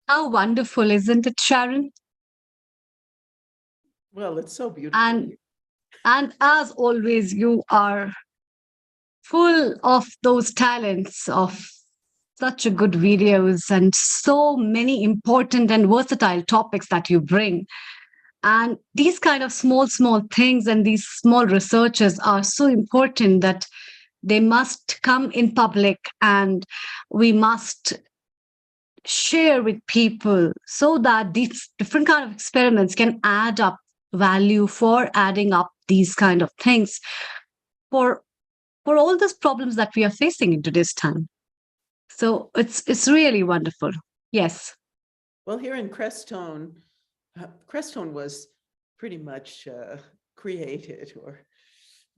How wonderful, isn't it, Sharon? Well, it's so beautiful. And as always, you are full of those talents of such a good videos and so many important and versatile topics that you bring. And these kind of small things and these small researches are so important that they must come in public, and we must share with people so that these different kind of experiments can add up value for adding up these kind of things for all these problems that we are facing in today's time. So it's really wonderful. Yes. Well, here in Crestone, Crestone was pretty much created or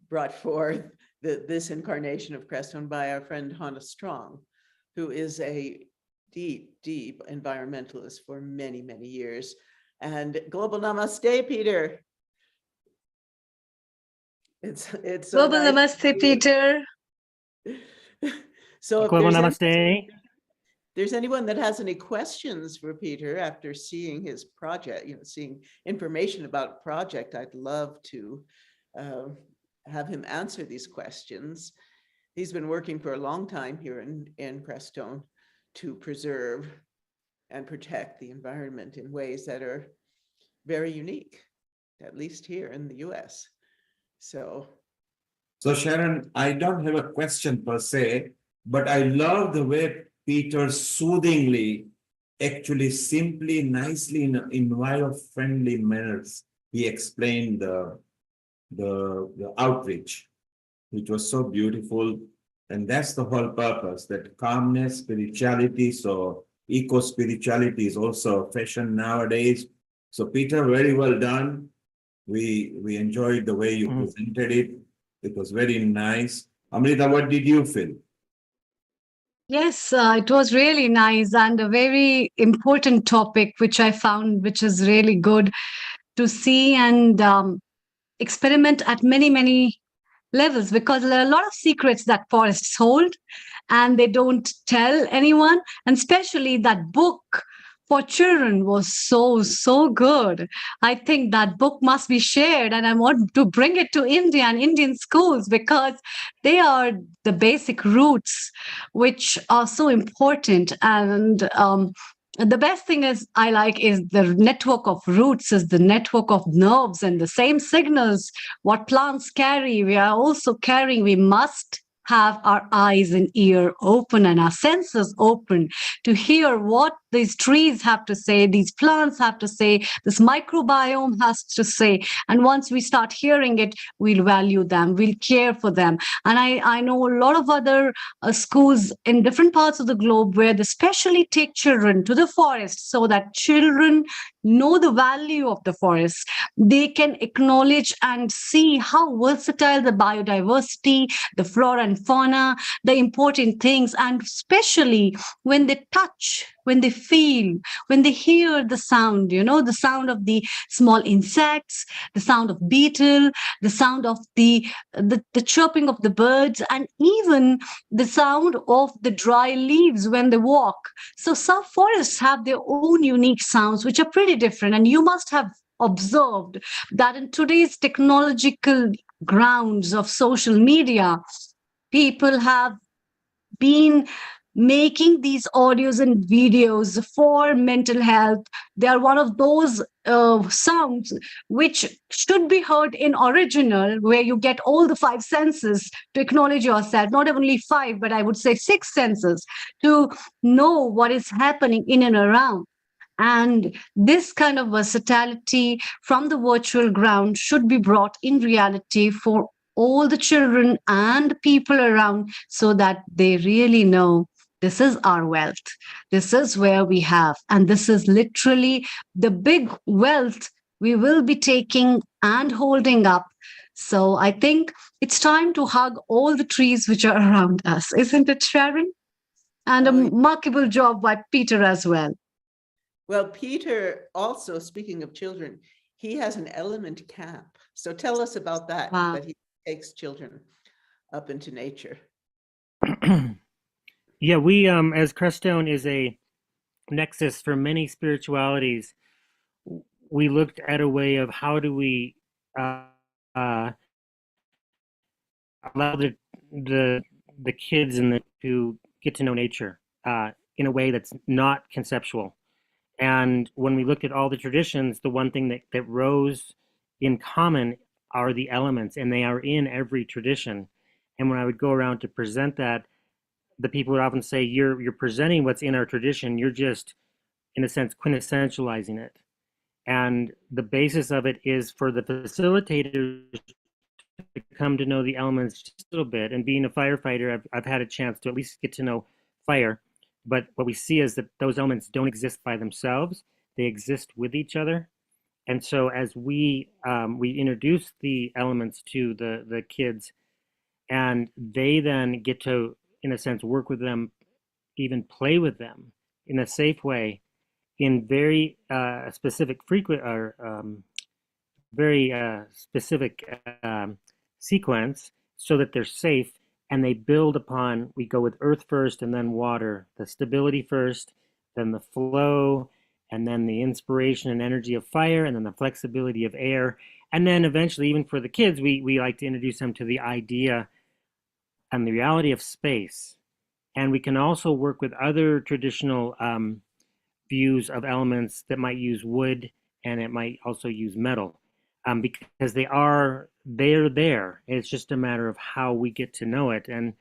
brought forth this incarnation of Crestone by our friend Hannah Strong, who is a deep environmentalist for many years. And global namaste, Peter. It's so global nice namaste, Peter. So global namaste. There's anyone that has any questions for Peter after seeing his project, seeing information about project, I'd love to have him answer these questions. He's been working for a long time here in Crestone to preserve and protect the environment in ways that are very unique, at least here in the US. So Sharon, I don't have a question per se, but I love the way Peter soothingly, actually simply, nicely, in environment-friendly manners, he explained the outreach, which was so beautiful. And that's the whole purpose, that calmness, spirituality. So eco-spirituality is also a fashion nowadays. So Peter, very well done. We enjoyed the way you presented it. It was very nice. Amrita, what did you feel? Yes, it was really nice and a very important topic, which I found, which is really good to see and experiment at many levels, because there are a lot of secrets that forests hold and they don't tell anyone. And especially that book for children was so good. I think that book must be shared, and I want to bring it to India and Indian schools, because they are the basic roots which are so important. And the best thing is I like is the network of roots is the network of nerves, and the same signals what plants carry, we are also carrying. We must have our eyes and ear open and our senses open to hear what these trees have to say, these plants have to say, this microbiome has to say. And once we start hearing it, we'll value them, we'll care for them. And I know a lot of other schools in different parts of the globe where they specially take children to the forest so that children know the value of the forest. They can acknowledge and see how versatile the biodiversity, the flora and fauna, the important things, and especially when they touch, when they feel, when they hear the sound, the sound of the small insects, the sound of beetle, the sound of the chirping of the birds, and even the sound of the dry leaves when they walk. So some forests have their own unique sounds, which are pretty different. And you must have observed that in today's technological grounds of social media, people have been making these audios and videos for mental health. They are one of those sounds which should be heard in original, where you get all the five senses to acknowledge yourself, not only five, but I would say six senses to know what is happening in and around. And this kind of versatility from the virtual ground should be brought in reality for all the children and people around, so that they really know this is our wealth. This is where we have, and this is literally the big wealth we will be taking and holding up. So I think it's time to hug all the trees which are around us, isn't it, Sharon? And a remarkable job by Peter as well. Well, Peter, also speaking of children, he has an element camp. So tell us about that, Wow. that he takes children up into nature. Yeah, we, as Creststone is a nexus for many spiritualities, we looked at a way of how do we allow the kids to get to know nature in a way that's not conceptual. And when we looked at all the traditions, the one thing that rose in common are the elements, and they are in every tradition. And when I would go around to present that, the people would often say, you're presenting what's in our tradition, you're just, in a sense, quintessentializing it. And the basis of it is for the facilitators to come to know the elements just a little bit. And being a firefighter, I've had a chance to at least get to know fire. But what we see is that those elements don't exist by themselves. They exist with each other. And so as we introduce the elements to the kids, and they then get to, in a sense, work with them, even play with them in a safe way, in very specific sequence, so that they're safe, and they build upon, we go with earth first and then water, the stability first, then the flow, and then the inspiration and energy of fire, and then the flexibility of air. And then eventually, even for the kids, we like to introduce them to the idea and the reality of space. And we can also work with other traditional views of elements that might use wood, and it might also use metal, because they're there. It's just a matter of how we get to know it. And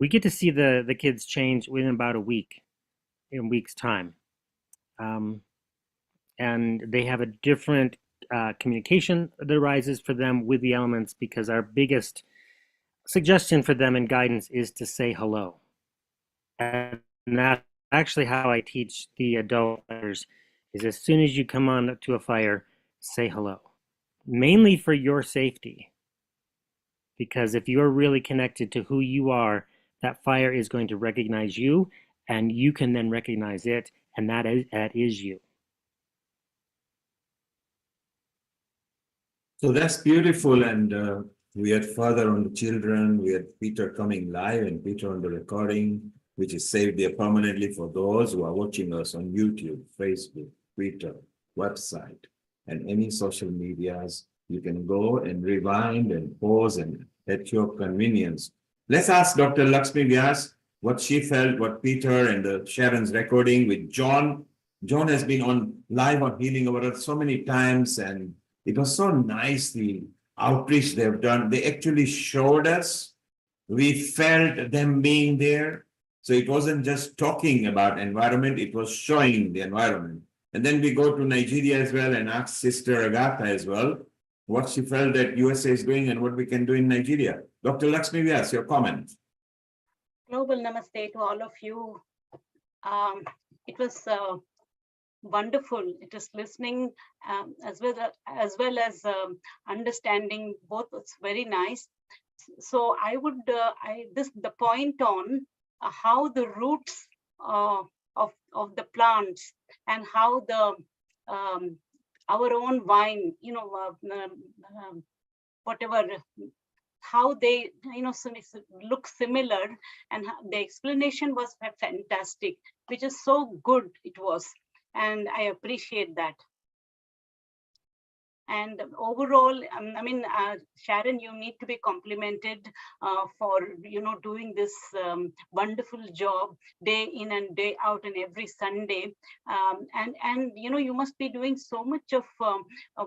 we get to see the kids change within about a week's time. And they have a different communication that arises for them with the elements, because our biggest suggestion for them and guidance is to say hello. And that's actually how I teach the adult fighters, is as soon as you come on to a fire, say hello. Mainly for your safety. Because if you're really connected to who you are, that fire is going to recognize you, and you can then recognize it, and that is you. So that's beautiful. And we had further on the children, we had Peter coming live and Peter on the recording, which is saved there permanently for those who are watching us on YouTube, Facebook, Twitter, website, and any social medias. You can go and rewind and pause and at your convenience. Let's ask Dr. Lakshmi Vyas what she felt, what Peter and the Sharon's recording with John. John has been on live on Healing Our Earth so many times, and it was so nice, the outreach they've done. They actually showed us. We felt them being there. So it wasn't just talking about environment, it was showing the environment. And then we go to Nigeria as well and ask Sister Agatha as well what she felt that USA is doing and what we can do in Nigeria. Dr. Lakshmi Vyas, your comment. Global namaste to all of you. It was wonderful. It is listening as well as understanding both. It's very nice. So I would the point on how the roots of the plants and how the our own vine, whatever, how they look similar, and the explanation was fantastic, which is so good it was, and I appreciate that. And overall, Sharon, you need to be complimented for doing this wonderful job day in and day out and every Sunday. And you must be doing so much of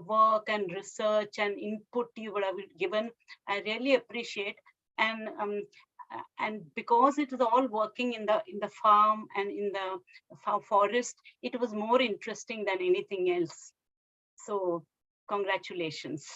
work and research and input you would have given. I really appreciate. And because it is all working in the farm and in the forest, it was more interesting than anything else. So congratulations.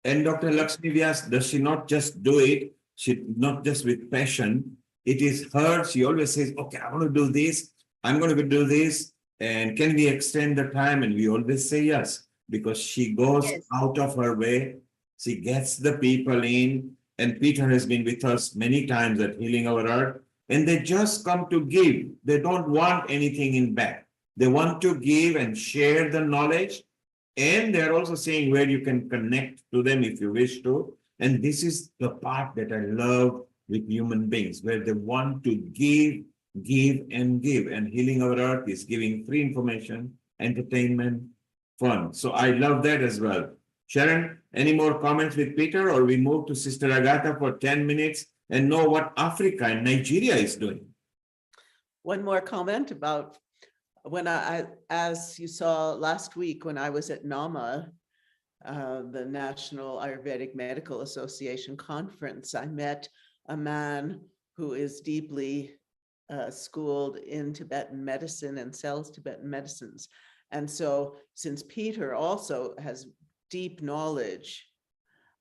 And Dr. Lakshmi Vyas, does she not just do it? She not just with passion. It is her. She always says, okay, I want to do this. I'm going to do this. And can we extend the time? And we always say yes, because she goes out of her way. She gets the people in. And Peter has been with us many times at Healing Our Earth. And they just come to give. They don't want anything in back. They want to give and share the knowledge. And they're also saying where you can connect to them if you wish to. And this is the part that I love with human beings, where they want to give, and give. And Healing Our Earth is giving free information, entertainment, fun. So I love that as well. Sharon, any more comments with Peter, or we move to Sister Agatha for 10 minutes and know what Africa and Nigeria is doing? One more comment about when as you saw last week, when I was at NAMA, the National Ayurvedic Medical Association conference, I met a man who is deeply schooled in Tibetan medicine and sells Tibetan medicines. And so since Peter also has deep knowledge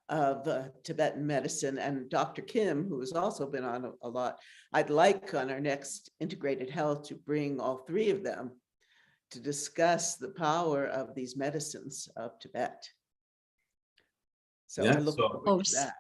of Tibetan medicine, and Dr. Kim, who has also been on a lot, I'd like on our next Integrated Health to bring all three of them to discuss the power of these medicines of Tibet. So I look forward to that.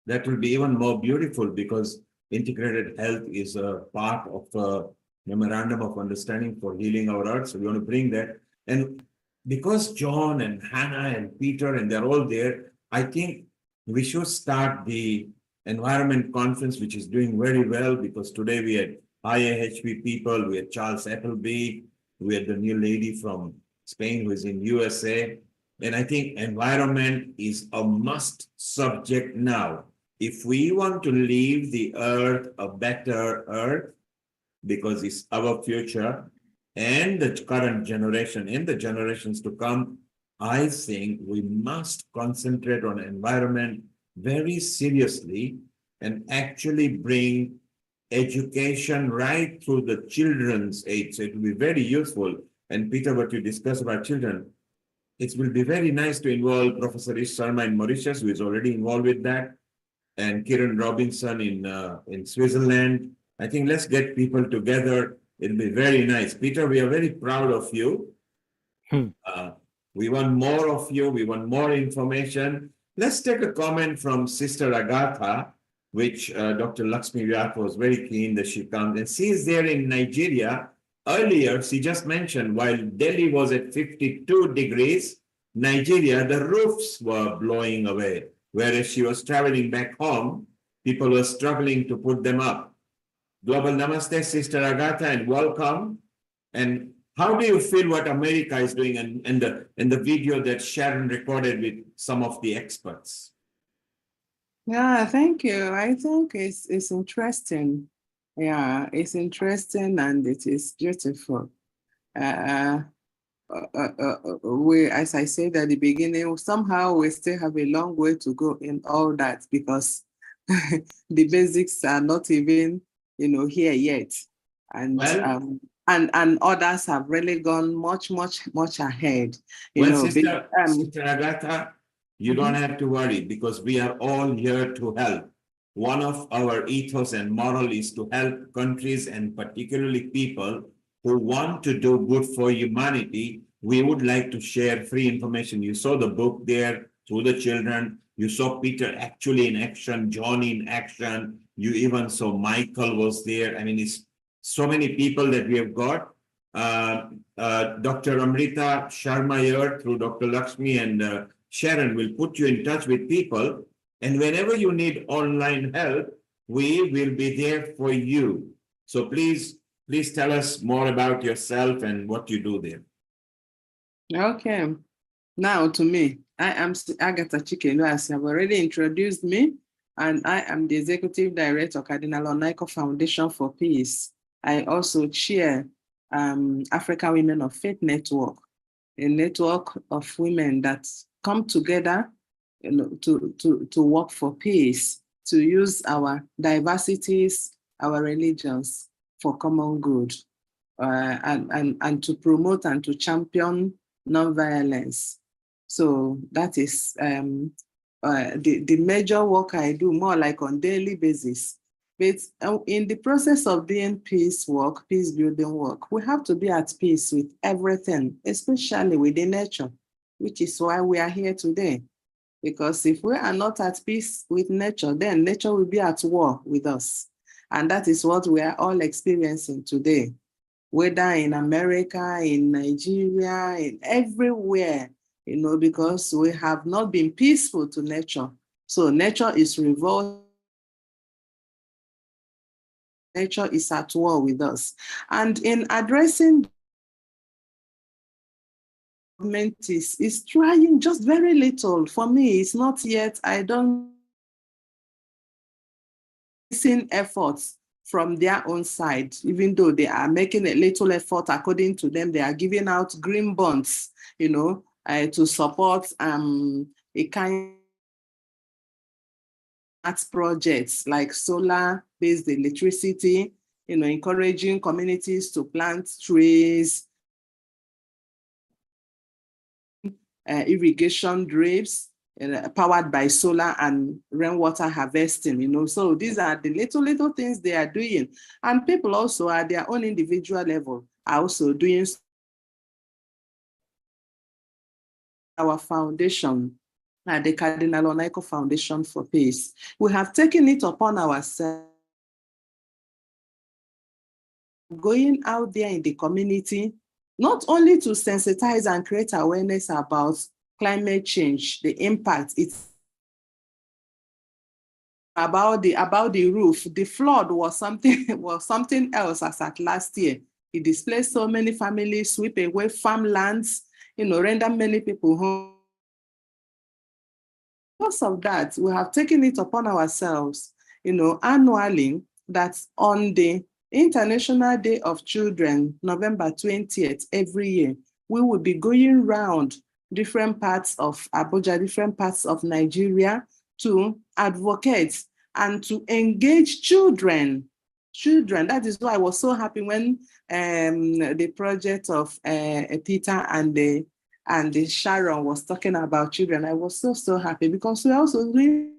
That will be even more beautiful, because Integrated Health is a part of a memorandum of understanding for Healing Our Earth. So we want to bring that. And because John and Hannah and Peter, and they're all there, I think we should start the environment conference, which is doing very well, because today we had IAHP people, we had Charles Appleby, we had the new lady from Spain who is in USA. And I think environment is a must subject now. If we want to leave the earth a better earth, because it's our future, and the current generation and the generations to come, I think we must concentrate on environment very seriously and actually bring education right through the children's age. So it will be very useful. And Peter, what you discuss about children, it will be very nice to involve Professor Ish Sharma in Mauritius, who is already involved with that, and Kiran Robinson in Switzerland. I think let's get people together. It'll be very nice. Peter, we are very proud of you. We want more of you. We want more information. Let's take a comment from Sister Agatha, which Dr. Lakshmi Vyas was very keen that she comes. And she is there in Nigeria. Earlier, she just mentioned, while Delhi was at 52 degrees, Nigeria, the roofs were blowing away. Whereas she was traveling back home, people were struggling to put them up. Global Namaste, Sister Agatha, and welcome. And how do you feel what America is doing in the video that Sharon recorded with some of the experts? Yeah, thank you. I think it's interesting. Yeah, it's interesting and it is beautiful. We, as I said at the beginning, somehow we still have a long way to go in all that, because the basics are not even, here yet. And and others have really gone much ahead. Sister Agatha, you don't have to worry, because we are all here to help. One of our ethos and moral is to help countries, and particularly people who want to do good for humanity. We would like to share free information. You saw the book there through the children. You saw Peter actually in action, John in action. You even saw Michael was there. I mean, it's so many people that we have got. Dr. Amrita Sharma here through Dr. Lakshmi and Sharon will put you in touch with people. And whenever you need online help, we will be there for you. So please tell us more about yourself and what you do there. Okay. Now to me, I am Agatha Chikelu, as you have already introduced me, and I am the Executive Director, Cardinal Onaiko Foundation for Peace. I also chair African Women of Faith Network, a network of women that come together, you know, to work for peace, to use our diversities, our religions for common good, and to promote and to champion nonviolence. So that is the major work I do, more like on daily basis. But in the process of doing peace work, peace building work, we have to be at peace with everything, especially with the nature, which is why we are here today. Because if we are not at peace with nature, then nature will be at war with us. And that is what we are all experiencing today, whether in America, in Nigeria, in everywhere, you know, because we have not been peaceful to nature. So nature is revolting. Nature is at war with us. And in addressing, government is trying just very little. For me, it's not yet, I don't see efforts from their own side, even though they are making a little effort. According to them, they are giving out green bonds, you know, to support a kind of projects like solar-based electricity, you know, encouraging communities to plant trees, irrigation drips, powered by solar and rainwater harvesting, you know. So these are the little things they are doing. And people also at their own individual level are also doing. Our foundation, the Cardinal Onaiko Foundation for Peace, we have taken it upon ourselves, going out there in the community, not only to sensitize and create awareness about climate change, the impact it's about the roof. The flood was something else as at last year. It displaced so many families, sweep away farmlands, you know, render many people home. Because of that, we have taken it upon ourselves, you know, annually, that on the International Day of Children, November 20th, every year, we will be going around different parts of Abuja, different parts of Nigeria to advocate and to engage children. That is why I was so happy when the project of Peter and the Sharon was talking about children. I was so happy, because we also doing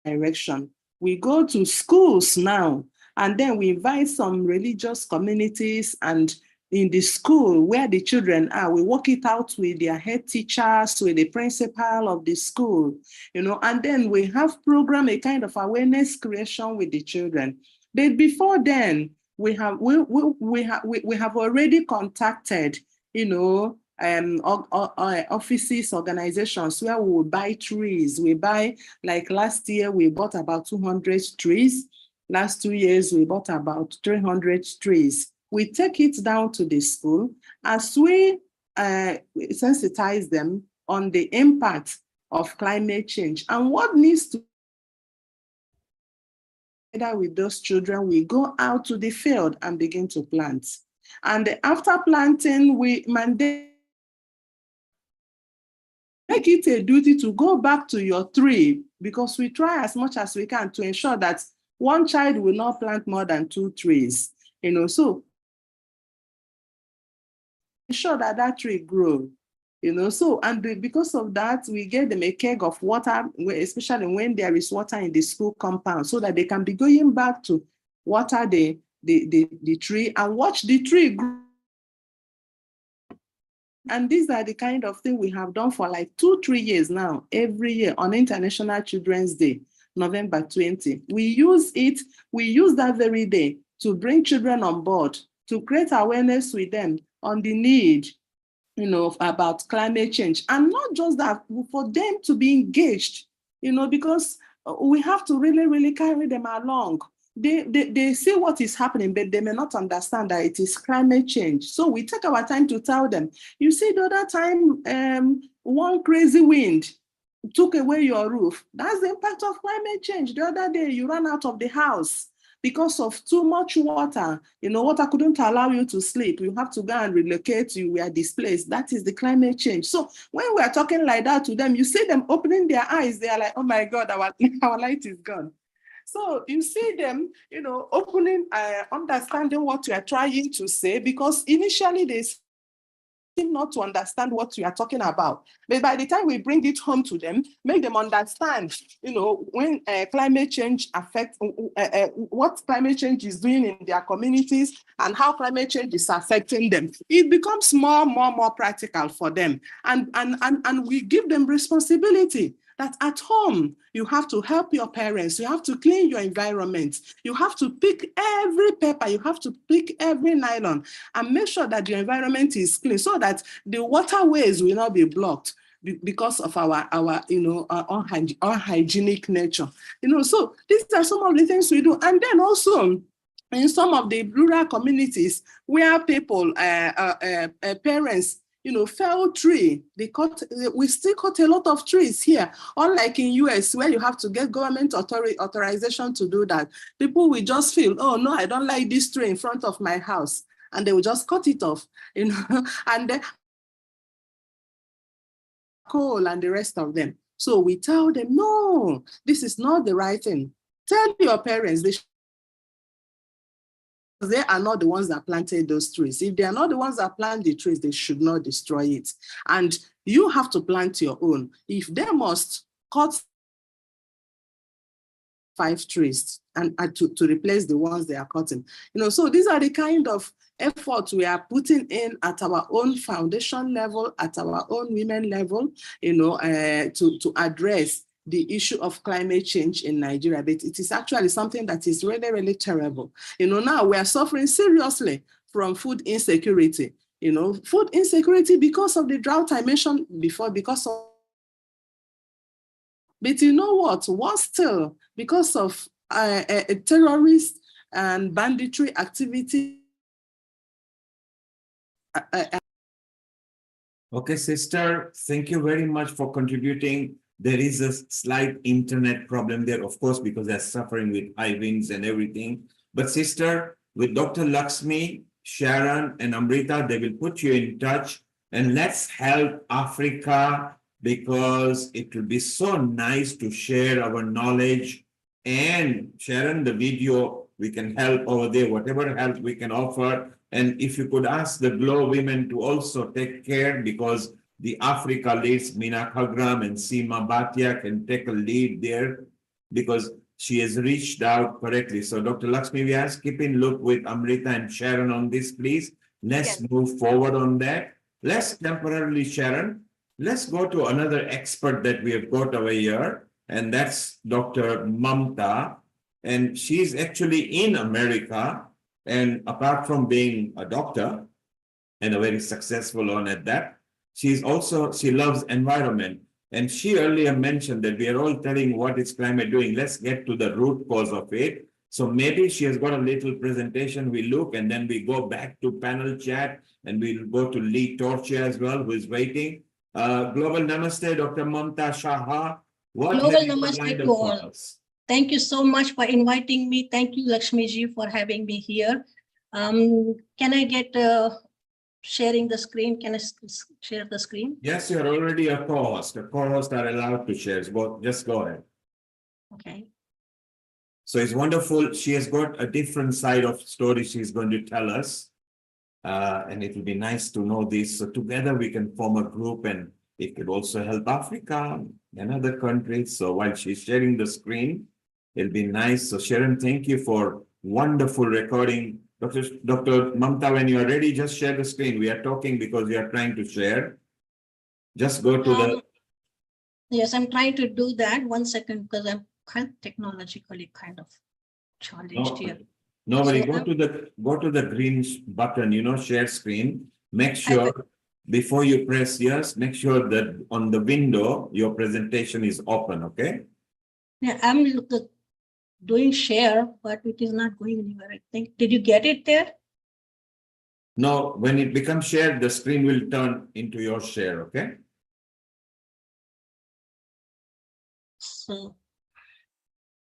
direction. We go to schools now, and then we invite some religious communities, and in the school where the children are, we work it out with their head teachers, with the principal of the school, you know, and then we have program, a kind of awareness creation with the children. But before then, we have already contacted, you know, offices, organizations where we will buy trees. We buy, like last year, we bought about 200 trees. Last 2 years, we bought about 300 trees. We take it down to the school as we sensitize them on the impact of climate change and what needs to. Together with those children, we go out to the field and begin to plant. And after planting, we mandate, make it a duty to go back to your tree, because we try as much as we can to ensure that one child will not plant more than 2 trees, you know, so ensure that that tree grows, you know. So, and because of that, we get them a keg of water, especially when there is water in the school compound, so that they can be going back to water the tree and watch the tree grow. And these are the kind of thing we have done for like 2-3 years now, every year on International Children's Day, November 20. We use that very day to bring children on board, to create awareness with them on the need, you know, about climate change. And not just that, for them to be engaged, you know, because we have to really carry them along. they see what is happening, but they may not understand that it is climate change. So we take our time to tell them, you see, the other time, one crazy wind took away your roof. That's the impact of climate change. The other day, you ran out of the house because of too much water. You know, water couldn't allow you to sleep. You have to go and relocate. You were displaced. That is the climate change. So when we are talking like that to them, you see them opening their eyes. They are like, oh my God, our light is gone. So you see them, you know, opening, understanding what you are trying to say, because initially they seem not to understand what we are talking about. But by the time we bring it home to them, make them understand, you know, when climate change affects, what climate change is doing in their communities and how climate change is affecting them, it becomes more practical for them. And we give them responsibility. That at home, you have to help your parents, you have to clean your environment, you have to pick every paper, you have to pick every nylon, and make sure that your environment is clean so that the waterways will not be blocked because of our unhygienic nature. You know, so these are some of the things we do. And then also, in some of the rural communities where people, parents, you know, fell tree, we still cut a lot of trees here. Unlike in US, where you have to get government authorization to do that. People will just feel, oh no, I don't like this tree in front of my house. And they will just cut it off, you know, and then coal and the rest of them. So we tell them, no, this is not the right thing. Tell your parents, they are not the ones that planted those trees. If they are not the ones that plant the trees, they should not destroy it. And you have to plant your own. If they must cut 5 trees and to replace the ones they are cutting. You know, so these are the kind of efforts we are putting in at our own foundation level, at our own women level, you know, to address the issue of climate change in Nigeria. But it is actually something that is really, really terrible. You know, now we are suffering seriously from food insecurity. You know, food insecurity because of the drought I mentioned before, because of. But you know what? Worse still, because of terrorist and banditry activity. Okay, sister, thank you very much for contributing. There is a slight internet problem there, of course, because they're suffering with high winds and everything. But sister, with Dr. Lakshmi, Sharon, and Amrita, they will put you in touch, and let's help Africa, because it will be so nice to share our knowledge. And Sharon, the video, we can help over there, whatever help we can offer. And if you could ask the GLOW women to also take care, because the Africa leads, Mina Khagram and Seema Bhatia, can take a lead there, because she has reached out correctly. So Dr. Lakshmi Vyas, keep in loop with Amrita and Sharon on this, please. Let's move forward on that. Let's temporarily, Sharon, let's go to another expert that we have got over here, and that's Dr. Mamta. And she's actually in America. And apart from being a doctor and a very successful one at that, she loves environment. And she earlier mentioned that we are all telling what is climate doing. Let's get to the root cause of it. So maybe she has got a little presentation. We look and then we go back to panel chat, and we'll go to Lee Torchia as well, who is waiting. Global Namaste, Dr. Mamta Shaha. Global Namaste to all. Thank you so much for inviting me. Thank you, Lakshmi ji, for having me here. Can I get sharing the screen? Can I share the screen? Yes, you're already a co-host. The co-hosts are allowed to share. Just go ahead. Okay. So it's wonderful. She has got a different side of story she's going to tell us. And it will be nice to know this. So together we can form a group, and it could also help Africa and other countries. So while she's sharing the screen, it'll be nice. So Sharon, thank you for wonderful recording. Dr. Mamta, when you are ready, just share the screen. We are talking because we are trying to share. Just go to the... Yes, I'm trying to do that. 1 second, because I'm technologically kind of challenged here. Nobody, go to the green button, you know, share screen. Make sure before you press yes, make sure that on the window, your presentation is open, okay? Yeah, I'm looking. doing share, but it is not going anywhere, I think. Did you get it there? No, when it becomes shared, the screen will turn into your share, okay? So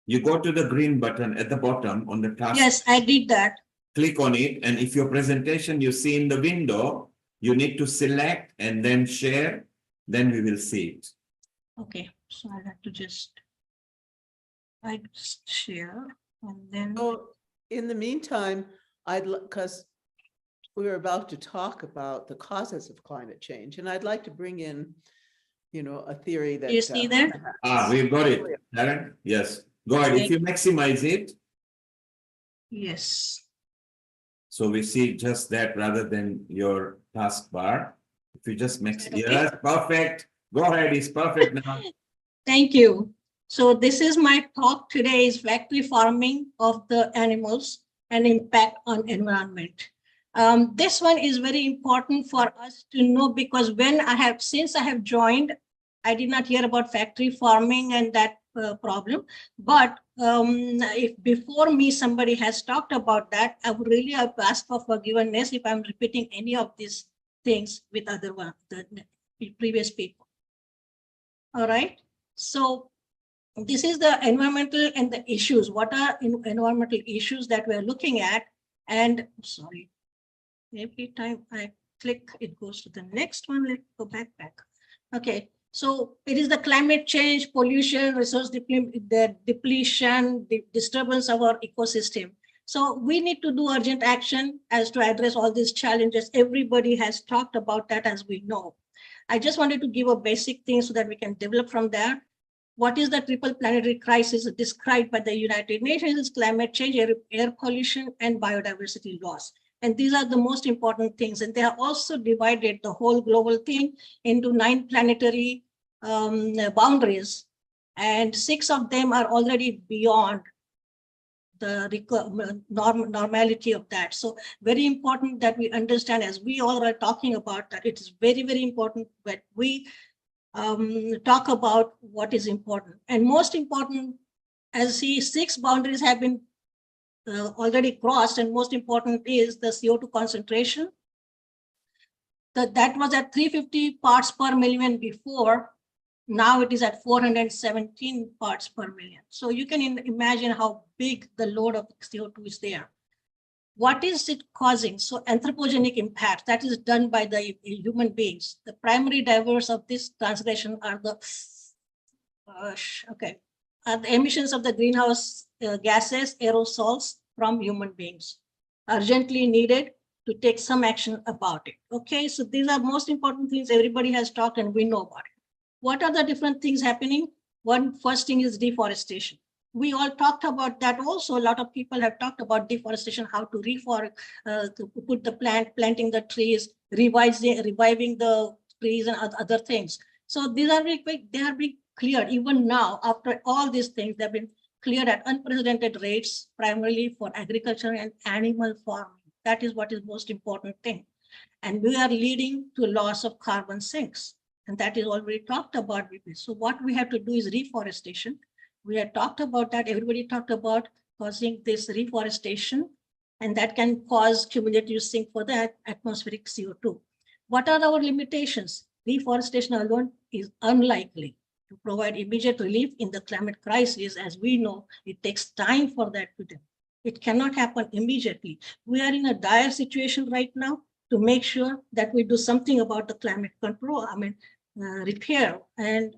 you go to the green button at the bottom on the task. Yes, I did that. Click on it, and if your presentation you see in the window, you need to select and then share, then we will see it. Okay, so I have to just share and then. So in the meantime, because we were about to talk about the causes of climate change, and I'd like to bring in, a theory that. You see that? We've got it, Darren. Yes, go ahead. If you maximize it. Yes. So we see just that rather than your taskbar. If you just mix, yes, perfect. Go ahead, it's perfect now. Thank you. So this is my talk today is factory farming of the animals and impact on environment. This one is very important for us to know because since I have joined, I did not hear about factory farming and that problem. But if before me somebody has talked about that, I would really have asked for forgiveness if I'm repeating any of these things with the previous people. All right. So this is the environmental and the issues. What are environmental issues that we're looking at? And sorry, every time I click, it goes to the next one. Let's go back. Okay. So it is the climate change, pollution, resource depletion, the disturbance of our ecosystem. So we need to do urgent action as to address all these challenges. Everybody has talked about that, as we know. I just wanted to give a basic thing so that we can develop from there. What is the triple planetary crisis described by the United Nations? Is climate change, air pollution, and biodiversity loss. And these are the most important things. And they have also divided the whole global thing into 9 planetary boundaries. And 6 of them are already beyond the normality of that. So very important that we understand, as we all are talking about, that it is very, very important that we talk about what is important. And most important, as 6 boundaries have been already crossed, and most important is the CO2 concentration. That was at 350 parts per million before. Now it is at 417 parts per million. So you can imagine how big the load of CO2 is there. What is it causing? So anthropogenic impact that is done by the human beings. The primary drivers of this transgression are the emissions of the greenhouse gases, aerosols from human beings. Urgently needed to take some action about it. Okay, so these are most important things everybody has talked and we know about it. What are the different things happening? First thing is deforestation. We all talked about that also. A lot of people have talked about deforestation, how to to put the planting the trees, reviving the trees and other things. So these are very quick. They are being cleared even now. After all these things, they've been cleared at unprecedented rates, primarily for agriculture and animal farming. That is what is most important thing. And we are leading to loss of carbon sinks. And that is already talked about. So what we have to do is reforestation. We had talked about that. Everybody talked about causing this reforestation, and that can cause cumulative sink for the atmospheric CO2. What are our limitations? Reforestation alone is unlikely to provide immediate relief in the climate crisis. As we know, it takes time for that to do. It cannot happen immediately. We are in a dire situation right now to make sure that we do something about the climate control, repair. And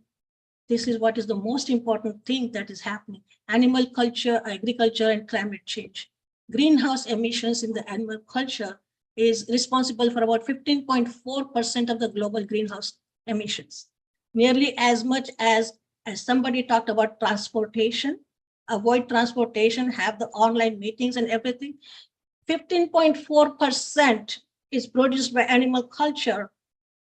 this is what is the most important thing that is happening. Animal culture, agriculture, and climate change. Greenhouse emissions in the animal culture is responsible for about 15.4% of the global greenhouse emissions. Nearly as much as somebody talked about transportation, avoid transportation, have the online meetings and everything. 15.4% is produced by animal culture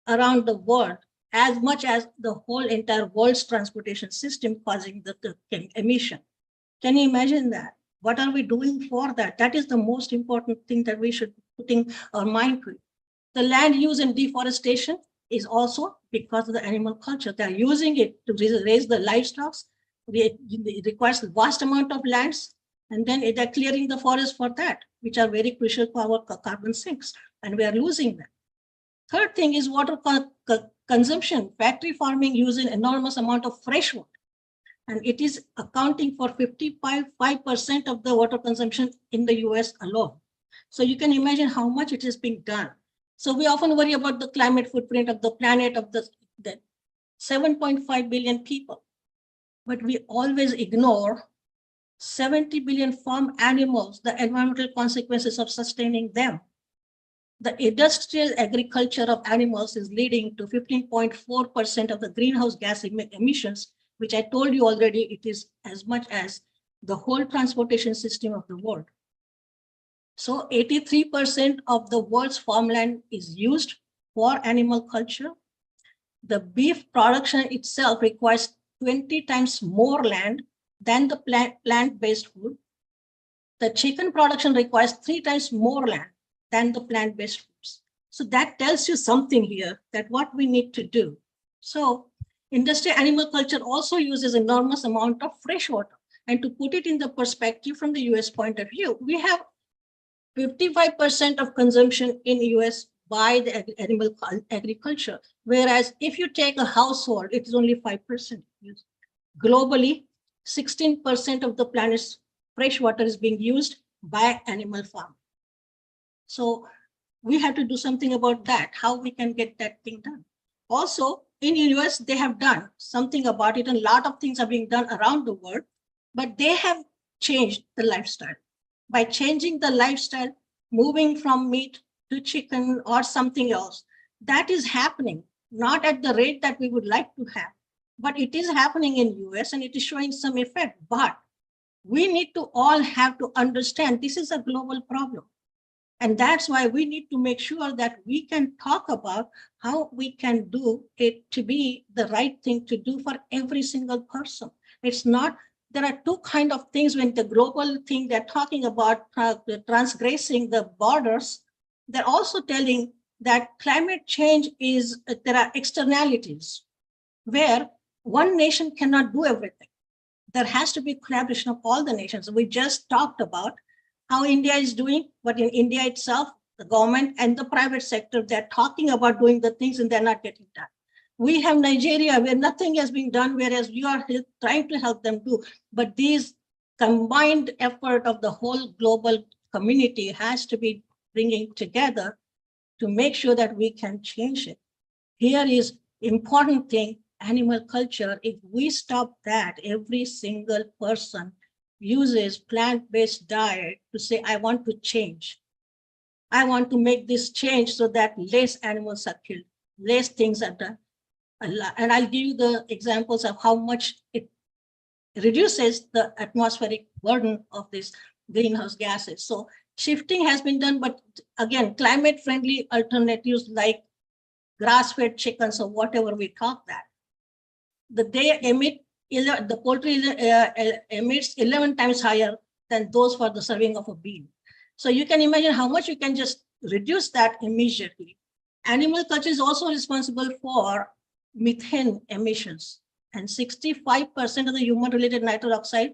around the world, as much as the whole entire world's transportation system causing the emission. Can you imagine that? What are we doing for that? That is the most important thing that we should put in our mind to. The land use and deforestation is also because of the animal culture. They're using it to raise the livestock, It requires a vast amount of lands, and then they're clearing the forest for that, which are very crucial for our carbon sinks, and we are losing them. Third thing is water consumption. Factory farming uses an enormous amount of fresh water, and it is accounting for 55% of the water consumption in the US alone. So you can imagine how much it is being done. So we often worry about the climate footprint of the planet, of the 7.5 billion people, but we always ignore 70 billion farm animals, the environmental consequences of sustaining them. The industrial agriculture of animals is leading to 15.4% of the greenhouse gas emissions, which I told you already, it is as much as the whole transportation system of the world. So 83% of the world's farmland is used for animal culture. The beef production itself requires 20 times more land than the plant-based food. The chicken production requires 3 times more land than the plant-based foods. So that tells you something here, that what we need to do. So industrial animal culture also uses enormous amount of fresh water. And to put it in the perspective from the US point of view, we have 55% of consumption in the US by the animal agriculture. Whereas if you take a household, it is only 5%. Globally, 16% of the planet's fresh water is being used by animal farming. So we have to do something about that, how we can get that thing done. Also, in the US, they have done something about it, and a lot of things are being done around the world, but they have changed the lifestyle. By changing the lifestyle, moving from meat to chicken or something else, that is happening, not at the rate that we would like to have, but it is happening in US and it is showing some effect. But we need to all have to understand this is a global problem. And that's why we need to make sure that we can talk about how we can do it to be the right thing to do for every single person. It's not, there are two kinds of things when the global thing they're talking about transgressing the borders. They're also telling that climate change is, there are externalities where one nation cannot do everything. There has to be collaboration of all the nations. We just talked about how India is doing, but in India itself, the government and the private sector, they're talking about doing the things and they're not getting done. We have Nigeria where nothing has been done, whereas you are trying to help them do. But these combined effort of the whole global community has to be bringing together to make sure that we can change it. Here is important thing, animal culture. If we stop that, every single person uses plant-based diet to say, I want to change. I want to make this change so that less animals are killed, less things are done. And I'll give you the examples of how much it reduces the atmospheric burden of these greenhouse gases. So shifting has been done, but again, climate-friendly alternatives like grass-fed chickens or whatever we call that, they emit, the poultry emits 11 times higher than those for the serving of a bean. So you can imagine how much you can just reduce that immediately. Animal culture is also responsible for methane emissions, and 65% of the human-related nitrous oxide,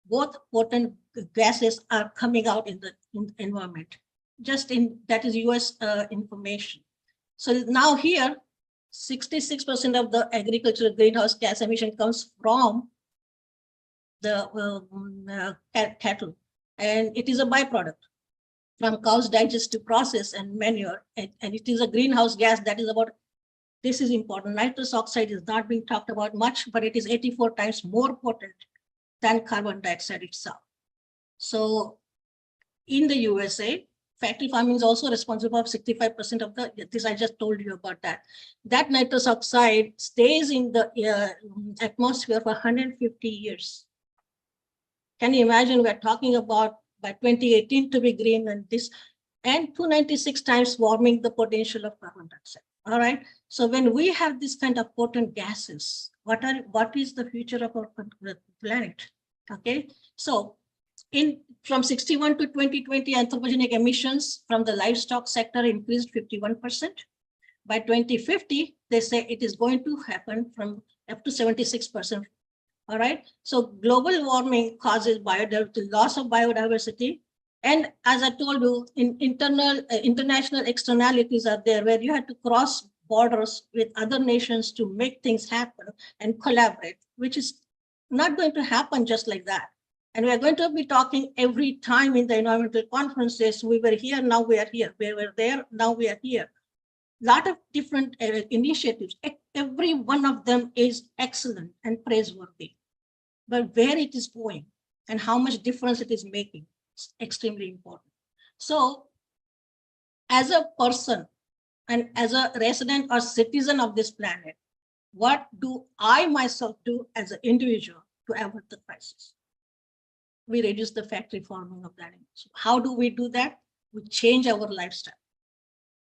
both potent gases, are coming out in the environment. Just in, that is US information. So now here, 66% of the agricultural greenhouse gas emission comes from the cattle, and it is a byproduct from cows' digestive process and manure, and it is a greenhouse gas that is about, this is important, nitrous oxide is not being talked about much, but it is 84 times more potent than carbon dioxide itself. So in the USA, factory farming is also responsible for 65% of the, this I just told you about that. That nitrous oxide stays in the atmosphere for 150 years. Can you imagine, we're talking about by 2018 to be green, and this, and 296 times warming the potential of carbon dioxide. All right. So when we have this kind of potent gases, what is the future of our planet? Okay. So from 61 to 2020, anthropogenic emissions from the livestock sector increased 51%. By 2050, they say it is going to happen from up to 76% All right. So global warming causes biodiversity, loss of biodiversity. And as I told you, international externalities are there where you have to cross borders with other nations to make things happen and collaborate, which is not going to happen just like that. And we are going to be talking every time in the environmental conferences. We were here, now we are here. We were there, now we are here. Lot of different initiatives. Every one of them is excellent and praiseworthy. But where it is going and how much difference it is making is extremely important. So as a person and as a resident or citizen of this planet, what do I myself do as an individual to avert the crisis? We reduce the factory farming of the animals. How do we do that? We change our lifestyle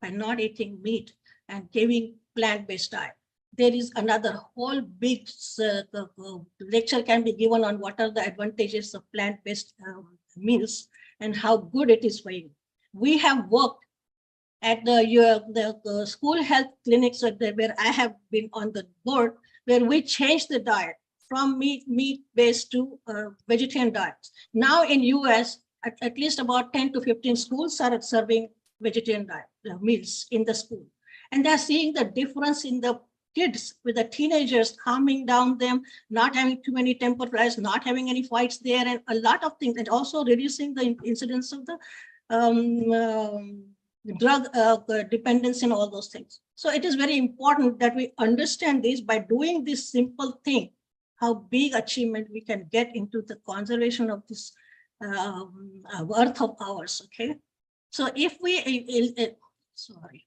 by not eating meat and giving plant-based diet. There is another whole big lecture can be given on what are the advantages of plant-based meals and how good it is for you. We have worked at the school health clinics where I have been on the board, where we changed the diet from meat-based to vegetarian diets. Now in US, at least about 10 to 15 schools are serving vegetarian diet meals in the school. And they're seeing the difference in the kids, with the teenagers, calming down them, not having too many temper flares, not having any fights there, and a lot of things, and also reducing the incidence of the drug dependence and all those things. So it is very important that we understand this by doing this simple thing, how big achievement we can get into the conservation of this earth of ours, okay? So if we, sorry.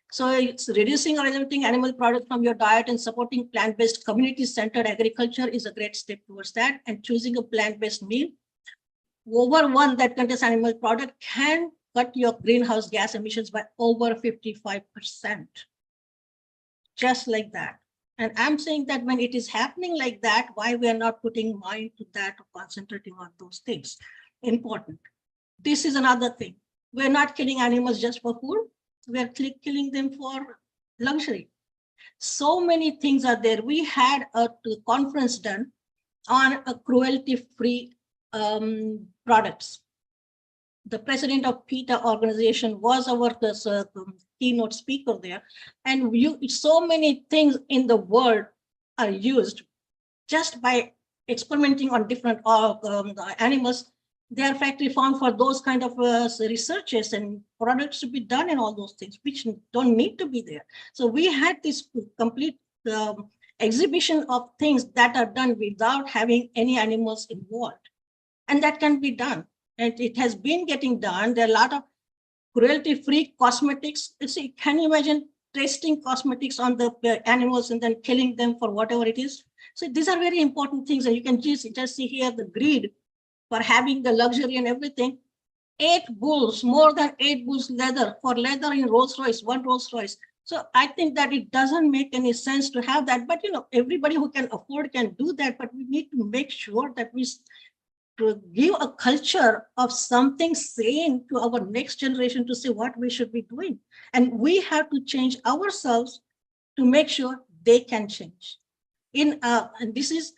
So it's reducing or eliminating animal products from your diet and supporting plant-based community-centered agriculture is a great step towards that. And choosing a plant-based meal over one that contains animal product can cut your greenhouse gas emissions by over 55%. Just like that. And I'm saying that when it is happening like that, why we are not putting mind to that or concentrating on those things? Important. This is another thing. We're not killing animals just for food. We're killing them for luxury. So many things are there. We had a conference done on a cruelty-free products. The president of PETA organization was our keynote speaker there. And so many things in the world are used just by experimenting on different animals. They are factory farmed for those kind of researches and products to be done and all those things, which don't need to be there. So we had this complete exhibition of things that are done without having any animals involved. And that can be done. And it has been getting done. There are a lot of cruelty-free cosmetics. See, can you imagine testing cosmetics on the animals and then killing them for whatever it is? So these are very important things. And you can just see here the greed for having the luxury and everything. 8 bulls, more than 8 bulls leather in Rolls-Royce, one Rolls-Royce. So I think that it doesn't make any sense to have that. But everybody who can afford can do that. But we need to make sure that we give a culture of something sane to our next generation to see what we should be doing. And we have to change ourselves to make sure they can change. And this is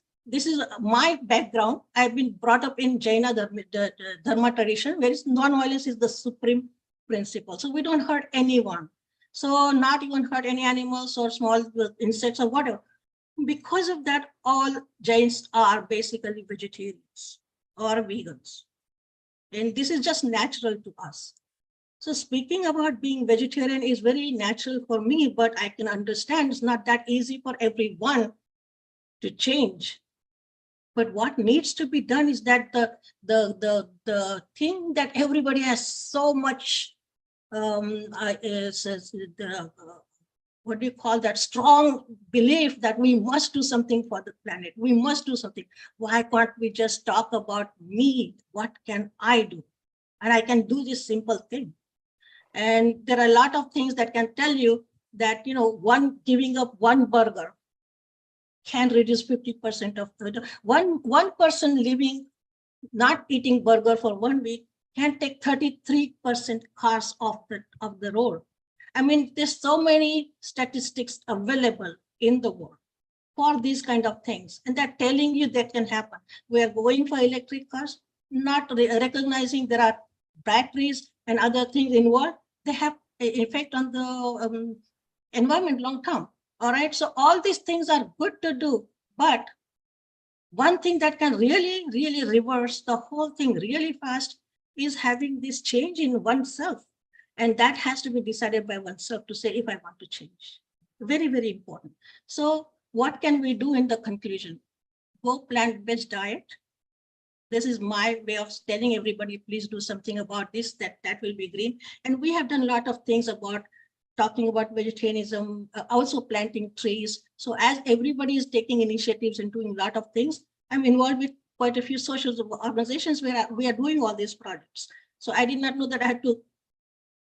my background. I've been brought up in Jaina Dharma tradition, where non-violence is the supreme principle. So we don't hurt anyone. So not even hurt any animals or small insects or whatever. Because of that, all Jains are basically vegetarians or vegans. And this is just natural to us. So speaking about being vegetarian is very natural for me, but I can understand it's not that easy for everyone to change. But what needs to be done is that the thing that everybody has so much what do you call that, strong belief that we must do something for the planet. We must do something. Why can't we just talk about me? What can I do? And I can do this simple thing. And there are a lot of things that can tell you that, giving up one burger can reduce 50% of the, one person living, not eating burger for 1 week can take 33% cars off the road. I mean, there's so many statistics available in the world for these kind of things. And they're telling you that can happen. We are going for electric cars, not recognizing there are batteries and other things involved. They have an effect on the environment long term. All right. So all these things are good to do. But one thing that can really, really reverse the whole thing really fast is having this change in oneself. And that has to be decided by oneself to say, if I want to change. Very, very important. So what can we do in the conclusion? Go plant-based diet. This is my way of telling everybody, please do something about this, that will be green. And we have done a lot of things about talking about vegetarianism, also planting trees. So as everybody is taking initiatives and doing a lot of things, I'm involved with quite a few social organizations where we are doing all these projects. So I did not know that I had to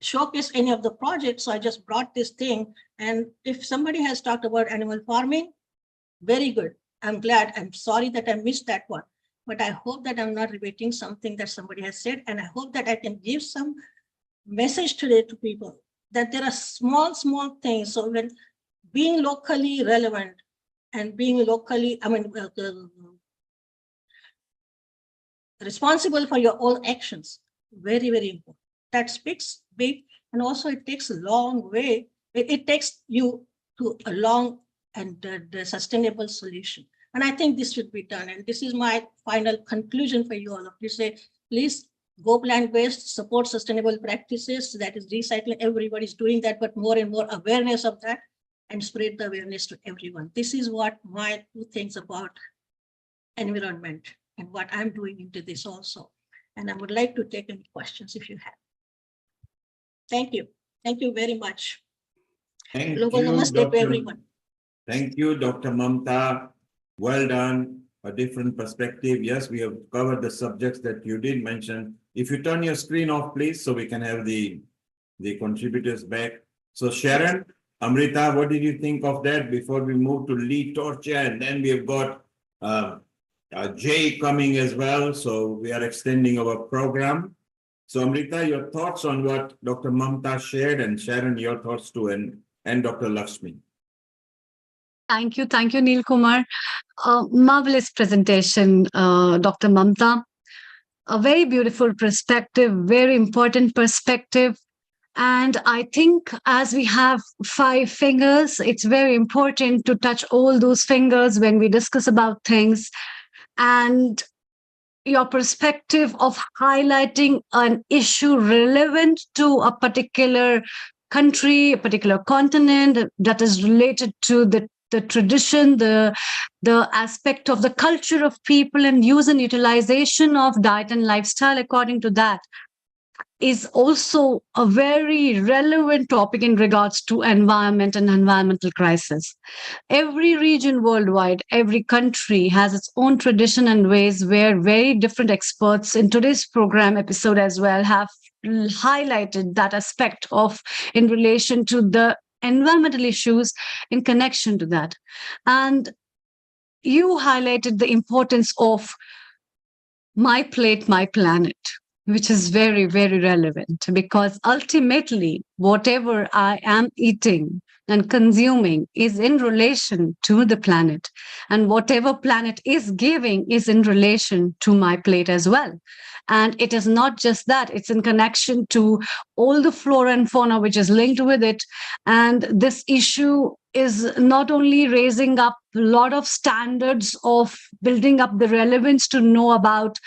showcase any of the projects. So I just brought this thing. And if somebody has talked about animal farming, very good. I'm glad. I'm sorry that I missed that one. But I hope that I'm not repeating something that somebody has said. And I hope that I can give some message today to people that there are small, small things. So when being locally relevant and being locally, responsible for your own actions, very, very important. That speaks big, and also it takes a long way. It takes you to a long and the sustainable solution. And I think this should be done. And this is my final conclusion for you all. You say, please go plant-based, support sustainable practices. That is recycling. Everybody's doing that, but more and more awareness of that, and spread the awareness to everyone. This is what my 2 things about environment and what I'm doing into this also. And I would like to take any questions if you have. Thank you. Thank you very much. Thank Global you, namaste to everyone. Thank you, Dr. Mamta. Well done. A different perspective. Yes, we have covered the subjects that you did mention. If you turn your screen off, please, so we can have the contributors back. So Sharon, Amrita, what did you think of that before we move to Lee Torcha? And then we have got Jay coming as well. So we are extending our program. So Amrita, your thoughts on what Dr. Mamta shared, and Sharon, your thoughts too, and Dr. Lakshmi. Thank you, Neil Kumar. Marvelous presentation, Dr. Mamta. A very beautiful perspective, very important perspective. And I think as we have 5 fingers, it's very important to touch all those fingers when we discuss about things. And your perspective of highlighting an issue relevant to a particular country, a particular continent that is related to the tradition, the aspect of the culture of people, and use and utilization of diet and lifestyle according to that, is also a very relevant topic in regards to environment and environmental crisis. Every region worldwide, every country has its own tradition and ways, where very different experts in today's program episode as well have highlighted that aspect of in relation to the environmental issues in connection to that. And you highlighted the importance of my plate, my planet, which is very, very relevant, because ultimately whatever I am eating and consuming is in relation to the planet, and whatever planet is giving is in relation to my plate as well. And it is not just that, it's in connection to all the flora and fauna which is linked with it. And this issue is not only raising up a lot of standards of building up the relevance to know about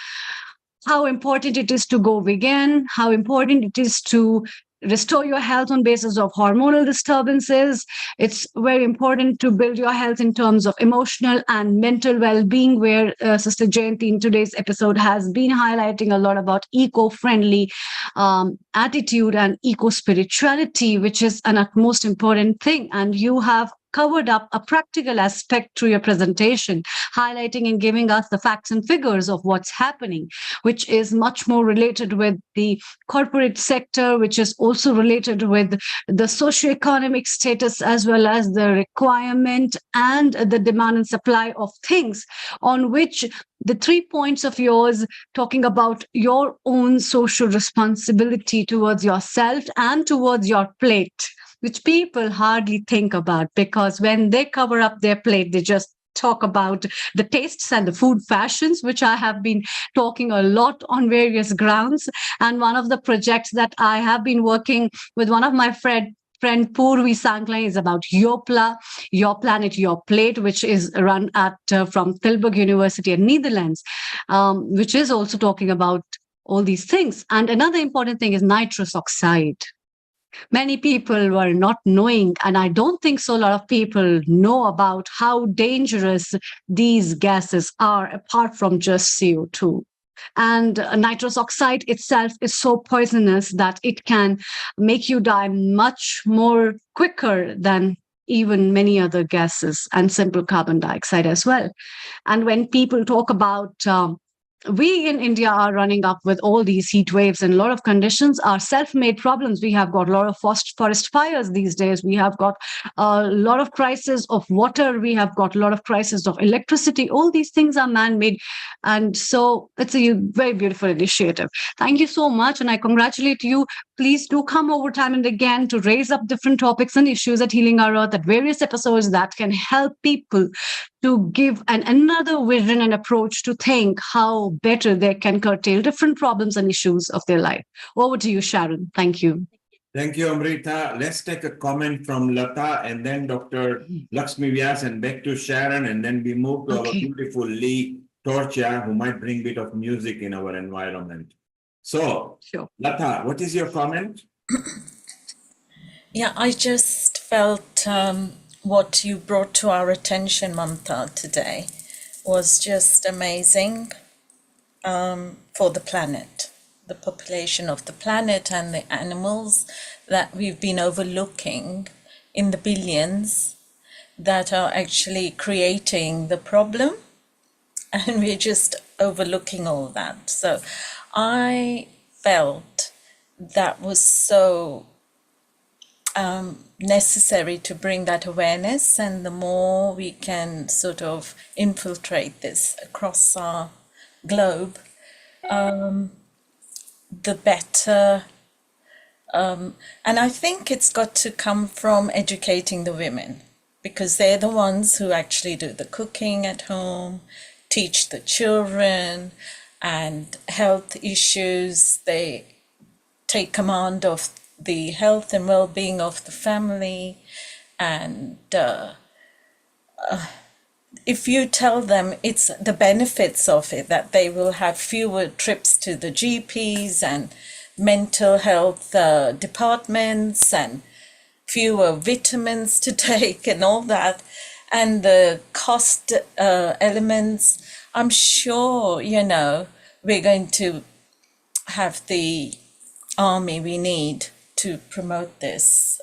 how important it is to go vegan, how important it is to restore your health on basis of hormonal disturbances. It's very important to build your health in terms of emotional and mental well-being, where Sister Jayanti in today's episode has been highlighting a lot about eco-friendly attitude and eco-spirituality, which is an utmost important thing. And you have covered up a practical aspect through your presentation, highlighting and giving us the facts and figures of what's happening, which is much more related with the corporate sector, which is also related with the socioeconomic status, as well as the requirement and the demand and supply of things, on which the 3 points of yours talking about your own social responsibility towards yourself and towards your plate which people hardly think about, because when they cover up their plate, they just talk about the tastes and the food fashions, which I have been talking a lot on various grounds. And one of the projects that I have been working with one of my friend Purvi Sankla is about Yopla, Your Planet, Your Plate, which is run at from Tilburg University in Netherlands, which is also talking about all these things. And another important thing is nitrous oxide. Many people were not knowing, and I don't think so a lot of people know about how dangerous these gases are apart from just CO2. And nitrous oxide itself is so poisonous that it can make you die much more quicker than even many other gases, and simple carbon dioxide as well. And when people talk about we in India are running up with all these heat waves, and a lot of conditions are self-made problems. We have got a lot of forest fires these days. We have got a lot of crisis of water. We have got a lot of crisis of electricity. All these things are man-made. And so it's a very beautiful initiative. Thank you so much. And I congratulate you. Please do come over time and again to raise up different topics and issues at Healing Our Earth, at various episodes that can help people to give another vision and approach to think how better they can curtail different problems and issues of their life. Over to you, Sharon. Thank you. Thank you, Amrita. Let's take a comment from Lata and then Dr. Lakshmi Vyas and back to Sharon, and then we move to our beautiful Lee Torcha, who might bring a bit of music in our environment. So, Lata, what is your comment? Yeah, I just felt what you brought to our attention, Mamta, today was just amazing for the planet, the population of the planet and the animals that we've been overlooking in the billions that are actually creating the problem, and we're just overlooking all that. So I felt that was so necessary to bring that awareness, and the more we can sort of infiltrate this across our globe, the better. And I think it's got to come from educating the women, because they're the ones who actually do the cooking at home, teach the children, and health issues. They take command of the health and well-being of the family. And if you tell them it's the benefits of it, that they will have fewer trips to the GPs and mental health departments and fewer vitamins to take and all that, and the cost elements, I'm sure, you know, we're going to have the army we need to promote this,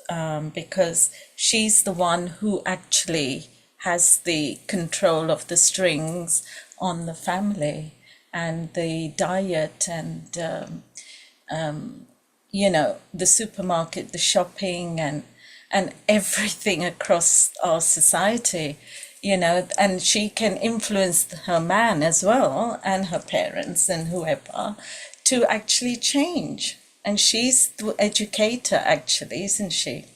because she's the one who actually has the control of the strings on the family and the diet and you know, the supermarket, the shopping, and everything across our society, you know. And she can influence her man as well, and her parents and whoever, to actually change. And she's the educator, actually, isn't she?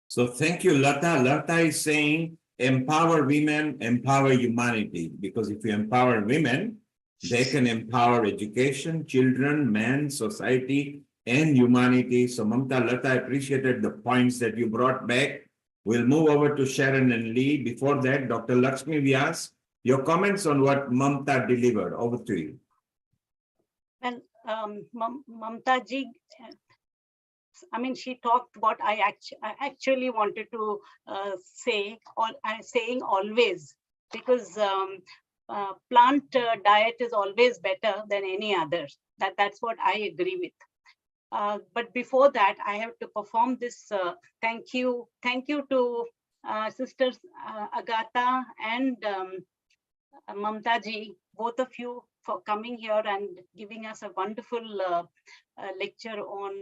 So thank you, Lata. Lata is saying, empower women, empower humanity. Because if you empower women, they can empower education, children, men, society, and humanity. So Mamta, Lata, I appreciated the points that you brought back. We'll move over to Sharon and Lee. Before that, Dr. Lakshmi Vyas, your comments on what Mamta delivered. Over to you. Well, Mamta ji, I mean, she talked what I actually wanted to say, or I'm saying always, because plant diet is always better than any other. That's what I agree with. But before that, I have to perform this thank you to sisters Agatha and Mamta ji, both of you, for coming here and giving us a wonderful lecture on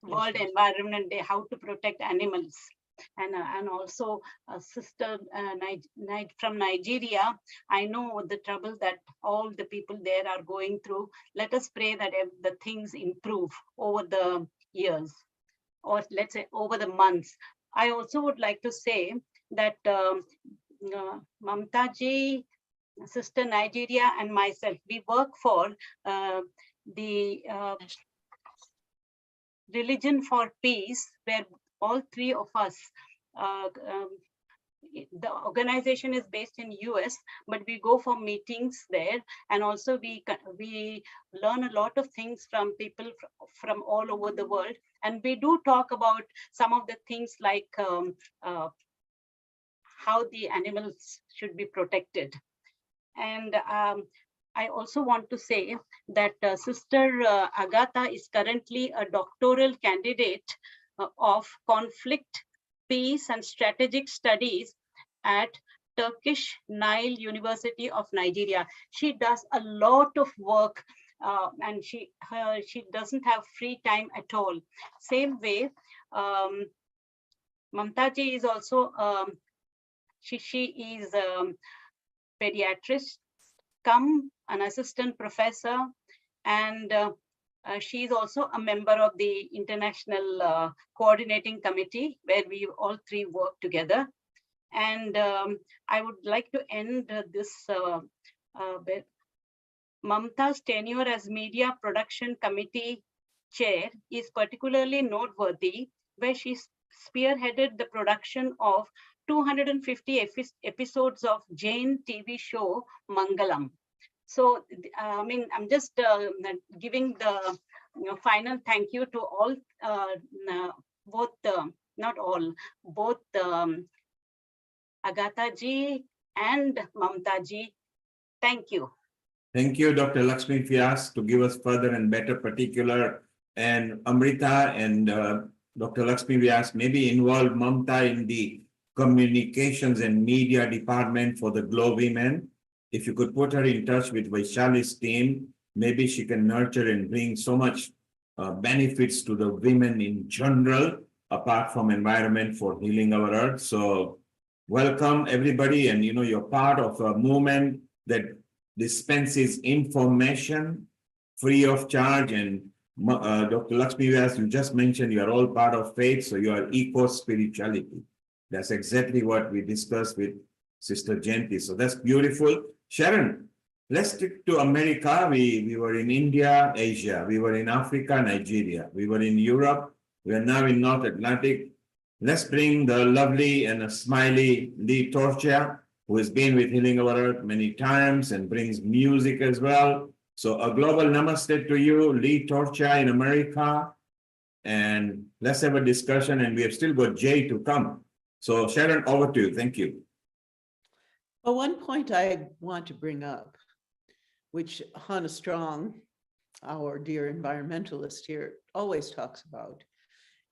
World Environment Day, how to protect animals. And also sister from Nigeria, I know the trouble that all the people there are going through. Let us pray that the things improve over the years. or let's say over the months. I also would like to say that Mamta ji, Sister Nigeria, and myself, we work for the Religion for Peace, where all three of us, the organization is based in US, but we go for meetings there, and also we learn a lot of things from people from all over the world, and we do talk about some of the things like how the animals should be protected. And I also want to say that Sister Agatha is currently a doctoral candidate of conflict, peace, and strategic studies at Turkish Nile University of Nigeria. She does a lot of work, and she doesn't have free time at all. Same way, Mamta ji is also she is pediatrist, come an assistant professor, and she is also a member of the International Coordinating Committee, where we all three work together. And I would like to end this bit. Mamta's tenure as Media Production Committee Chair is particularly noteworthy, where she spearheaded the production of 250 episodes of GYAN TV show Mangalam. So, I mean, I'm just giving the final thank you to all, both, not all, both Agatha ji and Mamta ji. Thank you. Thank you, Dr. Lakshmi Vyas, to give us further and better particular. And Amrita and Dr. Lakshmi Vyas maybe involve Mamta in the communications and media department for the Glow Women. If you could put her in touch with Vaishali's team, maybe she can nurture and bring so much benefits to the women in general, apart from environment, for healing our earth. So welcome everybody, and you're part of a movement that dispenses information free of charge. And Dr. Lakshmi Vyas, you just mentioned you are all part of faith, so you are eco-spirituality. That's exactly what we discussed with Sister Jayanti. So that's beautiful. Sharon, let's stick to America. We were in India, Asia. We were in Africa, Nigeria. We were in Europe. We are now in North Atlantic. Let's bring the lovely and a smiley Lee Torchia, who has been with Healing Our Earth many times and brings music as well. So a global namaste to you, Lee Torchia in America. And let's have a discussion. And we have still got Jay to come. So Sharon, over to you. Thank you. Well, one point I want to bring up, which Hannah Strong, our dear environmentalist here, always talks about,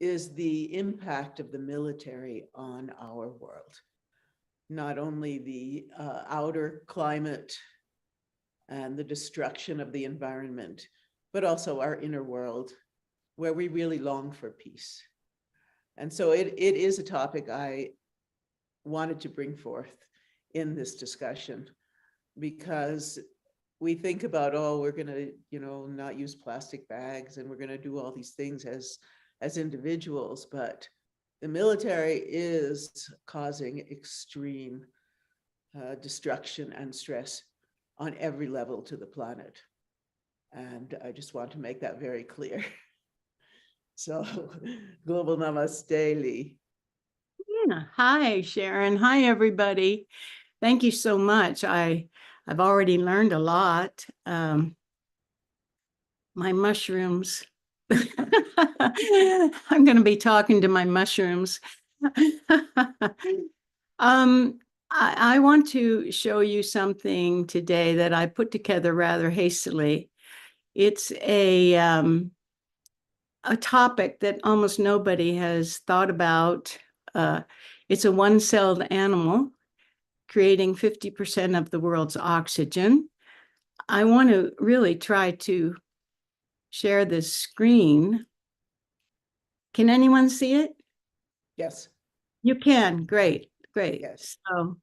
is the impact of the military on our world. Not only the outer climate and the destruction of the environment, but also our inner world, where we really long for peace. And so it is a topic I wanted to bring forth in this discussion, because we think about, oh, we're going to, not use plastic bags, and we're going to do all these things as individuals, but the military is causing extreme destruction and stress on every level to the planet. And I just want to make that very clear. So, global namaste, Lee. Yeah. Hi, Sharon. Hi, everybody. Thank you so much. I've already learned a lot. My mushrooms. I'm going to be talking to my mushrooms. I want to show you something today that I put together rather hastily. It's a topic that almost nobody has thought about. It's a one-celled animal creating 50% of the world's oxygen. I want to really try to share this screen. Can anyone see it? Yes. You can. Great. Great. Yes. So,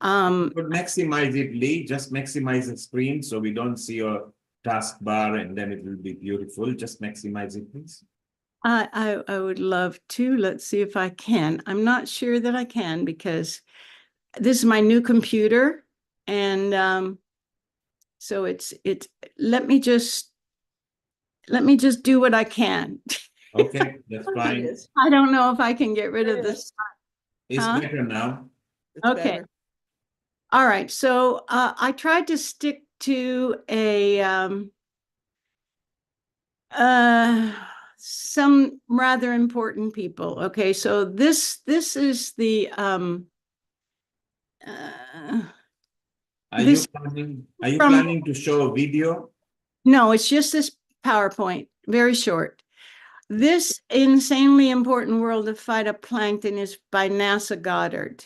But maximize it, Lee. Just maximize the screen so we don't see your taskbar, and then it will be beautiful. Just maximize it, please. I would love to. Let's see if I can. I'm not sure that I can because this is my new computer, and so it's let me just do what I can. Okay, that's fine. I don't know if I can get rid of this. It's Huh? better now. Okay. All right. So I tried to stick to a some rather important people. Okay, so this is the Are you planning from- to show a video? no, it's just this PowerPoint, very short. This insanely important world of phytoplankton is by NASA Goddard.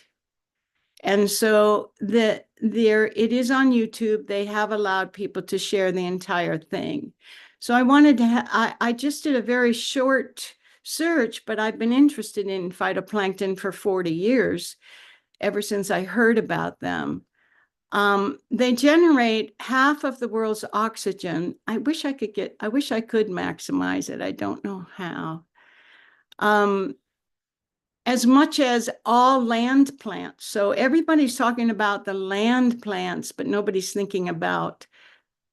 And so there it is on YouTube. They have allowed people to share the entire thing. So I wanted to I just did a very short search, but I've been interested in phytoplankton for 40 years, ever since I heard about them. They generate half of the world's oxygen. I wish I could maximize it. I don't know how. As much as all land plants. So everybody's talking about the land plants, but nobody's thinking about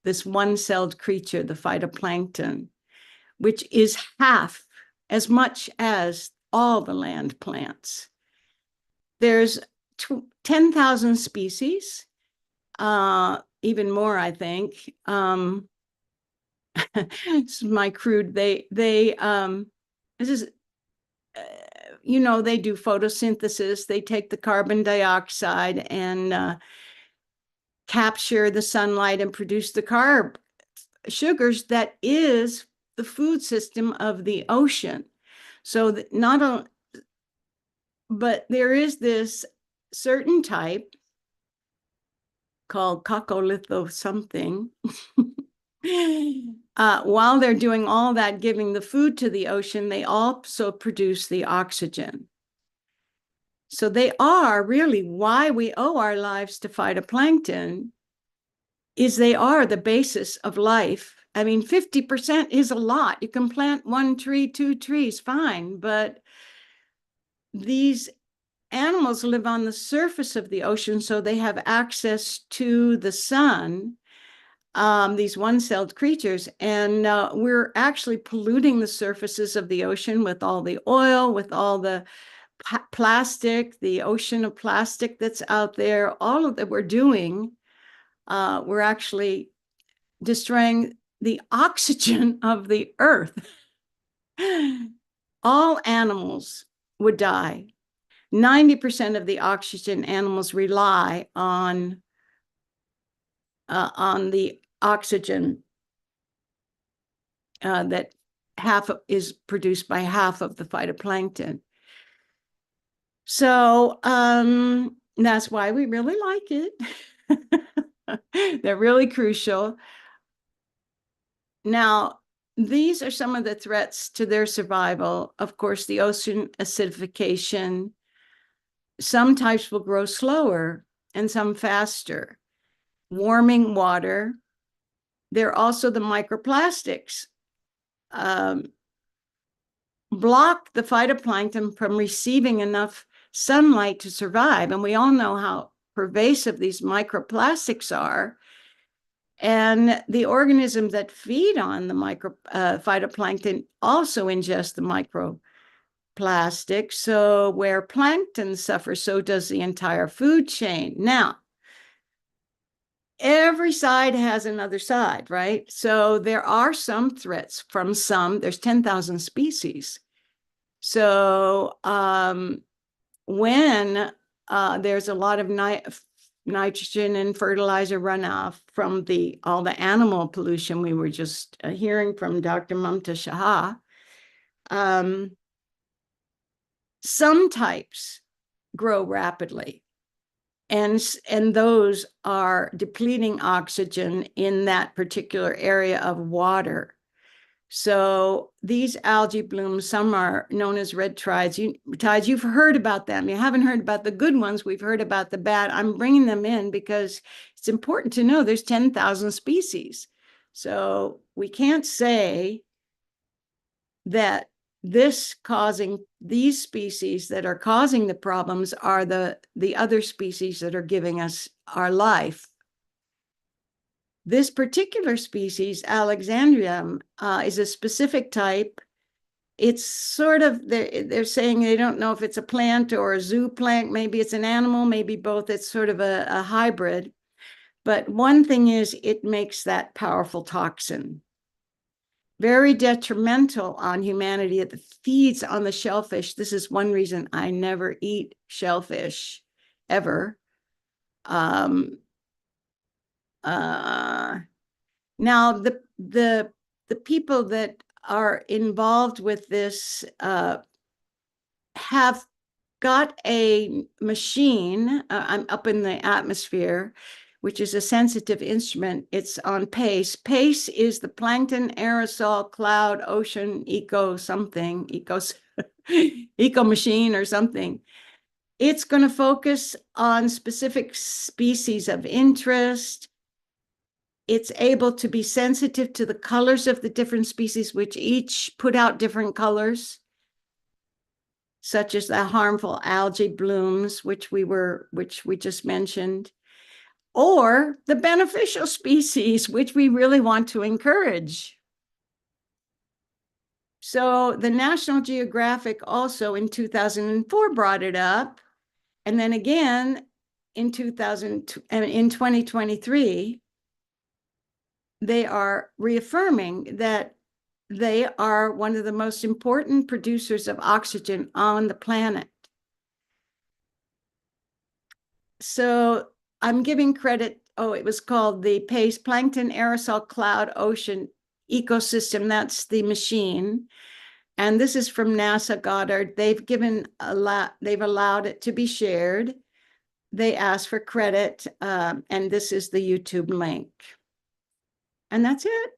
this one-celled creature, the phytoplankton, which is half as much as all the land plants. There's 10,000 species, even more, I think. This is my crude. This is you know, they do photosynthesis. They take the carbon dioxide and capture the sunlight and produce the carb sugars that is the food system of the ocean. So that not only, but there is this certain type called coccolitho something. While they're doing all that, giving the food to the ocean, they also produce the oxygen. So they are really why we owe our lives to phytoplankton, is they are the basis of life. I mean, 50% is a lot. You can plant 1 tree, 2 trees, fine, but these animals live on the surface of the ocean, so they have access to the sun, these one-celled creatures, and we're actually polluting the surfaces of the ocean with all the oil, with all the plastic, the ocean of plastic that's out there, all of that we're doing. We're actually destroying the oxygen of the earth. All animals would die. 90% of the oxygen animals rely on the oxygen that half is produced by half of the phytoplankton. So that's why we really like it. They're really crucial. Now, these are some of the threats to their survival. Of course, the ocean acidification. Some types will grow slower and some faster. Warming water. There are also the microplastics. Block the phytoplankton from receiving enough sunlight to survive. And we all know how pervasive these microplastics are. And the organisms that feed on the phytoplankton also ingest the microplastics. So where plankton suffers, so does the entire food chain. Now, every side has another side, right? So there are some threats from there's 10,000 species. So when there's a lot of nitrogen and fertilizer runoff from all the animal pollution we were just hearing from Dr. Mamta Shah, some types grow rapidly. And those are depleting oxygen in that particular area of water. So these algae blooms, some are known as red tides. You've heard about them. You haven't heard about the good ones. We've heard about the bad. I'm bringing them in because it's important to know there's 10,000 species. So we can't say that these species that are causing the problems are the other species that are giving us our life. This particular species, Alexandrium, is a specific type. It's sort of, they're saying they don't know if it's a plant or a zooplankton, maybe it's an animal, maybe both. It's sort of a hybrid. But one thing is it makes that powerful toxin. Very detrimental on humanity. It feeds on the shellfish. This is one reason I never eat shellfish, ever. Now, the people that are involved with this have got a machine up in the atmosphere, which is a sensitive instrument. It's on PACE. PACE is the plankton, aerosol, cloud, ocean, eco something, eco machine or something. It's going to focus on specific species of interest. It's able to be sensitive to the colors of the different species, which each put out different colors, such as the harmful algae blooms, which we just mentioned, or the beneficial species, which we really want to encourage. So the National Geographic also in 2004 brought it up, and then again in 2023, they are reaffirming that they are one of the most important producers of oxygen on the planet. So I'm giving credit. Oh, it was called the PACE, Plankton, Aerosol, Cloud, Ocean Ecosystem. That's the machine. And this is from NASA Goddard. They've allowed it to be shared. They asked for credit, and this is the YouTube link. And that's it.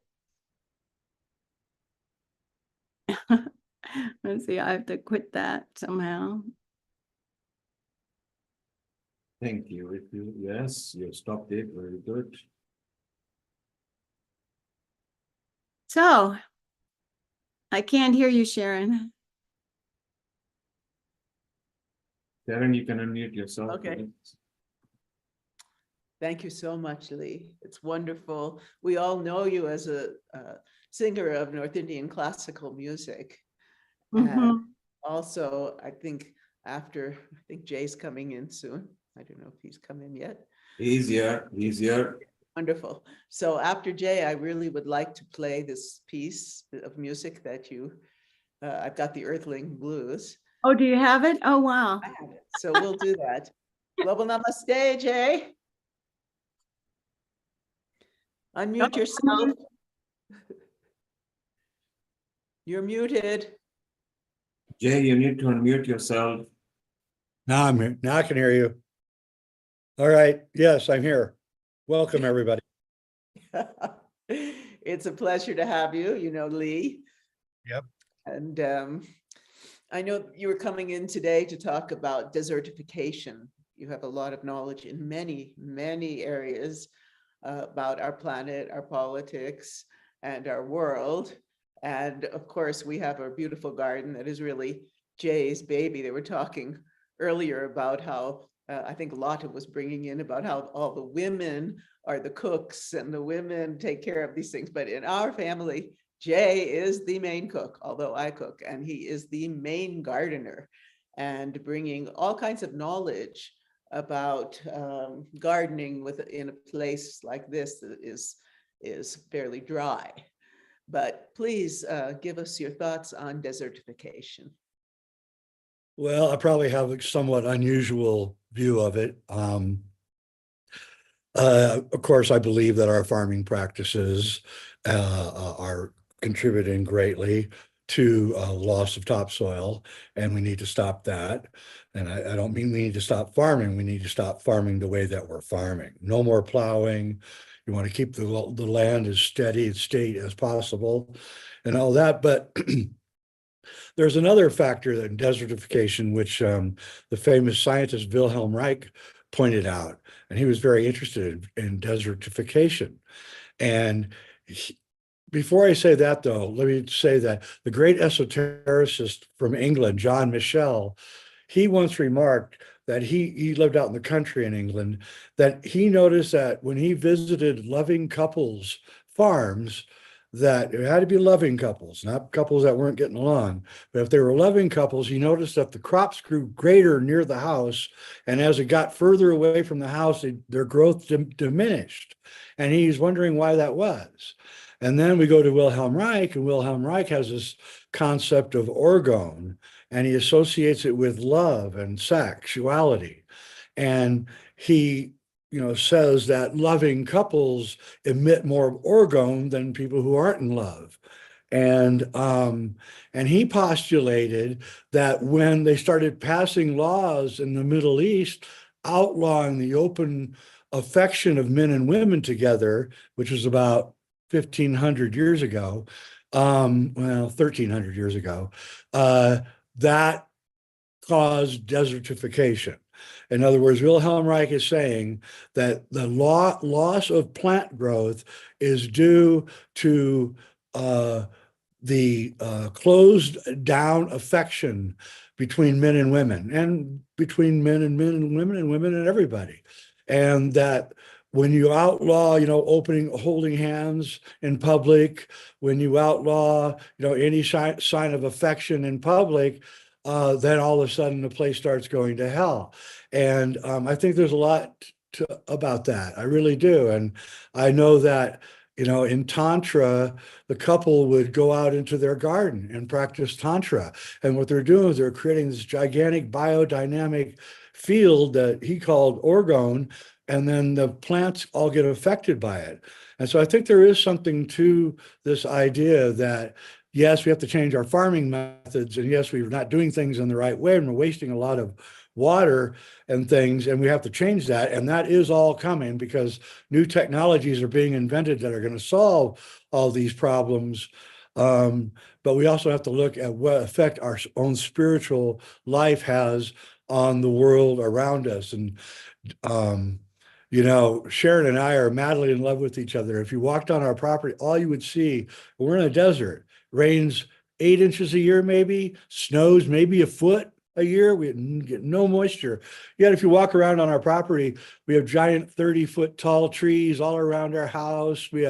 Let's see, I have to quit that somehow. Thank you. Yes, you stopped it. Very good. So, I can't hear you, Sharon. Sharon, you can unmute yourself. Okay. Please. Thank you so much, Lee. It's wonderful. We all know you as a singer of North Indian classical music. And also, I think Jay's coming in soon. I don't know if he's come in yet. Easier. Wonderful. So after Jay, I really would like to play this piece of music that I've got the Earthling Blues. Oh, do you have it? Oh, wow. I have it. So we'll do that. Global Namaste, Jay. Unmute yourself. You're muted. Jay, you need to unmute yourself. Now I'm here. Now I can hear you. All right. Yes, I'm here. Welcome, everybody. It's a pleasure to have you, Lee. Yep. And I know you were coming in today to talk about desertification. You have a lot of knowledge in many, many areas about our planet, our politics, and our world. And of course, we have our beautiful garden that is really Jay's baby. They were talking earlier about how I think Lotta was bringing in about how all the women are the cooks and the women take care of these things. But in our family, Jay is the main cook, although I cook, and he is the main gardener and bringing all kinds of knowledge about gardening in a place like this that is fairly dry. But please give us your thoughts on desertification. Well, I probably have a somewhat unusual view of it. Of course, I believe that our farming practices are contributing greatly to loss of topsoil, and we need to stop that. And I don't mean we need to stop farming. We need to stop farming the way that we're farming. No more plowing. You want to keep the land as steady state as possible and all that. But there's another factor in desertification, which the famous scientist Wilhelm Reich pointed out, and he was very interested in desertification. And before I say that, though, let me say that the great esotericist from England, John Michel, he once remarked that he lived out in the country in England, that he noticed that when he visited loving couples' farms, that it had to be loving couples, not couples that weren't getting along. But if they were loving couples, he noticed that the crops grew greater near the house. And as it got further away from the house, their growth diminished. And he's wondering why that was. And then we go to Wilhelm Reich, and Wilhelm Reich has this concept of orgone, and he associates it with love and sexuality. And he, says that loving couples emit more orgone than people who aren't in love. And he postulated that when they started passing laws in the Middle East outlawing the open affection of men and women together, which was about 1,500 years ago, 1,300 years ago, that caused desertification. In other words, Wilhelm Reich is saying that the loss of plant growth is due to the closed down affection between men and women, and between men and women and everybody. And that when you outlaw, holding hands in public, when you outlaw, any sign of affection in public, then all of a sudden the place starts going to hell. And I think there's a lot about that. I really do. And I know that, in Tantra, the couple would go out into their garden and practice Tantra. And what they're doing is they're creating this gigantic biodynamic field that he called orgone, and then the plants all get affected by it. And so I think there is something to this idea that, yes, we have to change our farming methods, and yes, we're not doing things in the right way, and we're wasting a lot of water and things, and we have to change that. And that is all coming because new technologies are being invented that are going to solve all these problems. But we also have to look at what effect our own spiritual life has on the world around us. And Sharon and I are madly in love with each other. If you walked on our property, all you would see, we're in a desert, rains 8 inches a year, maybe, snows maybe a foot a year. We get no moisture. Yet if you walk around on our property, we have giant 30-foot tall trees all around our house. We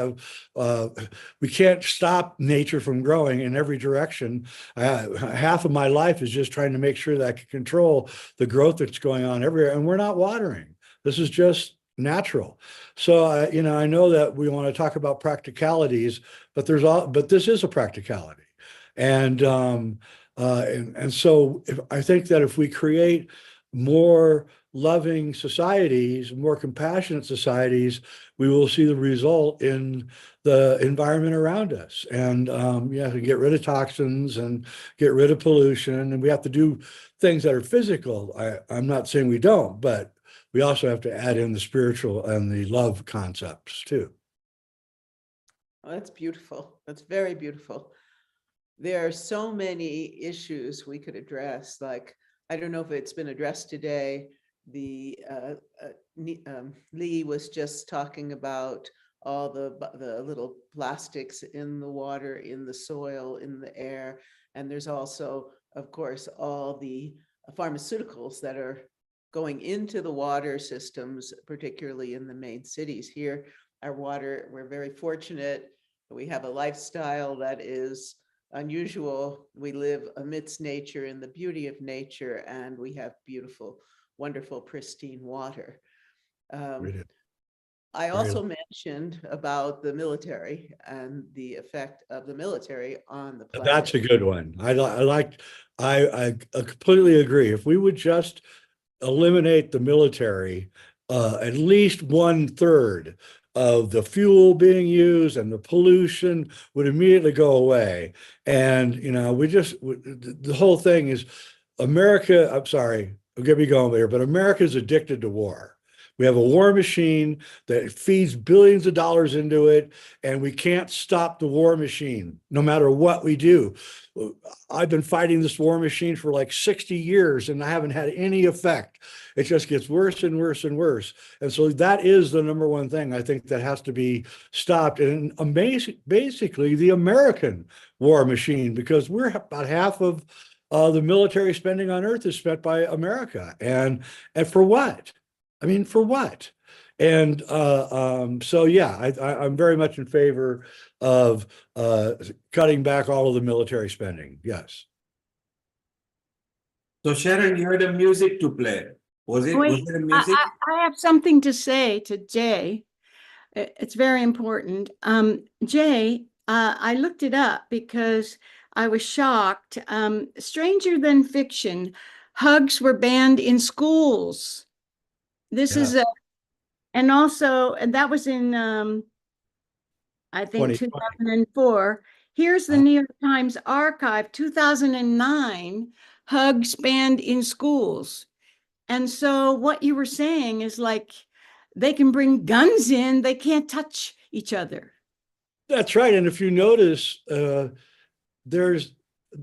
can't stop nature from growing in every direction. Half of my life is just trying to make sure that I can control the growth that's going on everywhere. And we're not watering. This is just natural. So I know that we want to talk about practicalities, but this is a practicality. And so I think that if we create more loving societies, more compassionate societies, we will see the result in the environment around us. And to get rid of toxins and get rid of pollution, and we have to do things that are physical. I'm not saying we don't, but we also have to add in the spiritual and the love concepts too. Oh, that's beautiful. That's very beautiful. There are so many issues we could address. Like, I don't know if it's been addressed today. Lee was just talking about all the little plastics in the water, in the soil, in the air. And there's also, of course, all the pharmaceuticals that are going into the water systems, particularly in the main cities. Here, our water, we're very fortunate. We have a lifestyle that is unusual. We live amidst nature in the beauty of nature, and we have beautiful, wonderful, pristine water. I also mentioned about the military and the effect of the military on the planet. That's a good one. I completely agree. If we would just eliminate the military, at least 1/3 of the fuel being used and the pollution would immediately go away. And, the whole thing is America, I'm sorry, I'll get me going here, but America is addicted to war. We have a war machine that feeds billions of dollars into it, and we can't stop the war machine no matter what we do. I've been fighting this war machine for like 60 years and I haven't had any effect. It just gets worse and worse and worse. And so that is the number one thing I think that has to be stopped. And basically the American war machine, because we're about half of the military spending on Earth is spent by America. And for what? I mean, for what? And so, yeah, I'm very much in favor of cutting back all of the military spending. Yes. So Sharon, you had a music to play. Was it a music? I have something to say to Jay. It's very important. Jay, I looked it up because I was shocked. Stranger than fiction, hugs were banned in schools. This is and also, and that was in, I think 2004. Here's the New York Times archive, 2009, hugs banned in schools. And so what you were saying is like, they can bring guns in, they can't touch each other. That's right. And if you notice, there's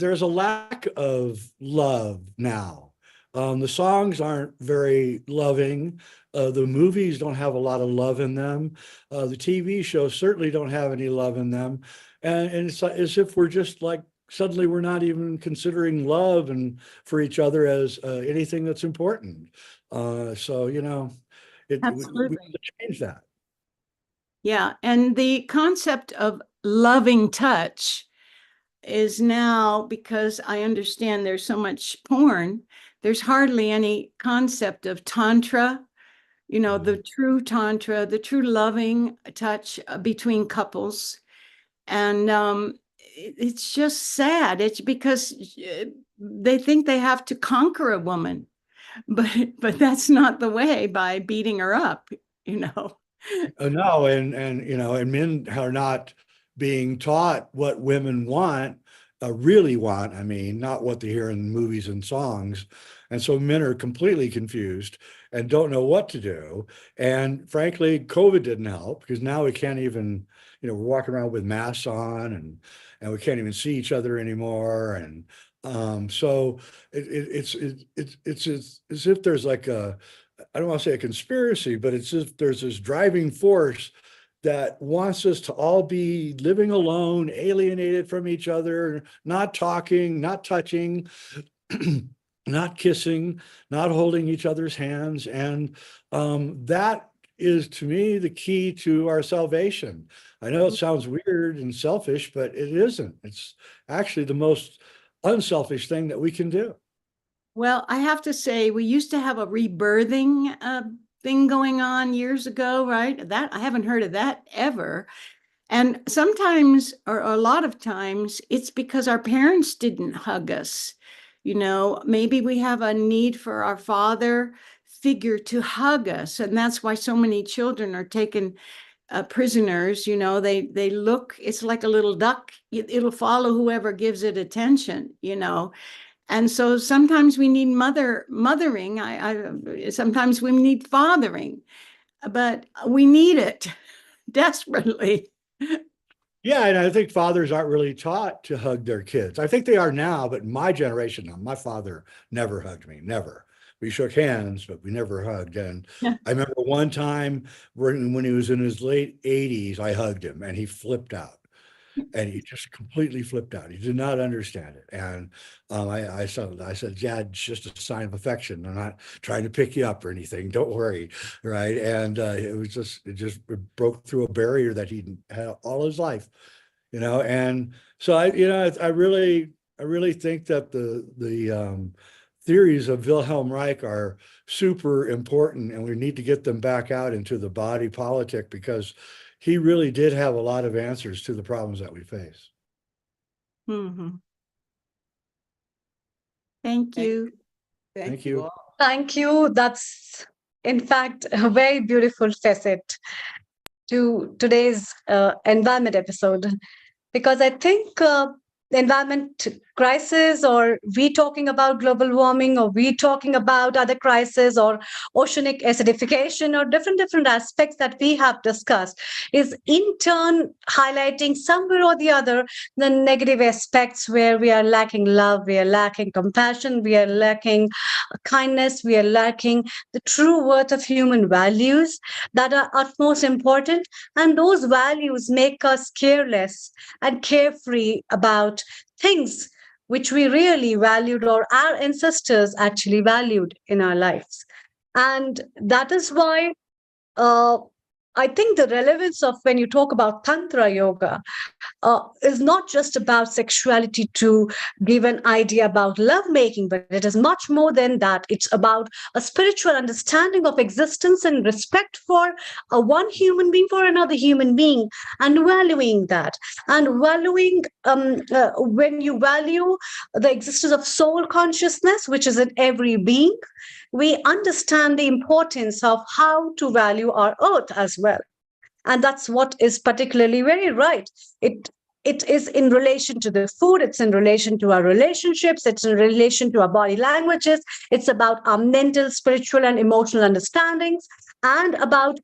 a lack of love now. The songs aren't very loving. The movies don't have a lot of love in them. The TV shows certainly don't have any love in them. And it's as if we're just like, suddenly we're not even considering love and for each other as anything that's important. So, you know, we have to change that. Yeah. And the concept of loving touch is now, because I understand there's so much porn, there's hardly any concept of tantra, you know, the true tantra, the true loving touch between couples. And it's just sad. It's because they think they have to conquer a woman, but that's not the way, by beating her up, you know. No, and you know, and men are not being taught what women want, really want. I mean, not what they hear in movies and songs. And so men are completely confused and don't know what to do. And frankly, COVID didn't help, because now we can't even, you know, we're walking around with masks on and we can't even see each other anymore. And so it's as if there's like a, I don't want to say a conspiracy, but it's as if there's this driving force that wants us to all be living alone, alienated from each other, not talking, not touching, not kissing, not holding each other's hands. And that is, to me, the key to our salvation. I know it sounds weird and selfish, but it isn't. It's actually the most unselfish thing that we can do. Well, I have to say, we used to have a rebirthing thing going on years ago, right? That I haven't heard of that ever. And sometimes, or a lot of times, it's because our parents didn't hug us. You know, maybe we have a need for our father figure to hug us. And that's why so many children are taken prisoners. You know, they look, it's like a little duck. It'll follow whoever gives it attention, you know. And so sometimes we need mothering. Sometimes we need fathering, but we need it desperately. Yeah, and I think fathers aren't really taught to hug their kids. I think they are now, but my generation, my father never hugged me, never. We shook hands, but we never hugged. And I remember one time when he was in his late 80s, I hugged him and he flipped out. And he just completely flipped out. He did not understand it. And I said, Dad, it's just a sign of affection. I'm not trying to pick you up or anything. Don't worry. Right. And it just broke through a barrier that he'd had all his life, you know. And so I really think that the theories of Wilhelm Reich are super important, and we need to get them back out into the body politic, because he really did have a lot of answers to the problems that we face. Mm-hmm. Thank you. Thank you. Thank you. That's, in fact, a very beautiful facet to today's environment episode, because I think the environment crisis, or we talking about global warming, or we talking about other crises, or oceanic acidification, or different aspects that we have discussed, is in turn highlighting somewhere or the other the negative aspects where we are lacking love, we are lacking compassion, we are lacking kindness, we are lacking the true worth of human values that are utmost important. And those values make us careless and carefree about things which we really valued, or our ancestors actually valued in our lives. And that is why I think the relevance of when you talk about Tantra yoga is not just about sexuality to give an idea about lovemaking, but it is much more than that. It's about a spiritual understanding of existence and respect for one human being for another human being, and valuing that. And valuing, when you value the existence of soul consciousness, which is in every being, we understand the importance of how to value our earth as well. And that's what is particularly very right. It is in relation to the food, it's in relation to our relationships, it's in relation to our body languages, it's about our mental, spiritual, and emotional understandings, and about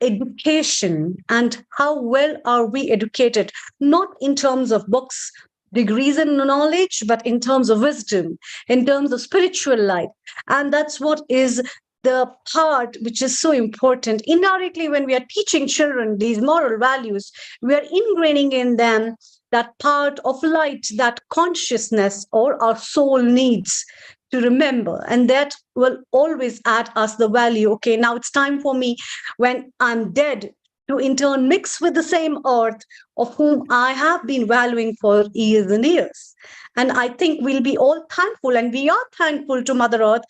education and how well are we educated, not in terms of books, degrees, and knowledge, but in terms of wisdom, in terms of spiritual life. And that's what is the part which is so important. Indirectly, when we are teaching children these moral values, we are ingraining in them that part of light, that consciousness or our soul needs to remember. And that will always add us the value. Okay, now it's time for me, when I'm dead, to in turn mix with the same earth of whom I have been valuing for years and years. And I think we'll be all thankful, and we are thankful to Mother Earth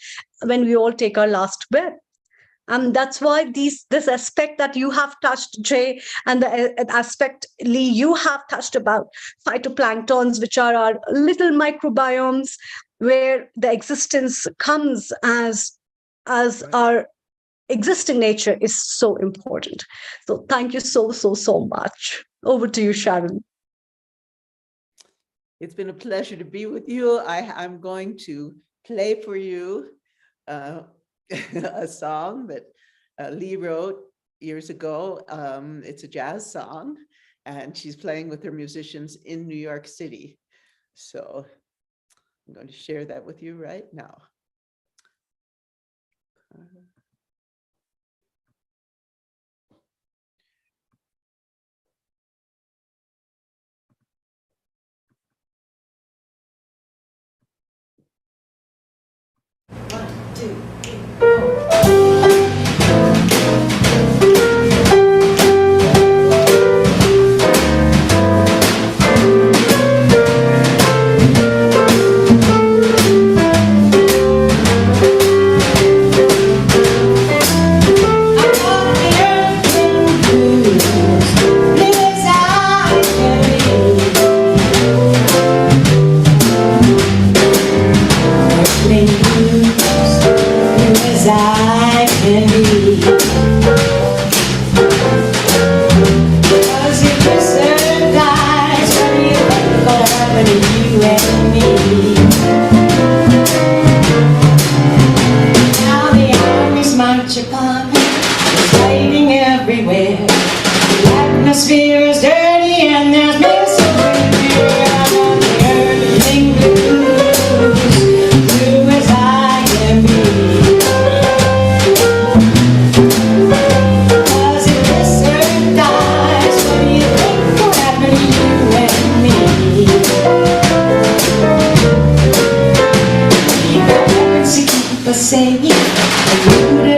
when we all take our last breath. That's why this aspect that you have touched, Jay, and the aspect, Lee, you have touched about phytoplanktons, which are our little microbiomes, where the existence comes as our existing nature is so important. So thank you so much. Over to you, Sharon. It's been a pleasure to be with you. I'm going to play for you a song that Lee wrote years ago. It's a jazz song, and she's playing with her musicians in New York City. So I'm going to share that with you right now.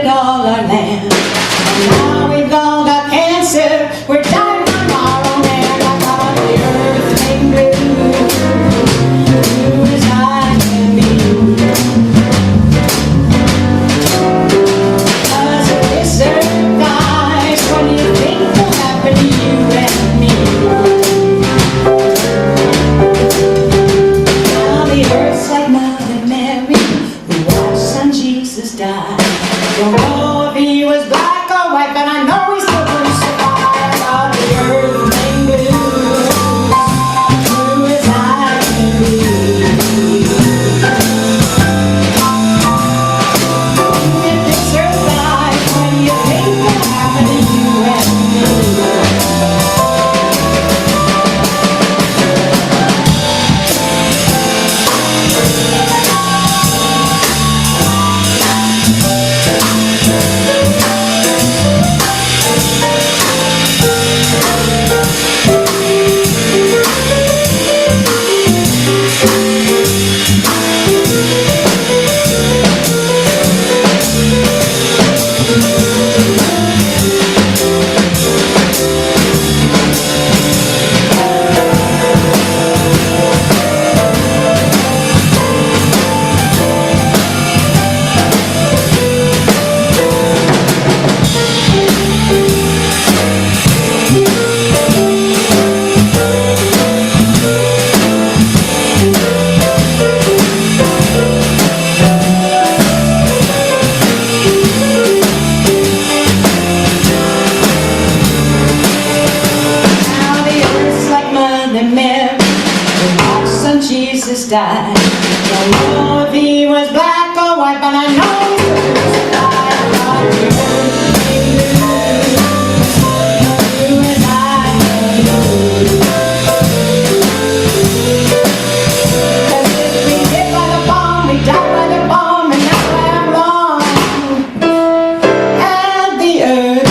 All our land, and now we've all got cancer. We're dying tomorrow. sky. Don't know if he was black or white, but I know he was the sky. You and I know. 'Cause if we hit by the bomb, we die by the bomb, and now I'm wrong. And the earth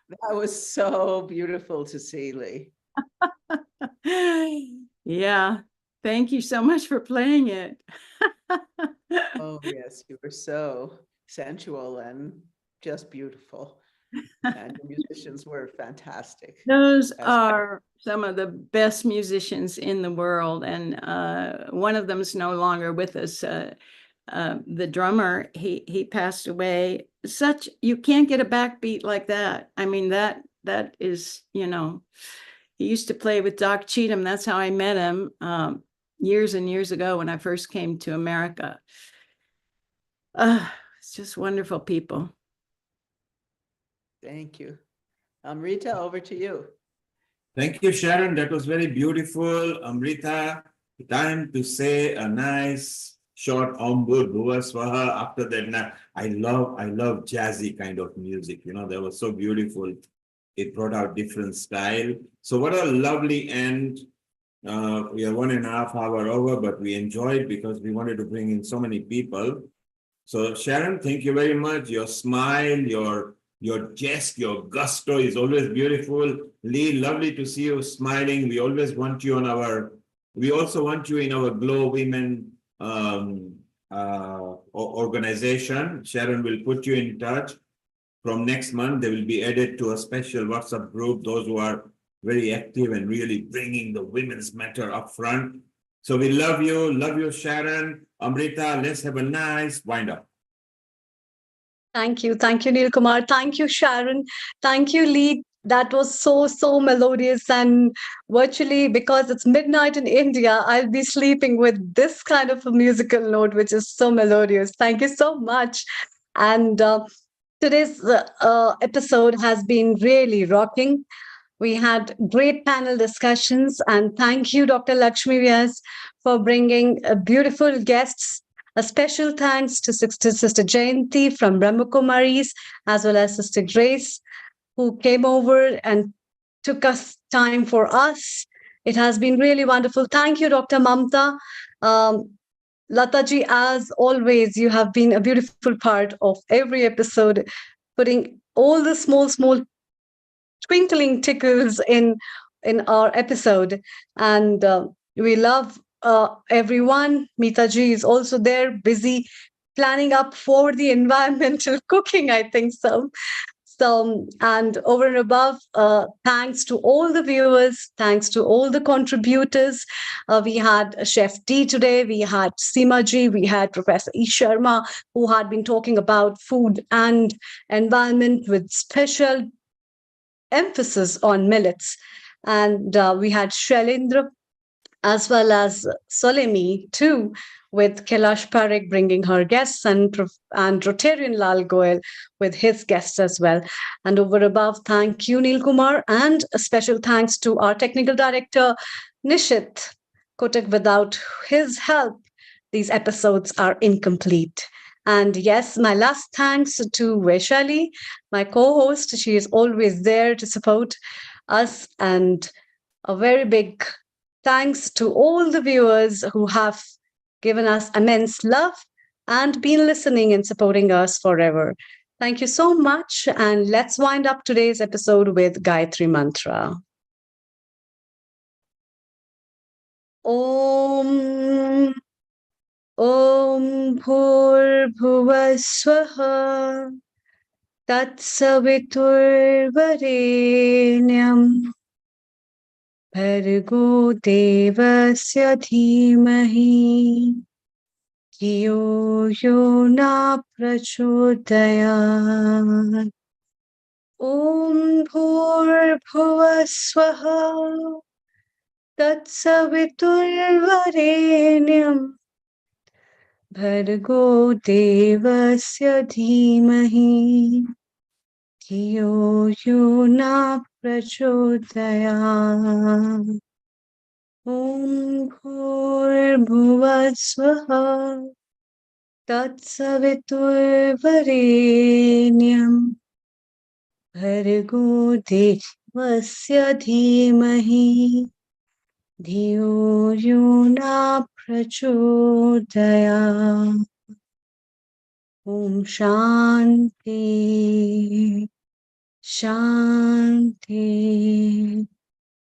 That was so beautiful to see, Lee. Yeah, thank you so much for playing it. Oh, yes, you were so sensual and just beautiful. And the musicians were fantastic. Those are some of the best musicians in the world, and one of them is no longer with us. The drummer, he passed away. You can't get a backbeat like that. I mean, that is, you know, he used to play with Doc Cheatham. That's how I met him years and years ago when I first came to America. It's just wonderful people. Thank you. Amrita, over to you. Thank you, Sharon. That was very beautiful. Amrita, time to say a nice short Ambur Bhuva Swaha. After that, I love jazzy kind of music. You know, that was so beautiful. It brought out different style. So what a lovely end. We are 1.5 hours over, but we enjoyed because we wanted to bring in so many people. So Sharon, thank you very much. Your smile, your jest, your gusto is always beautiful. Lee, lovely to see you smiling. We always want you we also want you in our Glow Women organization. Sharon will put you in touch. From next month, they will be added to a special WhatsApp group, those who are very active and really bringing the women's matter up front. So we love you, Sharon. Amrita, let's have a nice wind up. Thank you, Neil Kumar. Thank you, Sharon. Thank you, Lee. That was so melodious, and virtually because it's midnight in India, I'll be sleeping with this kind of a musical note, which is so melodious. Thank you so much. And today's episode has been really rocking. We had great panel discussions, and thank you, Dr. Lakshmi Vyas, for bringing beautiful guests. A special thanks to Sister Jayanti from Brahmakumaris, as well as Sister Grace, who came over and took us time for us. It has been really wonderful. Thank you, Dr. Mamta. Lataji, as always, you have been a beautiful part of every episode, putting all the small twinkling tickles in our episode. And we love everyone. Mitaji is also there, busy planning up for the environmental cooking, I think so. And over and above, thanks to all the viewers, thanks to all the contributors. We had Chef D today, we had Seema Ji, we had Professor E. Sharma, who had been talking about food and environment with special emphasis on millets. And we had Shailendra, as well as Solemi too, with Kailash Parekh bringing her guests, and Rotarian Lal Goyal with his guests as well. And over above, thank you, Neil Kumar, and a special thanks to our technical director, Nishit Kotak. Without his help, these episodes are incomplete. And yes, my last thanks to Vaishali, my co-host. She is always there to support us. And a very big thanks to all the viewers who have given us immense love and been listening and supporting us forever. Thank you so much. And let's wind up today's episode with Gayatri Mantra. Om Bhur Swaha Tat Savitur Varenyam भर्गो देवस्य धीमहि धियो यो न प्रचोदयात्। ॐ भूर्भुवः स्वः तत्सवितुर्वरेण्यं भर्गो देवस्य धीमहि धियो यो न प्रचोदयात्। ॐ भूर्भुवः स्वः तत्सवितुर्वरेण्यं भर्गो देवस्य धीमहि धियो यो न प्रचोदयात्। ॐ शान्ति शान्ति